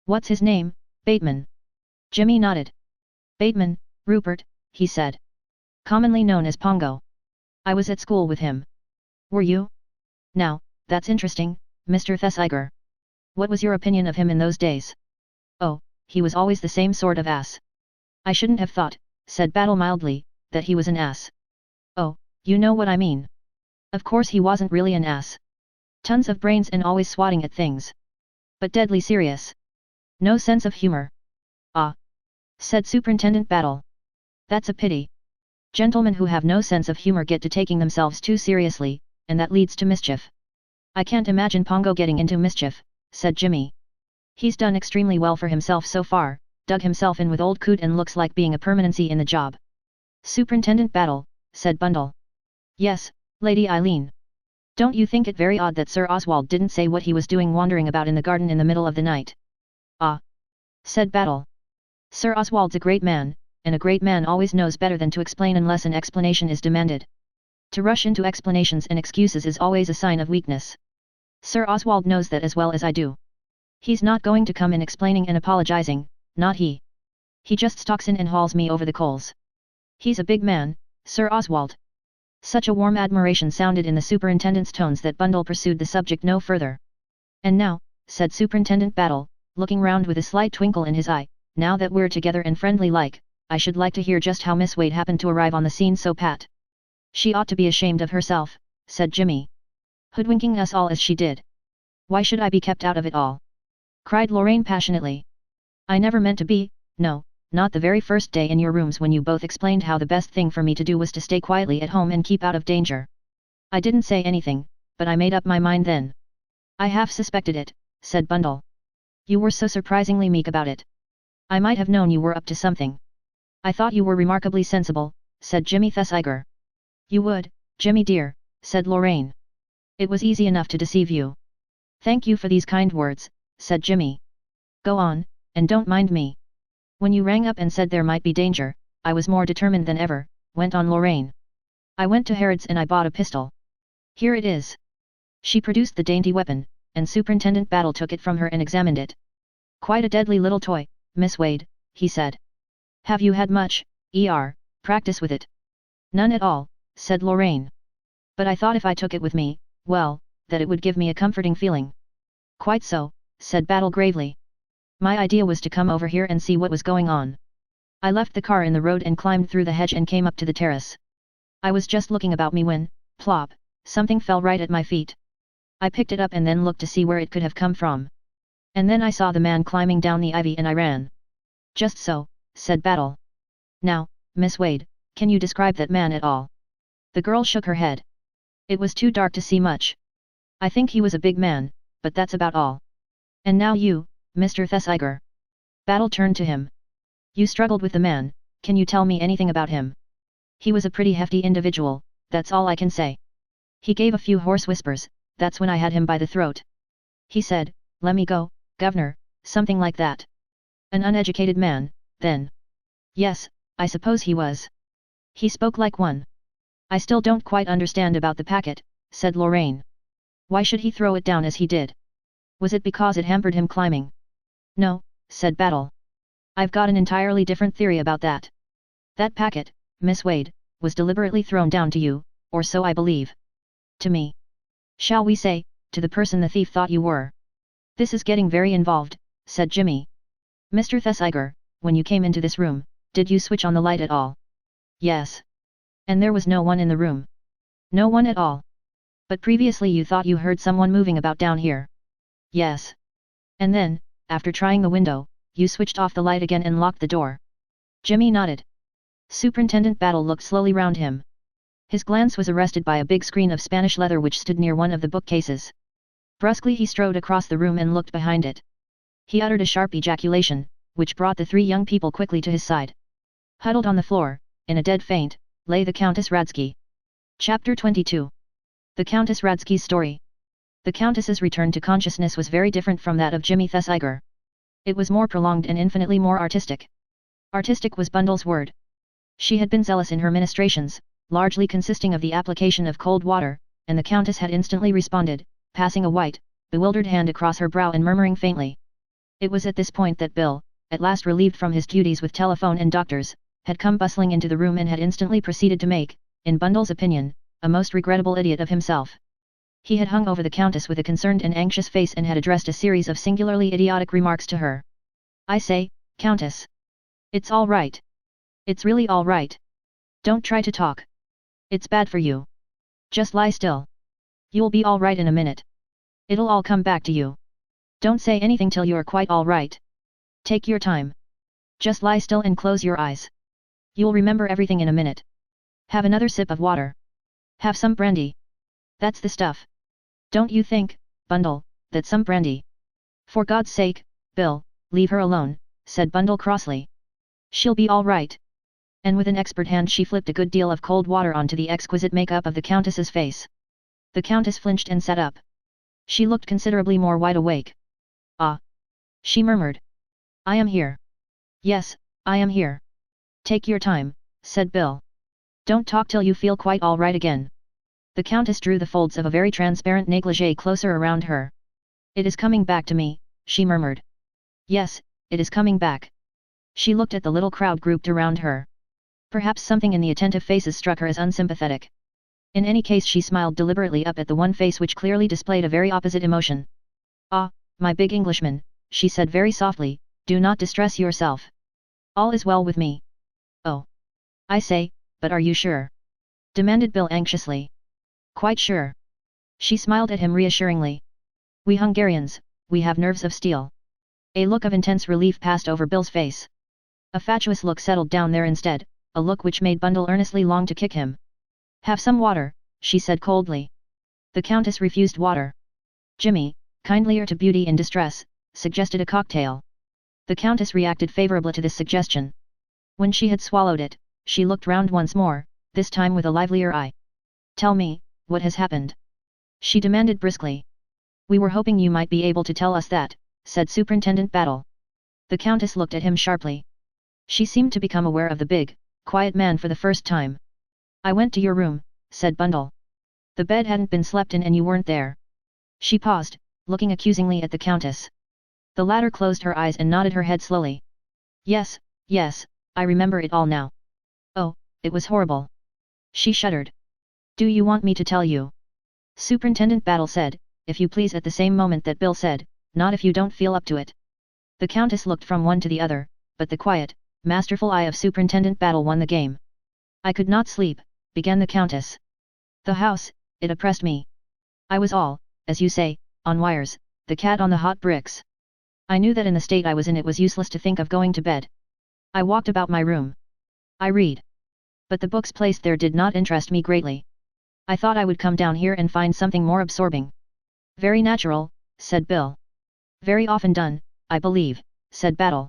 "What's his name, Bateman?" Jimmy nodded. "Bateman, Rupert," he said. "Commonly known as Pongo. I was at school with him." "Were you? Now, that's interesting, Mr. Thesiger. What was your opinion of him in those days?" "Oh, he was always the same sort of ass." "I shouldn't have thought," said Battle mildly, "that he was an ass." "Oh, you know what I mean. Of course he wasn't really an ass. Tons of brains and always swatting at things. But deadly serious. No sense of humor. Ah, said Superintendent Battle. That's a pity. Gentlemen who have no sense of humor get to taking themselves too seriously, and that leads to mischief. I can't imagine Pongo getting into mischief, said Jimmy. He's done extremely well for himself so far, dug himself in with old Coot and looks like being a permanency in the job. Superintendent Battle, said Bundle. Yes, Lady Eileen. Don't you think it very odd that Sir Oswald didn't say what he was doing wandering about in the garden in the middle of the night? Ah, said Battle. Sir Oswald's a great man, and a great man always knows better than to explain unless an explanation is demanded. To rush into explanations and excuses is always a sign of weakness. Sir Oswald knows that as well as I do. He's not going to come in explaining and apologizing, not he. He just stalks in and hauls me over the coals. He's a big man, Sir Oswald. Such a warm admiration sounded in the superintendent's tones that Bundle pursued the subject no further. And now, said Superintendent Battle, looking round with a slight twinkle in his eye, now that we're together and friendly like, I should like to hear just how Miss Wade happened to arrive on the scene so pat. She ought to be ashamed of herself, said Jimmy. Hoodwinking us all as she did. Why should I be kept out of it all? Cried Lorraine passionately. I never meant to be, no, not the very first day in your rooms when you both explained how the best thing for me to do was to stay quietly at home and keep out of danger. I didn't say anything, but I made up my mind then. I half suspected it, said Bundle. You were so surprisingly meek about it. I might have known you were up to something. I thought you were remarkably sensible, said Jimmy Thesiger. You would, Jimmy dear, said Lorraine. It was easy enough to deceive you. Thank you for these kind words, said Jimmy. Go on, and don't mind me. When you rang up and said there might be danger, I was more determined than ever, went on Lorraine. I went to Harrods and I bought a pistol. Here it is. She produced the dainty weapon, and Superintendent Battle took it from her and examined it. Quite a deadly little toy, Miss Wade, he said. Have you had much, practice with it? None at all, said Lorraine. But I thought if I took it with me, well, that it would give me a comforting feeling. Quite so, said Battle gravely. My idea was to come over here and see what was going on. I left the car in the road and climbed through the hedge and came up to the terrace. I was just looking about me when, plop, something fell right at my feet. I picked it up and then looked to see where it could have come from. And then I saw the man climbing down the ivy and I ran. Just so, said Battle. Now, Miss Wade, can you describe that man at all? The girl shook her head. It was too dark to see much. I think he was a big man, but that's about all. And now you, Mr. Thesiger. Battle turned to him. You struggled with the man, can you tell me anything about him? He was a pretty hefty individual, that's all I can say. He gave a few hoarse whispers, that's when I had him by the throat. He said, let me go, governor, something like that. An uneducated man, then. Yes, I suppose he was. He spoke like one. I still don't quite understand about the packet, said Lorraine. Why should he throw it down as he did? Was it because it hampered him climbing? No, said Battle. I've got an entirely different theory about that. That packet, Miss Wade, was deliberately thrown down to you, or so I believe. To me. Shall we say, to the person the thief thought you were? This is getting very involved, said Jimmy. Mr. Thesiger, when you came into this room, did you switch on the light at all? Yes. And there was no one in the room? No one at all. But previously you thought you heard someone moving about down here? Yes. And then, after trying the window, you switched off the light again and locked the door? Jimmy nodded. Superintendent Battle looked slowly round him. His glance was arrested by a big screen of Spanish leather which stood near one of the bookcases. Brusquely he strode across the room and looked behind it. He uttered a sharp ejaculation, which brought the three young people quickly to his side. Huddled on the floor, in a dead faint, lay the Countess Radsky. Chapter 22. The Countess Radsky's story. The Countess's return to consciousness was very different from that of Jimmy Thesiger. It was more prolonged and infinitely more artistic. Artistic was Bundle's word. She had been zealous in her ministrations, largely consisting of the application of cold water, and the Countess had instantly responded, passing a white, bewildered hand across her brow and murmuring faintly. It was at this point that Bill, at last relieved from his duties with telephone and doctors, had come bustling into the room and had instantly proceeded to make, in Bundle's opinion, a most regrettable idiot of himself. He had hung over the Countess with a concerned and anxious face and had addressed a series of singularly idiotic remarks to her. I say, Countess. It's all right. It's really all right. Don't try to talk. It's bad for you. Just lie still. You'll be all right in a minute. It'll all come back to you. Don't say anything till you're quite all right. Take your time. Just lie still and close your eyes. You'll remember everything in a minute. Have another sip of water. Have some brandy. That's the stuff. Don't you think, Bundle, that's some brandy? For God's sake, Bill, leave her alone, said Bundle crossly. She'll be all right. And with an expert hand she flipped a good deal of cold water onto the exquisite makeup of the Countess's face. The Countess flinched and sat up. She looked considerably more wide awake. Ah! She murmured. I am here. Yes, I am here. Take your time, said Bill. Don't talk till you feel quite all right again. The Countess drew the folds of a very transparent negligee closer around her. It is coming back to me, she murmured. Yes, it is coming back. She looked at the little crowd grouped around her. Perhaps something in the attentive faces struck her as unsympathetic. In any case she smiled deliberately up at the one face which clearly displayed a very opposite emotion. Ah, my big Englishman, she said very softly, do not distress yourself. All is well with me. Oh. I say, but are you sure? Demanded Bill anxiously. Quite sure. She smiled at him reassuringly. We Hungarians, we have nerves of steel. A look of intense relief passed over Bill's face. A fatuous look settled down there instead, a look which made Bundle earnestly long to kick him. Have some water, she said coldly. The Countess refused water. Jimmy, kindlier to beauty in distress, suggested a cocktail. The Countess reacted favorably to this suggestion. When she had swallowed it, she looked round once more, this time with a livelier eye. Tell me, what has happened? She demanded briskly. We were hoping you might be able to tell us that, said Superintendent Battle. The Countess looked at him sharply. She seemed to become aware of the big, quiet man for the first time. I went to your room, said Bundle. The bed hadn't been slept in and you weren't there. She paused, looking accusingly at the Countess. The latter closed her eyes and nodded her head slowly. Yes, yes, I remember it all now. Oh, it was horrible. She shuddered. Do you want me to tell you? Superintendent Battle said, if you please at the same moment that Bill said, not if you don't feel up to it. The Countess looked from one to the other, but the quiet, masterful eye of Superintendent Battle won the game. I could not sleep, began the Countess. The house, it oppressed me. I was all, as you say, on wires, the cat on the hot bricks. I knew that in the state I was in it was useless to think of going to bed. I walked about my room. I read. But the books placed there did not interest me greatly. I thought I would come down here and find something more absorbing. Very natural, said Bill. Very often done, I believe, said Battle.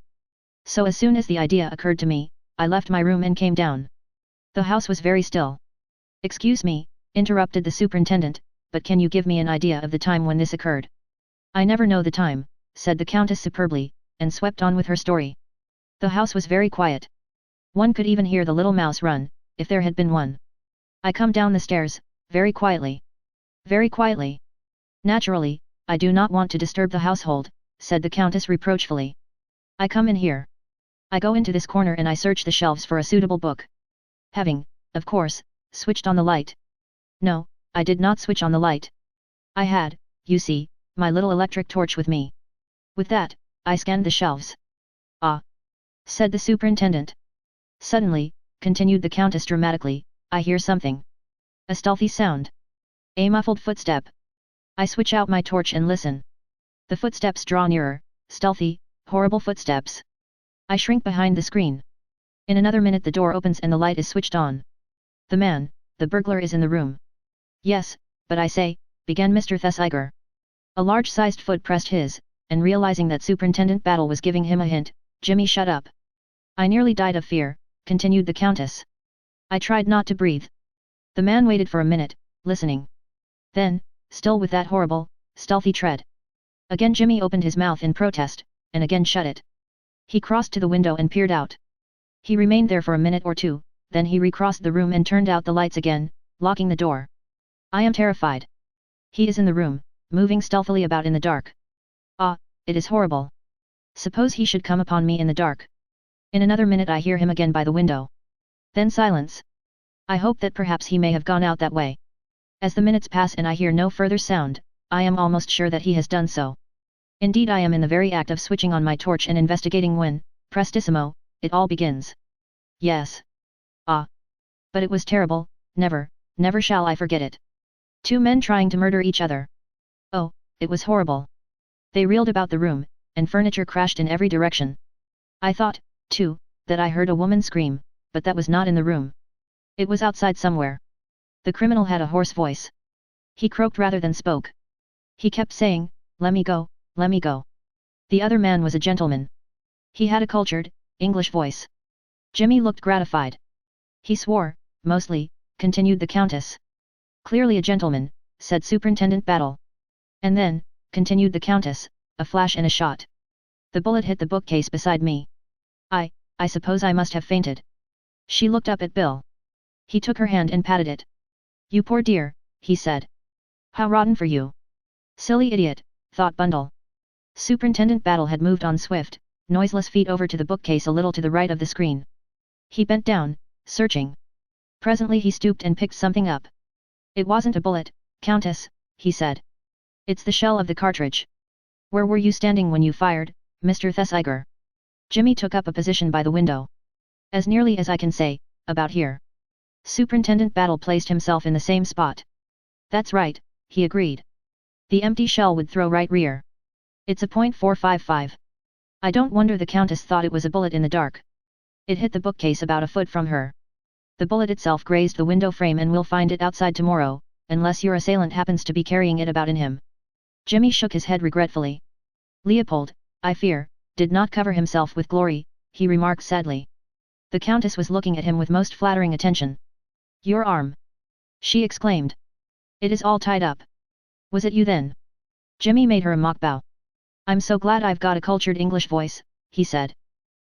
So as soon as the idea occurred to me, I left my room and came down. The house was very still. Excuse me, interrupted the superintendent, but can you give me an idea of the time when this occurred? I never know the time, said the Countess superbly, and swept on with her story. The house was very quiet. One could even hear the little mouse run, if there had been one. I come down the stairs, very quietly. Very quietly. Naturally, I do not want to disturb the household, said the Countess reproachfully. I come in here. I go into this corner and I search the shelves for a suitable book. Having, of course, switched on the light. No, I did not switch on the light. I had, you see, my little electric torch with me. With that, I scanned the shelves. Ah! Said the superintendent. Suddenly, continued the Countess dramatically, I hear something. A stealthy sound. A muffled footstep. I switch out my torch and listen. The footsteps draw nearer, stealthy, horrible footsteps. I shrink behind the screen. In another minute the door opens and the light is switched on. The man, the burglar is in the room. Yes, but I say, began Mr. Thesiger. A large-sized foot pressed his, and realizing that Superintendent Battle was giving him a hint, Jimmy shut up. I nearly died of fear, continued the Countess. I tried not to breathe. The man waited for a minute, listening. Then, still with that horrible, stealthy tread. Again Jimmy opened his mouth in protest, and again shut it. He crossed to the window and peered out. He remained there for a minute or two, then he recrossed the room and turned out the lights again, locking the door. I am terrified. He is in the room, moving stealthily about in the dark. Ah, it is horrible. Suppose he should come upon me in the dark. In another minute I hear him again by the window. Then silence. I hope that perhaps he may have gone out that way. As the minutes pass and I hear no further sound, I am almost sure that he has done so. Indeed I am in the very act of switching on my torch and investigating when, prestissimo, it all begins. Yes. Ah. But it was terrible, never, never shall I forget it. Two men trying to murder each other. Oh, it was horrible. They reeled about the room, and furniture crashed in every direction. I thought, too, that I heard a woman scream, but that was not in the room. It was outside somewhere. The criminal had a hoarse voice. He croaked rather than spoke. He kept saying, "Let me go, let me go." The other man was a gentleman. He had a cultured, English voice. Jimmy looked gratified. He swore, mostly, continued the Countess. Clearly a gentleman, said Superintendent Battle. And then, continued the Countess, a flash and a shot. The bullet hit the bookcase beside me. I suppose I must have fainted. She looked up at Bill. He took her hand and patted it. "You poor dear," he said. "How rotten for you." Silly idiot, thought Bundle. Superintendent Battle had moved on swift, noiseless feet over to the bookcase a little to the right of the screen. He bent down, searching. Presently he stooped and picked something up. "It wasn't a bullet, Countess," he said. "It's the shell of the cartridge." "Where were you standing when you fired, Mr. Thesiger?" Jimmy took up a position by the window. "As nearly as I can say, about here." Superintendent Battle placed himself in the same spot. "That's right," he agreed. "The empty shell would throw right rear. It's a .455. I don't wonder the Countess thought it was a bullet in the dark. It hit the bookcase about a foot from her. The bullet itself grazed the window frame and we'll find it outside tomorrow, unless your assailant happens to be carrying it about in him." Jimmy shook his head regretfully. "Leopold, I fear, did not cover himself with glory," he remarked sadly. The Countess was looking at him with most flattering attention. "Your arm!" she exclaimed. "It is all tied up." "Was it you then?" Jimmy made her a mock bow. "I'm so glad I've got a cultured English voice," he said.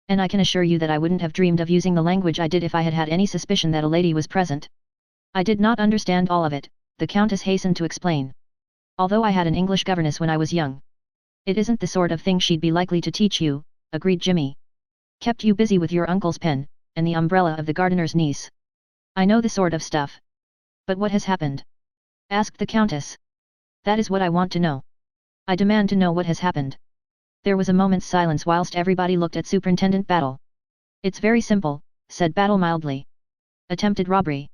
"And I can assure you that I wouldn't have dreamed of using the language I did if I had had any suspicion that a lady was present." "I did not understand all of it," the Countess hastened to explain. "Although I had an English governess when I was young." "It isn't the sort of thing she'd be likely to teach you," agreed Jimmy. "Kept you busy with your uncle's pen, and the umbrella of the gardener's niece. I know the sort of stuff." "But what has happened?" asked the Countess. "That is what I want to know. I demand to know what has happened." There was a moment's silence whilst everybody looked at Superintendent Battle. "It's very simple," said Battle mildly. "Attempted robbery.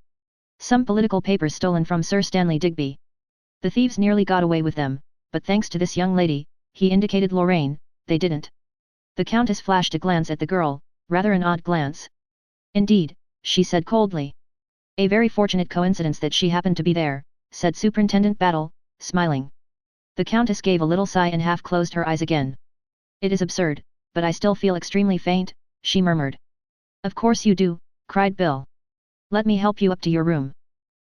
Some political papers stolen from Sir Stanley Digby. The thieves nearly got away with them, but thanks to this young lady," he indicated Lorraine, "they didn't." The Countess flashed a glance at the girl, rather an odd glance. "Indeed," she said coldly. "A very fortunate coincidence that she happened to be there," said Superintendent Battle, smiling. The Countess gave a little sigh and half closed her eyes again. "It is absurd, but I still feel extremely faint," she murmured. "Of course you do," cried Bill. "Let me help you up to your room.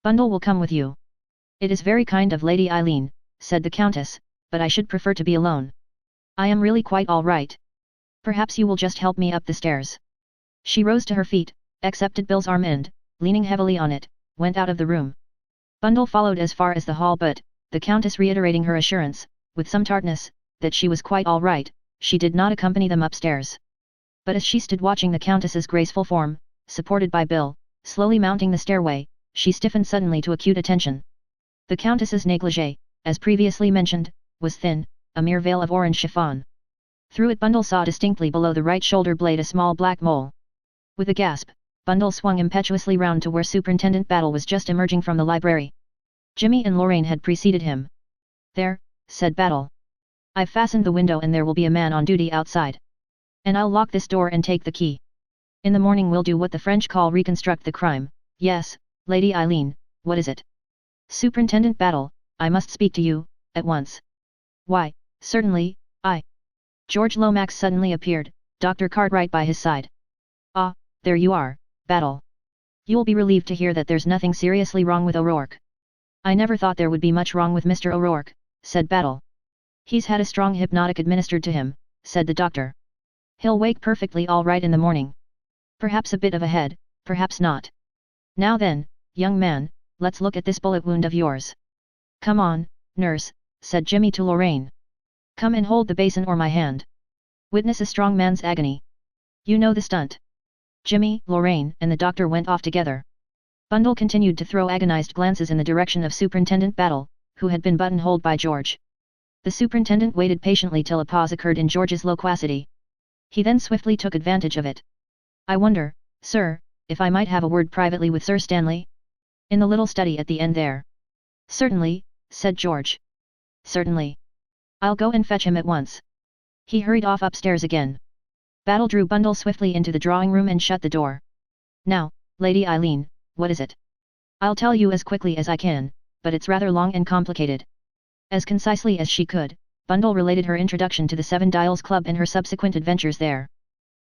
Bundle will come with you." "It is very kind of Lady Eileen," said the Countess, "but I should prefer to be alone. I am really quite all right. Perhaps you will just help me up the stairs." She rose to her feet, accepted Bill's arm and, leaning heavily on it, went out of the room. Bundle followed as far as the hall but, the Countess reiterating her assurance, with some tartness, that she was quite all right, she did not accompany them upstairs. But as she stood watching the Countess's graceful form, supported by Bill, slowly mounting the stairway, she stiffened suddenly to acute attention. The Countess's négligé, as previously mentioned, was thin, a mere veil of orange chiffon. Through it Bundle saw distinctly below the right shoulder blade a small black mole. With a gasp, Bundle swung impetuously round to where Superintendent Battle was just emerging from the library. Jimmy and Lorraine had preceded him. "There," said Battle. "I've fastened the window and there will be a man on duty outside. And I'll lock this door and take the key. In the morning we'll do what the French call reconstruct the crime. Yes, Lady Eileen, what is it?" "Superintendent Battle, I must speak to you, at once." "Why, certainly, George Lomax suddenly appeared, Dr. Cartwright by his side. "Ah, there you are, Battle. You'll be relieved to hear that there's nothing seriously wrong with O'Rourke." "I never thought there would be much wrong with Mr. O'Rourke," said Battle. "He's had a strong hypnotic administered to him," said the doctor. "He'll wake perfectly all right in the morning. Perhaps a bit of a head, perhaps not. Now then, young man, let's look at this bullet wound of yours." "Come on, nurse," said Jimmy to Lorraine. "Come and hold the basin or my hand. Witness a strong man's agony. You know the stunt." Jimmy, Lorraine, and the doctor went off together. Bundle continued to throw agonized glances in the direction of Superintendent Battle, who had been buttonholed by George. The superintendent waited patiently till a pause occurred in George's loquacity. He then swiftly took advantage of it. "I wonder, sir, if I might have a word privately with Sir Stanley? In the little study at the end there." "Certainly," said George. "Certainly." I'll go and fetch him at once. He hurried off upstairs again. Battle drew Bundle swiftly into the drawing room and shut the door. Now, Lady Eileen, what is it? I'll tell you as quickly as I can, but it's rather long and complicated. As concisely as she could, Bundle related her introduction to the Seven Dials Club and her subsequent adventures there.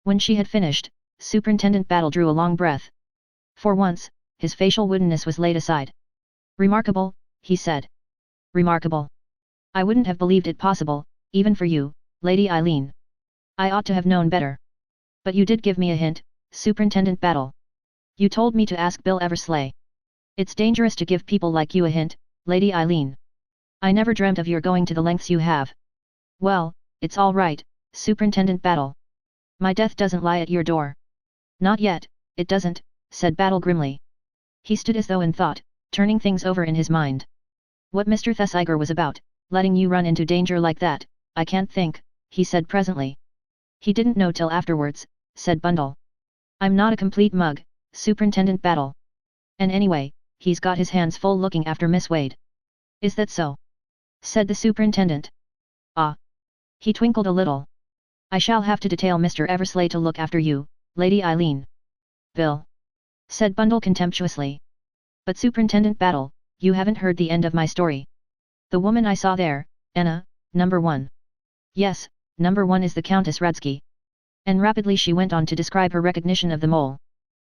When she had finished, Superintendent Battle drew a long breath. For once, his facial woodenness was laid aside. Remarkable, he said. Remarkable. I wouldn't have believed it possible, even for you, Lady Eileen. I ought to have known better. But you did give me a hint, Superintendent Battle. You told me to ask Bill Eversley. It's dangerous to give people like you a hint, Lady Eileen. I never dreamt of your going to the lengths you have. Well, it's all right, Superintendent Battle. My death doesn't lie at your door. Not yet, it doesn't, said Battle grimly. He stood as though in thought, turning things over in his mind. What Mr. Thesiger was about, letting you run into danger like that, I can't think, he said presently. He didn't know till afterwards, said Bundle. I'm not a complete mug, Superintendent Battle. And anyway, he's got his hands full looking after Miss Wade. Is that so? Said the superintendent. Ah. He twinkled a little. I shall have to detail Mr. Eversley to look after you, Lady Eileen. Bill. Said Bundle contemptuously. But Superintendent Battle, you haven't heard the end of my story. The woman I saw there, Anna, number 1. Yes, number 1 is the Countess Radsky. And rapidly she went on to describe her recognition of the mole.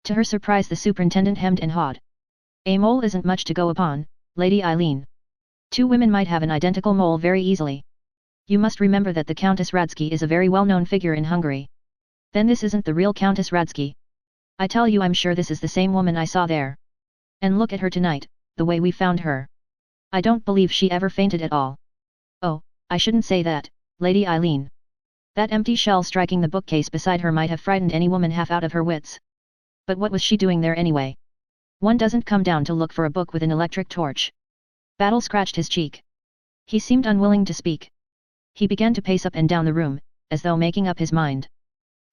To her surprise the superintendent hemmed and hawed. A mole isn't much to go upon, Lady Eileen. 2 women might have an identical mole very easily. You must remember that the Countess Radsky is a very well-known figure in Hungary. Then this isn't the real Countess Radsky. I tell you I'm sure this is the same woman I saw there. And look at her tonight, the way we found her. I don't believe she ever fainted at all. Oh, I shouldn't say that, Lady Eileen. That empty shell striking the bookcase beside her might have frightened any woman half out of her wits. But what was she doing there anyway? One doesn't come down to look for a book with an electric torch. Battle scratched his cheek. He seemed unwilling to speak. He began to pace up and down the room, as though making up his mind.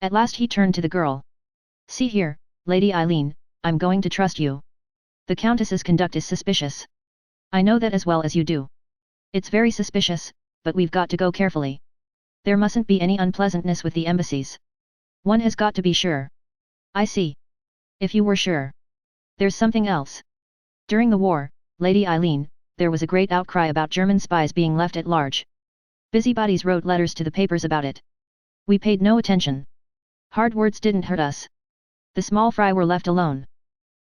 At last he turned to the girl. See here, Lady Eileen, I'm going to trust you. The Countess's conduct is suspicious. I know that as well as you do. It's very suspicious, but we've got to go carefully. There mustn't be any unpleasantness with the embassies. One has got to be sure. I see. If you were sure. There's something else. During the war, Lady Eileen, there was a great outcry about German spies being left at large. Busybodies wrote letters to the papers about it. We paid no attention. Hard words didn't hurt us. The small fry were left alone.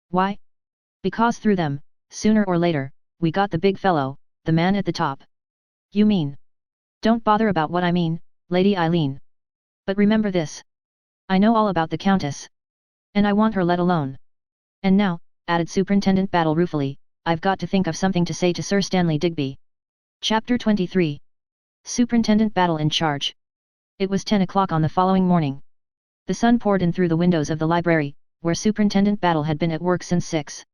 Why? Because through them, sooner or later, we got the big fellow, the man at the top. You mean? Don't bother about what I mean, Lady Eileen. But remember this. I know all about the Countess. And I want her let alone. And now, added Superintendent Battle ruefully, I've got to think of something to say to Sir Stanley Digby. Chapter 23. Superintendent Battle in charge. It was 10 o'clock on the following morning. The sun poured in through the windows of the library, where Superintendent Battle had been at work since 6.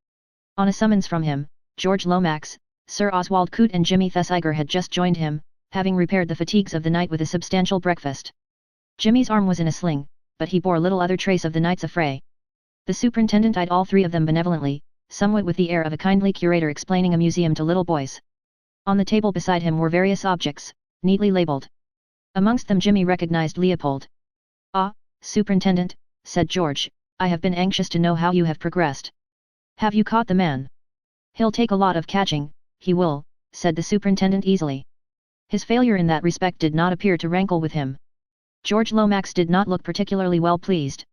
On a summons from him, George Lomax, Sir Oswald Coote and Jimmy Thesiger had just joined him, having repaired the fatigues of the night with a substantial breakfast. Jimmy's arm was in a sling, but he bore little other trace of the night's affray. The superintendent eyed all 3 of them benevolently, somewhat with the air of a kindly curator explaining a museum to little boys. On the table beside him were various objects, neatly labeled. Amongst them Jimmy recognized Leopold. Ah, Superintendent, said George, I have been anxious to know how you have progressed. Have you caught the man? He'll take a lot of catching, he will, said the superintendent easily. His failure in that respect did not appear to rankle with him. George Lomax did not look particularly well pleased.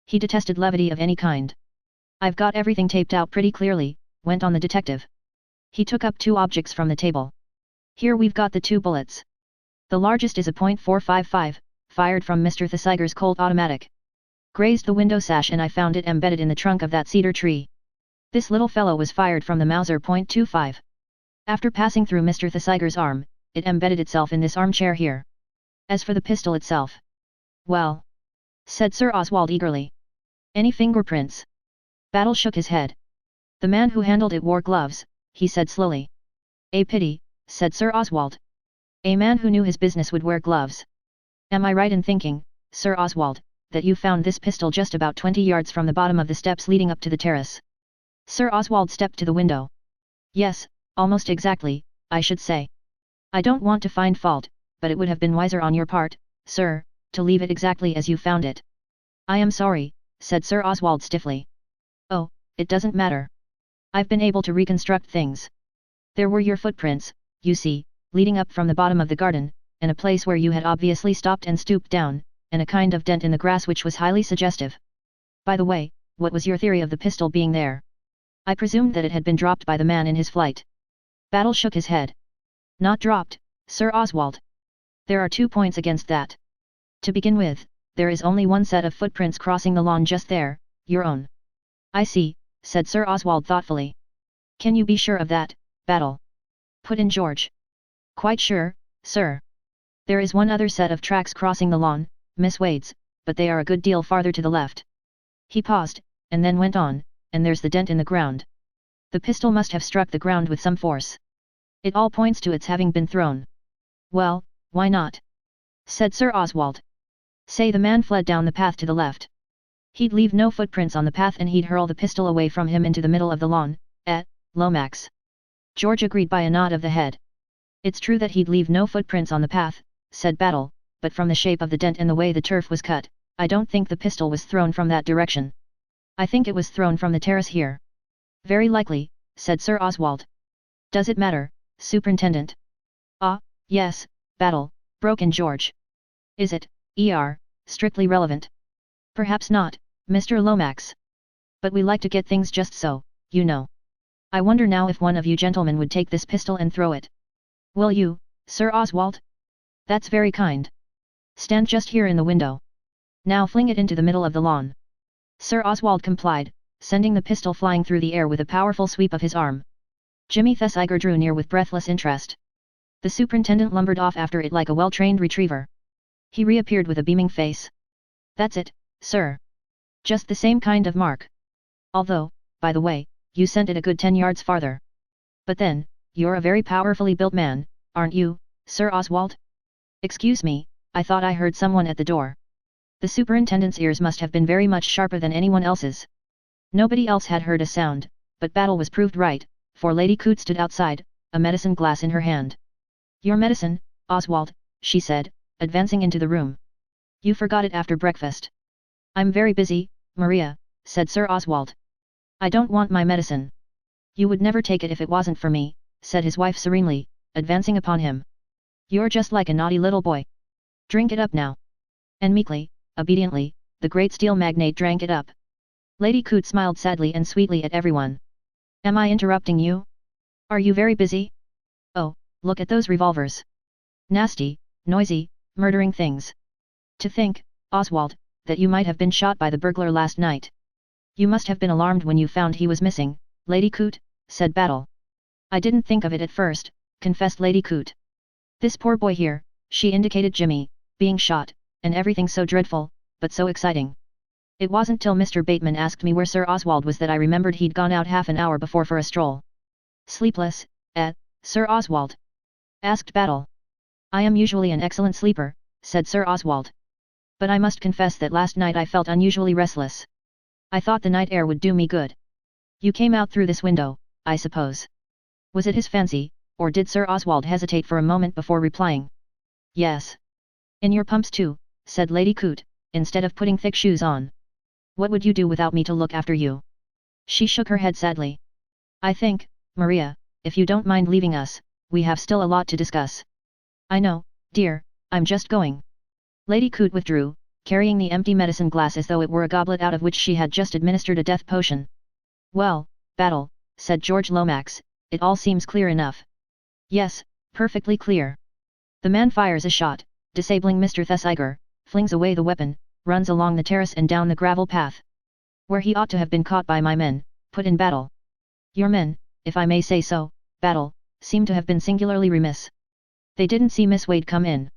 He detested levity of any kind. I've got everything taped out pretty clearly, went on the detective. He took up 2 objects from the table. Here we've got the 2 bullets. The largest is a .455, fired from Mr. Thesiger's Colt automatic. Grazed the window sash and I found it embedded in the trunk of that cedar tree. This little fellow was fired from the Mauser .25. After passing through Mr. Thesiger's arm, it embedded itself in this armchair here. As for the pistol itself. Well, said Sir Oswald eagerly. Any fingerprints? Battle shook his head. The man who handled it wore gloves, he said slowly. A pity, said Sir Oswald. A man who knew his business would wear gloves. Am I right in thinking, Sir Oswald, that you found this pistol just about 20 yards from the bottom of the steps leading up to the terrace? Sir Oswald stepped to the window. Yes, almost exactly, I should say. I don't want to find fault, but it would have been wiser on your part, sir, to leave it exactly as you found it. I am sorry, said Sir Oswald stiffly. Oh, it doesn't matter. I've been able to reconstruct things. There were your footprints, you see, leading up from the bottom of the garden, and a place where you had obviously stopped and stooped down, and a kind of dent in the grass which was highly suggestive. By the way, what was your theory of the pistol being there? I presumed that it had been dropped by the man in his flight. Battle shook his head. Not dropped, Sir Oswald. There are 2 points against that. To begin with, there is only one set of footprints crossing the lawn just there, your own. I see, said Sir Oswald thoughtfully. Can you be sure of that, Battle? Put in George. Quite sure, sir. There is one other set of tracks crossing the lawn, Miss Wade's, but they are a good deal farther to the left. He paused, and then went on, and there's the dent in the ground. The pistol must have struck the ground with some force. It all points to its having been thrown. Well, why not? Said Sir Oswald. Say the man fled down the path to the left. He'd leave no footprints on the path and he'd hurl the pistol away from him into the middle of the lawn, Lomax. George agreed by a nod of the head. It's true that he'd leave no footprints on the path, said Battle, but from the shape of the dent and the way the turf was cut, I don't think the pistol was thrown from that direction. I think it was thrown from the terrace here. Very likely, said Sir Oswald. Does it matter, Superintendent? Ah, yes, Battle, broke in George. Is it, strictly relevant? Perhaps not, Mr. Lomax. But we like to get things just so, you know. I wonder now if one of you gentlemen would take this pistol and throw it. Will you, Sir Oswald? That's very kind. Stand just here in the window. Now fling it into the middle of the lawn. Sir Oswald complied, sending the pistol flying through the air with a powerful sweep of his arm. Jimmy Thesiger drew near with breathless interest. The superintendent lumbered off after it like a well-trained retriever. He reappeared with a beaming face. That's it, sir. Just the same kind of mark. Although, by the way, you sent it a good 10 yards farther. But then, you're a very powerfully built man, aren't you, Sir Oswald? Excuse me, I thought I heard someone at the door. The superintendent's ears must have been very much sharper than anyone else's. Nobody else had heard a sound, but Battle was proved right, for Lady Coote stood outside, a medicine glass in her hand. Your medicine, Oswald, she said, advancing into the room. You forgot it after breakfast. I'm very busy, Maria, said Sir Oswald. I don't want my medicine. You would never take it if it wasn't for me, said his wife serenely, advancing upon him. You're just like a naughty little boy. Drink it up now. And meekly, obediently, the great steel magnate drank it up. Lady Coote smiled sadly and sweetly at everyone. Am I interrupting you? Are you very busy? Oh, look at those revolvers. Nasty, noisy, murdering things. To think, Oswald, that you might have been shot by the burglar last night. You must have been alarmed when you found he was missing, Lady Coote, said Battle. I didn't think of it at first, confessed Lady Coote. This poor boy here, she indicated Jimmy, being shot, and everything so dreadful, but so exciting. It wasn't till Mr. Bateman asked me where Sir Oswald was that I remembered he'd gone out half an hour before for a stroll. Sleepless, Sir Oswald? Asked Battle. I am usually an excellent sleeper, said Sir Oswald. But I must confess that last night I felt unusually restless. I thought the night air would do me good. You came out through this window, I suppose. Was it his fancy, or did Sir Oswald hesitate for a moment before replying? Yes. In your pumps too, said Lady Coote, instead of putting thick shoes on. What would you do without me to look after you? She shook her head sadly. I think, Maria, if you don't mind leaving us, we have still a lot to discuss. I know, dear, I'm just going. Lady Coote withdrew, carrying the empty medicine glass as though it were a goblet out of which she had just administered a death potion. Well, Battle, said George Lomax, it all seems clear enough. Yes, perfectly clear. The man fires a shot, disabling Mr. Thesiger, flings away the weapon, runs along the terrace and down the gravel path. Where he ought to have been caught by my men, put in Battle. Your men, if I may say so, Battle, seem to have been singularly remiss. They didn't see Miss Wade come in.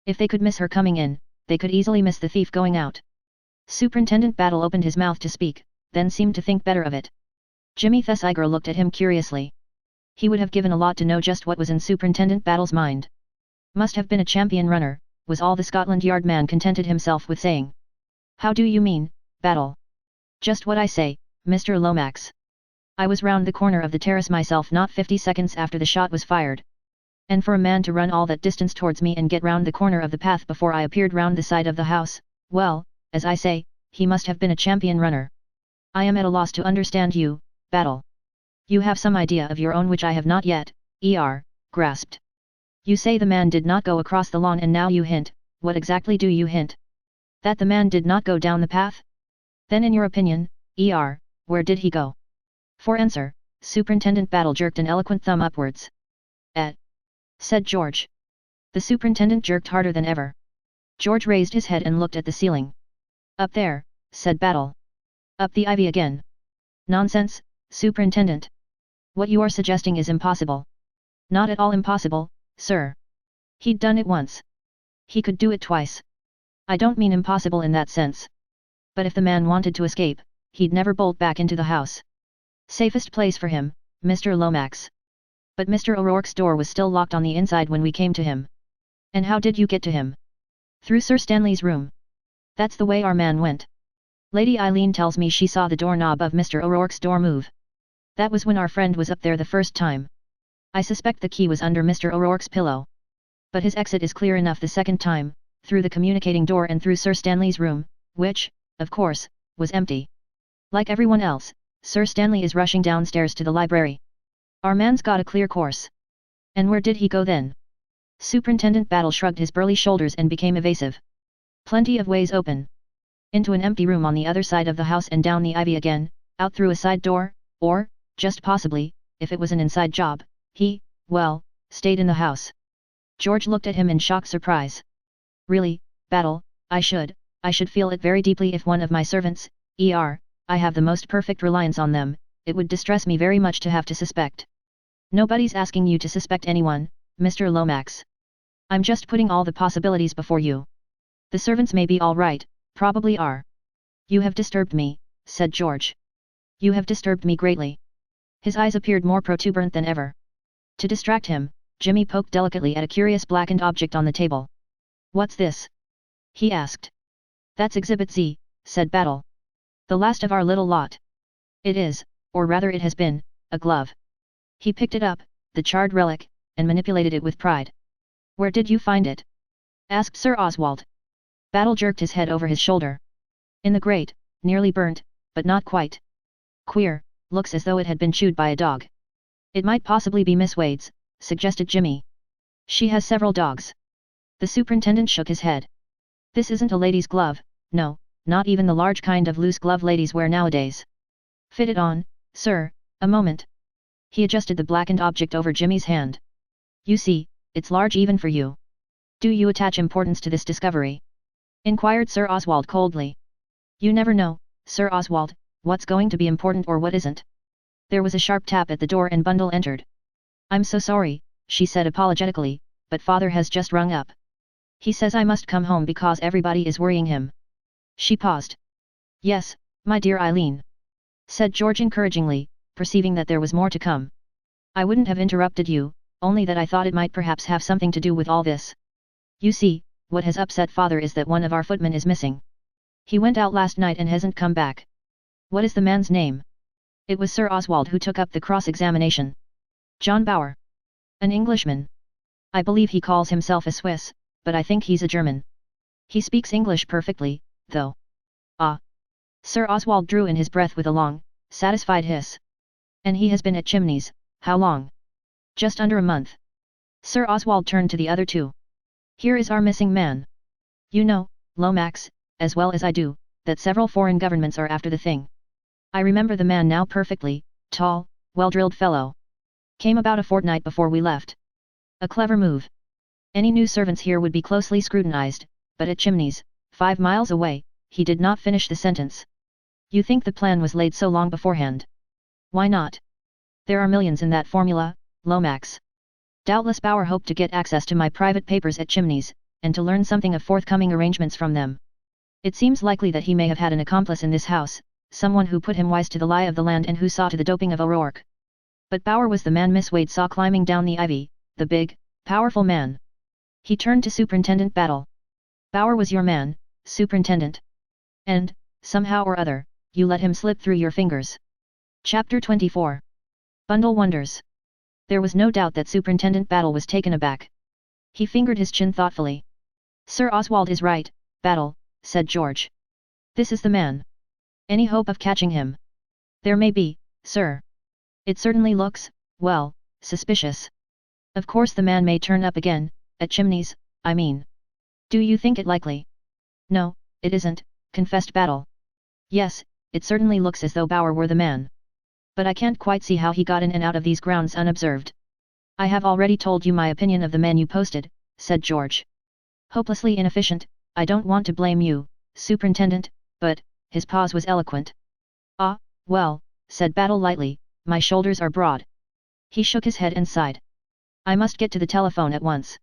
If they could miss her coming in, they could easily miss the thief going out. Superintendent Battle opened his mouth to speak, then seemed to think better of it. Jimmy Thesiger looked at him curiously. He would have given a lot to know just what was in Superintendent Battle's mind. Must have been a champion runner, was all the Scotland Yard man contented himself with saying. How do you mean, Battle? Just what I say, Mr. Lomax. I was round the corner of the terrace myself not 50 seconds after the shot was fired. And for a man to run all that distance towards me and get round the corner of the path before I appeared round the side of the house, well, as I say, he must have been a champion runner. I am at a loss to understand you, Battle. You have some idea of your own which I have not yet, grasped. You say the man did not go across the lawn and now you hint, what exactly do you hint? That the man did not go down the path? Then in your opinion, where did he go? For answer, Superintendent Battle jerked an eloquent thumb upwards. Said George. The superintendent jerked harder than ever. George raised his head and looked at the ceiling. Up there, said Battle. Up the ivy again. Nonsense, Superintendent. What you are suggesting is impossible. Not at all impossible, sir. He'd done it once. He could do it twice. I don't mean impossible in that sense. But if the man wanted to escape, he'd never bolt back into the house. Safest place for him, Mr. Lomax. But Mr. O'Rourke's door was still locked on the inside when we came to him. And how did you get to him? Through Sir Stanley's room. That's the way our man went. Lady Eileen tells me she saw the doorknob of Mr. O'Rourke's door move. That was when our friend was up there the first time. I suspect the key was under Mr. O'Rourke's pillow. But his exit is clear enough the second time, through the communicating door and through Sir Stanley's room, which, of course, was empty. Like everyone else, Sir Stanley is rushing downstairs to the library. Our man's got a clear course. And where did he go then? Superintendent Battle shrugged his burly shoulders and became evasive. Plenty of ways open. Into an empty room on the other side of the house and down the ivy again, out through a side door, or, just possibly, if it was an inside job, he, well, stayed in the house. George looked at him in shocked surprise. Really, Battle, I should feel it very deeply if one of my servants, I have the most perfect reliance on them, it would distress me very much to have to suspect. Nobody's asking you to suspect anyone, Mr. Lomax. I'm just putting all the possibilities before you. The servants may be all right, probably are. You have disturbed me, said George. You have disturbed me greatly. His eyes appeared more protuberant than ever. To distract him, Jimmy poked delicately at a curious blackened object on the table. What's this? He asked. That's Exhibit Z, said Battle. The last of our little lot. It is, or rather it has been, a glove. He picked it up, the charred relic, and manipulated it with pride. Where did you find it? Asked Sir Oswald. Battle jerked his head over his shoulder. In the grate, nearly burnt, but not quite. Queer, looks as though it had been chewed by a dog. It might possibly be Miss Wade's, suggested Jimmy. She has several dogs. The superintendent shook his head. This isn't a lady's glove, no, not even the large kind of loose glove ladies wear nowadays. Fit it on, sir, a moment. He adjusted the blackened object over Jimmy's hand. You see, it's large even for you. Do you attach importance to this discovery? Inquired Sir Oswald coldly. You never know, Sir Oswald, what's going to be important or what isn't. There was a sharp tap at the door and Bundle entered. I'm so sorry, she said apologetically, but father has just rung up. He says I must come home because everybody is worrying him. She paused. Yes, my dear Eileen, said George encouragingly, perceiving that there was more to come. I wouldn't have interrupted you, only that I thought it might perhaps have something to do with all this. You see, what has upset father is that one of our footmen is missing. He went out last night and hasn't come back. What is the man's name? It was Sir Oswald who took up the cross-examination. John Bauer. An Englishman. I believe he calls himself a Swiss, but I think he's a German. He speaks English perfectly, though. Ah. Sir Oswald drew in his breath with a long, satisfied hiss. And he has been at Chimneys, how long? Just under a month. Sir Oswald turned to the other two. Here is our missing man. You know, Lomax, as well as I do, that several foreign governments are after the thing. I remember the man now perfectly, tall, well-drilled fellow. Came about a fortnight before we left. A clever move. Any new servants here would be closely scrutinized, but at Chimneys, 5 miles away, he did not finish the sentence. You think the plan was laid so long beforehand? Why not? There are millions in that formula, Lomax. Doubtless Bauer hoped to get access to my private papers at Chimneys, and to learn something of forthcoming arrangements from them. It seems likely that he may have had an accomplice in this house, someone who put him wise to the lie of the land and who saw to the doping of O'Rourke. But Bauer was the man Miss Wade saw climbing down the ivy, the big, powerful man. He turned to Superintendent Battle. Bauer was your man, Superintendent. And, somehow or other, you let him slip through your fingers. Chapter 24. Bundle Wonders. There was no doubt that Superintendent Battle was taken aback. He fingered his chin thoughtfully. Sir Oswald is right, Battle, said George. This is the man. Any hope of catching him? There may be, sir. It certainly looks, well, suspicious. Of course the man may turn up again, at Chimneys, I mean. Do you think it likely? No, it isn't, confessed Battle. Yes, it certainly looks as though Bauer were the man. But I can't quite see how he got in and out of these grounds unobserved. I have already told you my opinion of the man you posted, said George. Hopelessly inefficient. I don't want to blame you, Superintendent, but, his pause was eloquent. Ah, well, said Battle lightly, my shoulders are broad. He shook his head and sighed. I must get to the telephone at once.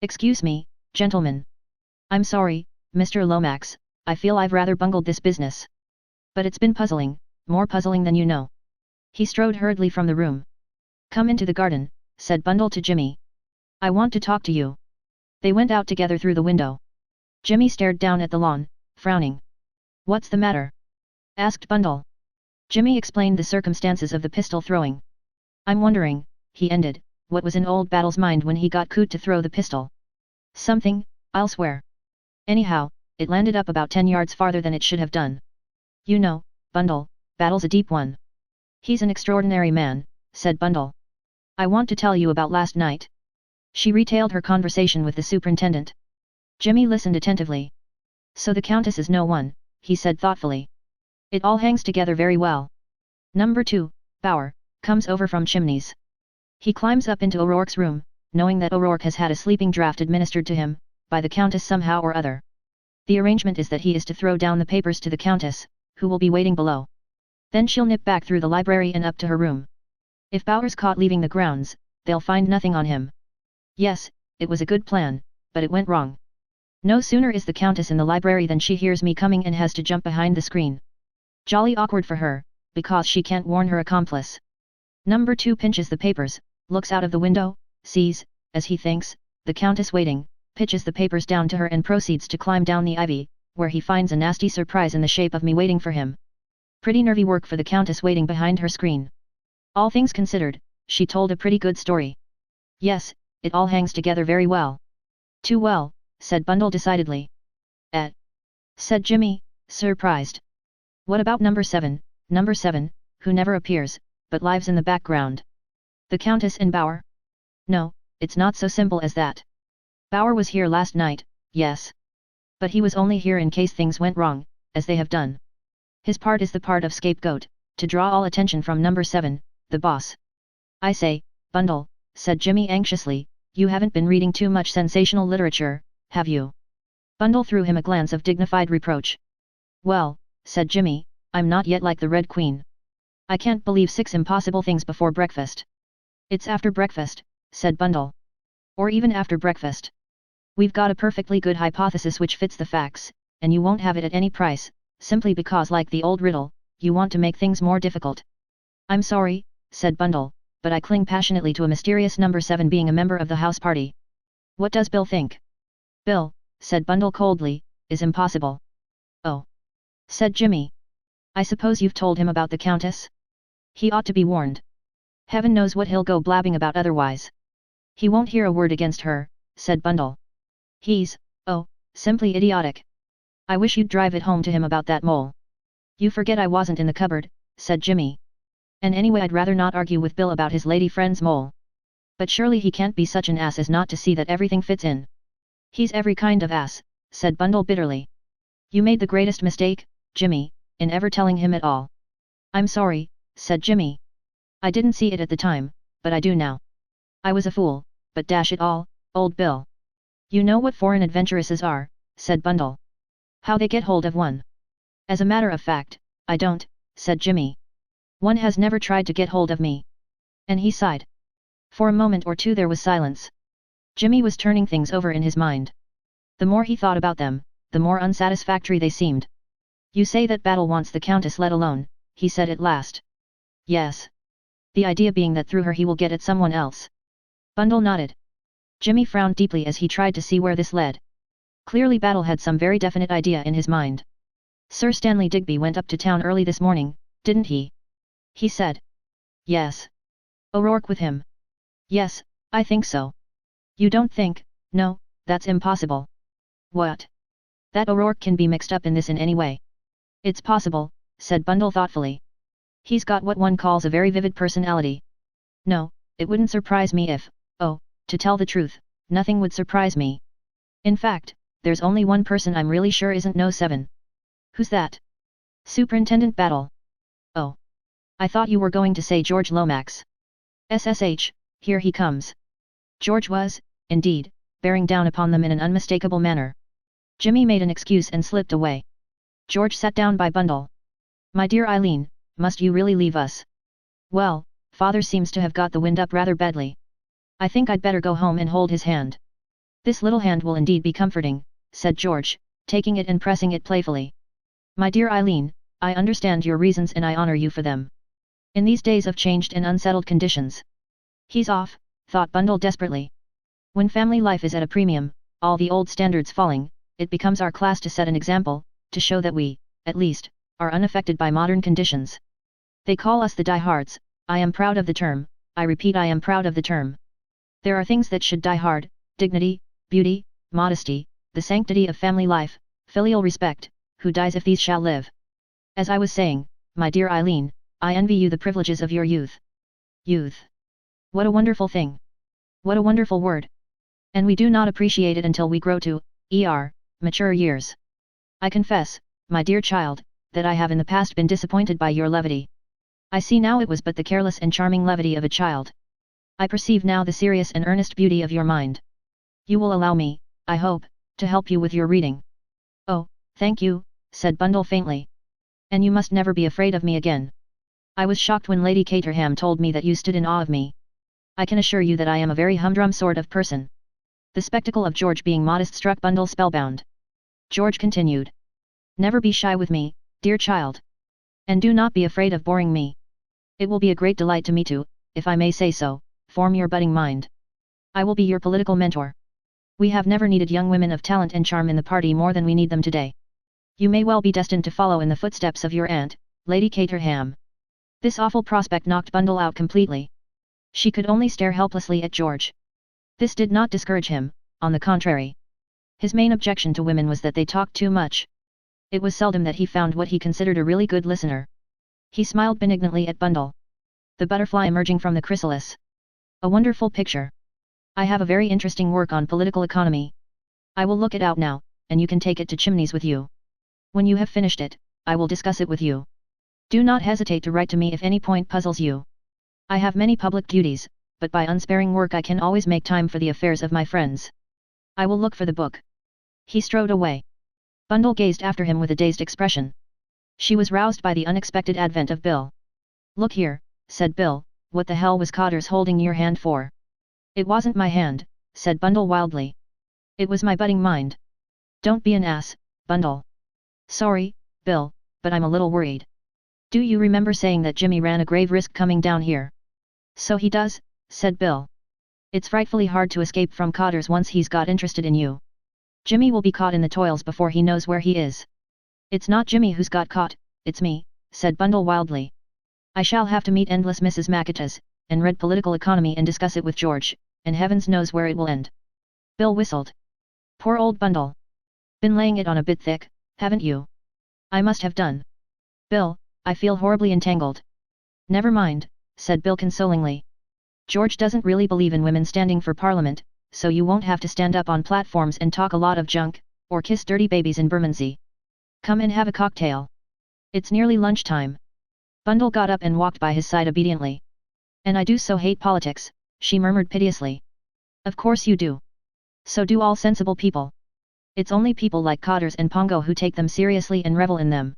Excuse me, gentlemen. I'm sorry, Mr. Lomax, I feel I've rather bungled this business. But it's been puzzling, more puzzling than you know. He strode hurriedly from the room. Come into the garden, said Bundle to Jimmy. I want to talk to you. They went out together through the window. Jimmy stared down at the lawn, frowning. What's the matter? Asked Bundle. Jimmy explained the circumstances of the pistol throwing. I'm wondering, he ended, what was in old Battle's mind when he got Coot to throw the pistol. Something, I'll swear. Anyhow, it landed up about 10 yards farther than it should have done. You know, Bundle, Battle's a deep one. He's an extraordinary man, said Bundle. I want to tell you about last night. She retailed her conversation with the superintendent. Jimmy listened attentively. So the Countess is no one, he said thoughtfully. It all hangs together very well. Number 2, Bauer, comes over from Chimneys. He climbs up into O'Rourke's room, knowing that O'Rourke has had a sleeping draught administered to him, by the Countess somehow or other. The arrangement is that he is to throw down the papers to the Countess, who will be waiting below. Then she'll nip back through the library and up to her room. If Bauer's caught leaving the grounds, they'll find nothing on him. Yes, it was a good plan, but it went wrong. No sooner is the Countess in the library than she hears me coming and has to jump behind the screen. Jolly awkward for her, because she can't warn her accomplice. Number 2 pinches the papers, looks out of the window, sees, as he thinks, the Countess waiting, pitches the papers down to her and proceeds to climb down the ivy, where he finds a nasty surprise in the shape of me waiting for him. Pretty nervy work for the Countess waiting behind her screen. All things considered, she told a pretty good story. Yes, it all hangs together very well. Too well, said Bundle decidedly. Said Jimmy, surprised. What about number 7, who never appears, but lives in the background? The Countess and Bauer? No, it's not so simple as that. Bauer was here last night, yes. But he was only here in case things went wrong, as they have done. His part is the part of scapegoat, to draw all attention from number 7, the boss. I say, Bundle, said Jimmy anxiously, you haven't been reading too much sensational literature, have you? Bundle threw him a glance of dignified reproach. Well, said Jimmy, I'm not yet like the Red Queen. I can't believe 6 impossible things before breakfast. It's after breakfast, said Bundle. Or even after breakfast. We've got a perfectly good hypothesis which fits the facts, and you won't have it at any price, simply because like the old riddle, you want to make things more difficult. I'm sorry, said Bundle, but I cling passionately to a mysterious number 7 being a member of the house party. What does Bill think? Bill, said Bundle coldly, is impossible. Oh. Said Jimmy. I suppose you've told him about the Countess? He ought to be warned. Heaven knows what he'll go blabbing about otherwise. He won't hear a word against her, said Bundle. He's, simply idiotic. I wish you'd drive it home to him about that mole. You forget I wasn't in the cupboard, said Jimmy. And anyway I'd rather not argue with Bill about his lady friend's mole. But surely he can't be such an ass as not to see that everything fits in. He's every kind of ass, said Bundle bitterly. You made the greatest mistake, Jimmy, in ever telling him at all. I'm sorry, said Jimmy. I didn't see it at the time, but I do now. I was a fool, but dash it all, old Bill. You know what foreign adventuresses are, said Bundle. How they get hold of one. As a matter of fact, I don't, said Jimmy. One has never tried to get hold of me. And he sighed. For a moment or two there was silence. Jimmy was turning things over in his mind. The more he thought about them, the more unsatisfactory they seemed. You say that Battle wants the Countess let alone, he said at last. Yes. The idea being that through her he will get at someone else. Bundle nodded. Jimmy frowned deeply as he tried to see where this led. Clearly Battle had some very definite idea in his mind. Sir Stanley Digby went up to town early this morning, didn't he? He said. Yes. O'Rourke with him. Yes, I think so. You don't think? No, that's impossible. What? That O'Rourke can be mixed up in this in any way? It's possible, said Bundle thoughtfully. He's got what one calls a very vivid personality. No, it wouldn't surprise me if, oh, to tell the truth, nothing would surprise me. In fact, there's only one person I'm really sure isn't No 7. Who's that? Superintendent Battle. Oh. I thought you were going to say George Lomax. SSH, here he comes. George was, indeed, bearing down upon them in an unmistakable manner. Jimmy made an excuse and slipped away. George sat down by Bundle. My dear Eileen, must you really leave us? Well, father seems to have got the wind up rather badly. I think I'd better go home and hold his hand. This little hand will indeed be comforting, said George, taking it and pressing it playfully. My dear Eileen, I understand your reasons and I honor you for them. In these days of changed and unsettled conditions. He's off, thought Bundle desperately. When family life is at a premium, all the old standards falling, it becomes our class to set an example, to show that we, at least, are unaffected by modern conditions. They call us the diehards. I am proud of the term, I repeat I am proud of the term. There are things that should die hard: dignity, beauty, modesty, the sanctity of family life, filial respect. Who dies if these shall live? As I was saying, my dear Eileen, I envy you the privileges of your youth. Youth. What a wonderful thing. What a wonderful word. And we do not appreciate it until we grow to, mature years. I confess, my dear child, that I have in the past been disappointed by your levity. I see now it was but the careless and charming levity of a child. I perceive now the serious and earnest beauty of your mind. You will allow me, I hope, to help you with your reading. Oh, thank you, said Bundle faintly. And you must never be afraid of me again. I was shocked when Lady Caterham told me that you stood in awe of me. I can assure you that I am a very humdrum sort of person. The spectacle of George being modest struck Bundle spellbound. George continued. Never be shy with me, dear child. And do not be afraid of boring me. It will be a great delight to me to, if I may say so, form your budding mind. I will be your political mentor. We have never needed young women of talent and charm in the party more than we need them today. You may well be destined to follow in the footsteps of your aunt, Lady Caterham. This awful prospect knocked Bundle out completely. She could only stare helplessly at George. This did not discourage him, on the contrary. His main objection to women was that they talked too much. It was seldom that he found what he considered a really good listener. He smiled benignantly at Bundle. The butterfly emerging from the chrysalis. A wonderful picture. I have a very interesting work on political economy. I will look it out now, and you can take it to Chimneys with you. When you have finished it, I will discuss it with you. Do not hesitate to write to me if any point puzzles you. I have many public duties, but by unsparing work I can always make time for the affairs of my friends. I will look for the book. He strode away. Bundle gazed after him with a dazed expression. She was roused by the unexpected advent of Bill. Look here, said Bill, what the hell was Cotters holding your hand for? It wasn't my hand, said Bundle wildly. It was my budding mind. Don't be an ass, Bundle. Sorry, Bill, but I'm a little worried. Do you remember saying that Jimmy ran a grave risk coming down here? So he does, said Bill. It's frightfully hard to escape from Cotters once he's got interested in you. Jimmy will be caught in the toils before he knows where he is. It's not Jimmy who's got caught, it's me, said Bundle wildly. I shall have to meet endless Mrs. Macitas, and read political economy and discuss it with George, and heavens knows where it will end. Bill whistled. Poor old Bundle. Been laying it on a bit thick, haven't you? I must have done. Bill, I feel horribly entangled. Never mind, said Bill consolingly. George doesn't really believe in women standing for Parliament, so you won't have to stand up on platforms and talk a lot of junk, or kiss dirty babies in Bermondsey. Come and have a cocktail. It's nearly lunchtime. Bundle got up and walked by his side obediently. And I do so hate politics, she murmured piteously. Of course you do. So do all sensible people. It's only people like Cotters and Pongo who take them seriously and revel in them.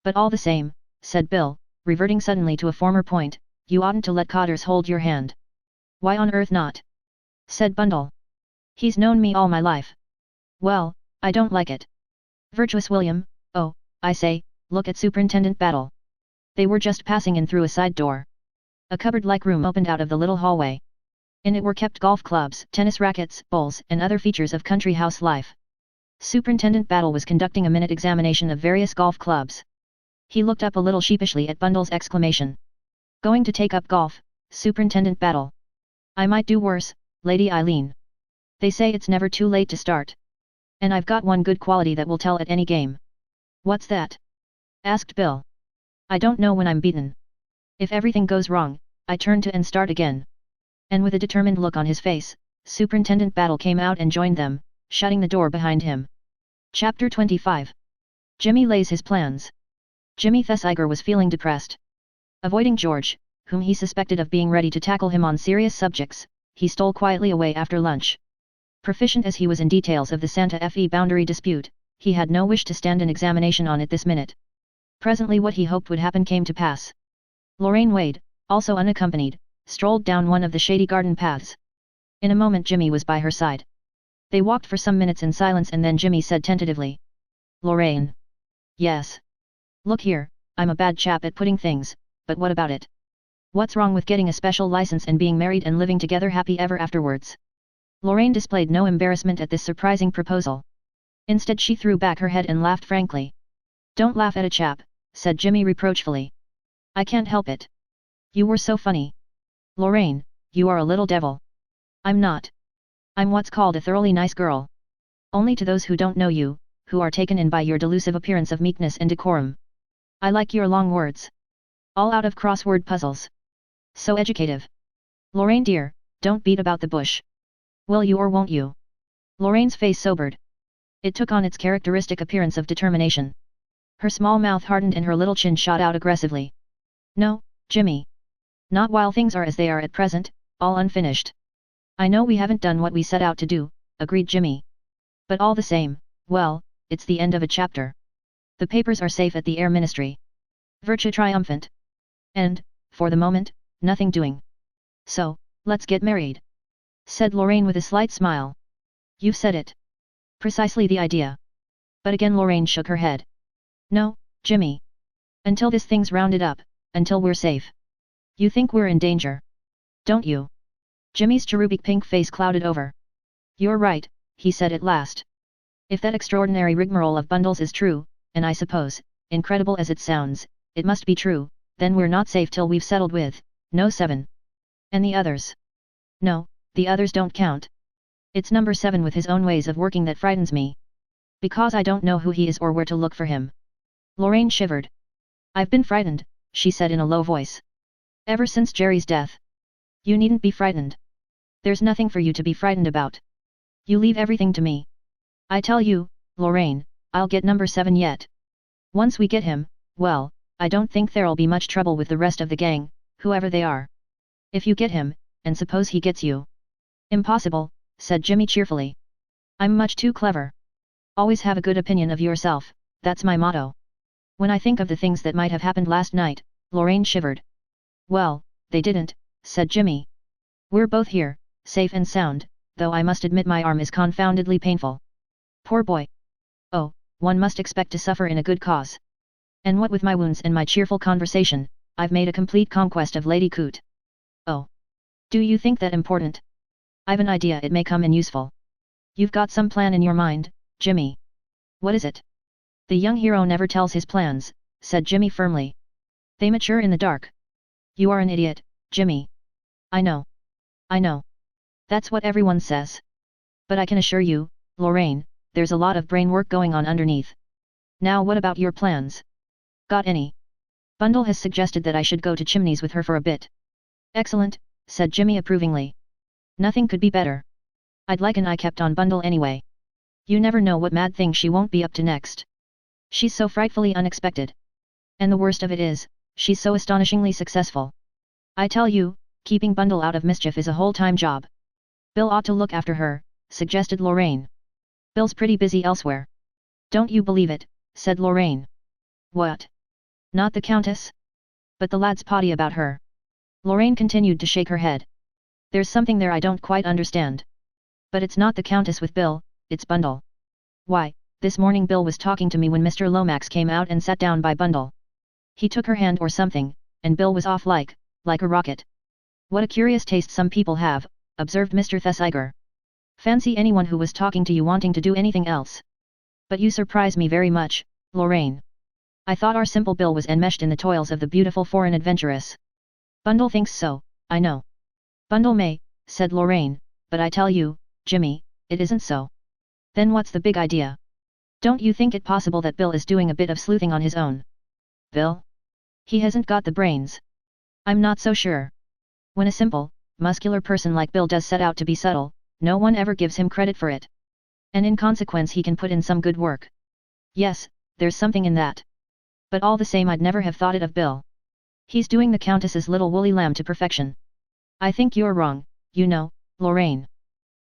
But all the same, said Bill, reverting suddenly to a former point, you oughtn't to let Cotters hold your hand. Why on earth not? Said Bundle. He's known me all my life. Well, I don't like it. Virtuous William, oh, I say, look at Superintendent Battle. They were just passing in through a side door. A cupboard-like room opened out of the little hallway. In it were kept golf clubs, tennis rackets, bowls, and other features of country house life. Superintendent Battle was conducting a minute examination of various golf clubs. He looked up a little sheepishly at Bundle's exclamation. Going to take up golf, Superintendent Battle? I might do worse, Lady Eileen. They say it's never too late to start. And I've got one good quality that will tell at any game. What's that? Asked Bill. I don't know when I'm beaten. If everything goes wrong, I turn to and start again. And with a determined look on his face, Superintendent Battle came out and joined them, shutting the door behind him. Chapter 25. Jimmy lays his plans. Jimmy Thesiger was feeling depressed. Avoiding George, whom he suspected of being ready to tackle him on serious subjects, he stole quietly away after lunch. Proficient as he was in details of the Santa Fe boundary dispute, he had no wish to stand an examination on it this minute. Presently what he hoped would happen came to pass. Lorraine Wade, also unaccompanied, strolled down one of the shady garden paths. In a moment Jimmy was by her side. They walked for some minutes in silence and then Jimmy said tentatively. Lorraine. Yes. Look here, I'm a bad chap at putting things, but what about it? What's wrong with getting a special license and being married and living together happy ever afterwards? Lorraine displayed no embarrassment at this surprising proposal. Instead she threw back her head and laughed frankly. Don't laugh at a chap, said Jimmy reproachfully. I can't help it. You were so funny. Lorraine, you are a little devil. I'm not. I'm what's called a thoroughly nice girl. Only to those who don't know you, who are taken in by your delusive appearance of meekness and decorum. I like your long words. All out of crossword puzzles. So educative. Lorraine dear, don't beat about the bush. Will you or won't you? Lorraine's face sobered. It took on its characteristic appearance of determination. Her small mouth hardened and her little chin shot out aggressively. No, Jimmy. Not while things are as they are at present, all unfinished. I know we haven't done what we set out to do, agreed Jimmy. But all the same, well, it's the end of a chapter. The papers are safe at the Air Ministry. Virtue triumphant. And, for the moment, nothing doing. So, let's get married. Said Lorraine with a slight smile. You've said it. Precisely the idea. But again Lorraine shook her head. No, Jimmy. Until this thing's rounded up, until we're safe. You think we're in danger? Don't you? Jimmy's cherubic pink face clouded over. You're right, he said at last. If that extraordinary rigmarole of bundles is true, and I suppose, incredible as it sounds, it must be true, then we're not safe till we've settled with, no 7. And the others? No, the others don't count. It's number 7 with his own ways of working that frightens me. Because I don't know who he is or where to look for him. Lorraine shivered. I've been frightened, she said in a low voice. Ever since Jerry's death. You needn't be frightened. There's nothing for you to be frightened about. You leave everything to me. I tell you, Lorraine, I'll get number 7 yet. Once we get him, well, I don't think there'll be much trouble with the rest of the gang, whoever they are. If you get him, and suppose he gets you. Impossible, said Jimmy cheerfully. I'm much too clever. Always have a good opinion of yourself, that's my motto. When I think of the things that might have happened last night, Lorraine shivered. Well, they didn't, said Jimmy. We're both here, safe and sound, though I must admit my arm is confoundedly painful. Poor boy. Oh, one must expect to suffer in a good cause. And what with my wounds and my cheerful conversation, I've made a complete conquest of Lady Coote. Oh. Do you think that important? I've an idea it may come in useful. You've got some plan in your mind, Jimmy. What is it? The young hero never tells his plans, said Jimmy firmly. They mature in the dark. You are an idiot, Jimmy. I know. I know. That's what everyone says. But I can assure you, Lorraine, there's a lot of brain work going on underneath. Now what about your plans? Got any? Bundle has suggested that I should go to Chimneys with her for a bit. Excellent, said Jimmy approvingly. Nothing could be better. I'd like an eye kept on Bundle anyway. You never know what mad thing she won't be up to next. She's so frightfully unexpected. And the worst of it is, she's so astonishingly successful. I tell you, keeping Bundle out of mischief is a whole-time job. Bill ought to look after her, suggested Lorraine. Bill's pretty busy elsewhere. Don't you believe it, said Lorraine. What? Not the Countess? But the lad's potty about her. Lorraine continued to shake her head. There's something there I don't quite understand. But it's not the Countess with Bill, it's Bundle. Why, this morning Bill was talking to me when Mr. Lomax came out and sat down by Bundle. He took her hand or something, and Bill was off like a rocket. What a curious taste some people have, observed Mr. Thesiger. Fancy anyone who was talking to you wanting to do anything else. But you surprise me very much, Lorraine. I thought our simple Bill was enmeshed in the toils of the beautiful foreign adventuress. Bundle thinks so, I know. Bundle may, said Lorraine, but I tell you, Jimmy, it isn't so. Then what's the big idea? Don't you think it possible that Bill is doing a bit of sleuthing on his own? Bill? He hasn't got the brains. I'm not so sure. When a simple, muscular person like Bill does set out to be subtle, no one ever gives him credit for it. And in consequence he can put in some good work. Yes, there's something in that. But all the same I'd never have thought it of Bill. He's doing the Countess's little woolly lamb to perfection. I think you're wrong, you know, Lorraine.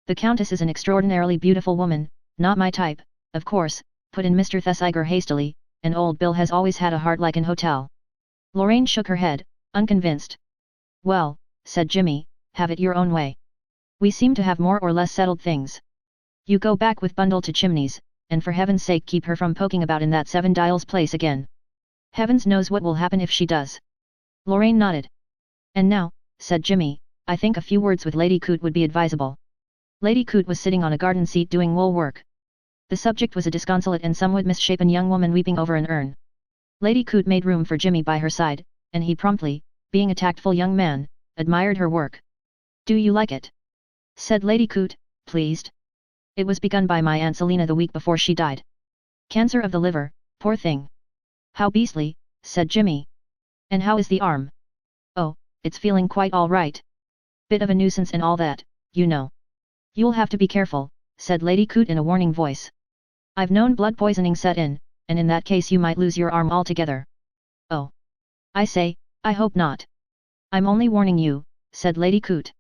The Countess is an extraordinarily beautiful woman, not my type, of course, put in Mr. Thesiger hastily, and old Bill has always had a heart like an hotel. Lorraine shook her head, unconvinced. Well, said Jimmy, have it your own way. We seem to have more or less settled things. You go back with Bundle to Chimneys, and for heaven's sake keep her from poking about in that Seven Dials place again. Heavens knows what will happen if she does. Lorraine nodded. And now, said Jimmy, I think a few words with Lady Coote would be advisable. Lady Coote was sitting on a garden seat doing wool work. The subject was a disconsolate and somewhat misshapen young woman weeping over an urn. Lady Coote made room for Jimmy by her side, and he promptly, being a tactful young man, admired her work. Do you like it? Said Lady Coote, pleased. It was begun by my Aunt Selina the week before she died. Cancer of the liver, poor thing. How beastly, said Jimmy. And how is the arm? Oh, it's feeling quite all right. Bit of a nuisance and all that, you know. You'll have to be careful, said Lady Coote in a warning voice. I've known blood poisoning set in, and in that case you might lose your arm altogether. Oh. I say, I hope not. I'm only warning you, said Lady Coote.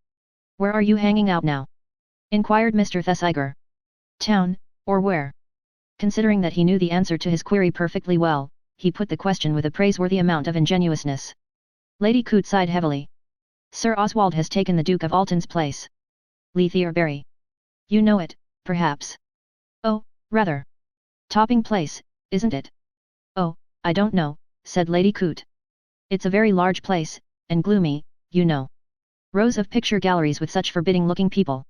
Where are you hanging out now? Inquired Mr. Thesiger. Town, or where? Considering that he knew the answer to his query perfectly well, he put the question with a praiseworthy amount of ingenuousness. Lady Coote sighed heavily. Sir Oswald has taken the Duke of Alton's place. Leithierbury. You know it, perhaps. Oh, rather. Topping place, isn't it? Oh, I don't know, said Lady Coote. It's a very large place, and gloomy, you know. Rows of picture galleries with such forbidding-looking people.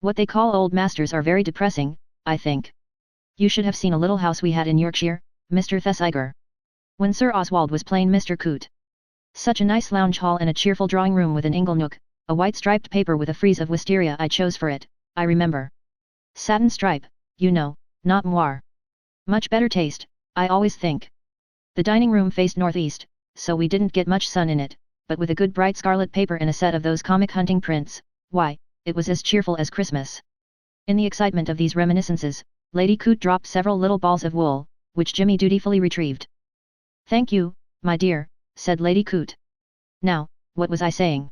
What they call old masters are very depressing, I think. You should have seen a little house we had in Yorkshire, Mr. Thesiger. When Sir Oswald was plain Mr. Coote. Such a nice lounge hall and a cheerful drawing room with an inglenook, a white striped paper with a frieze of wisteria I chose for it, I remember. Satin stripe, you know, not moire. Much better taste, I always think. The dining room faced northeast, so we didn't get much sun in it, but with a good bright scarlet paper and a set of those comic hunting prints, why, it was as cheerful as Christmas. In the excitement of these reminiscences, Lady Coote dropped several little balls of wool, which Jimmy dutifully retrieved. Thank you, my dear, said Lady Coote. Now, what was I saying?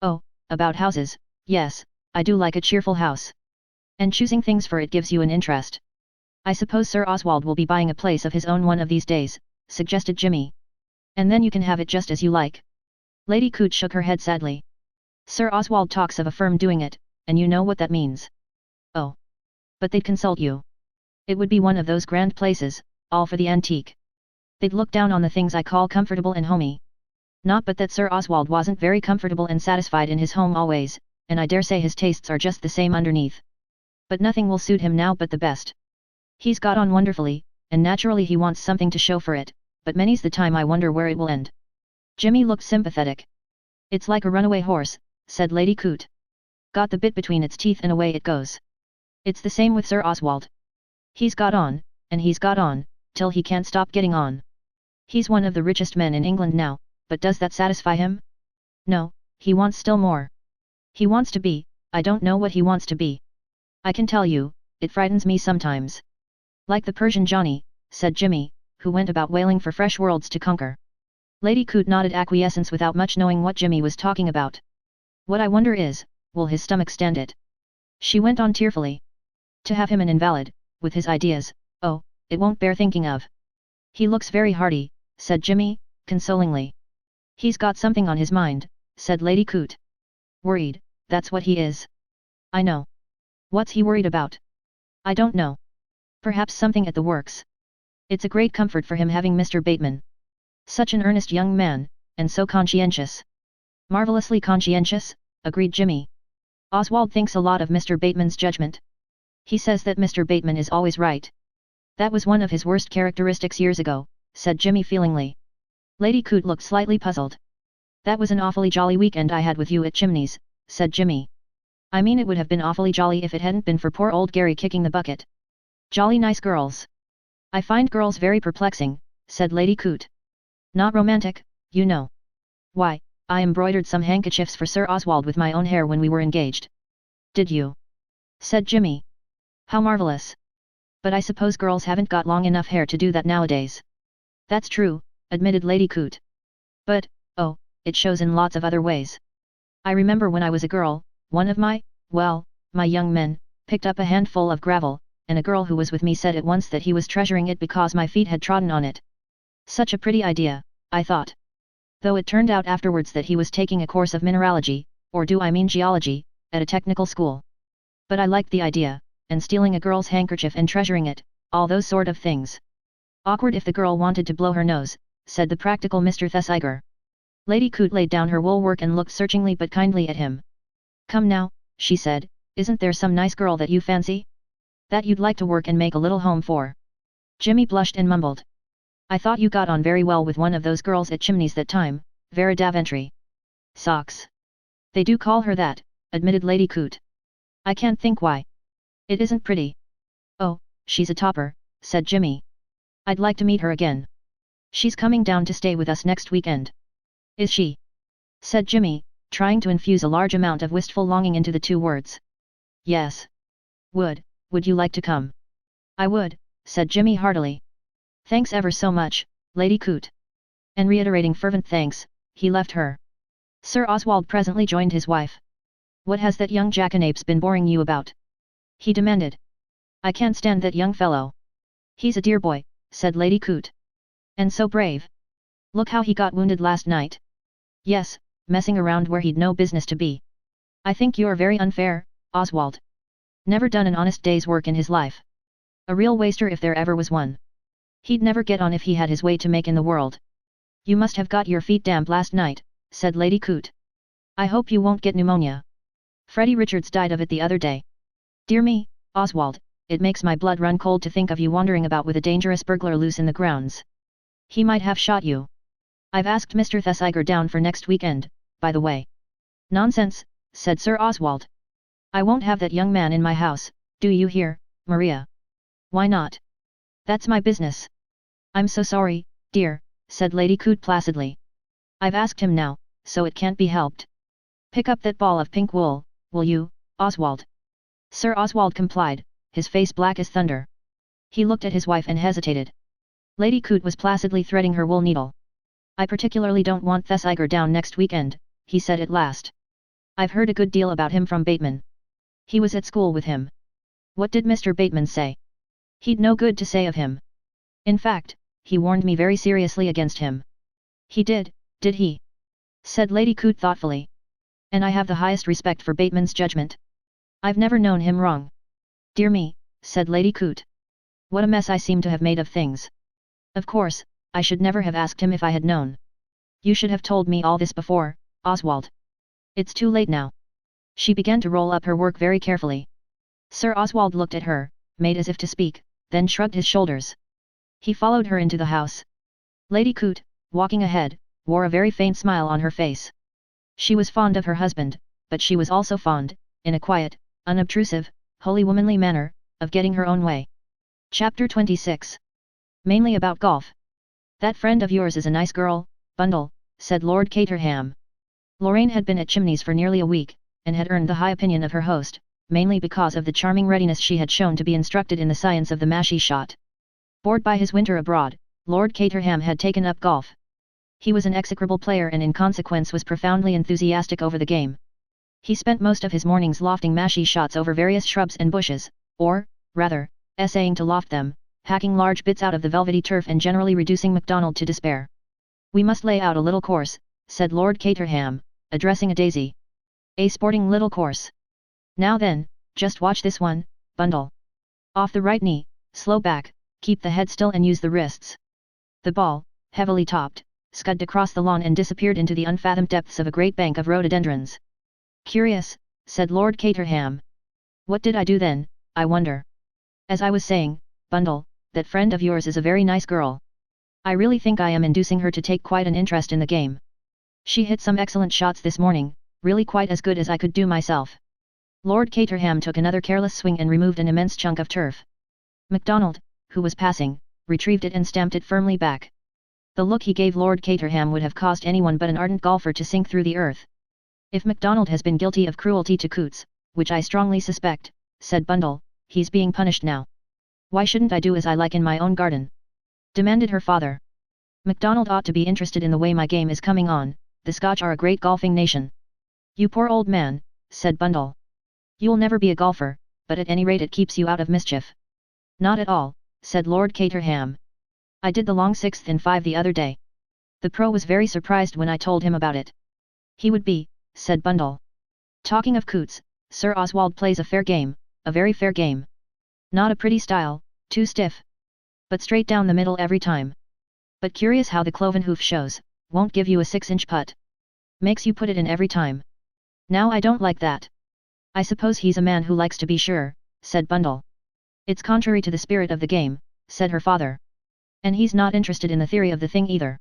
Oh, about houses, yes, I do like a cheerful house. And choosing things for it gives you an interest. I suppose Sir Oswald will be buying a place of his own one of these days, suggested Jimmy. And then you can have it just as you like. Lady Coote shook her head sadly. Sir Oswald talks of a firm doing it, and you know what that means. Oh. But they'd consult you. It would be one of those grand places, all for the antique. They'd look down on the things I call comfortable and homey. Not but that Sir Oswald wasn't very comfortable and satisfied in his home always, and I dare say his tastes are just the same underneath. But nothing will suit him now but the best. He's got on wonderfully, and naturally he wants something to show for it, but many's the time I wonder where it will end. Jimmy looked sympathetic. It's like a runaway horse, said Lady Coote. Got the bit between its teeth and away it goes. It's the same with Sir Oswald. He's got on, and he's got on, till he can't stop getting on. He's one of the richest men in England now, but does that satisfy him? No, he wants still more. He wants to be, I don't know what he wants to be. I can tell you, it frightens me sometimes. Like the Persian Johnny, said Jimmy, who went about wailing for fresh worlds to conquer. Lady Coote nodded acquiescence without much knowing what Jimmy was talking about. What I wonder is, will his stomach stand it? She went on tearfully. To have him an invalid, with his ideas, oh, it won't bear thinking of. He looks very hearty, said Jimmy, consolingly. He's got something on his mind, said Lady Coote. Worried, that's what he is. I know. What's he worried about? I don't know. Perhaps something at the works. It's a great comfort for him having Mr. Bateman. Such an earnest young man, and so conscientious. Marvellously conscientious, agreed Jimmy. Oswald thinks a lot of Mr. Bateman's judgment. He says that Mr. Bateman is always right. That was one of his worst characteristics years ago, said Jimmy feelingly. Lady Coote looked slightly puzzled. That was an awfully jolly weekend I had with you at Chimneys, said Jimmy. I mean, it would have been awfully jolly if it hadn't been for poor old Gary kicking the bucket. Jolly nice girls. I find girls very perplexing, said Lady Coot. Not romantic, you know. Why, I embroidered some handkerchiefs for Sir Oswald with my own hair when we were engaged. Did you? Said Jimmy. How marvellous. But I suppose girls haven't got long enough hair to do that nowadays. That's true, admitted Lady Coot. But, oh, it shows in lots of other ways. I remember when I was a girl, one of my young men, picked up a handful of gravel, and a girl who was with me said at once that he was treasuring it because my feet had trodden on it. Such a pretty idea, I thought. Though it turned out afterwards that he was taking a course of mineralogy, or do I mean geology, at a technical school. But I liked the idea, and stealing a girl's handkerchief and treasuring it, all those sort of things. Awkward if the girl wanted to blow her nose, said the practical Mr. Thesiger. Lady Coot laid down her wool work and looked searchingly but kindly at him. Come now, she said, isn't there some nice girl that you fancy? That you'd like to work and make a little home for? Jimmy blushed and mumbled. I thought you got on very well with one of those girls at Chimneys that time, Vera Daventry. Socks. They do call her that, admitted Lady Coot. I can't think why. It isn't pretty. Oh, she's a topper, said Jimmy. I'd like to meet her again. She's coming down to stay with us next weekend. Is she? Said Jimmy, trying to infuse a large amount of wistful longing into the two words. Yes. Would you like to come? I would, said Jimmy heartily. Thanks ever so much, Lady Coot. And reiterating fervent thanks, he left her. Sir Oswald presently joined his wife. What has that young jackanapes been boring you about? He demanded. I can't stand that young fellow. He's a dear boy, said Lady Coot. And so brave. Look how he got wounded last night. Yes, messing around where he'd no business to be. I think you're very unfair, Oswald. Never done an honest day's work in his life. A real waster if there ever was one. He'd never get on if he had his way to make in the world. You must have got your feet damp last night, said Lady Coot. I hope you won't get pneumonia. Freddie Richards died of it the other day. Dear me, Oswald, it makes my blood run cold to think of you wandering about with a dangerous burglar loose in the grounds. He might have shot you. I've asked Mr. Thesiger down for next weekend, by the way. Nonsense, said Sir Oswald. I won't have that young man in my house, do you hear, Maria? Why not? That's my business. I'm so sorry, dear, said Lady Coot placidly. I've asked him now, so it can't be helped. Pick up that ball of pink wool, will you, Oswald? Sir Oswald complied, his face black as thunder. He looked at his wife and hesitated. Lady Coot was placidly threading her wool needle. I particularly don't want Thesiger down next weekend, he said at last. I've heard a good deal about him from Bateman. He was at school with him. What did Mr. Bateman say? He'd no good to say of him. In fact, he warned me very seriously against him. He did he? Said Lady Coot thoughtfully. And I have the highest respect for Bateman's judgment. I've never known him wrong. Dear me, said Lady Coot. What a mess I seem to have made of things. Of course, I should never have asked him if I had known. You should have told me all this before, Oswald. It's too late now. She began to roll up her work very carefully. Sir Oswald looked at her, made as if to speak, then shrugged his shoulders. He followed her into the house. Lady Coot, walking ahead, wore a very faint smile on her face. She was fond of her husband, but she was also fond, in a quiet, unobtrusive, wholly womanly manner, of getting her own way. Chapter 26. Mainly about golf. That friend of yours is a nice girl, Bundle, said Lord Caterham. Lorraine had been at Chimneys for nearly a week, and had earned the high opinion of her host, mainly because of the charming readiness she had shown to be instructed in the science of the mashie shot. Bored by his winter abroad, Lord Caterham had taken up golf. He was an execrable player and in consequence was profoundly enthusiastic over the game. He spent most of his mornings lofting mashie shots over various shrubs and bushes, or, rather, essaying to loft them, hacking large bits out of the velvety turf and generally reducing MacDonald to despair. We must lay out a little course, said Lord Caterham, addressing a daisy. A sporting little course. Now then, just watch this one, Bundle. Off the right knee, slow back, keep the head still and use the wrists. The ball, heavily topped, scudded across the lawn and disappeared into the unfathomed depths of a great bank of rhododendrons. Curious, said Lord Caterham. What did I do then, I wonder? As I was saying, Bundle, that friend of yours is a very nice girl. I really think I am inducing her to take quite an interest in the game. She hit some excellent shots this morning, really quite as good as I could do myself. Lord Caterham took another careless swing and removed an immense chunk of turf. MacDonald, who was passing, retrieved it and stamped it firmly back. The look he gave Lord Caterham would have caused anyone but an ardent golfer to sink through the earth. If MacDonald has been guilty of cruelty to Coots, which I strongly suspect, said Bundle, he's being punished now. Why shouldn't I do as I like in my own garden? Demanded her father. MacDonald ought to be interested in the way my game is coming on, the Scotch are a great golfing nation. You poor old man, said Bundle. You'll never be a golfer, but at any rate it keeps you out of mischief. Not at all, said Lord Caterham. I did the long 6th in 5 the other day. The pro was very surprised when I told him about it. He would be, said Bundle. Talking of Coots, Sir Oswald plays a fair game, a very fair game. Not a pretty style, too stiff. But straight down the middle every time. But curious how the cloven hoof shows, won't give you a 6-inch putt. Makes you put it in every time. Now I don't like that. I suppose he's a man who likes to be sure, said Bundle. It's contrary to the spirit of the game, said her father. And he's not interested in the theory of the thing either.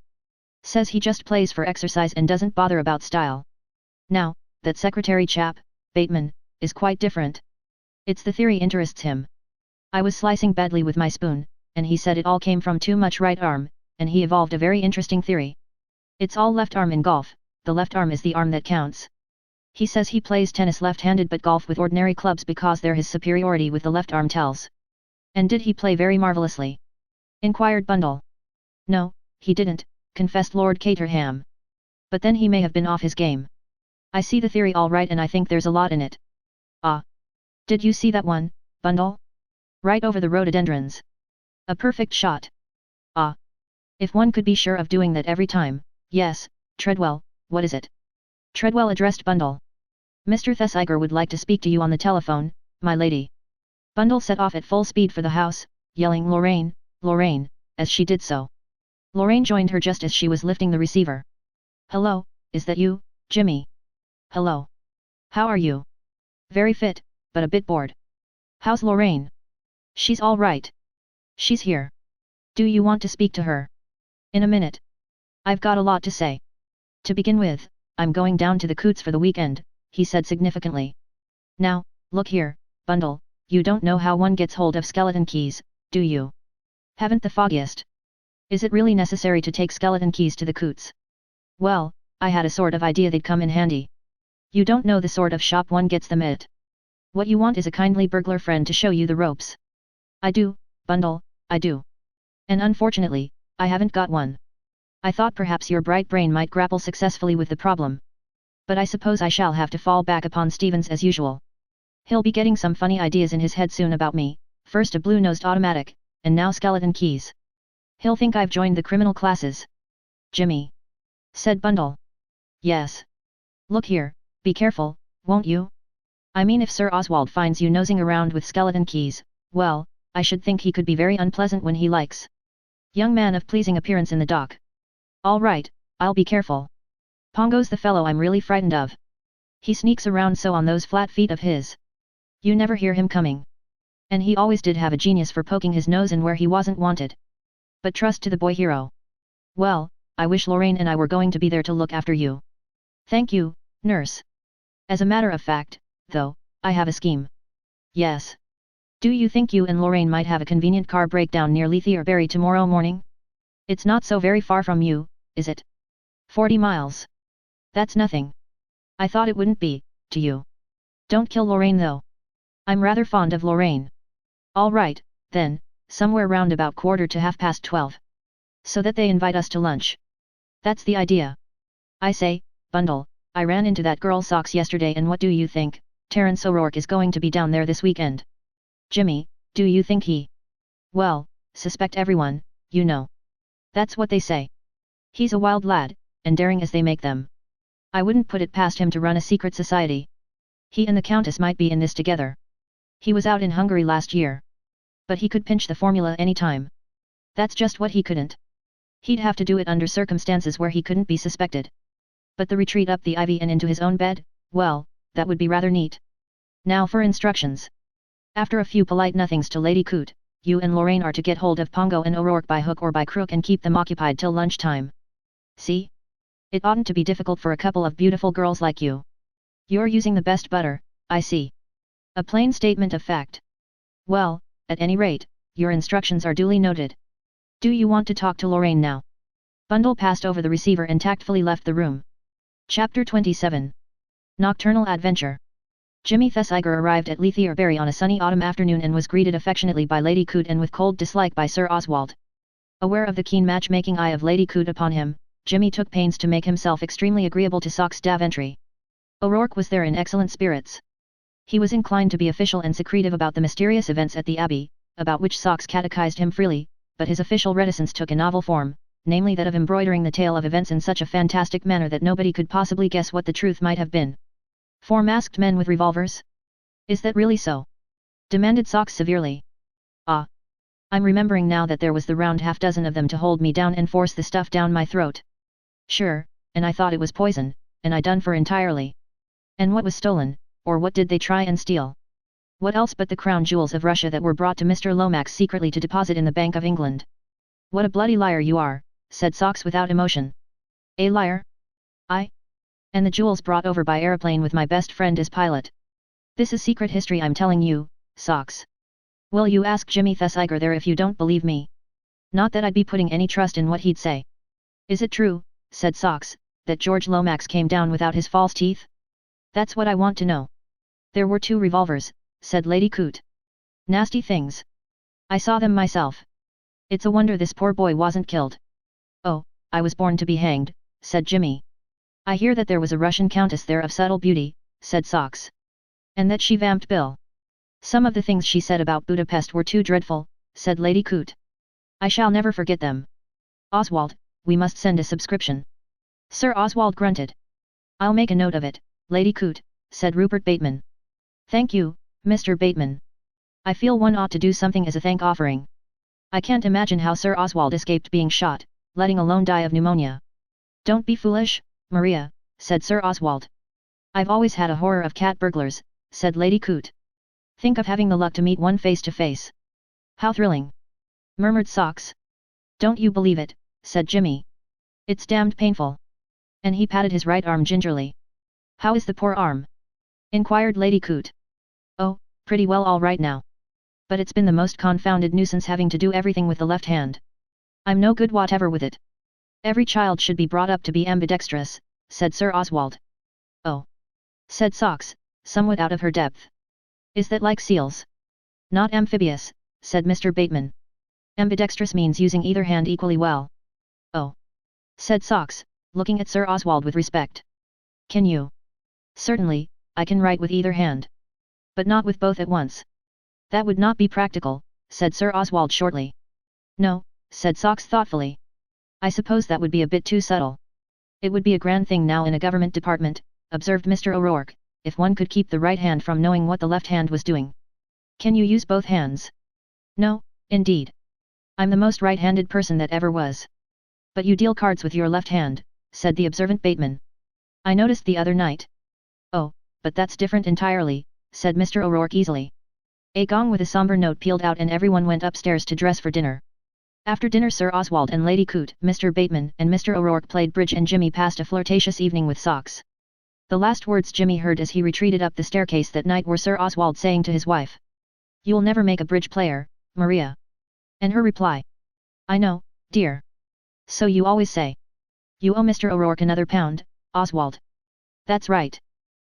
Says he just plays for exercise and doesn't bother about style. Now, that secretary chap, Bateman, is quite different. It's the theory interests him. I was slicing badly with my spoon, and he said it all came from too much right arm, and he evolved a very interesting theory. It's all left arm in golf, the left arm is the arm that counts. He says he plays tennis left-handed but golf with ordinary clubs because there his superiority with the left arm tells. And did he play very marvellously? Inquired Bundle. No, he didn't, confessed Lord Caterham. But then he may have been off his game. I see the theory all right and I think there's a lot in it. Ah! Did you see that one, Bundle? Right over the rhododendrons. A perfect shot. Ah! If one could be sure of doing that every time, yes, Treadwell, what is it? Treadwell addressed Bundle. Mr. Thesiger would like to speak to you on the telephone, my lady. Bundle set off at full speed for the house, yelling Lorraine, Lorraine, as she did so. Lorraine joined her just as she was lifting the receiver. Hello, is that you, Jimmy? Hello. How are you? Very fit, but a bit bored. How's Lorraine? She's all right. She's here. Do you want to speak to her? In a minute. I've got a lot to say. To begin with, I'm going down to the Coots for the weekend, he said significantly. Now, look here, Bundle, you don't know how one gets hold of skeleton keys, do you? Haven't the foggiest. Is it really necessary to take skeleton keys to the Coots? Well, I had a sort of idea they'd come in handy. You don't know the sort of shop one gets them at. What you want is a kindly burglar friend to show you the ropes. I do, Bundle, I do. And unfortunately, I haven't got one. I thought perhaps your bright brain might grapple successfully with the problem. But I suppose I shall have to fall back upon Stevens as usual. He'll be getting some funny ideas in his head soon about me, first a blue-nosed automatic, and now skeleton keys. He'll think I've joined the criminal classes. Jimmy. Said Bundle. Yes. Look here, be careful, won't you? I mean if Sir Oswald finds you nosing around with skeleton keys, well, I should think he could be very unpleasant when he likes. Young man of pleasing appearance in the dock. All right, I'll be careful. Pongo's the fellow I'm really frightened of. He sneaks around so on those flat feet of his. You never hear him coming. And he always did have a genius for poking his nose in where he wasn't wanted. But trust to the boy hero. Well, I wish Lorraine and I were going to be there to look after you. Thank you, nurse. As a matter of fact, though, I have a scheme. Yes. Do you think you and Lorraine might have a convenient car breakdown near Leithierbury tomorrow morning? It's not so very far from you, is it? 40 miles. That's nothing. I thought it wouldn't be, to you. Don't kill Lorraine though. I'm rather fond of Lorraine. All right, then, somewhere round about 12:15. So that they invite us to lunch. That's the idea. I say, Bundle, I ran into that girl Socks yesterday and what do you think? Terence O'Rourke is going to be down there this weekend. Jimmy, do you think he? Well, suspect everyone, you know. That's what they say. He's a wild lad, and daring as they make them. I wouldn't put it past him to run a secret society. He and the Countess might be in this together. He was out in Hungary last year. But he could pinch the formula any time. That's just what he couldn't. He'd have to do it under circumstances where he couldn't be suspected. But the retreat up the ivy and into his own bed, well, that would be rather neat. Now for instructions. After a few polite nothings to Lady Coote, you and Lorraine are to get hold of Pongo and O'Rourke by hook or by crook and keep them occupied till lunchtime. See? It oughtn't to be difficult for a couple of beautiful girls like you. You're using the best butter, I see. A plain statement of fact. Well, at any rate, your instructions are duly noted. Do you want to talk to Lorraine now? Bundle passed over the receiver and tactfully left the room. Chapter 27. Nocturnal Adventure. Jimmy Thesiger arrived at Leithierberry on a sunny autumn afternoon and was greeted affectionately by Lady Coote and with cold dislike by Sir Oswald. Aware of the keen matchmaking eye of Lady Coote upon him, Jimmy took pains to make himself extremely agreeable to Socks Daventry. O'Rourke was there in excellent spirits. He was inclined to be official and secretive about the mysterious events at the Abbey, about which Socks catechized him freely, but his official reticence took a novel form, namely that of embroidering the tale of events in such a fantastic manner that nobody could possibly guess what the truth might have been. 4 masked men with revolvers? Is that really so? Demanded Socks severely. Ah! I'm remembering now that there was the round half-dozen of them to hold me down and force the stuff down my throat. Sure, and I thought it was poison, and I done for entirely. And what was stolen, or what did they try and steal? What else but the crown jewels of Russia that were brought to Mr. Lomax secretly to deposit in the Bank of England? What a bloody liar you are, said Socks without emotion. A liar? I? And the jewels brought over by aeroplane with my best friend as pilot. This is secret history I'm telling you, Socks. Will you ask Jimmy Thesiger there if you don't believe me? Not that I'd be putting any trust in what he'd say. Is it true, said Socks, that George Lomax came down without his false teeth? That's what I want to know. There were 2 revolvers, said Lady Coote. Nasty things. I saw them myself. It's a wonder this poor boy wasn't killed. Oh, I was born to be hanged, said Jimmy. I hear that there was a Russian countess there of subtle beauty, said Socks. And that she vamped Bill. Some of the things she said about Budapest were too dreadful, said Lady Coote. I shall never forget them. Oswald, we must send a subscription. Sir Oswald grunted. I'll make a note of it, Lady Coote, said Rupert Bateman. Thank you, Mr. Bateman. I feel one ought to do something as a thank offering. I can't imagine how Sir Oswald escaped being shot, letting alone die of pneumonia. Don't be foolish, Maria, said Sir Oswald. I've always had a horror of cat burglars, said Lady Coote. Think of having the luck to meet one face to face. How thrilling! Murmured Socks. Don't you believe it, said Jimmy. It's damned painful. And he patted his right arm gingerly. How is the poor arm? Inquired Lady Coote. Oh, pretty well all right now. But it's been the most confounded nuisance having to do everything with the left hand. I'm no good whatever with it. Every child should be brought up to be ambidextrous, said Sir Oswald. Oh! Said Socks, somewhat out of her depth. Is that like seals? Not amphibious, said Mr. Bateman. Ambidextrous means using either hand equally well. Oh! Said Socks, looking at Sir Oswald with respect. Can you? Certainly, I can write with either hand. But not with both at once. That would not be practical, said Sir Oswald shortly. No, said Socks thoughtfully. I suppose that would be a bit too subtle. It would be a grand thing now in a government department, observed Mr. O'Rourke, if one could keep the right hand from knowing what the left hand was doing. Can you use both hands? No, indeed. I'm the most right-handed person that ever was. But you deal cards with your left hand, said the observant Bateman. I noticed the other night. Oh, but that's different entirely, said Mr. O'Rourke easily. A gong with a somber note pealed out and everyone went upstairs to dress for dinner. After dinner Sir Oswald and Lady Coote, Mr. Bateman and Mr. O'Rourke played bridge and Jimmy passed a flirtatious evening with Socks. The last words Jimmy heard as he retreated up the staircase that night were Sir Oswald saying to his wife. You'll never make a bridge player, Maria. And her reply. I know, dear. So you always say. You owe Mr. O'Rourke another £1, Oswald. That's right.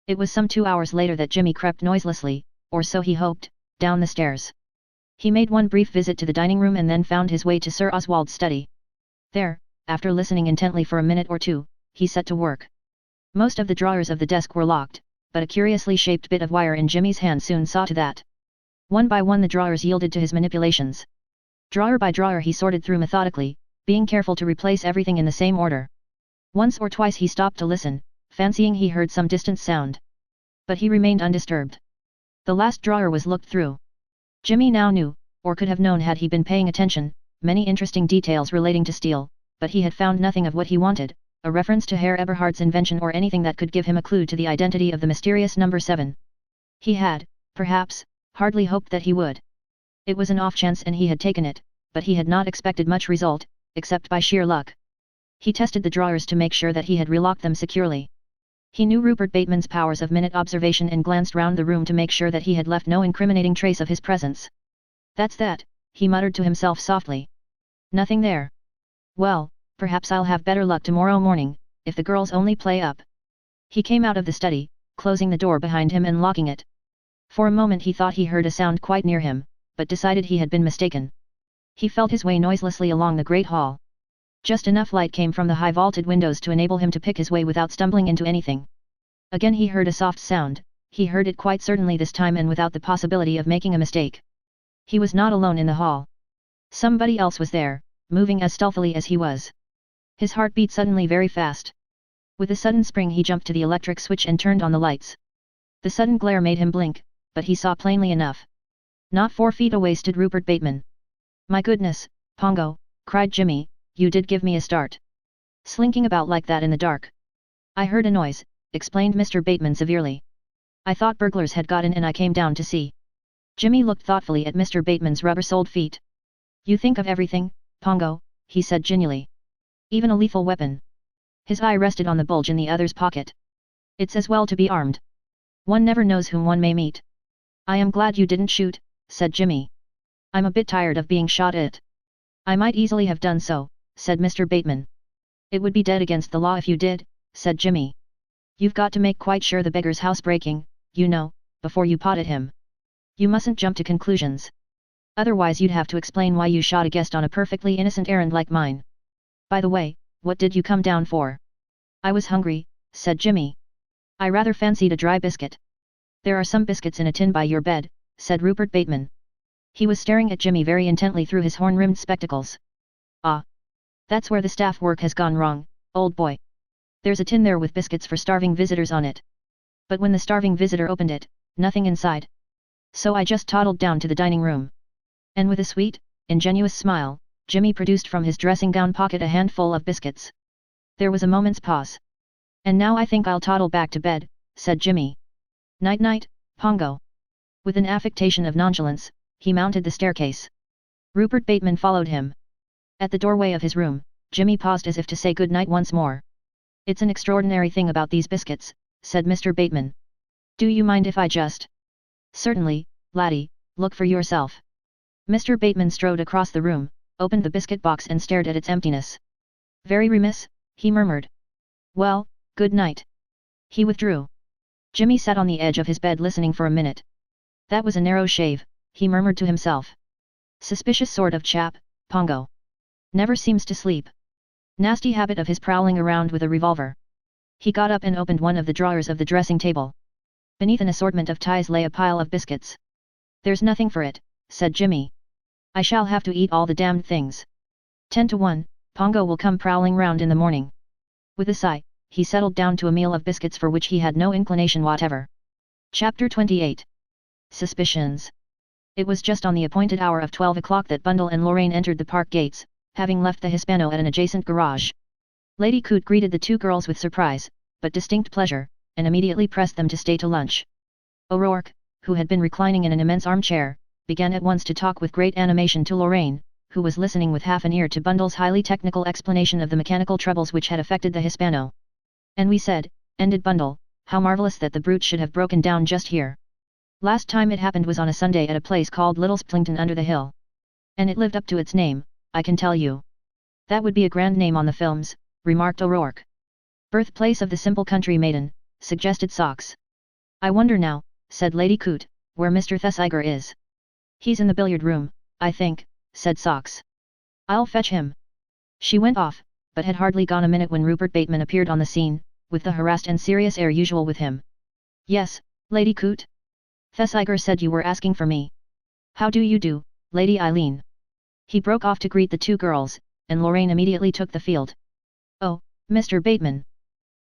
It was some 2 hours later that Jimmy crept noiselessly, or so he hoped, down the stairs. He made one brief visit to the dining room and then found his way to Sir Oswald's study. There, after listening intently for a minute or two, he set to work. Most of the drawers of the desk were locked, but a curiously shaped bit of wire in Jimmy's hand soon saw to that. One by one the drawers yielded to his manipulations. Drawer by drawer he sorted through methodically, being careful to replace everything in the same order. Once or twice he stopped to listen, fancying he heard some distant sound. But he remained undisturbed. The last drawer was looked through. Jimmy now knew, or could have known had he been paying attention, many interesting details relating to steel, but he had found nothing of what he wanted, a reference to Herr Eberhard's invention or anything that could give him a clue to the identity of the mysterious number 7. He had, perhaps, hardly hoped that he would. It was an off chance and he had taken it, but he had not expected much result, except by sheer luck. He tested the drawers to make sure that he had relocked them securely. He knew Rupert Bateman's powers of minute observation and glanced round the room to make sure that he had left no incriminating trace of his presence. "That's that," he muttered to himself softly. "Nothing there. Well, perhaps I'll have better luck tomorrow morning, if the girls only play up." He came out of the study, closing the door behind him and locking it. For a moment he thought he heard a sound quite near him, but decided he had been mistaken. He felt his way noiselessly along the great hall. Just enough light came from the high vaulted windows to enable him to pick his way without stumbling into anything. Again he heard a soft sound. He heard it quite certainly this time and without the possibility of making a mistake. He was not alone in the hall. Somebody else was there, moving as stealthily as he was. His heart beat suddenly very fast. With a sudden spring he jumped to the electric switch and turned on the lights. The sudden glare made him blink, but he saw plainly enough. Not 4 feet away stood Rupert Bateman. "My goodness, Pongo," cried Jimmy, "you did give me a start. Slinking about like that in the dark." "I heard a noise," explained Mr. Bateman severely. "I thought burglars had got in and I came down to see." Jimmy looked thoughtfully at Mr. Bateman's rubber-soled feet. "You think of everything, Pongo," he said genially. "Even a lethal weapon." His eye rested on the bulge in the other's pocket. "It's as well to be armed. One never knows whom one may meet." "I am glad you didn't shoot," said Jimmy. "I'm a bit tired of being shot at." "I might easily have done so," said Mr. Bateman. "It would be dead against the law if you did," said Jimmy. "You've got to make quite sure the beggar's housebreaking, you know, before you pot at him. You mustn't jump to conclusions. Otherwise you'd have to explain why you shot a guest on a perfectly innocent errand like mine. By the way, what did you come down for?" "I was hungry," said Jimmy. "I rather fancied a dry biscuit." "There are some biscuits in a tin by your bed," said Rupert Bateman. He was staring at Jimmy very intently through his horn-rimmed spectacles. "Ah! That's where the staff work has gone wrong, old boy. There's a tin there with biscuits for starving visitors on it. But when the starving visitor opened it, nothing inside. So I just toddled down to the dining room." And with a sweet, ingenuous smile, Jimmy produced from his dressing gown pocket a handful of biscuits. There was a moment's pause. "And now I think I'll toddle back to bed," said Jimmy. "Night-night, Pongo." With an affectation of nonchalance, he mounted the staircase. Rupert Bateman followed him. At the doorway of his room, Jimmy paused as if to say good night once more. "It's an extraordinary thing about these biscuits," said Mr. Bateman. "Do you mind if I just—" "Certainly, laddie, look for yourself." Mr. Bateman strode across the room, opened the biscuit box and stared at its emptiness. "Very remiss," he murmured. "Well, good night." He withdrew. Jimmy sat on the edge of his bed listening for a minute. "That was a narrow shave," he murmured to himself. "Suspicious sort of chap, Pongo. Never seems to sleep. Nasty habit of his prowling around with a revolver." He got up and opened one of the drawers of the dressing table. Beneath an assortment of ties lay a pile of biscuits. "There's nothing for it," said Jimmy. "I shall have to eat all the damned things. 10 to 1, Pongo will come prowling round in the morning." With a sigh, he settled down to a meal of biscuits for which he had no inclination whatever. Chapter 28. Suspicions. It was just on the appointed hour of 12 o'clock that Bundle and Lorraine entered the park gates, having left the Hispano at an adjacent garage. Lady Coote greeted the two girls with surprise, but distinct pleasure, and immediately pressed them to stay to lunch. O'Rourke, who had been reclining in an immense armchair, began at once to talk with great animation to Lorraine, who was listening with half an ear to Bundle's highly technical explanation of the mechanical troubles which had affected the Hispano. "And we said," ended Bundle, "how marvellous that the brute should have broken down just here. Last time it happened was on a Sunday at a place called Little Splington under the hill. And it lived up to its name, I can tell you." "That would be a grand name on the films," remarked O'Rourke. "Birthplace of the simple country maiden," suggested Socks. "I wonder now," said Lady Coote, "where Mr. Thesiger is." "He's in the billiard room, I think," said Socks. "I'll fetch him." She went off, but had hardly gone a minute when Rupert Bateman appeared on the scene, with the harassed and serious air usual with him. "Yes, Lady Coote? Thesiger said you were asking for me. How do you do, Lady Eileen?" He broke off to greet the two girls, and Lorraine immediately took the field. "Oh, Mr. Bateman.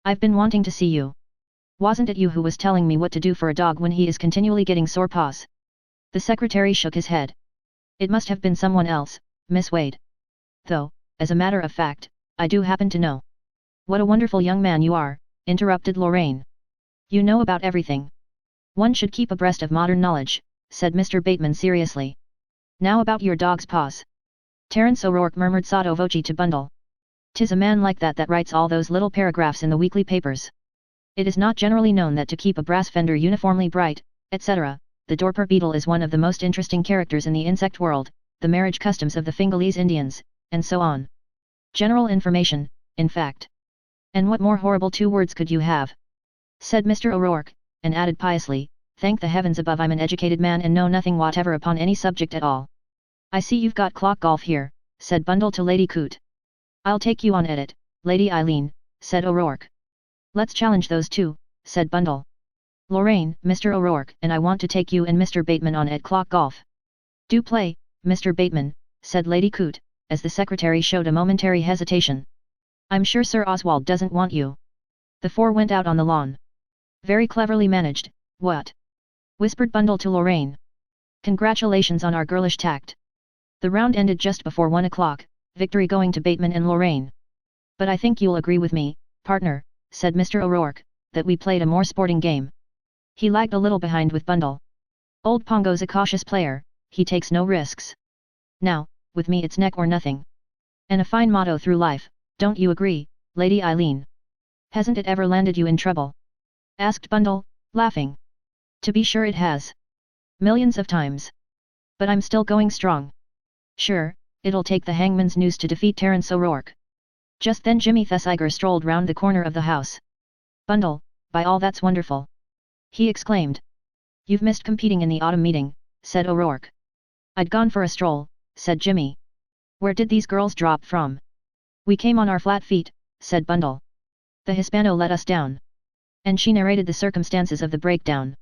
I've been wanting to see you. Wasn't it you who was telling me what to do for a dog when he is continually getting sore paws?" The secretary shook his head. "It must have been someone else, Miss Wade. Though, as a matter of fact, I do happen to know." "What a wonderful young man you are," interrupted Lorraine. "You know about everything. One should keep abreast of modern knowledge," said Mr. Bateman seriously. "Now about your dog's paws." Terence O'Rourke murmured sotto voce to Bundle. "'Tis a man like that that writes all those little paragraphs in the weekly papers. It is not generally known that to keep a brass fender uniformly bright, etc., the dorper beetle is one of the most interesting characters in the insect world, the marriage customs of the Fingalese Indians, and so on. General information, in fact. And what more horrible 2 words could you have? Said Mr. O'Rourke, and added piously, thank the heavens above I'm an educated man and know nothing whatever upon any subject at all. I see you've got clock golf here, said Bundle to Lady Coote. I'll take you on it, Lady Eileen, said O'Rourke. Let's challenge those 2, said Bundle. Lorraine, Mr. O'Rourke and I want to take you and Mr. Bateman on at clock golf. Do play, Mr. Bateman, said Lady Coote, as the secretary showed a momentary hesitation. I'm sure Sir Oswald doesn't want you. The 4 went out on the lawn. Very cleverly managed, what? Whispered Bundle to Lorraine. Congratulations on our girlish tact. The round ended just before 1 o'clock, victory going to Bateman and Lorraine. But I think you'll agree with me, partner, said Mr. O'Rourke, that we played a more sporting game. He lagged a little behind with Bundle. Old Pongo's a cautious player, he takes no risks. Now, with me it's neck or nothing. And a fine motto through life, don't you agree, Lady Eileen? Hasn't it ever landed you in trouble? Asked Bundle, laughing. To be sure it has. Millions of times. But I'm still going strong. Sure, it'll take the hangman's noose to defeat Terence O'Rourke. Just then Jimmy Thesiger strolled round the corner of the house. Bundle, by all that's wonderful! He exclaimed. You've missed competing in the autumn meeting, said O'Rourke. I'd gone for a stroll, said Jimmy. Where did these girls drop from? We came on our flat feet, said Bundle. The Hispano let us down. And she narrated the circumstances of the breakdown.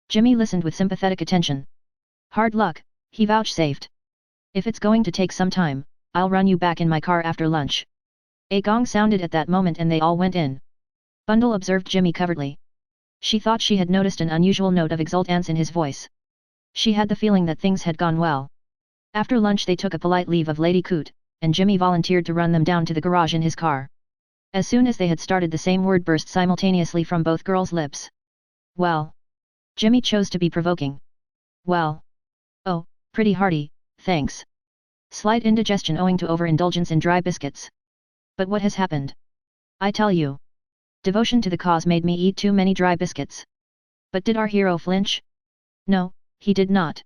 Jimmy listened with sympathetic attention. Hard luck, he vouchsafed. If it's going to take some time, I'll run you back in my car after lunch. A gong sounded at that moment and they all went in. Bundle observed Jimmy covertly. She thought she had noticed an unusual note of exultance in his voice. She had the feeling that things had gone well. After lunch they took a polite leave of Lady Coote, and Jimmy volunteered to run them down to the garage in his car. As soon as they had started the same word burst simultaneously from both girls' lips. Well. Jimmy chose to be provoking. Well. Oh, pretty hearty, thanks. Slight indigestion owing to overindulgence in dry biscuits. But what has happened? I tell you. Devotion to the cause made me eat too many dry biscuits. But did our hero flinch? No, he did not.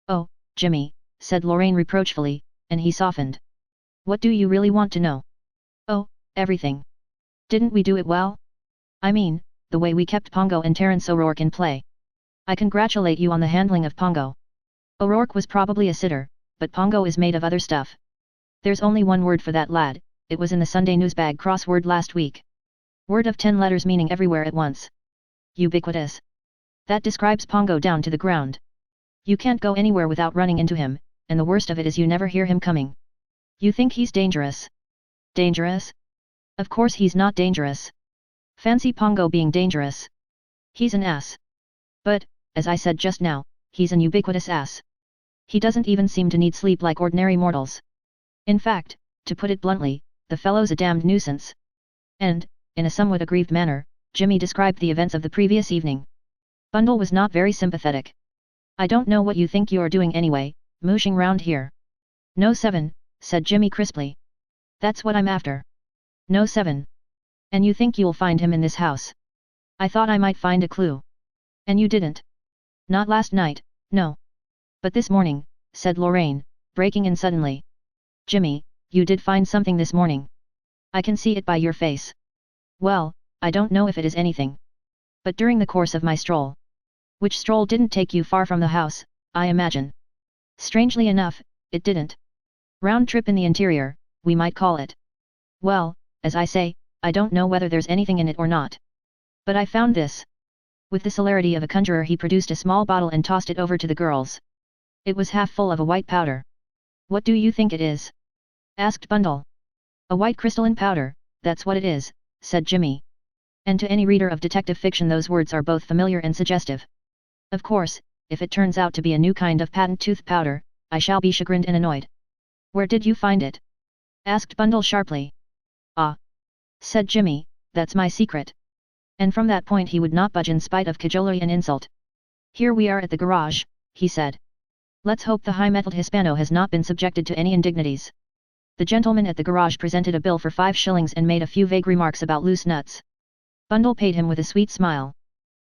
Oh, Jimmy, said Lorraine reproachfully, and he softened. What do you really want to know? Oh, everything. Didn't we do it well? I mean, the way we kept Pongo and Terence O'Rourke in play. I congratulate you on the handling of Pongo. O'Rourke was probably a sitter, but Pongo is made of other stuff. There's only one word for that lad, it was in the Sunday Newsbag crossword last week. Word of 10 letters meaning everywhere at once. Ubiquitous. That describes Pongo down to the ground. You can't go anywhere without running into him, and the worst of it is you never hear him coming. You think he's dangerous? Dangerous? Of course he's not dangerous. Fancy Pongo being dangerous. He's an ass. But, as I said just now, he's an ubiquitous ass. He doesn't even seem to need sleep like ordinary mortals. In fact, to put it bluntly, the fellow's a damned nuisance. And, in a somewhat aggrieved manner, Jimmy described the events of the previous evening. Bundle was not very sympathetic. I don't know what you think you're doing anyway, mooshing round here. No 7, said Jimmy crisply. That's what I'm after. No 7. And you think you'll find him in this house? I thought I might find a clue. And you didn't? Not last night, no. But this morning, said Lorraine, breaking in suddenly. Jimmy, you did find something this morning. I can see it by your face. Well, I don't know if it is anything. But during the course of my stroll. Which stroll didn't take you far from the house, I imagine. Strangely enough, it didn't. Round trip in the interior, we might call it. Well, as I say, I don't know whether there's anything in it or not. But I found this. With the celerity of a conjurer he produced a small bottle and tossed it over to the girls. It was half full of a white powder. What do you think it is? Asked Bundle. A white crystalline powder, that's what it is, said Jimmy. And to any reader of detective fiction those words are both familiar and suggestive. Of course, if it turns out to be a new kind of patent tooth powder, I shall be chagrined and annoyed. Where did you find it? Asked Bundle sharply. Ah! Said Jimmy, that's my secret. And from that point he would not budge in spite of cajolery and insult. Here we are at the garage, he said. Let's hope the high-mettled Hispano has not been subjected to any indignities. The gentleman at the garage presented a bill for 5 shillings and made a few vague remarks about loose nuts. Bundle paid him with a sweet smile.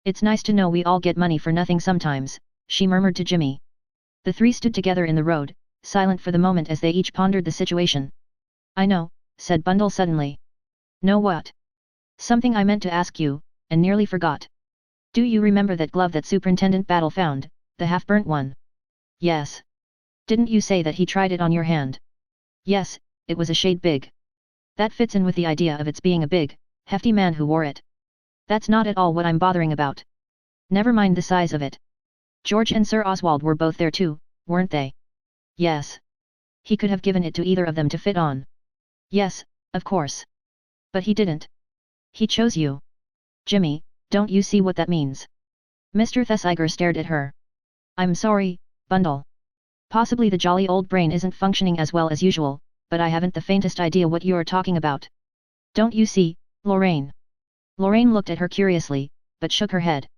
It's nice to know we all get money for nothing sometimes, she murmured to Jimmy. The three stood together in the road, silent for the moment as they each pondered the situation. I know, said Bundle suddenly. Know what? Something I meant to ask you, and nearly forgot. Do you remember that glove that Superintendent Battle found, the half-burnt one? Yes. Didn't you say that he tried it on your hand? Yes, it was a shade big. That fits in with the idea of its being a big, hefty man who wore it. That's not at all what I'm bothering about. Never mind the size of it. George and Sir Oswald were both there too, weren't they? Yes. He could have given it to either of them to fit on. Yes, of course. But he didn't. He chose you. Jimmy, don't you see what that means? Mr. Thesiger stared at her. I'm sorry, Bundle. Possibly the jolly old brain isn't functioning as well as usual, but I haven't the faintest idea what you're talking about. Don't you see, Lorraine? Lorraine looked at her curiously, but shook her head.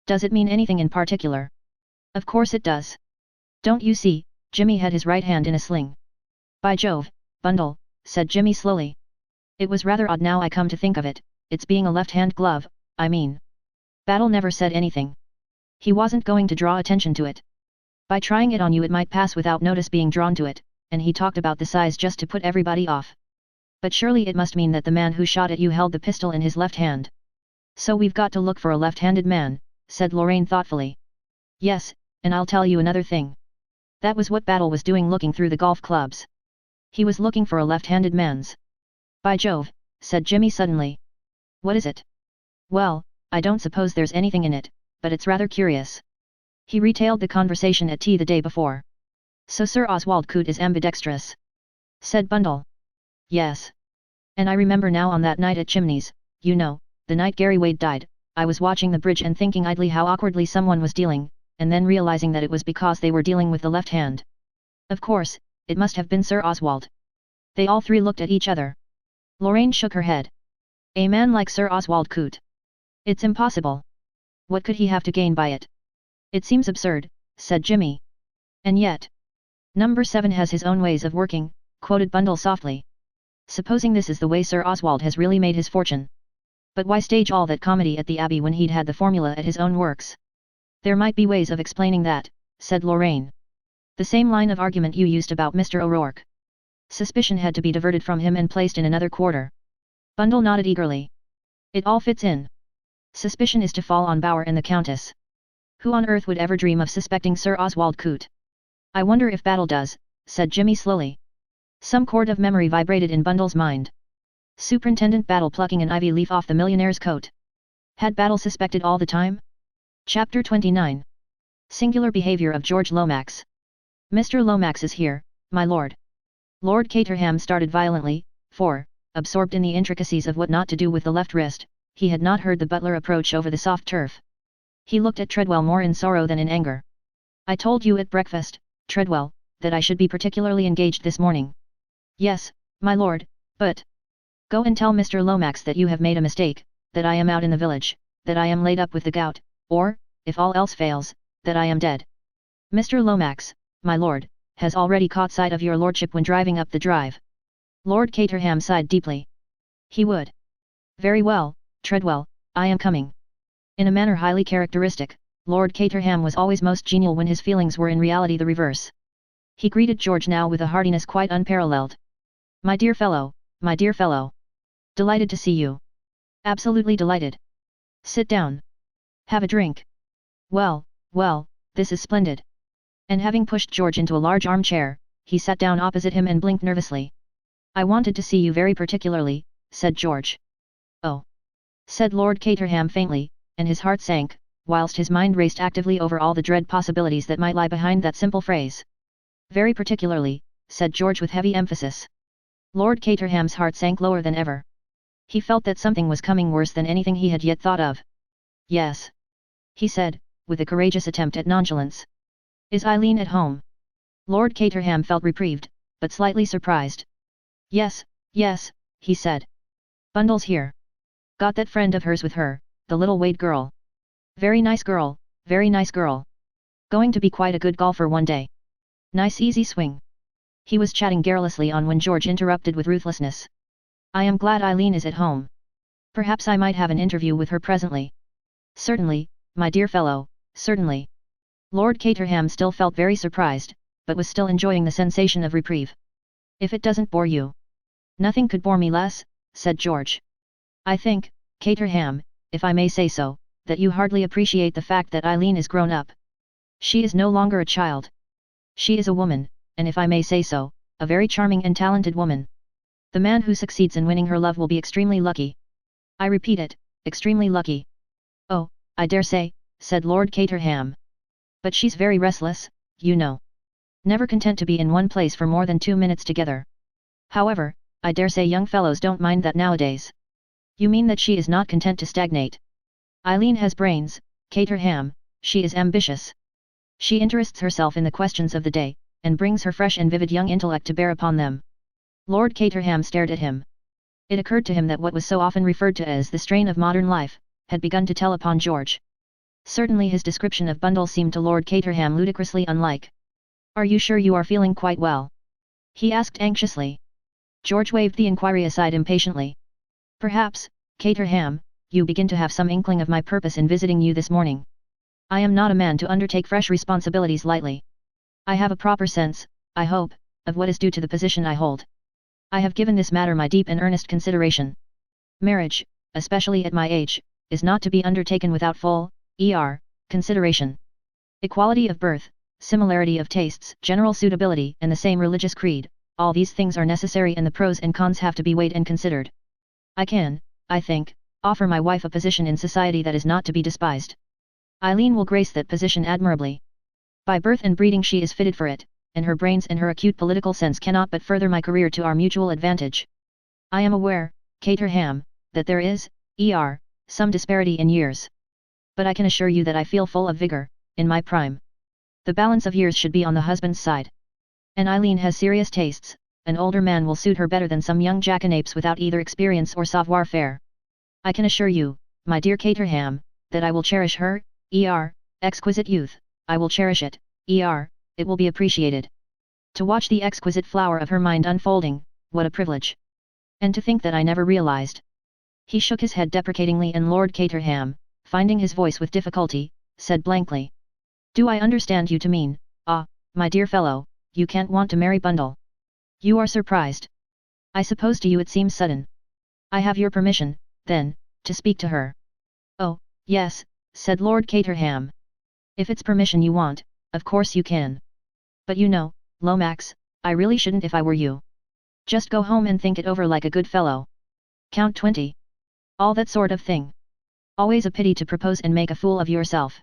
Does it mean anything in particular? Of course it does. Don't you see, Jimmy had his right hand in a sling. By Jove, Bundle, said Jimmy slowly. It was rather odd now I come to think of it, its being a left-hand glove, I mean. Battle never said anything. He wasn't going to draw attention to it. By trying it on you it might pass without notice being drawn to it, and he talked about the size just to put everybody off. But surely it must mean that the man who shot at you held the pistol in his left hand. So we've got to look for a left-handed man, said Lorraine thoughtfully. Yes, and I'll tell you another thing. That was what Battle was doing looking through the golf clubs. He was looking for a left-handed man's. By Jove, said Jimmy suddenly. What is it? Well, I don't suppose there's anything in it, but it's rather curious. He retailed the conversation at tea the day before. So Sir Oswald Coote is ambidextrous? Said Bundle. Yes. And I remember now on that night at Chimneys, you know, the night Gary Wade died, I was watching the bridge and thinking idly how awkwardly someone was dealing, and then realizing that it was because they were dealing with the left hand. Of course, it must have been Sir Oswald. They all three looked at each other. Lorraine shook her head. A man like Sir Oswald Coote. It's impossible. What could he have to gain by it? It seems absurd, said Jimmy. And yet. Number 7 has his own ways of working, quoted Bundle softly. Supposing this is the way Sir Oswald has really made his fortune. But why stage all that comedy at the Abbey when he'd had the formula at his own works? There might be ways of explaining that, said Lorraine. The same line of argument you used about Mr. O'Rourke. Suspicion had to be diverted from him and placed in another quarter. Bundle nodded eagerly. It all fits in. Suspicion is to fall on Bower and the Countess. Who on earth would ever dream of suspecting Sir Oswald Coote? I wonder if Battle does, said Jimmy slowly. Some chord of memory vibrated in Bundle's mind. Superintendent Battle plucking an ivy leaf off the millionaire's coat. Had Battle suspected all the time? Chapter 29. Singular behavior of George Lomax. Mr. Lomax is here, my lord. Lord Caterham started violently, for, absorbed in the intricacies of what not to do with the left wrist, he had not heard the butler approach over the soft turf. He looked at Treadwell more in sorrow than in anger. I told you at breakfast, Treadwell, that I should be particularly engaged this morning. Yes, my lord, but... Go and tell Mr. Lomax that you have made a mistake, that I am out in the village, that I am laid up with the gout, or, if all else fails, that I am dead. Mr. Lomax, my lord, has already caught sight of your lordship when driving up the drive. Lord Caterham sighed deeply. He would. Very well, Treadwell, I am coming. In a manner highly characteristic, Lord Caterham was always most genial when his feelings were in reality the reverse. He greeted George now with a heartiness quite unparalleled. My dear fellow, my dear fellow. Delighted to see you. Absolutely delighted. Sit down. Have a drink. Well, well, this is splendid. And having pushed George into a large armchair, he sat down opposite him and blinked nervously. I wanted to see you very particularly, said George. Oh. Said Lord Caterham faintly, and his heart sank, whilst his mind raced actively over all the dread possibilities that might lie behind that simple phrase. Very particularly, said George with heavy emphasis. Lord Caterham's heart sank lower than ever. He felt that something was coming worse than anything he had yet thought of. Yes. He said, with a courageous attempt at nonchalance. Is Eileen at home? Lord Caterham felt reprieved, but slightly surprised. Yes, yes, he said. Bundle's here. Got that friend of hers with her, the little Wade girl. Very nice girl, very nice girl. Going to be quite a good golfer one day. Nice easy swing. He was chatting garrulously on when George interrupted with ruthlessness. I am glad Eileen is at home. Perhaps I might have an interview with her presently. Certainly, my dear fellow, certainly. Lord Caterham still felt very surprised, but was still enjoying the sensation of reprieve. If it doesn't bore you. Nothing could bore me less, said George. I think, Caterham, if I may say so, that you hardly appreciate the fact that Eileen is grown up. She is no longer a child. She is a woman, and if I may say so, a very charming and talented woman. The man who succeeds in winning her love will be extremely lucky. I repeat it, extremely lucky. Oh, I dare say, said Lord Caterham. But she's very restless, you know. Never content to be in one place for more than 2 minutes together. However, I dare say young fellows don't mind that nowadays. You mean that she is not content to stagnate? Eileen has brains, Caterham, she is ambitious. She interests herself in the questions of the day, and brings her fresh and vivid young intellect to bear upon them. Lord Caterham stared at him. It occurred to him that what was so often referred to as the strain of modern life, had begun to tell upon George. Certainly his description of Bundle seemed to Lord Caterham ludicrously unlike. Are you sure you are feeling quite well? He asked anxiously. George waved the inquiry aside impatiently. Perhaps, Caterham, you begin to have some inkling of my purpose in visiting you this morning. I am not a man to undertake fresh responsibilities lightly. I have a proper sense, I hope, of what is due to the position I hold. I have given this matter my deep and earnest consideration. Marriage, especially at my age, is not to be undertaken without full, consideration. Equality of birth, similarity of tastes, general suitability, and the same religious creed, all these things are necessary and the pros and cons have to be weighed and considered. I can, I think, offer my wife a position in society that is not to be despised. Eileen will grace that position admirably. By birth and breeding she is fitted for it, and her brains and her acute political sense cannot but further my career to our mutual advantage. I am aware, Caterham, that there is, some disparity in years. But I can assure you that I feel full of vigor, in my prime. The balance of years should be on the husband's side. And Eileen has serious tastes, an older man will suit her better than some young jackanapes without either experience or savoir-faire. I can assure you, my dear Caterham, that I will cherish her, exquisite youth, I will cherish it, it will be appreciated. To watch the exquisite flower of her mind unfolding, what a privilege! And to think that I never realized. He shook his head deprecatingly and Lord Caterham, finding his voice with difficulty, said blankly. Do I understand you to mean, my dear fellow, you can't want to marry Bundle? You are surprised. I suppose to you it seems sudden. I have your permission, then, to speak to her. Oh, yes, said Lord Caterham. If it's permission you want, of course you can. But you know, Lomax, I really shouldn't if I were you. Just go home and think it over like a good fellow. Count 20. All that sort of thing. Always a pity to propose and make a fool of yourself.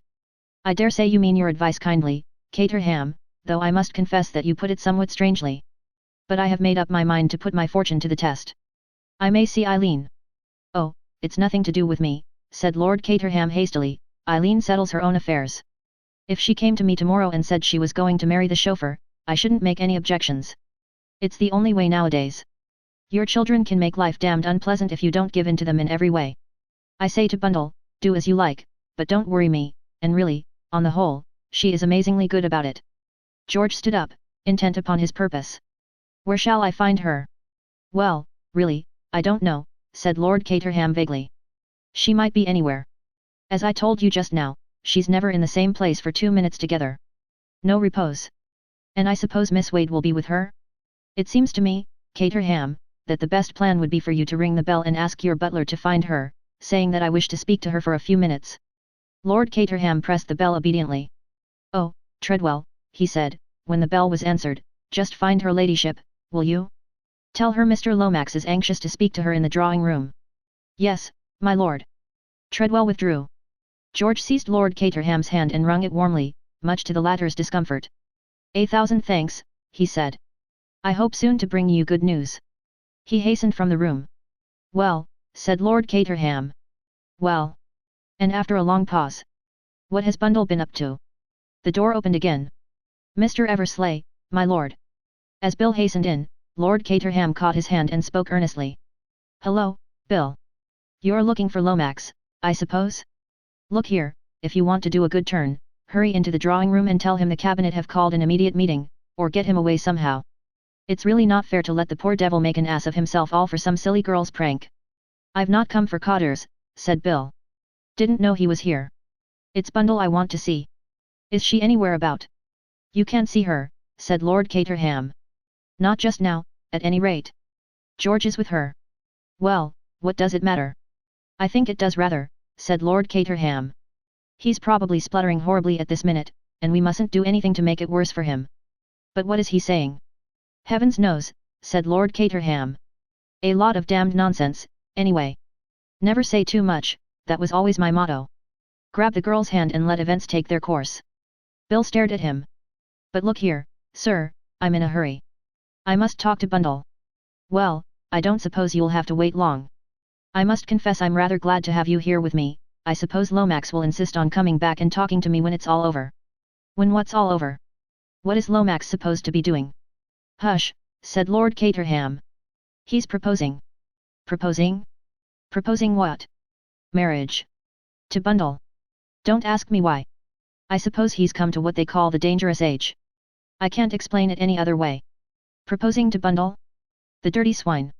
I dare say you mean your advice kindly, Caterham, though I must confess that you put it somewhat strangely. But I have made up my mind to put my fortune to the test. I may see Eileen. Oh, it's nothing to do with me, said Lord Caterham hastily, Eileen settles her own affairs. If she came to me tomorrow and said she was going to marry the chauffeur, I shouldn't make any objections. It's the only way nowadays. Your children can make life damned unpleasant if you don't give in to them in every way. I say to Bundle, do as you like, but don't worry me, and really, on the whole, she is amazingly good about it. George stood up, intent upon his purpose. Where shall I find her? Well, really, I don't know, said Lord Caterham vaguely. She might be anywhere. As I told you just now, she's never in the same place for 2 minutes together. No repose. And I suppose Miss Wade will be with her? It seems to me, Caterham, that the best plan would be for you to ring the bell and ask your butler to find her, saying that I wish to speak to her for a few minutes. Lord Caterham pressed the bell obediently. Oh, Treadwell, he said, when the bell was answered, just find her ladyship, will you? Tell her Mr. Lomax is anxious to speak to her in the drawing-room. Yes, my lord. Treadwell withdrew. George seized Lord Caterham's hand and wrung it warmly, much to the latter's discomfort. 1,000 thanks, he said. I hope soon to bring you good news. He hastened from the room. Well, said Lord Caterham. Well. And after a long pause. What has Bundle been up to? The door opened again. Mr. Eversley, my lord. As Bill hastened in, Lord Caterham caught his hand and spoke earnestly. Hello, Bill. You're looking for Lomax, I suppose? Look here, if you want to do a good turn, hurry into the drawing-room and tell him the cabinet have called an immediate meeting, or get him away somehow. It's really not fair to let the poor devil make an ass of himself all for some silly girl's prank. "I've not come for Cotters," said Bill. "Didn't know he was here. It's Bundle I want to see. Is she anywhere about?" "You can't see her," said Lord Caterham. "Not just now, at any rate. George is with her." "Well, what does it matter?" "I think it does rather," said Lord Caterham. "He's probably spluttering horribly at this minute, and we mustn't do anything to make it worse for him." "But what is he saying?" "Heavens knows," said Lord Caterham. "A lot of damned nonsense, anyway. Never say too much, that was always my motto. Grab the girl's hand and let events take their course." Bill stared at him. "But look here, sir, I'm in a hurry. I must talk to Bundle." "Well, I don't suppose you'll have to wait long. I must confess I'm rather glad to have you here with me. I suppose Lomax will insist on coming back and talking to me when it's all over." "When what's all over? What is Lomax supposed to be doing?" "Hush," said Lord Caterham. "He's proposing." "Proposing? Proposing what?" "Marriage. To Bundle. Don't ask me why. I suppose he's come to what they call the dangerous age. I can't explain it any other way. Proposing to Bundle? The dirty swine.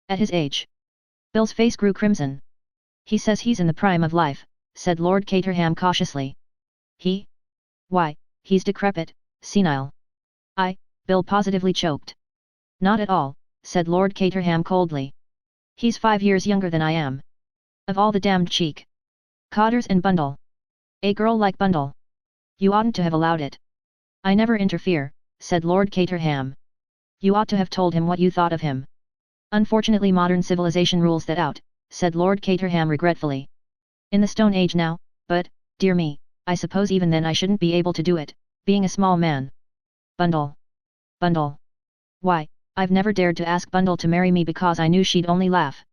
At his age." Bill's face grew crimson. "He says he's in the prime of life," said Lord Caterham cautiously. "He? Why, he's decrepit, senile." Bill positively choked. "Not at all," said Lord Caterham coldly. "He's 5 years younger than I am. Of all the damned cheek. Cotters and Bundle. A girl like Bundle. You oughtn't to have allowed it." "I never interfere," said Lord Caterham. "You ought to have told him what you thought of him." "Unfortunately modern civilization rules that out," said Lord Caterham regretfully. "In the Stone Age now, but, dear me, I suppose even then I shouldn't be able to do it, being a small man." "Bundle. Bundle. Why, I've never dared to ask Bundle to marry me because I knew she'd only laugh.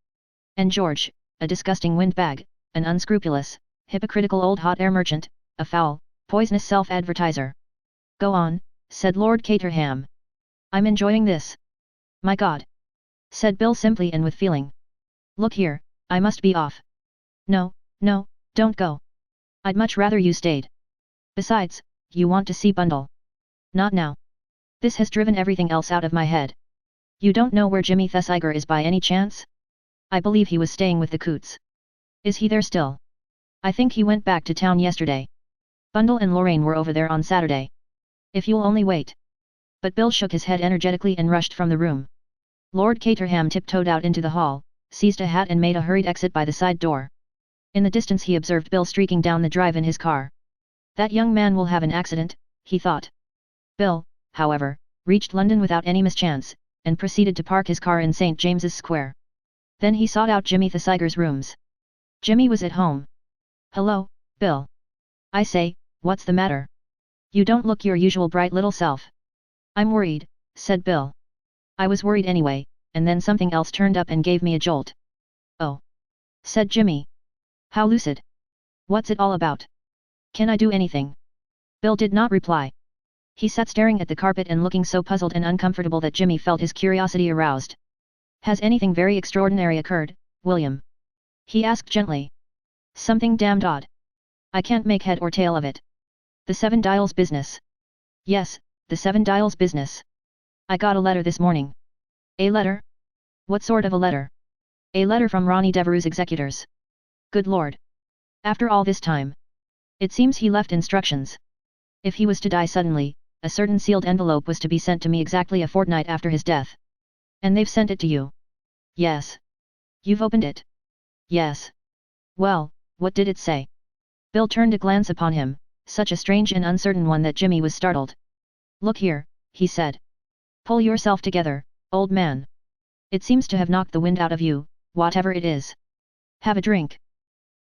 And George, a disgusting windbag, an unscrupulous, hypocritical old hot air merchant, a foul, poisonous self-advertiser." "Go on," said Lord Caterham. "I'm enjoying this." "My God!" said Bill simply and with feeling. "Look here, I must be off." No, don't go. I'd much rather you stayed. Besides, you want to see Bundle." "Not now. This has driven everything else out of my head." "You don't know where Jimmy Thesiger is by any chance?" "I believe he was staying with the Coots." "Is he there still?" "I think he went back to town yesterday. Bundle and Lorraine were over there on Saturday. If you'll only wait." But Bill shook his head energetically and rushed from the room. Lord Caterham tiptoed out into the hall, seized a hat and made a hurried exit by the side door. In the distance he observed Bill streaking down the drive in his car. "That young man will have an accident," he thought. Bill, however, reached London without any mischance, and proceeded to park his car in St. James's Square. Then he sought out Jimmy Thesiger's rooms. Jimmy was at home. "Hello, Bill. I say, what's the matter? You don't look your usual bright little self." "I'm worried," said Bill. "I was worried anyway, and then something else turned up and gave me a jolt." "Oh," said Jimmy. "How lucid. What's it all about? Can I do anything?" Bill did not reply. He sat staring at the carpet and looking so puzzled and uncomfortable that Jimmy felt his curiosity aroused. "Has anything very extraordinary occurred, William?" he asked gently. "Something damned odd. I can't make head or tail of it." "The Seven Dials business?" "Yes, the Seven Dials business. I got a letter this morning." "A letter? What sort of a letter?" "A letter from Ronnie Devereux's executors." "Good Lord. After all this time. It seems he left instructions. If he was to die suddenly, a certain sealed envelope was to be sent to me exactly a fortnight after his death." "And they've sent it to you?" "Yes." "You've opened it?" "Yes." "Well, what did it say?" Bill turned a glance upon him, such a strange and uncertain one that Jimmy was startled. "Look here," he said. "Pull yourself together, old man. It seems to have knocked the wind out of you, whatever it is. Have a drink."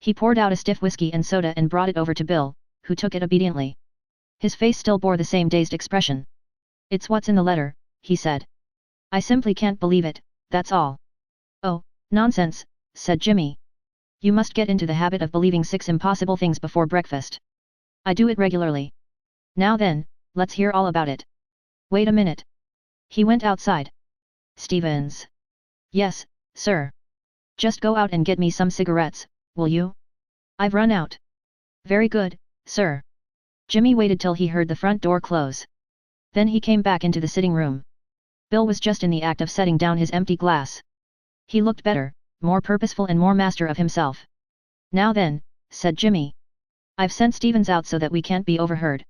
He poured out a stiff whiskey and soda and brought it over to Bill, who took it obediently. His face still bore the same dazed expression. "It's what's in the letter," he said. "I simply can't believe it, that's all." "Oh, nonsense," said Jimmy. "You must get into the habit of believing 6 impossible things before breakfast." "I do it regularly." "Now then, let's hear all about it." "Wait a minute." He went outside. "Stevens." "Yes, sir." "Just go out and get me some cigarettes, will you? I've run out." "Very good, sir." Jimmy waited till he heard the front door close. Then he came back into the sitting room. Bill was just in the act of setting down his empty glass. He looked better, more purposeful and more master of himself. Now then, said Jimmy. I've sent Stevens out so that we can't be overheard.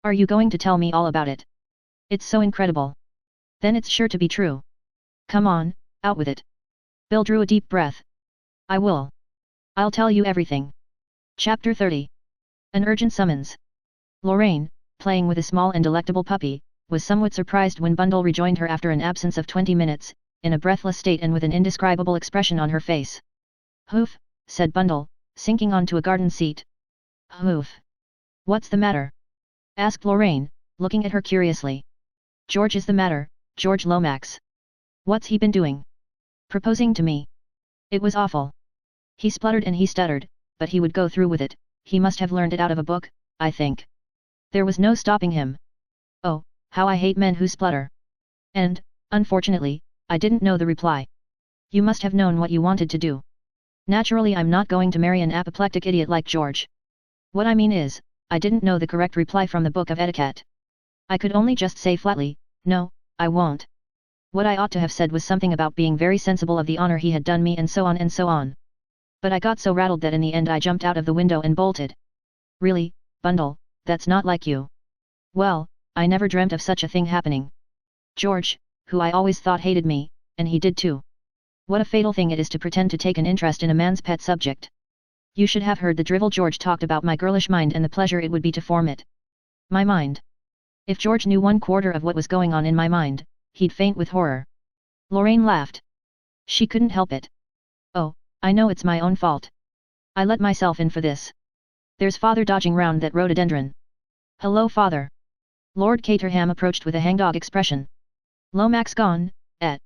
Are you going to tell me all about it? It's so incredible. Then it's sure to be true. Come on, out with it. Bill drew a deep breath. I will. I'll tell you everything. Chapter 30. An urgent summons. Lorraine, playing with a small and delectable puppy, was somewhat surprised when Bundle rejoined her after an absence of 20 minutes, in a breathless state and with an indescribable expression on her face. Hoof, said Bundle, sinking onto a garden seat. Hoof. What's the matter? Asked Lorraine, looking at her curiously. George is the matter, George Lomax. What's he been doing? Proposing to me. It was awful. He spluttered and he stuttered, but he would go through with it. He must have learned it out of a book, I think. There was no stopping him. Oh, how I hate men who splutter. And, unfortunately, I didn't know the reply. You must have known what you wanted to do. Naturally I'm not going to marry an apoplectic idiot like George. What I mean is, I didn't know the correct reply from the book of etiquette. I could only just say flatly, no, I won't. What I ought to have said was something about being very sensible of the honor he had done me and so on and so on. But I got so rattled that in the end I jumped out of the window and bolted. Really, Bundle, that's not like you. Well, I never dreamt of such a thing happening. George, who I always thought hated me, and he did too. What a fatal thing it is to pretend to take an interest in a man's pet subject. You should have heard the drivel George talked about my girlish mind and the pleasure it would be to form it. My mind. If George knew 1/4 of what was going on in my mind, he'd faint with horror. Lorraine laughed. She couldn't help it. Oh, I know it's my own fault. I let myself in for this. There's Father dodging round that rhododendron. Hello Father. Lord Caterham approached with a hangdog expression. Lomax gone, eh?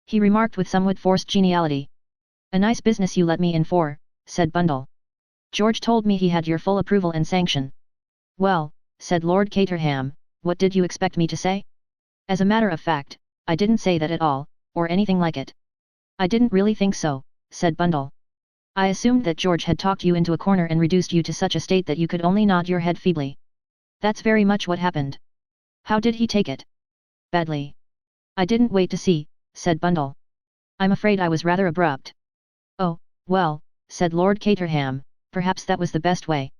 He remarked with somewhat forced geniality. A nice business you let me in for, said Bundle. George told me he had your full approval and sanction. Well, said Lord Caterham, what did you expect me to say? As a matter of fact, I didn't say that at all, or anything like it. I didn't really think so, said Bundle. I assumed that George had talked you into a corner and reduced you to such a state that you could only nod your head feebly. That's very much what happened. How did he take it? Badly. I didn't wait to see, said Bundle. I'm afraid I was rather abrupt. Oh, well, said Lord Caterham, perhaps that was the best way.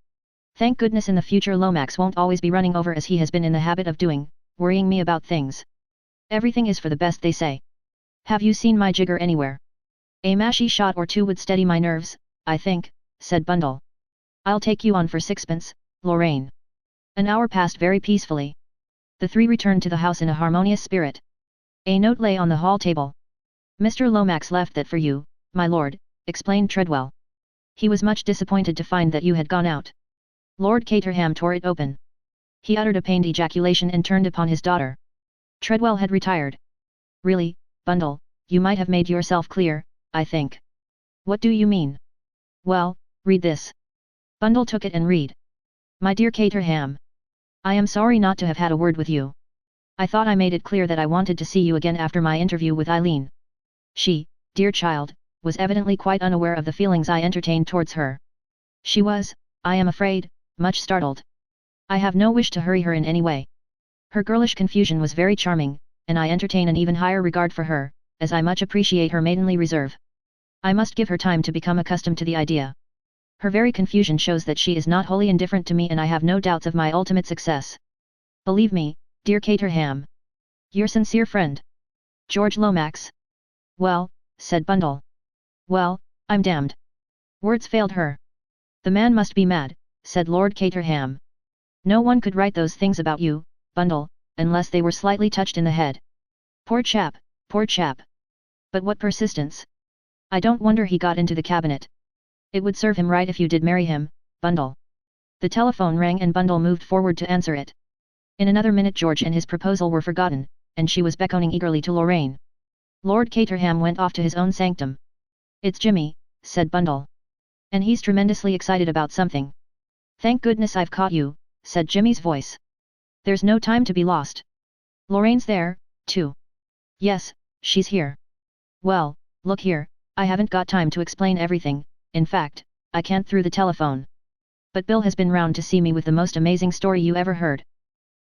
Thank goodness in the future Lomax won't always be running over as he has been in the habit of doing, worrying me about things. Everything is for the best they say. Have you seen my jigger anywhere? A mashy shot or two would steady my nerves, I think, said Bundle. I'll take you on for 6pence, Lorraine. An hour passed very peacefully. The three returned to the house in a harmonious spirit. A note lay on the hall table. Mr. Lomax left that for you, my lord, explained Treadwell. He was much disappointed to find that you had gone out. Lord Caterham tore it open. He uttered a pained ejaculation and turned upon his daughter. Treadwell had retired. Really, Bundle, you might have made yourself clear, I think. What do you mean? Well, read this. Bundle took it and read. My dear Caterham. I am sorry not to have had a word with you. I thought I made it clear that I wanted to see you again after my interview with Eileen. She, dear child, was evidently quite unaware of the feelings I entertained towards her. She was, I am afraid, much startled. I have no wish to hurry her in any way. Her girlish confusion was very charming, and I entertain an even higher regard for her, as I much appreciate her maidenly reserve. I must give her time to become accustomed to the idea. Her very confusion shows that she is not wholly indifferent to me and I have no doubts of my ultimate success. Believe me, dear Caterham. Your sincere friend. George Lomax. Well, said Bundle. Well, I'm damned. Words failed her. The man must be mad, said Lord Caterham. No one could write those things about you, Bundle, unless they were slightly touched in the head. Poor chap, poor chap. But what persistence. I don't wonder he got into the cabinet. It would serve him right if you did marry him, Bundle. The telephone rang and Bundle moved forward to answer it. In another minute George and his proposal were forgotten, and she was beckoning eagerly to Lorraine. Lord Caterham went off to his own sanctum. It's Jimmy, said Bundle. And he's tremendously excited about something. Thank goodness I've caught you, said Jimmy's voice. There's no time to be lost. Lorraine's there, too. Yes, she's here. Well, look here, I haven't got time to explain everything, in fact, I can't through the telephone. But Bill has been round to see me with the most amazing story you ever heard.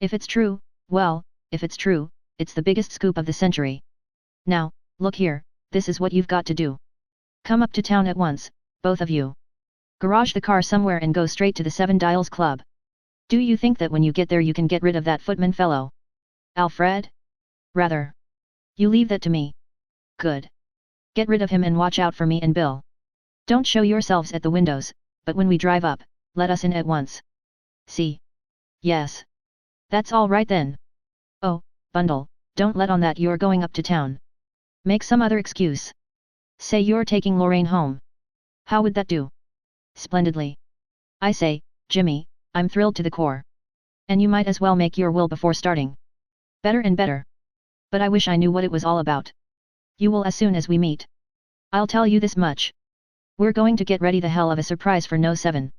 If it's true, well, if it's true, it's the biggest scoop of the century. Now, look here, this is what you've got to do. Come up to town at once, both of you. Garage the car somewhere and go straight to the Seven Dials Club. Do you think that when you get there you can get rid of that footman fellow? Alfred? Rather. You leave that to me. Good. Get rid of him and watch out for me and Bill. Don't show yourselves at the windows, but when we drive up, let us in at once. See? Yes. That's all right then. Oh, Bundle, don't let on that you're going up to town. Make some other excuse. Say you're taking Lorraine home. How would that do? Splendidly. I say, Jimmy, I'm thrilled to the core. And you might as well make your will before starting. Better and better. But I wish I knew what it was all about. You will as soon as we meet. I'll tell you this much. We're going to get ready the hell of a surprise for No 7.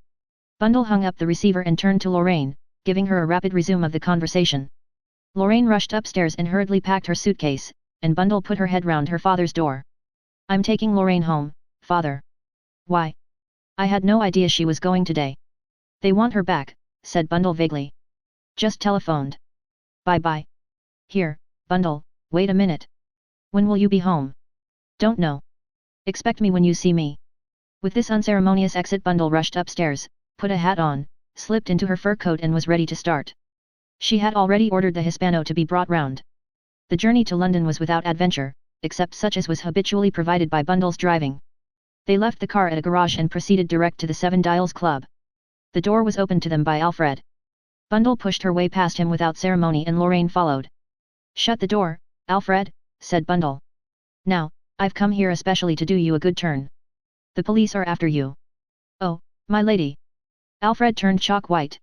Bundle hung up the receiver and turned to Lorraine, giving her a rapid resume of the conversation. Lorraine rushed upstairs and hurriedly packed her suitcase, and Bundle put her head round her father's door. I'm taking Lorraine home, father. Why? I had no idea she was going today. They want her back, said Bundle vaguely. Just telephoned. Bye-bye. Here, Bundle, wait a minute. When will you be home? Don't know. Expect me when you see me. With this unceremonious exit, Bundle rushed upstairs, put a hat on, slipped into her fur coat and was ready to start. She had already ordered the Hispano to be brought round. The journey to London was without adventure, except such as was habitually provided by Bundle's driving. They left the car at a garage and proceeded direct to the Seven Dials Club. The door was opened to them by Alfred. Bundle pushed her way past him without ceremony and Lorraine followed. Shut the door, Alfred, said Bundle. Now, I've come here especially to do you a good turn. The police are after you. Oh, my lady. Alfred turned chalk white.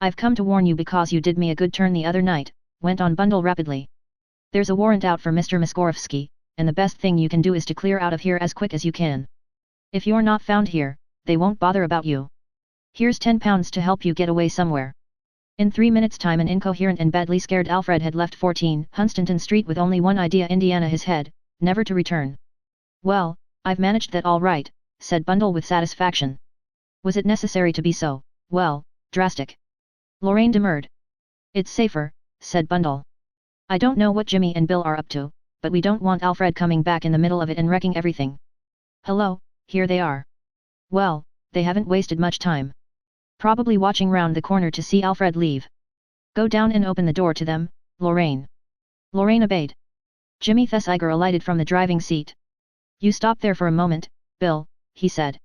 I've come to warn you because you did me a good turn the other night, went on Bundle rapidly. There's a warrant out for Mr. Moskowski, and the best thing you can do is to clear out of here as quick as you can. If you're not found here, they won't bother about you. Here's £10 to help you get away somewhere. In 3 minutes' time an incoherent and badly scared Alfred had left 14 Hunstanton Street with only one idea, Indiana his head, never to return. Well, I've managed that all right, said Bundle with satisfaction. Was it necessary to be so, well, drastic? Lorraine demurred. It's safer, said Bundle. I don't know what Jimmy and Bill are up to, but we don't want Alfred coming back in the middle of it and wrecking everything. Hello, here they are. Well, they haven't wasted much time. Probably watching round the corner to see Alfred leave. Go down and open the door to them, Lorraine. Lorraine obeyed. Jimmy Thesiger alighted from the driving seat. You stop there for a moment, Bill, he said.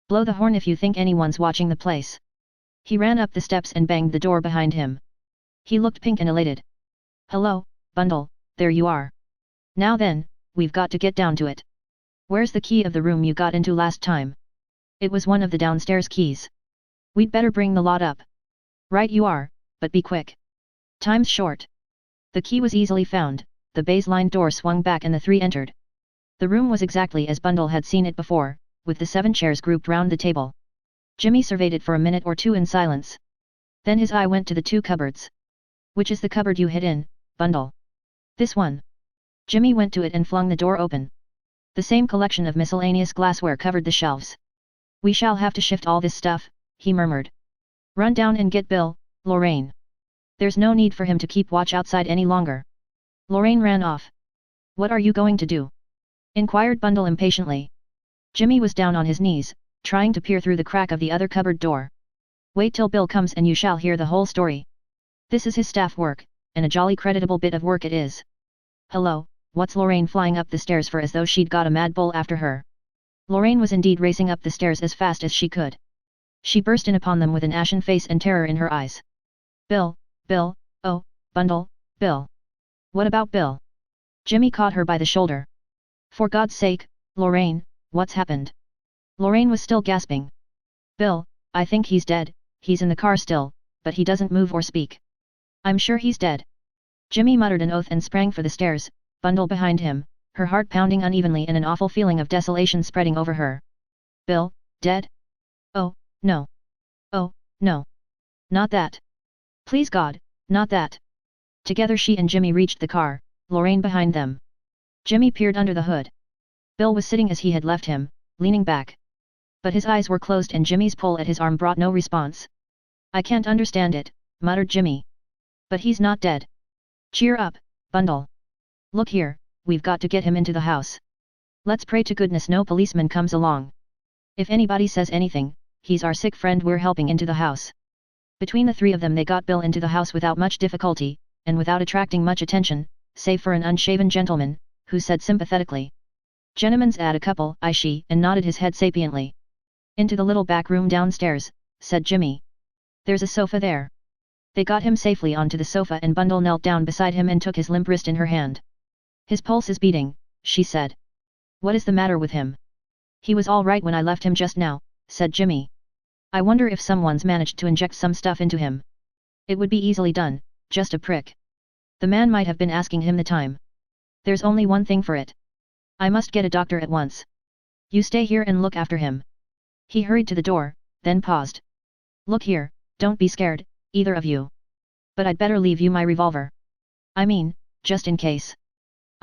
Blow the horn if you think anyone's watching the place. He ran up the steps and banged the door behind him. He looked pink and elated. Hello, Bundle, there you are. Now then, we've got to get down to it. Where's the key of the room you got into last time? It was one of the downstairs keys. We'd better bring the lot up. Right you are, but be quick. Time's short. The key was easily found, the baize-lined door swung back and the three entered. The room was exactly as Bundle had seen it before, with the 7 chairs grouped round the table. Jimmy surveyed it for a minute or two in silence. Then his eye went to the 2 cupboards. Which is the cupboard you hid in, Bundle? This one. Jimmy went to it and flung the door open. The same collection of miscellaneous glassware covered the shelves. We shall have to shift all this stuff, he murmured. Run down and get Bill, Lorraine. There's no need for him to keep watch outside any longer. Lorraine ran off. What are you going to do? Inquired Bundle impatiently. Jimmy was down on his knees, trying to peer through the crack of the other cupboard door. Wait till Bill comes and you shall hear the whole story. This is his staff work, and a jolly creditable bit of work it is. Hello, what's Lorraine flying up the stairs for as though she'd got a mad bull after her? Lorraine was indeed racing up the stairs as fast as she could. She burst in upon them with an ashen face and terror in her eyes. Bill, Bill, oh, Bundle, Bill. What about Bill? Jimmy caught her by the shoulder. For God's sake, Lorraine, what's happened? Lorraine was still gasping. Bill, I think he's dead, he's in the car still, but he doesn't move or speak. I'm sure he's dead. Jimmy muttered an oath and sprang for the stairs, Bundle behind him, her heart pounding unevenly and an awful feeling of desolation spreading over her. Bill, dead? Oh, no. Oh, no. Not that. Please God, not that. Together she and Jimmy reached the car, Lorraine behind them. Jimmy peered under the hood. Bill was sitting as he had left him, leaning back. But his eyes were closed and Jimmy's pull at his arm brought no response. I can't understand it, muttered Jimmy. But he's not dead. Cheer up, Bundle. Look here, we've got to get him into the house. Let's pray to goodness no policeman comes along. If anybody says anything, he's our sick friend we're helping into the house. Between the three of them they got Bill into the house without much difficulty, and without attracting much attention, save for an unshaven gentleman, who said sympathetically, "Gentlemen's at a couple," she, and nodded his head sapiently. "Into the little back room downstairs," said Jimmy. "There's a sofa there." They got him safely onto the sofa and Bundle knelt down beside him and took his limp wrist in her hand. "His pulse is beating," she said. "What is the matter with him?" "He was all right when I left him just now," said Jimmy. "I wonder if someone's managed to inject some stuff into him. It would be easily done, just a prick. The man might have been asking him the time. There's only one thing for it. I must get a doctor at once. You stay here and look after him." He hurried to the door, then paused. "Look here, don't be scared, either of you. But I'd better leave you my revolver. I mean, just in case.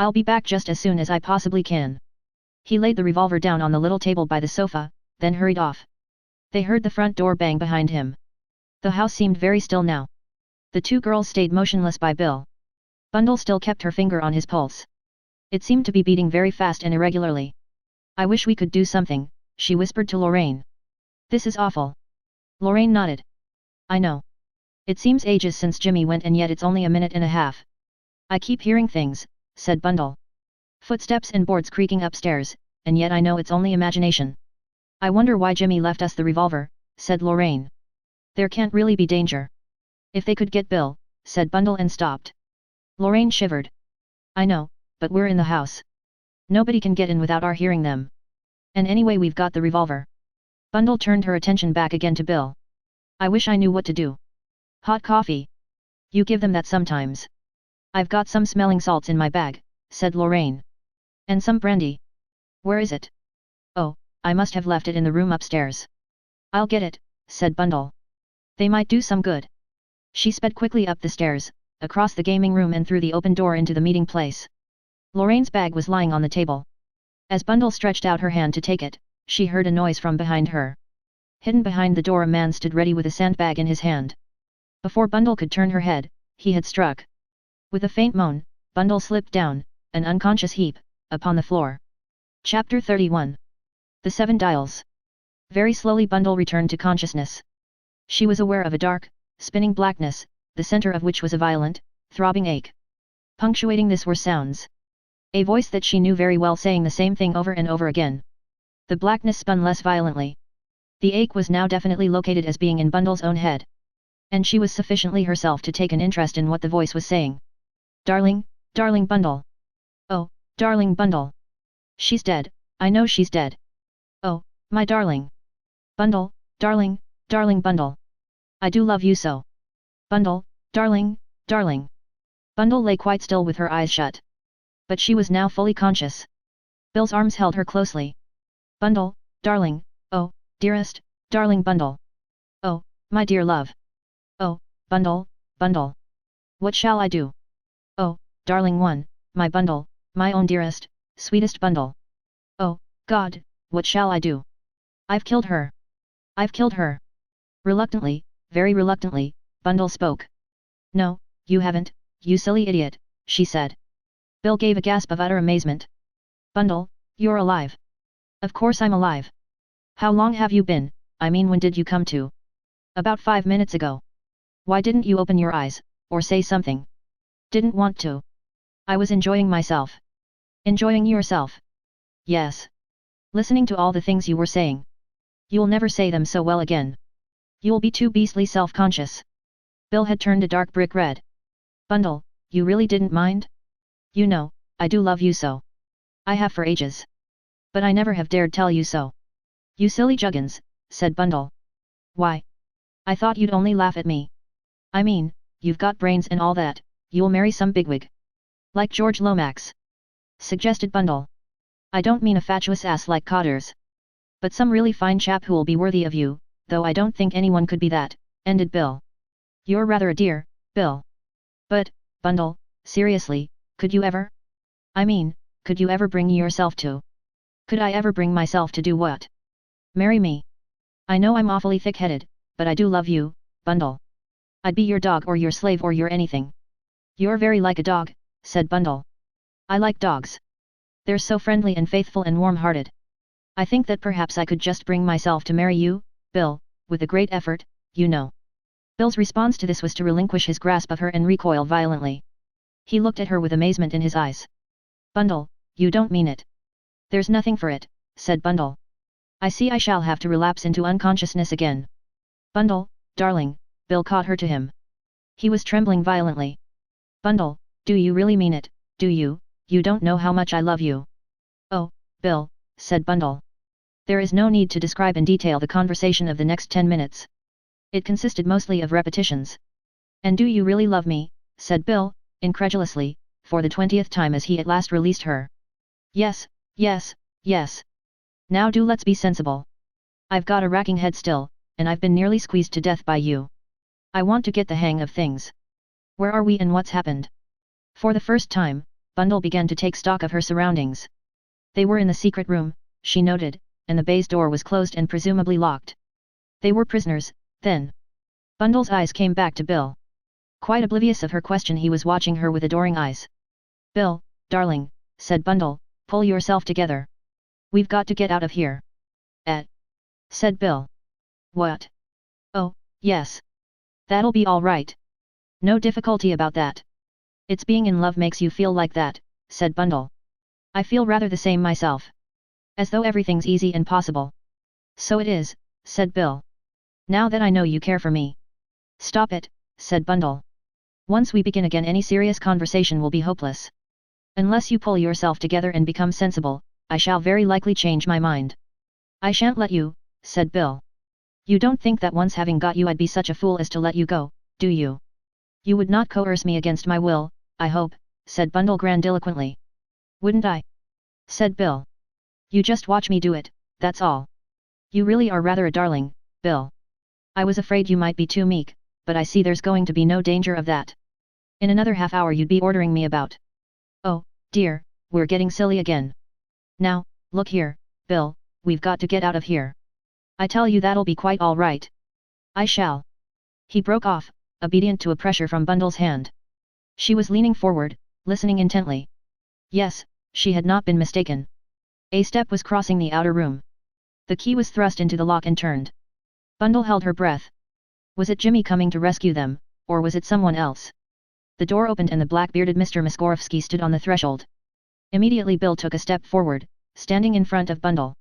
I'll be back just as soon as I possibly can." He laid the revolver down on the little table by the sofa, then hurried off. They heard the front door bang behind him. The house seemed very still now. The two girls stayed motionless by Bill. Bundle still kept her finger on his pulse. It seemed to be beating very fast and irregularly. "I wish we could do something," she whispered to Lorraine. "This is awful." Lorraine nodded. "I know. It seems ages since Jimmy went and yet it's only a minute and a half. I keep hearing things," said Bundle. "Footsteps and boards creaking upstairs, and yet I know it's only imagination. I wonder why Jimmy left us the revolver," said Lorraine. "There can't really be danger. If they could get Bill," said Bundle and stopped. Lorraine shivered. "I know, but we're in the house. Nobody can get in without our hearing them. And anyway we've got the revolver." Bundle turned her attention back again to Bill. "I wish I knew what to do. Hot coffee. You give them that sometimes." "I've got some smelling salts in my bag," said Lorraine. "And some brandy." "Where is it?" "Oh, I must have left it in the room upstairs." "I'll get it," said Bundle. "They might do some good." She sped quickly up the stairs, across the gaming room and through the open door into the meeting place. Lorraine's bag was lying on the table. As Bundle stretched out her hand to take it, she heard a noise from behind her. Hidden behind the door a man stood ready with a sandbag in his hand. Before Bundle could turn her head, he had struck. With a faint moan, Bundle slipped down, an unconscious heap, upon the floor. Chapter 31. The Seven Dials. Very slowly Bundle returned to consciousness. She was aware of a dark, spinning blackness, the center of which was a violent, throbbing ache. Punctuating this were sounds. A voice that she knew very well saying the same thing over and over again. The blackness spun less violently. The ache was now definitely located as being in Bundle's own head. And she was sufficiently herself to take an interest in what the voice was saying. "Darling, darling Bundle. Oh, darling Bundle. She's dead, I know she's dead. Oh, my darling. Bundle, darling, darling Bundle. I do love you so. Bundle, darling, darling." Bundle lay quite still with her eyes shut. But she was now fully conscious. Bill's arms held her closely. "Bundle, darling, oh, dearest, darling Bundle. Oh, my dear love. Oh, Bundle, Bundle. What shall I do? Oh, darling one, my Bundle, my own dearest, sweetest Bundle. Oh, God, what shall I do? I've killed her. I've killed her." Reluctantly, very reluctantly, Bundle spoke. "No, you haven't, you silly idiot," she said. Bill gave a gasp of utter amazement. "Bundle, you're alive." "Of course I'm alive. How long have you been, I mean when did you come to?" "About 5 minutes ago." "Why didn't you open your eyes, or say something?" "Didn't want to. I was enjoying myself." "Enjoying yourself?" "Yes. Listening to all the things you were saying. You'll never say them so well again. You'll be too beastly self-conscious." Bill had turned a dark brick red. "Bundle, you really didn't mind? You know, I do love you so. I have for ages. But I never have dared tell you so." "You silly juggins," said Bundle. "Why? I thought you'd only laugh at me. I mean, you've got brains and all that, you'll marry some bigwig. Like George Lomax," suggested Bundle. "I don't mean a fatuous ass like Cotters. But some really fine chap who'll be worthy of you, though I don't think anyone could be that," ended Bill. "You're rather a dear, Bill. But, Bundle, seriously, could you ever? I mean, could you ever bring yourself to? Could I ever bring myself to do what? Marry me? I know I'm awfully thick-headed, but I do love you, Bundle. I'd be your dog or your slave or your anything." "You're very like a dog," said Bundle. "I like dogs." They're so friendly and faithful and warm-hearted. I think that perhaps I could just bring myself to marry you, Bill, with a great effort, you know. Bill's response to this was to relinquish his grasp of her and recoil violently. He looked at her with amazement in his eyes. Bundle, you don't mean it. There's nothing for it, said Bundle. I see I shall have to relapse into unconsciousness again. Bundle, darling, Bill caught her to him. He was trembling violently. Bundle, do you really mean it, do you? You don't know how much I love you. Oh, Bill, said Bundle. There is no need to describe in detail the conversation of the next 10 minutes. It consisted mostly of repetitions. And do you really love me, said Bill, incredulously, for the 20th time as he at last released her. Yes, yes, yes. Now do let's be sensible. I've got a racking head still, and I've been nearly squeezed to death by you. I want to get the hang of things. Where are we and what's happened? For the first time, Bundle began to take stock of her surroundings. They were in the secret room, she noted, and the baize door was closed and presumably locked. They were prisoners, then. Bundle's eyes came back to Bill. Quite oblivious of her question, he was watching her with adoring eyes. Bill, darling, said Bundle, pull yourself together. We've got to get out of here. Said Bill. What? Oh, yes. That'll be all right. No difficulty about that. It's being in love makes you feel like that, said Bundle. I feel rather the same myself. As though everything's easy and possible. So it is, said Bill. Now that I know you care for me. Stop it, said Bundle. Once we begin again, any serious conversation will be hopeless. Unless you pull yourself together and become sensible, I shall very likely change my mind. I shan't let you, said Bill. You don't think that once having got you I'd be such a fool as to let you go, do you? You would not coerce me against my will, I hope, said Bundle grandiloquently. Wouldn't I? Said Bill. You just watch me do it, that's all. You really are rather a darling, Bill. I was afraid you might be too meek, but I see there's going to be no danger of that. In another half hour you'd be ordering me about. Oh, dear, we're getting silly again. Now, look here, Bill, we've got to get out of here. I tell you that'll be quite all right. I shall. He broke off, obedient to a pressure from Bundle's hand. She was leaning forward, listening intently. Yes, she had not been mistaken. A step was crossing the outer room. The key was thrust into the lock and turned. Bundle held her breath. Was it Jimmy coming to rescue them, or was it someone else? The door opened and the black-bearded Mr. Muskorowski stood on the threshold. Immediately Bill took a step forward, standing in front of Bundle.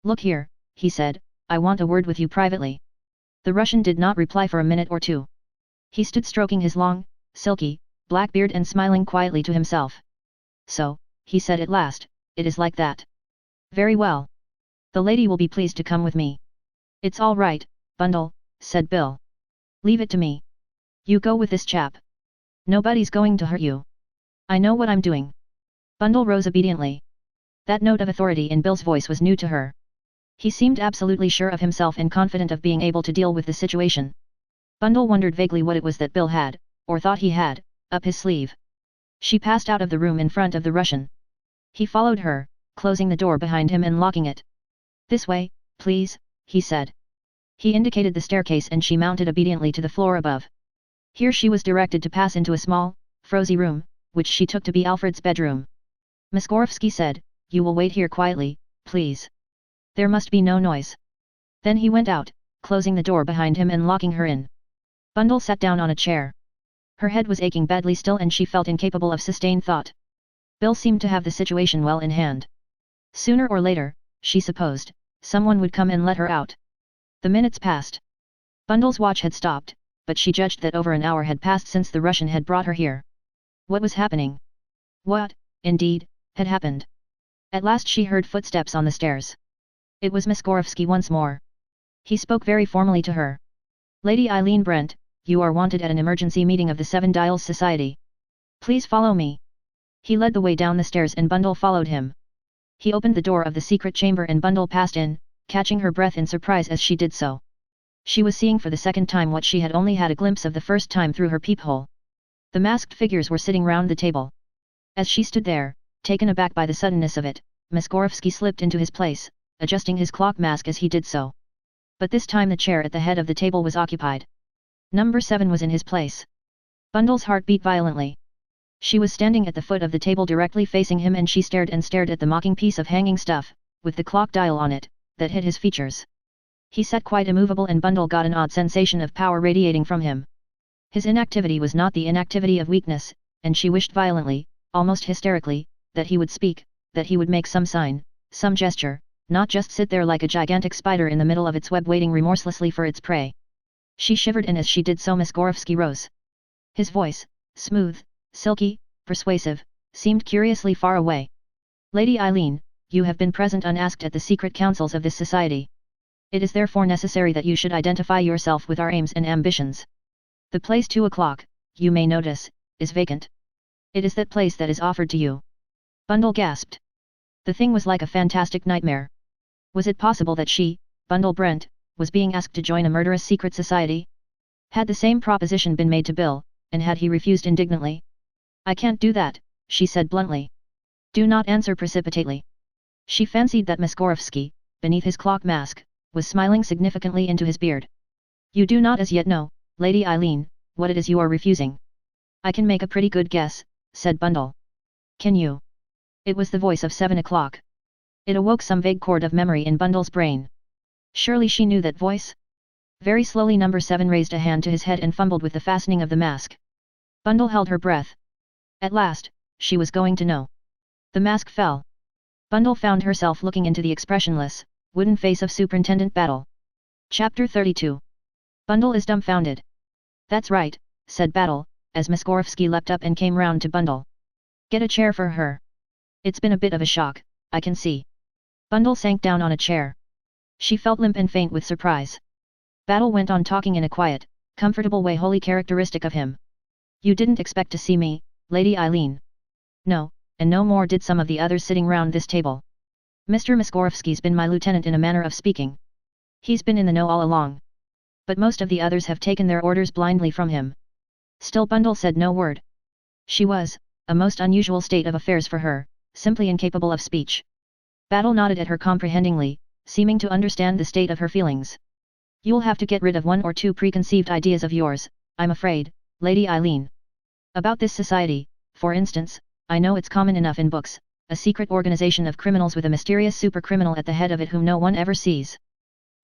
Look here, he said, I want a word with you privately. The Russian did not reply for a minute or two. He stood stroking his long, silky, black beard and smiling quietly to himself. So, he said at last, it is like that. Very well. The lady will be pleased to come with me. It's all right, Bundle, said Bill. Leave it to me. You go with this chap. Nobody's going to hurt you. I know what I'm doing. Bundle rose obediently. That note of authority in Bill's voice was new to her. He seemed absolutely sure of himself and confident of being able to deal with the situation. Bundle wondered vaguely what it was that Bill had, or thought he had, up his sleeve. She passed out of the room in front of the Russian. He followed her, closing the door behind him and locking it. This way, please, he said. He indicated the staircase and she mounted obediently to the floor above. Here she was directed to pass into a small, frosy room, which she took to be Alfred's bedroom. Muskorowski said, You will wait here quietly, please. There must be no noise. Then he went out, closing the door behind him and locking her in. Bundle sat down on a chair. Her head was aching badly still and she felt incapable of sustained thought. Bill seemed to have the situation well in hand. Sooner or later, she supposed, someone would come and let her out. The minutes passed. Bundle's watch had stopped, but she judged that over an hour had passed since the Russian had brought her here. What was happening? What, indeed, had happened? At last she heard footsteps on the stairs. It was Muskorowski once more. He spoke very formally to her. Lady Eileen Brent, you are wanted at an emergency meeting of the Seven Dials Society. Please follow me. He led the way down the stairs and Bundle followed him. He opened the door of the secret chamber and Bundle passed in, catching her breath in surprise as she did so. She was seeing for the second time what she had only had a glimpse of the first time through her peephole. The masked figures were sitting round the table. As she stood there, taken aback by the suddenness of it, Muskorowski slipped into his place, adjusting his clock mask as he did so. But this time the chair at the head of the table was occupied. Number 7 was in his place. Bundle's heart beat violently. She was standing at the foot of the table directly facing him, and she stared and stared at the mocking piece of hanging stuff, with the clock dial on it, that hid his features. He sat quite immovable, and Bundle got an odd sensation of power radiating from him. His inactivity was not the inactivity of weakness, and she wished violently, almost hysterically, that he would speak, that he would make some sign, some gesture, not just sit there like a gigantic spider in the middle of its web waiting remorselessly for its prey. She shivered, and as she did so Moskowski rose. His voice, smooth, silky, persuasive, seemed curiously far away. Lady Eileen, you have been present unasked at the secret councils of this society. It is therefore necessary that you should identify yourself with our aims and ambitions. The place 2 o'clock, you may notice, is vacant. It is that place that is offered to you. Bundle gasped. The thing was like a fantastic nightmare. Was it possible that she, Bundle Brent, was being asked to join a murderous secret society? Had the same proposition been made to Bill, and had he refused indignantly? I can't do that, she said bluntly. Do not answer precipitately. She fancied that Moskowski, beneath his clock mask, was smiling significantly into his beard. You do not as yet know, Lady Eileen, what it is you are refusing. I can make a pretty good guess, said Bundle. Can you? It was the voice of 7 o'clock. It awoke some vague chord of memory in Bundle's brain. Surely she knew that voice? Very slowly number 7 raised a hand to his head and fumbled with the fastening of the mask. Bundle held her breath. At last, she was going to know. The mask fell. Bundle found herself looking into the expressionless, wooden face of Superintendent Battle. Chapter 32. Bundle is dumbfounded. That's right, said Battle, as Moskowski leapt up and came round to Bundle. Get a chair for her. It's been a bit of a shock, I can see. Bundle sank down on a chair. She felt limp and faint with surprise. Battle went on talking in a quiet, comfortable way wholly characteristic of him. You didn't expect to see me, Lady Eileen. No, and no more did some of the others sitting round this table. Mr. Moskowski's been my lieutenant in a manner of speaking. He's been in the know all along. But most of the others have taken their orders blindly from him. Still Bundle said no word. She was, a most unusual state of affairs for her, simply incapable of speech. Battle nodded at her comprehendingly, seeming to understand the state of her feelings. You'll have to get rid of 1 or 2 preconceived ideas of yours, I'm afraid, Lady Eileen. About this society, for instance, I know it's common enough in books, a secret organization of criminals with a mysterious super-criminal at the head of it whom no one ever sees.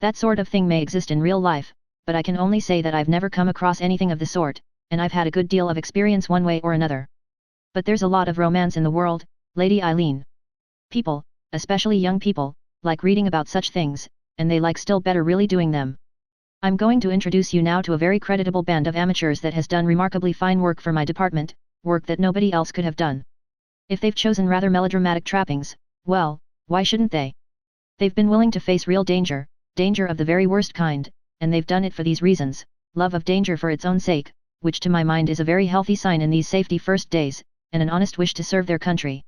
That sort of thing may exist in real life, but I can only say that I've never come across anything of the sort, and I've had a good deal of experience one way or another. But there's a lot of romance in the world, Lady Eileen. People, especially young people, like reading about such things, and they like still better really doing them. I'm going to introduce you now to a very creditable band of amateurs that has done remarkably fine work for my department, work that nobody else could have done. If they've chosen rather melodramatic trappings, well, why shouldn't they? They've been willing to face real danger, danger of the very worst kind, and they've done it for these reasons: love of danger for its own sake, which to my mind is a very healthy sign in these safety first days, and an honest wish to serve their country.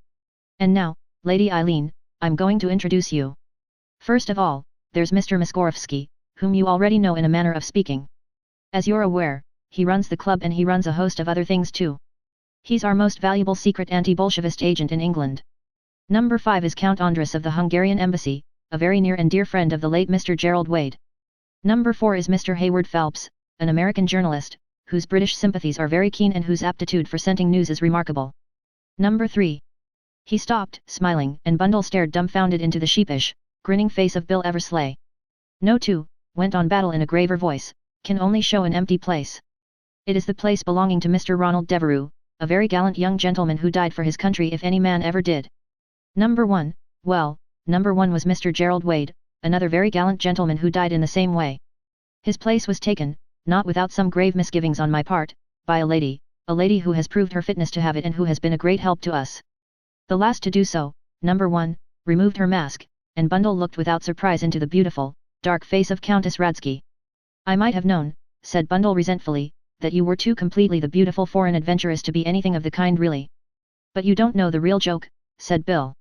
And now, Lady Eileen, I'm going to introduce you. First of all, there's Mr. Moskowski, whom you already know in a manner of speaking. As you're aware, he runs the club and he runs a host of other things too. He's our most valuable secret anti-Bolshevist agent in England. Number 5 is Count Andras of the Hungarian Embassy, a very near and dear friend of the late Mr. Gerald Wade. Number 4 is Mr. Hayward Phelps, an American journalist, whose British sympathies are very keen and whose aptitude for scenting news is remarkable. Number 3. He stopped, smiling, and Bundle stared dumbfounded into the sheepish, grinning face of Bill Eversley. No 2, went on Battle in a graver voice, can only show an empty place. It is the place belonging to Mr. Ronald Devereux, a very gallant young gentleman who died for his country if any man ever did. Number 1, well, number 1 was Mr. Gerald Wade, another very gallant gentleman who died in the same way. His place was taken, not without some grave misgivings on my part, by a lady who has proved her fitness to have it and who has been a great help to us. The last to do so, number 1, removed her mask, and Bundle looked without surprise into the beautiful, dark face of Countess Radsky. I might have known, said Bundle resentfully, that you were too completely the beautiful foreign adventuress to be anything of the kind really. But you don't know the real joke, said Bill.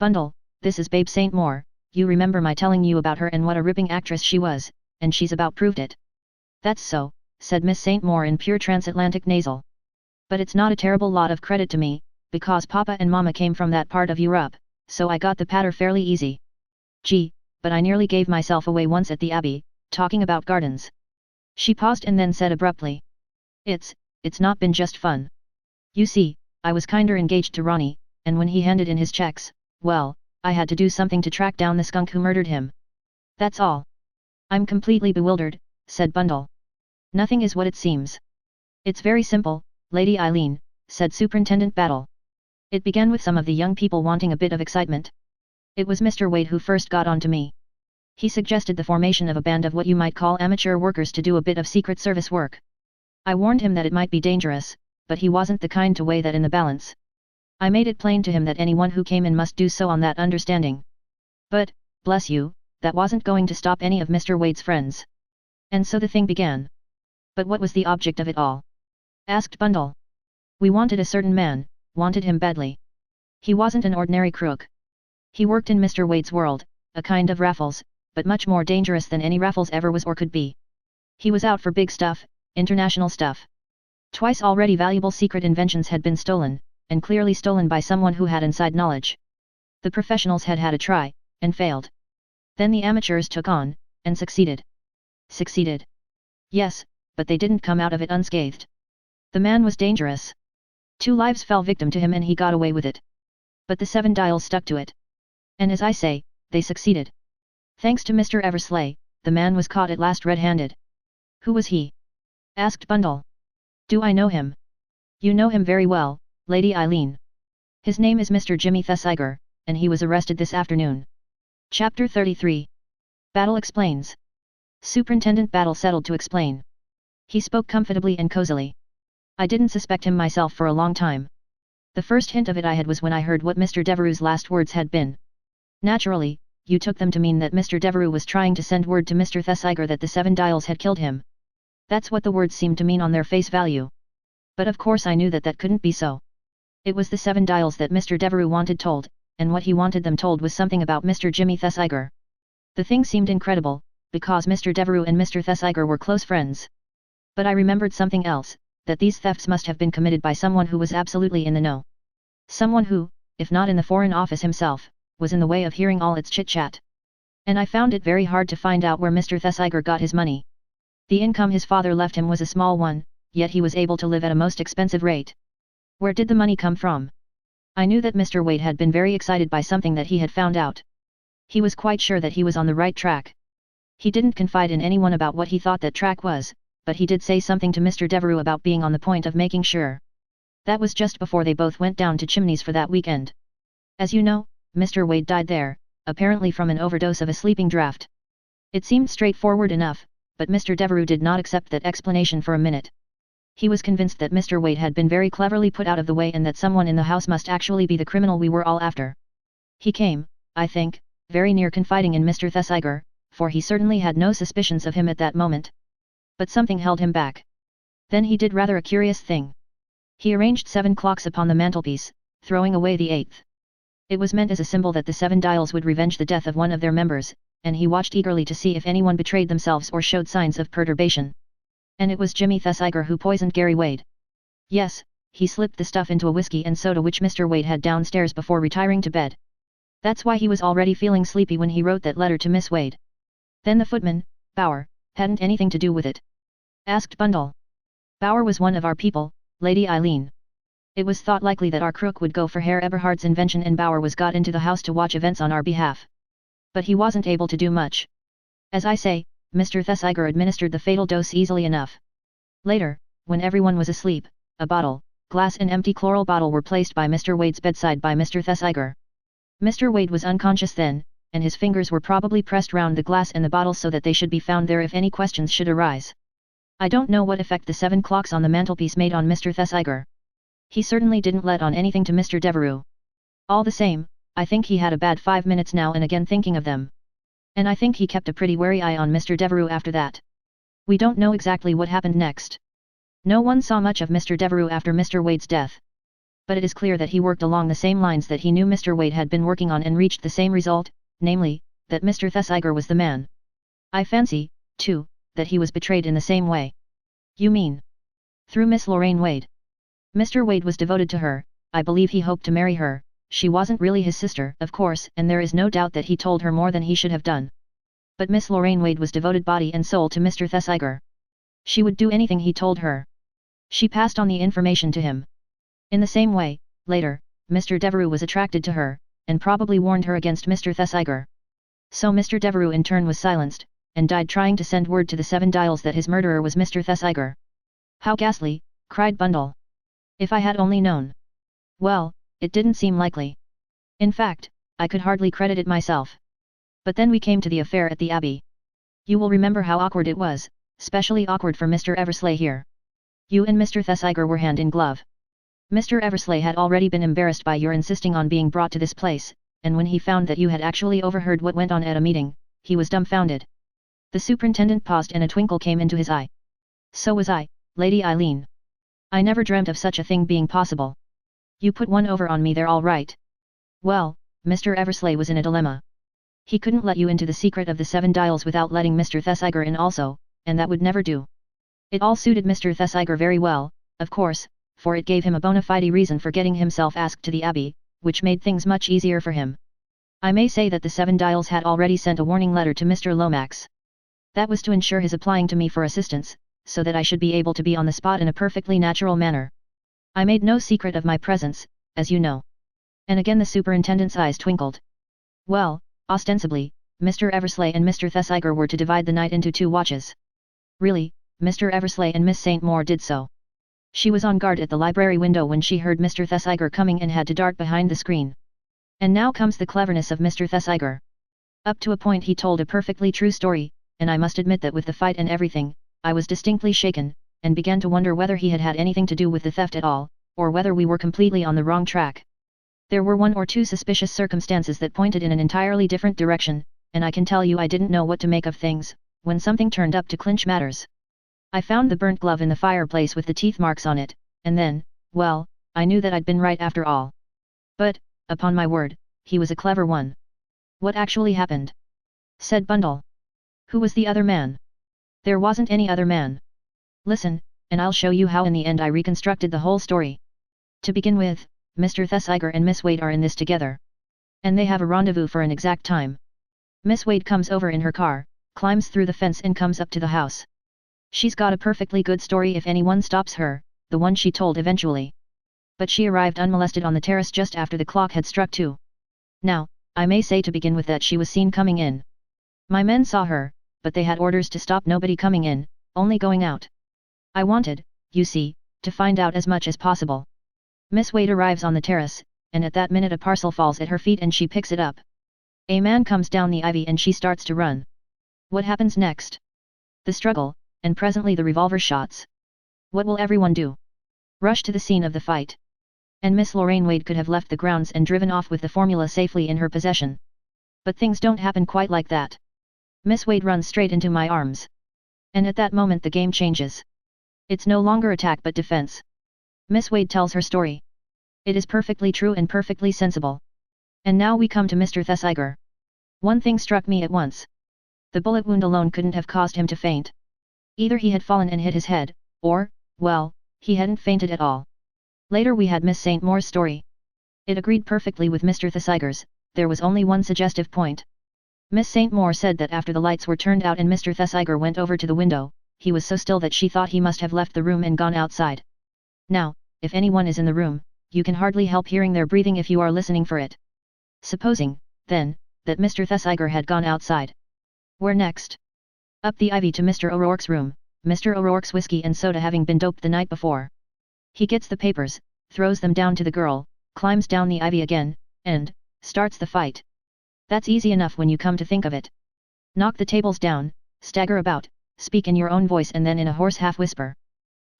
Bundle, this is Babe St. Maur, you remember my telling you about her and what a ripping actress she was, and she's about proved it. That's so, said Miss St. Maur in pure transatlantic nasal. But it's not a terrible lot of credit to me, because Papa and Mama came from that part of Europe, so I got the patter fairly easy. Gee, but I nearly gave myself away once at the Abbey, talking about gardens. She paused and then said abruptly. It's not been just fun. You see, I was kinda engaged to Ronnie, and when he handed in his checks, well, I had to do something to track down the skunk who murdered him. That's all. I'm completely bewildered, said Bundle. Nothing is what it seems. It's very simple, Lady Eileen, said Superintendent Battle. It began with some of the young people wanting a bit of excitement. It was Mr. Wade who first got on to me. He suggested the formation of a band of what you might call amateur workers to do a bit of Secret Service work. I warned him that it might be dangerous, but he wasn't the kind to weigh that in the balance. I made it plain to him that anyone who came in must do so on that understanding. But, bless you, that wasn't going to stop any of Mr. Wade's friends. And so the thing began. But what was the object of it all? Asked Bundle. We wanted a certain man, wanted him badly. He wasn't an ordinary crook. He worked in Mr. Wade's world, a kind of Raffles, but much more dangerous than any Raffles ever was or could be. He was out for big stuff, international stuff. Twice already valuable secret inventions had been stolen, and clearly stolen by someone who had inside knowledge. The professionals had had a try, and failed. Then the amateurs took on, and succeeded. Succeeded. Yes, but they didn't come out of it unscathed. The man was dangerous. 2 lives fell victim to him and he got away with it. But the 7 Dials stuck to it. And as I say, they succeeded. Thanks to Mr. Eversley, the man was caught at last red-handed. Who was he? Asked Bundle. Do I know him? You know him very well, Lady Eileen. His name is Mr. Jimmy Thesiger, and he was arrested this afternoon. Chapter 33. Battle explains. Superintendent Battle settled to explain. He spoke comfortably and cozily. I didn't suspect him myself for a long time. The first hint of it I had was when I heard what Mr. Devereux's last words had been. Naturally, you took them to mean that Mr. Devereux was trying to send word to Mr. Thesiger that the 7 Dials had killed him. That's what the words seemed to mean on their face value. But of course I knew that that couldn't be so. It was the 7 Dials that Mr. Devereux wanted told, and what he wanted them told was something about Mr. Jimmy Thesiger. The thing seemed incredible, because Mr. Devereux and Mr. Thesiger were close friends. But I remembered something else, that these thefts must have been committed by someone who was absolutely in the know. Someone who, if not in the Foreign Office himself, was in the way of hearing all its chit-chat. And I found it very hard to find out where Mr. Thesiger got his money. The income his father left him was a small one, yet he was able to live at a most expensive rate. Where did the money come from? I knew that Mr. Wade had been very excited by something that he had found out. He was quite sure that he was on the right track. He didn't confide in anyone about what he thought that track was, but he did say something to Mr. Devereux about being on the point of making sure. That was just before they both went down to Chimneys for that weekend. As you know, Mr. Wade died there, apparently from an overdose of a sleeping draught. It seemed straightforward enough, but Mr. Devereux did not accept that explanation for a minute. He was convinced that Mr. Wade had been very cleverly put out of the way and that someone in the house must actually be the criminal we were all after. He came, I think, very near confiding in Mr. Thesiger, for he certainly had no suspicions of him at that moment. But something held him back. Then he did rather a curious thing. He arranged 7 clocks upon the mantelpiece, throwing away the 8th. It was meant as a symbol that the 7 Dials would revenge the death of one of their members, and he watched eagerly to see if anyone betrayed themselves or showed signs of perturbation. And it was Jimmy Thesiger who poisoned Gary Wade. Yes, he slipped the stuff into a whiskey and soda which Mr. Wade had downstairs before retiring to bed. That's why he was already feeling sleepy when he wrote that letter to Miss Wade. Then the footman, Bauer, hadn't anything to do with it? Asked Bundle. Bauer was one of our people, Lady Eileen. It was thought likely that our crook would go for Herr Eberhard's invention and Bauer was got into the house to watch events on our behalf. But he wasn't able to do much. As I say, Mr. Thesiger administered the fatal dose easily enough. Later, when everyone was asleep, a bottle, glass and empty chloral bottle were placed by Mr. Wade's bedside by Mr. Thesiger. Mr. Wade was unconscious then, and his fingers were probably pressed round the glass and the bottle so that they should be found there if any questions should arise. I don't know what effect the 7 clocks on the mantelpiece made on Mr. Thesiger. He certainly didn't let on anything to Mr. Devereux. All the same, I think he had a bad 5 minutes now and again thinking of them. And I think he kept a pretty wary eye on Mr. Devereux after that. We don't know exactly what happened next. No one saw much of Mr. Devereux after Mr. Wade's death. But it is clear that he worked along the same lines that he knew Mr. Wade had been working on and reached the same result, namely, that Mr. Thesiger was the man. I fancy, too, that he was betrayed in the same way. You mean? Through Miss Lorraine Wade. Mr. Wade was devoted to her, I believe he hoped to marry her. She wasn't really his sister, of course, and there is no doubt that he told her more than he should have done. But Miss Lorraine Wade was devoted body and soul to Mr. Thesiger. She would do anything he told her. She passed on the information to him. In the same way, later, Mr. Devereux was attracted to her, and probably warned her against Mr. Thesiger. So Mr. Devereux in turn was silenced, and died trying to send word to the 7 Dials that his murderer was Mr. Thesiger. How ghastly, cried Bundle. If I had only known. Well, it didn't seem likely. In fact, I could hardly credit it myself. But then we came to the affair at the Abbey. You will remember how awkward it was, especially awkward for Mr. Eversleigh here. You and Mr. Thesiger were hand in glove. Mr. Eversleigh had already been embarrassed by your insisting on being brought to this place, and when he found that you had actually overheard what went on at a meeting, he was dumbfounded. The superintendent paused and a twinkle came into his eye. So was I, Lady Eileen. I never dreamt of such a thing being possible. You put one over on me there all right. Well, Mr. Eversleigh was in a dilemma. He couldn't let you into the secret of the 7 Dials without letting Mr. Thesiger in also, and that would never do. It all suited Mr. Thesiger very well, of course, for it gave him a bona fide reason for getting himself asked to the Abbey, which made things much easier for him. I may say that the 7 Dials had already sent a warning letter to Mr. Lomax. That was to ensure his applying to me for assistance, so that I should be able to be on the spot in a perfectly natural manner. I made no secret of my presence, as you know. And again the superintendent's eyes twinkled. Well, ostensibly, Mr. Eversleigh and Mr. Thesiger were to divide the night into 2 watches. Really, Mr. Eversleigh and Miss St. Maur did so. She was on guard at the library window when she heard Mr. Thesiger coming and had to dart behind the screen. And now comes the cleverness of Mr. Thesiger. Up to a point he told a perfectly true story, and I must admit that with the fight and everything, I was distinctly shaken, and began to wonder whether he had had anything to do with the theft at all, or whether we were completely on the wrong track. There were 1 or 2 suspicious circumstances that pointed in an entirely different direction, and I can tell you I didn't know what to make of things, when something turned up to clinch matters. I found the burnt glove in the fireplace with the teeth marks on it, and then, well, I knew that I'd been right after all. But, upon my word, he was a clever one. What actually happened? Said Bundle. Who was the other man? There wasn't any other man. Listen, and I'll show you how in the end I reconstructed the whole story. To begin with, Mr. Thesiger and Miss Wade are in this together. And they have a rendezvous for an exact time. Miss Wade comes over in her car, climbs through the fence and comes up to the house. She's got a perfectly good story if anyone stops her, the one she told eventually. But she arrived unmolested on the terrace just after the clock had struck 2. Now, I may say to begin with that she was seen coming in. My men saw her, but they had orders to stop nobody coming in, only going out. I wanted, you see, to find out as much as possible. Miss Wade arrives on the terrace, and at that minute a parcel falls at her feet and she picks it up. A man comes down the ivy and she starts to run. What happens next? The struggle, and presently the revolver shots. What will everyone do? Rush to the scene of the fight. And Miss Lorraine Wade could have left the grounds and driven off with the formula safely in her possession. But things don't happen quite like that. Miss Wade runs straight into my arms. And at that moment the game changes. It's no longer attack but defense. Miss Wade tells her story. It is perfectly true and perfectly sensible. And now we come to Mr. Thesiger. One thing struck me at once. The bullet wound alone couldn't have caused him to faint. Either he had fallen and hit his head, or, well, he hadn't fainted at all. Later we had Miss St. Maur's story. It agreed perfectly with Mr. Thesiger's, there was only one suggestive point. Miss St. Maur said that after the lights were turned out and Mr. Thesiger went over to the window, he was so still that she thought he must have left the room and gone outside. Now, if anyone is in the room, you can hardly help hearing their breathing if you are listening for it. Supposing, then, that Mr. Thesiger had gone outside. Where next? Up the ivy to Mr. O'Rourke's room, Mr. O'Rourke's whiskey and soda having been doped the night before. He gets the papers, throws them down to the girl, climbs down the ivy again, and starts the fight. That's easy enough when you come to think of it. Knock the tables down, stagger about, speak in your own voice and then in a hoarse half-whisper.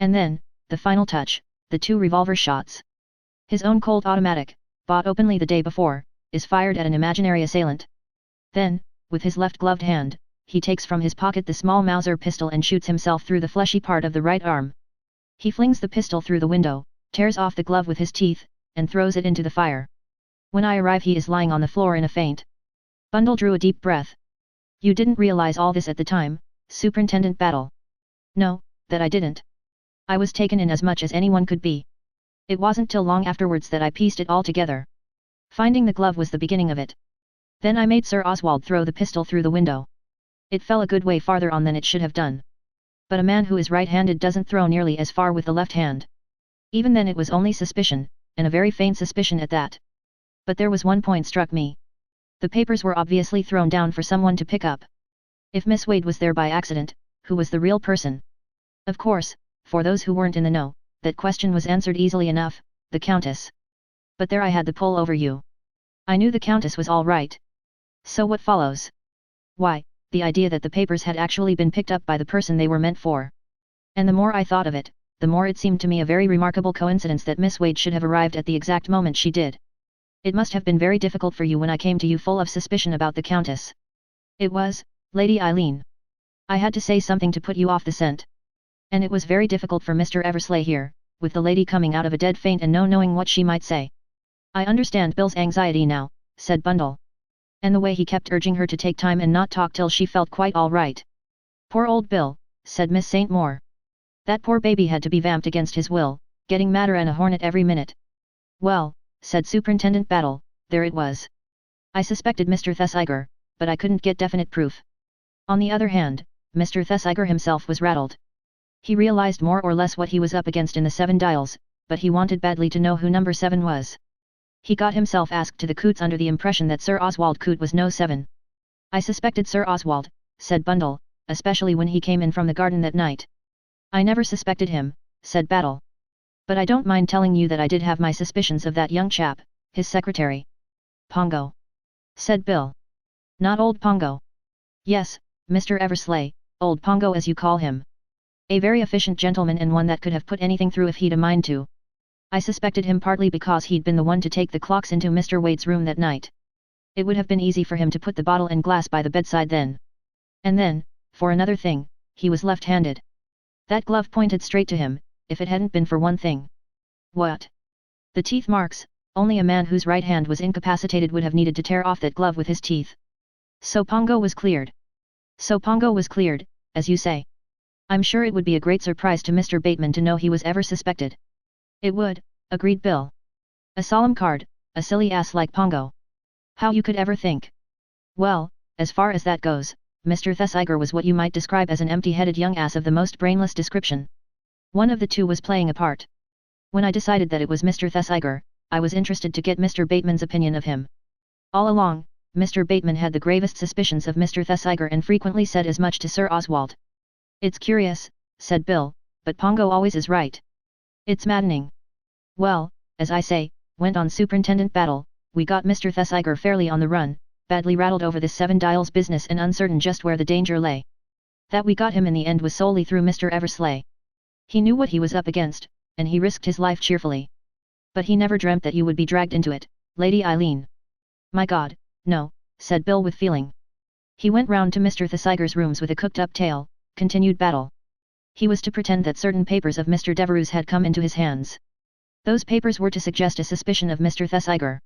And then, the final touch, the 2 revolver shots. His own Colt automatic, bought openly the day before, is fired at an imaginary assailant. Then, with his left gloved hand, he takes from his pocket the small Mauser pistol and shoots himself through the fleshy part of the right arm. He flings the pistol through the window, tears off the glove with his teeth, and throws it into the fire. When I arrive he is lying on the floor in a faint. Bundle drew a deep breath. You didn't realize all this at the time, Superintendent Battle? No, that I didn't. I was taken in as much as anyone could be. It wasn't till long afterwards that I pieced it all together. Finding the glove was the beginning of it. Then I made Sir Oswald throw the pistol through the window. It fell a good way farther on than it should have done. But a man who is right-handed doesn't throw nearly as far with the left hand. Even then it was only suspicion, and a very faint suspicion at that. But there was one point struck me. The papers were obviously thrown down for someone to pick up. If Miss Wade was there by accident, who was the real person? Of course, for those who weren't in the know, that question was answered easily enough, the Countess. But there I had the pull over you. I knew the Countess was all right. So what follows? Why, the idea that the papers had actually been picked up by the person they were meant for. And the more I thought of it, the more it seemed to me a very remarkable coincidence that Miss Wade should have arrived at the exact moment she did. It must have been very difficult for you when I came to you full of suspicion about the Countess. It was, Lady Eileen. I had to say something to put you off the scent. And it was very difficult for Mr. Eversley here, with the lady coming out of a dead faint and no knowing what she might say. I understand Bill's anxiety now, said Bundle. And the way he kept urging her to take time and not talk till she felt quite all right. Poor old Bill, said Miss St. Moore. That poor baby had to be vamped against his will, getting madder and a hornet every minute. Well, said Superintendent Battle, there it was. I suspected Mr. Thesiger, but I couldn't get definite proof. On the other hand, Mr. Thesiger himself was rattled. He realized more or less what he was up against in the 7 Dials, but he wanted badly to know who number 7 was. He got himself asked to the Coots under the impression that Sir Oswald Coote was no 7. I suspected Sir Oswald, said Bundle, especially when he came in from the garden that night. I never suspected him, said Battle. But I don't mind telling you that I did have my suspicions of that young chap, his secretary. Pongo. Said Bill. Not old Pongo. Yes, Mr. Eversley, old Pongo as you call him. A very efficient gentleman and one that could have put anything through if he'd a mind to. I suspected him partly because he'd been the one to take the clocks into Mr. Wade's room that night. It would have been easy for him to put the bottle and glass by the bedside then. And then, for another thing, he was left-handed. That glove pointed straight to him, if it hadn't been for one thing. What? The teeth marks. Only a man whose right hand was incapacitated would have needed to tear off that glove with his teeth. So Pongo was cleared. So Pongo was cleared, as you say. I'm sure it would be a great surprise to Mr. Bateman to know he was ever suspected. It would, agreed Bill. A solemn card, a silly ass like Pongo. How you could ever think? Well, as far as that goes, Mr. Thesiger was what you might describe as an empty-headed young ass of the most brainless description. One of the two was playing a part. When I decided that it was Mr. Thesiger, I was interested to get Mr. Bateman's opinion of him. All along, Mr. Bateman had the gravest suspicions of Mr. Thesiger and frequently said as much to Sir Oswald. It's curious, said Bill, but Pongo always is right. It's maddening. Well, as I say, went on Superintendent Battle, we got Mr. Thesiger fairly on the run, badly rattled over this 7 Dials business and uncertain just where the danger lay. That we got him in the end was solely through Mr. Eversley. He knew what he was up against, and he risked his life cheerfully. But he never dreamt that you would be dragged into it, Lady Eileen. My God, no, said Bill with feeling. He went round to Mr. Thesiger's rooms with a cooked-up tale, continued Battle. He was to pretend that certain papers of Mr. Devereux's had come into his hands. Those papers were to suggest a suspicion of Mr. Thesiger.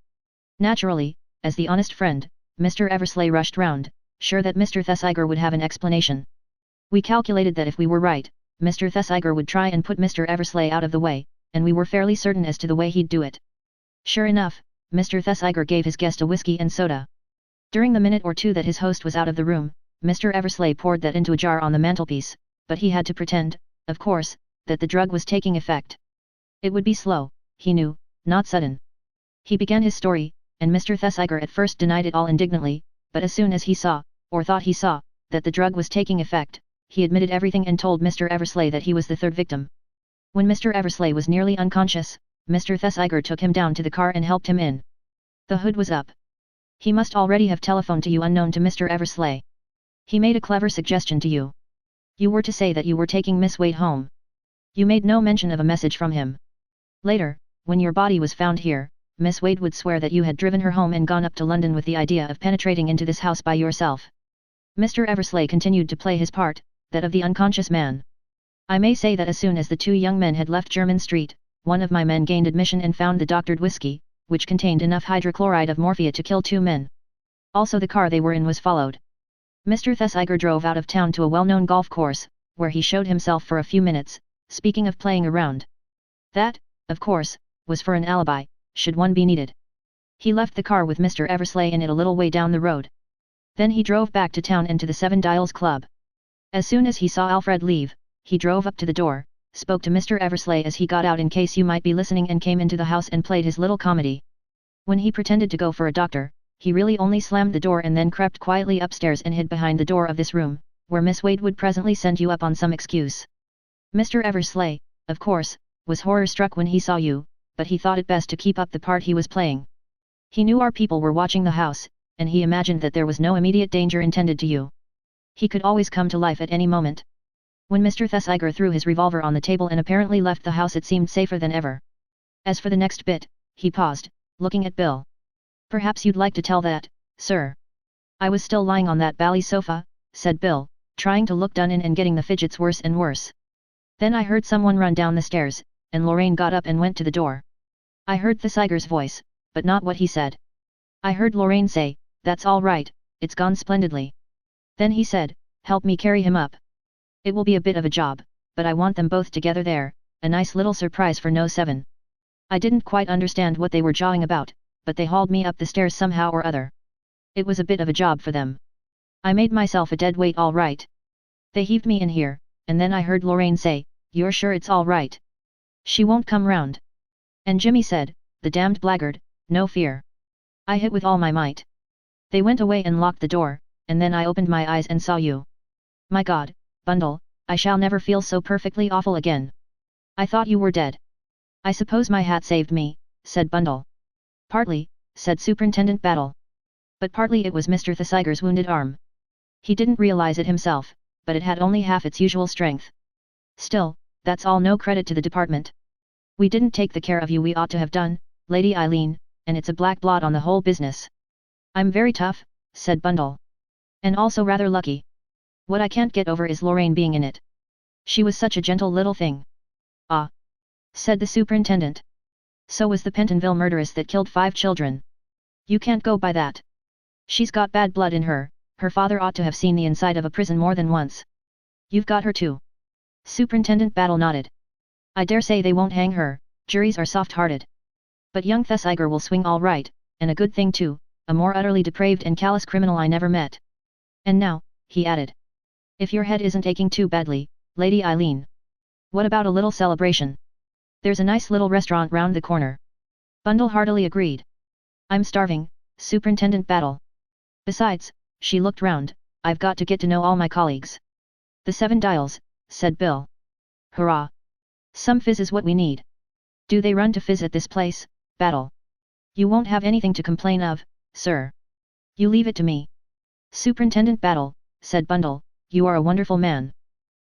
Naturally, as the honest friend, Mr. Eversley rushed round, sure that Mr. Thesiger would have an explanation. We calculated that if we were right, Mr. Thesiger would try and put Mr. Eversley out of the way, and we were fairly certain as to the way he'd do it. Sure enough, Mr. Thesiger gave his guest a whiskey and soda. During the minute or two that his host was out of the room, Mr. Eversley poured that into a jar on the mantelpiece, but he had to pretend, of course, that the drug was taking effect. It would be slow, he knew, not sudden. He began his story, and Mr. Thesiger at first denied it all indignantly, but as soon as he saw, or thought he saw, that the drug was taking effect, he admitted everything and told Mr. Eversley that he was the third victim. When Mr. Eversley was nearly unconscious, Mr. Thesiger took him down to the car and helped him in. The hood was up. He must already have telephoned to you unknown to Mr. Eversley. He made a clever suggestion to you. You were to say that you were taking Miss Wade home. You made no mention of a message from him. Later, when your body was found here, Miss Wade would swear that you had driven her home and gone up to London with the idea of penetrating into this house by yourself. Mr. Eversley continued to play his part, that of the unconscious man. I may say that as soon as the 2 young men had left Jermyn Street, one of my men gained admission and found the doctored whiskey, which contained enough hydrochloride of morphia to kill 2 men. Also the car they were in was followed. Mr. Thesiger drove out of town to a well-known golf course, where he showed himself for a few minutes, speaking of playing around. That, of course, was for an alibi, should one be needed. He left the car with Mr. Eversley in it a little way down the road. Then he drove back to town and to the 7 Dials Club. As soon as he saw Alfred leave, he drove up to the door, spoke to Mr. Eversley as he got out in case you might be listening, and came into the house and played his little comedy. When he pretended to go for a doctor, he really only slammed the door and then crept quietly upstairs and hid behind the door of this room, where Miss Wade would presently send you up on some excuse. Mr. Eversley, of course, was horror-struck when he saw you, but he thought it best to keep up the part he was playing. He knew our people were watching the house, and he imagined that there was no immediate danger intended to you. He could always come to life at any moment. When Mr. Thesiger threw his revolver on the table and apparently left the house, it seemed safer than ever. As for the next bit, he paused, looking at Bill. Perhaps you'd like to tell that, sir. I was still lying on that bally sofa, said Bill, trying to look done in and getting the fidgets worse and worse. Then I heard someone run down the stairs, and Lorraine got up and went to the door. I heard Thesiger's voice, but not what he said. I heard Lorraine say, "That's all right, it's gone splendidly." Then he said, "Help me carry him up. It will be a bit of a job, but I want them both together there, a nice little surprise for No. 7. I didn't quite understand what they were jawing about, but they hauled me up the stairs somehow or other. It was a bit of a job for them. I made myself a dead weight all right. They heaved me in here, and then I heard Lorraine say, 'You're sure it's all right? She won't come round?' And Jimmy said, 'The damned blackguard, no fear.' I hit with all my might. They went away and locked the door, and then I opened my eyes and saw you. My God, Bundle, I shall never feel so perfectly awful again. I thought you were dead." "I suppose my hat saved me," said Bundle. "Partly," said Superintendent Battle. "But partly it was Mr. Thesiger's wounded arm. He didn't realize it himself, but it had only half its usual strength. Still, that's all no credit to the department. We didn't take the care of you we ought to have done, Lady Eileen, and it's a black blot on the whole business." "I'm very tough," said Bundle. "And also rather lucky. What I can't get over is Lorraine being in it. She was such a gentle little thing." "Ah," said the superintendent. "So was the Pentonville murderess that killed 5 children. You can't go by that. She's got bad blood in her. Her father ought to have seen the inside of a prison more than once. You've got her too." Superintendent Battle nodded. "I dare say they won't hang her, juries are soft-hearted. But young Thesiger will swing all right, and a good thing too, a more utterly depraved and callous criminal I never met. And now," he added, "if your head isn't aching too badly, Lady Eileen, what about a little celebration? There's a nice little restaurant round the corner." Bundle heartily agreed. "I'm starving, Superintendent Battle. Besides," she looked round, "I've got to get to know all my colleagues." "The 7 Dials," said Bill. "Hurrah! Some fizz is what we need. Do they run to fizz at this place, Battle?" "You won't have anything to complain of, sir. You leave it to me." "Superintendent Battle," said Bundle, "you are a wonderful man.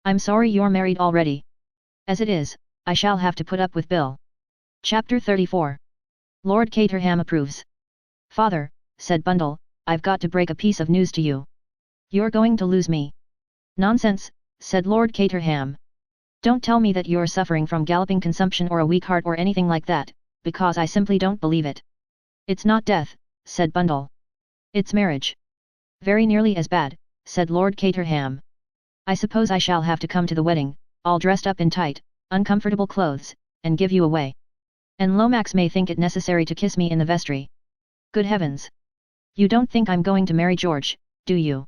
I'm sorry you're married already. As it is, I shall have to put up with Bill." Chapter 34. Lord Caterham approves. "Father," said Bundle, "I've got to break a piece of news to you. You're going to lose me." "Nonsense," said Lord Caterham. "Don't tell me that you're suffering from galloping consumption or a weak heart or anything like that, because I simply don't believe it." "It's not death," said Bundle. "It's marriage." "Very nearly as bad," said Lord Caterham. "I suppose I shall have to come to the wedding, all dressed up in tight, uncomfortable clothes, and give you away. And Lomax may think it necessary to kiss me in the vestry. Good heavens! You don't think I'm going to marry George, do you?"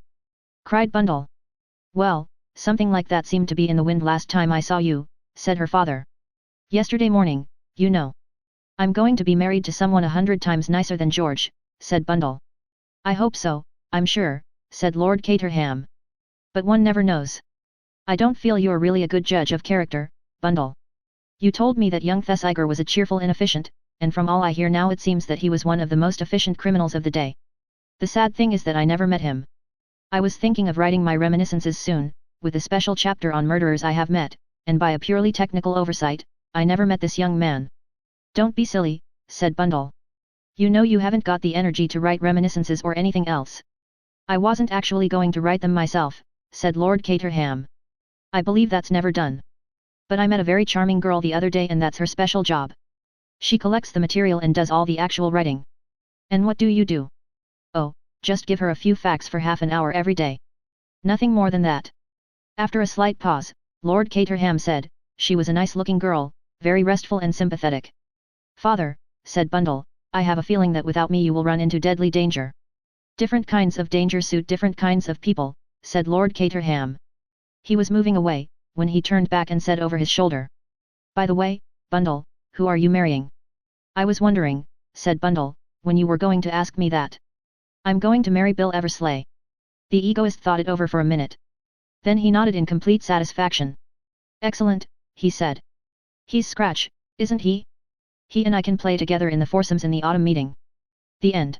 cried Bundle. "Well, something like that seemed to be in the wind last time I saw you," said her father. "Yesterday morning, you know." "I'm going to be married to someone 100 times nicer than George," said Bundle. "I hope so, I'm sure," said Lord Caterham. "But one never knows. I don't feel you're really a good judge of character, Bundle. You told me that young Thesiger was a cheerful inefficient, and from all I hear now it seems that he was one of the most efficient criminals of the day. The sad thing is that I never met him. I was thinking of writing my reminiscences soon, with a special chapter on murderers I have met, and by a purely technical oversight, I never met this young man." "Don't be silly," said Bundle. "You know you haven't got the energy to write reminiscences or anything else." "I wasn't actually going to write them myself," said Lord Caterham. "I believe that's never done. But I met a very charming girl the other day and that's her special job. She collects the material and does all the actual writing." "And what do you do?" "Oh, just give her a few facts for half an hour every day. Nothing more than that." After a slight pause, Lord Caterham said, "She was a nice-looking girl, very restful and sympathetic." "Father," said Bundle, "I have a feeling that without me you will run into deadly danger." "Different kinds of danger suit different kinds of people," said Lord Caterham. He was moving away, when he turned back and said over his shoulder. By the way, Bundle, who are you marrying? I was wondering, said Bundle, when you were going to ask me that. I'm going to marry Bill Eversley. The egoist thought it over for a minute. Then he nodded in complete satisfaction. Excellent, he said. He's Scratch, isn't he? He and I can play together in the foursomes in the autumn meeting. The end.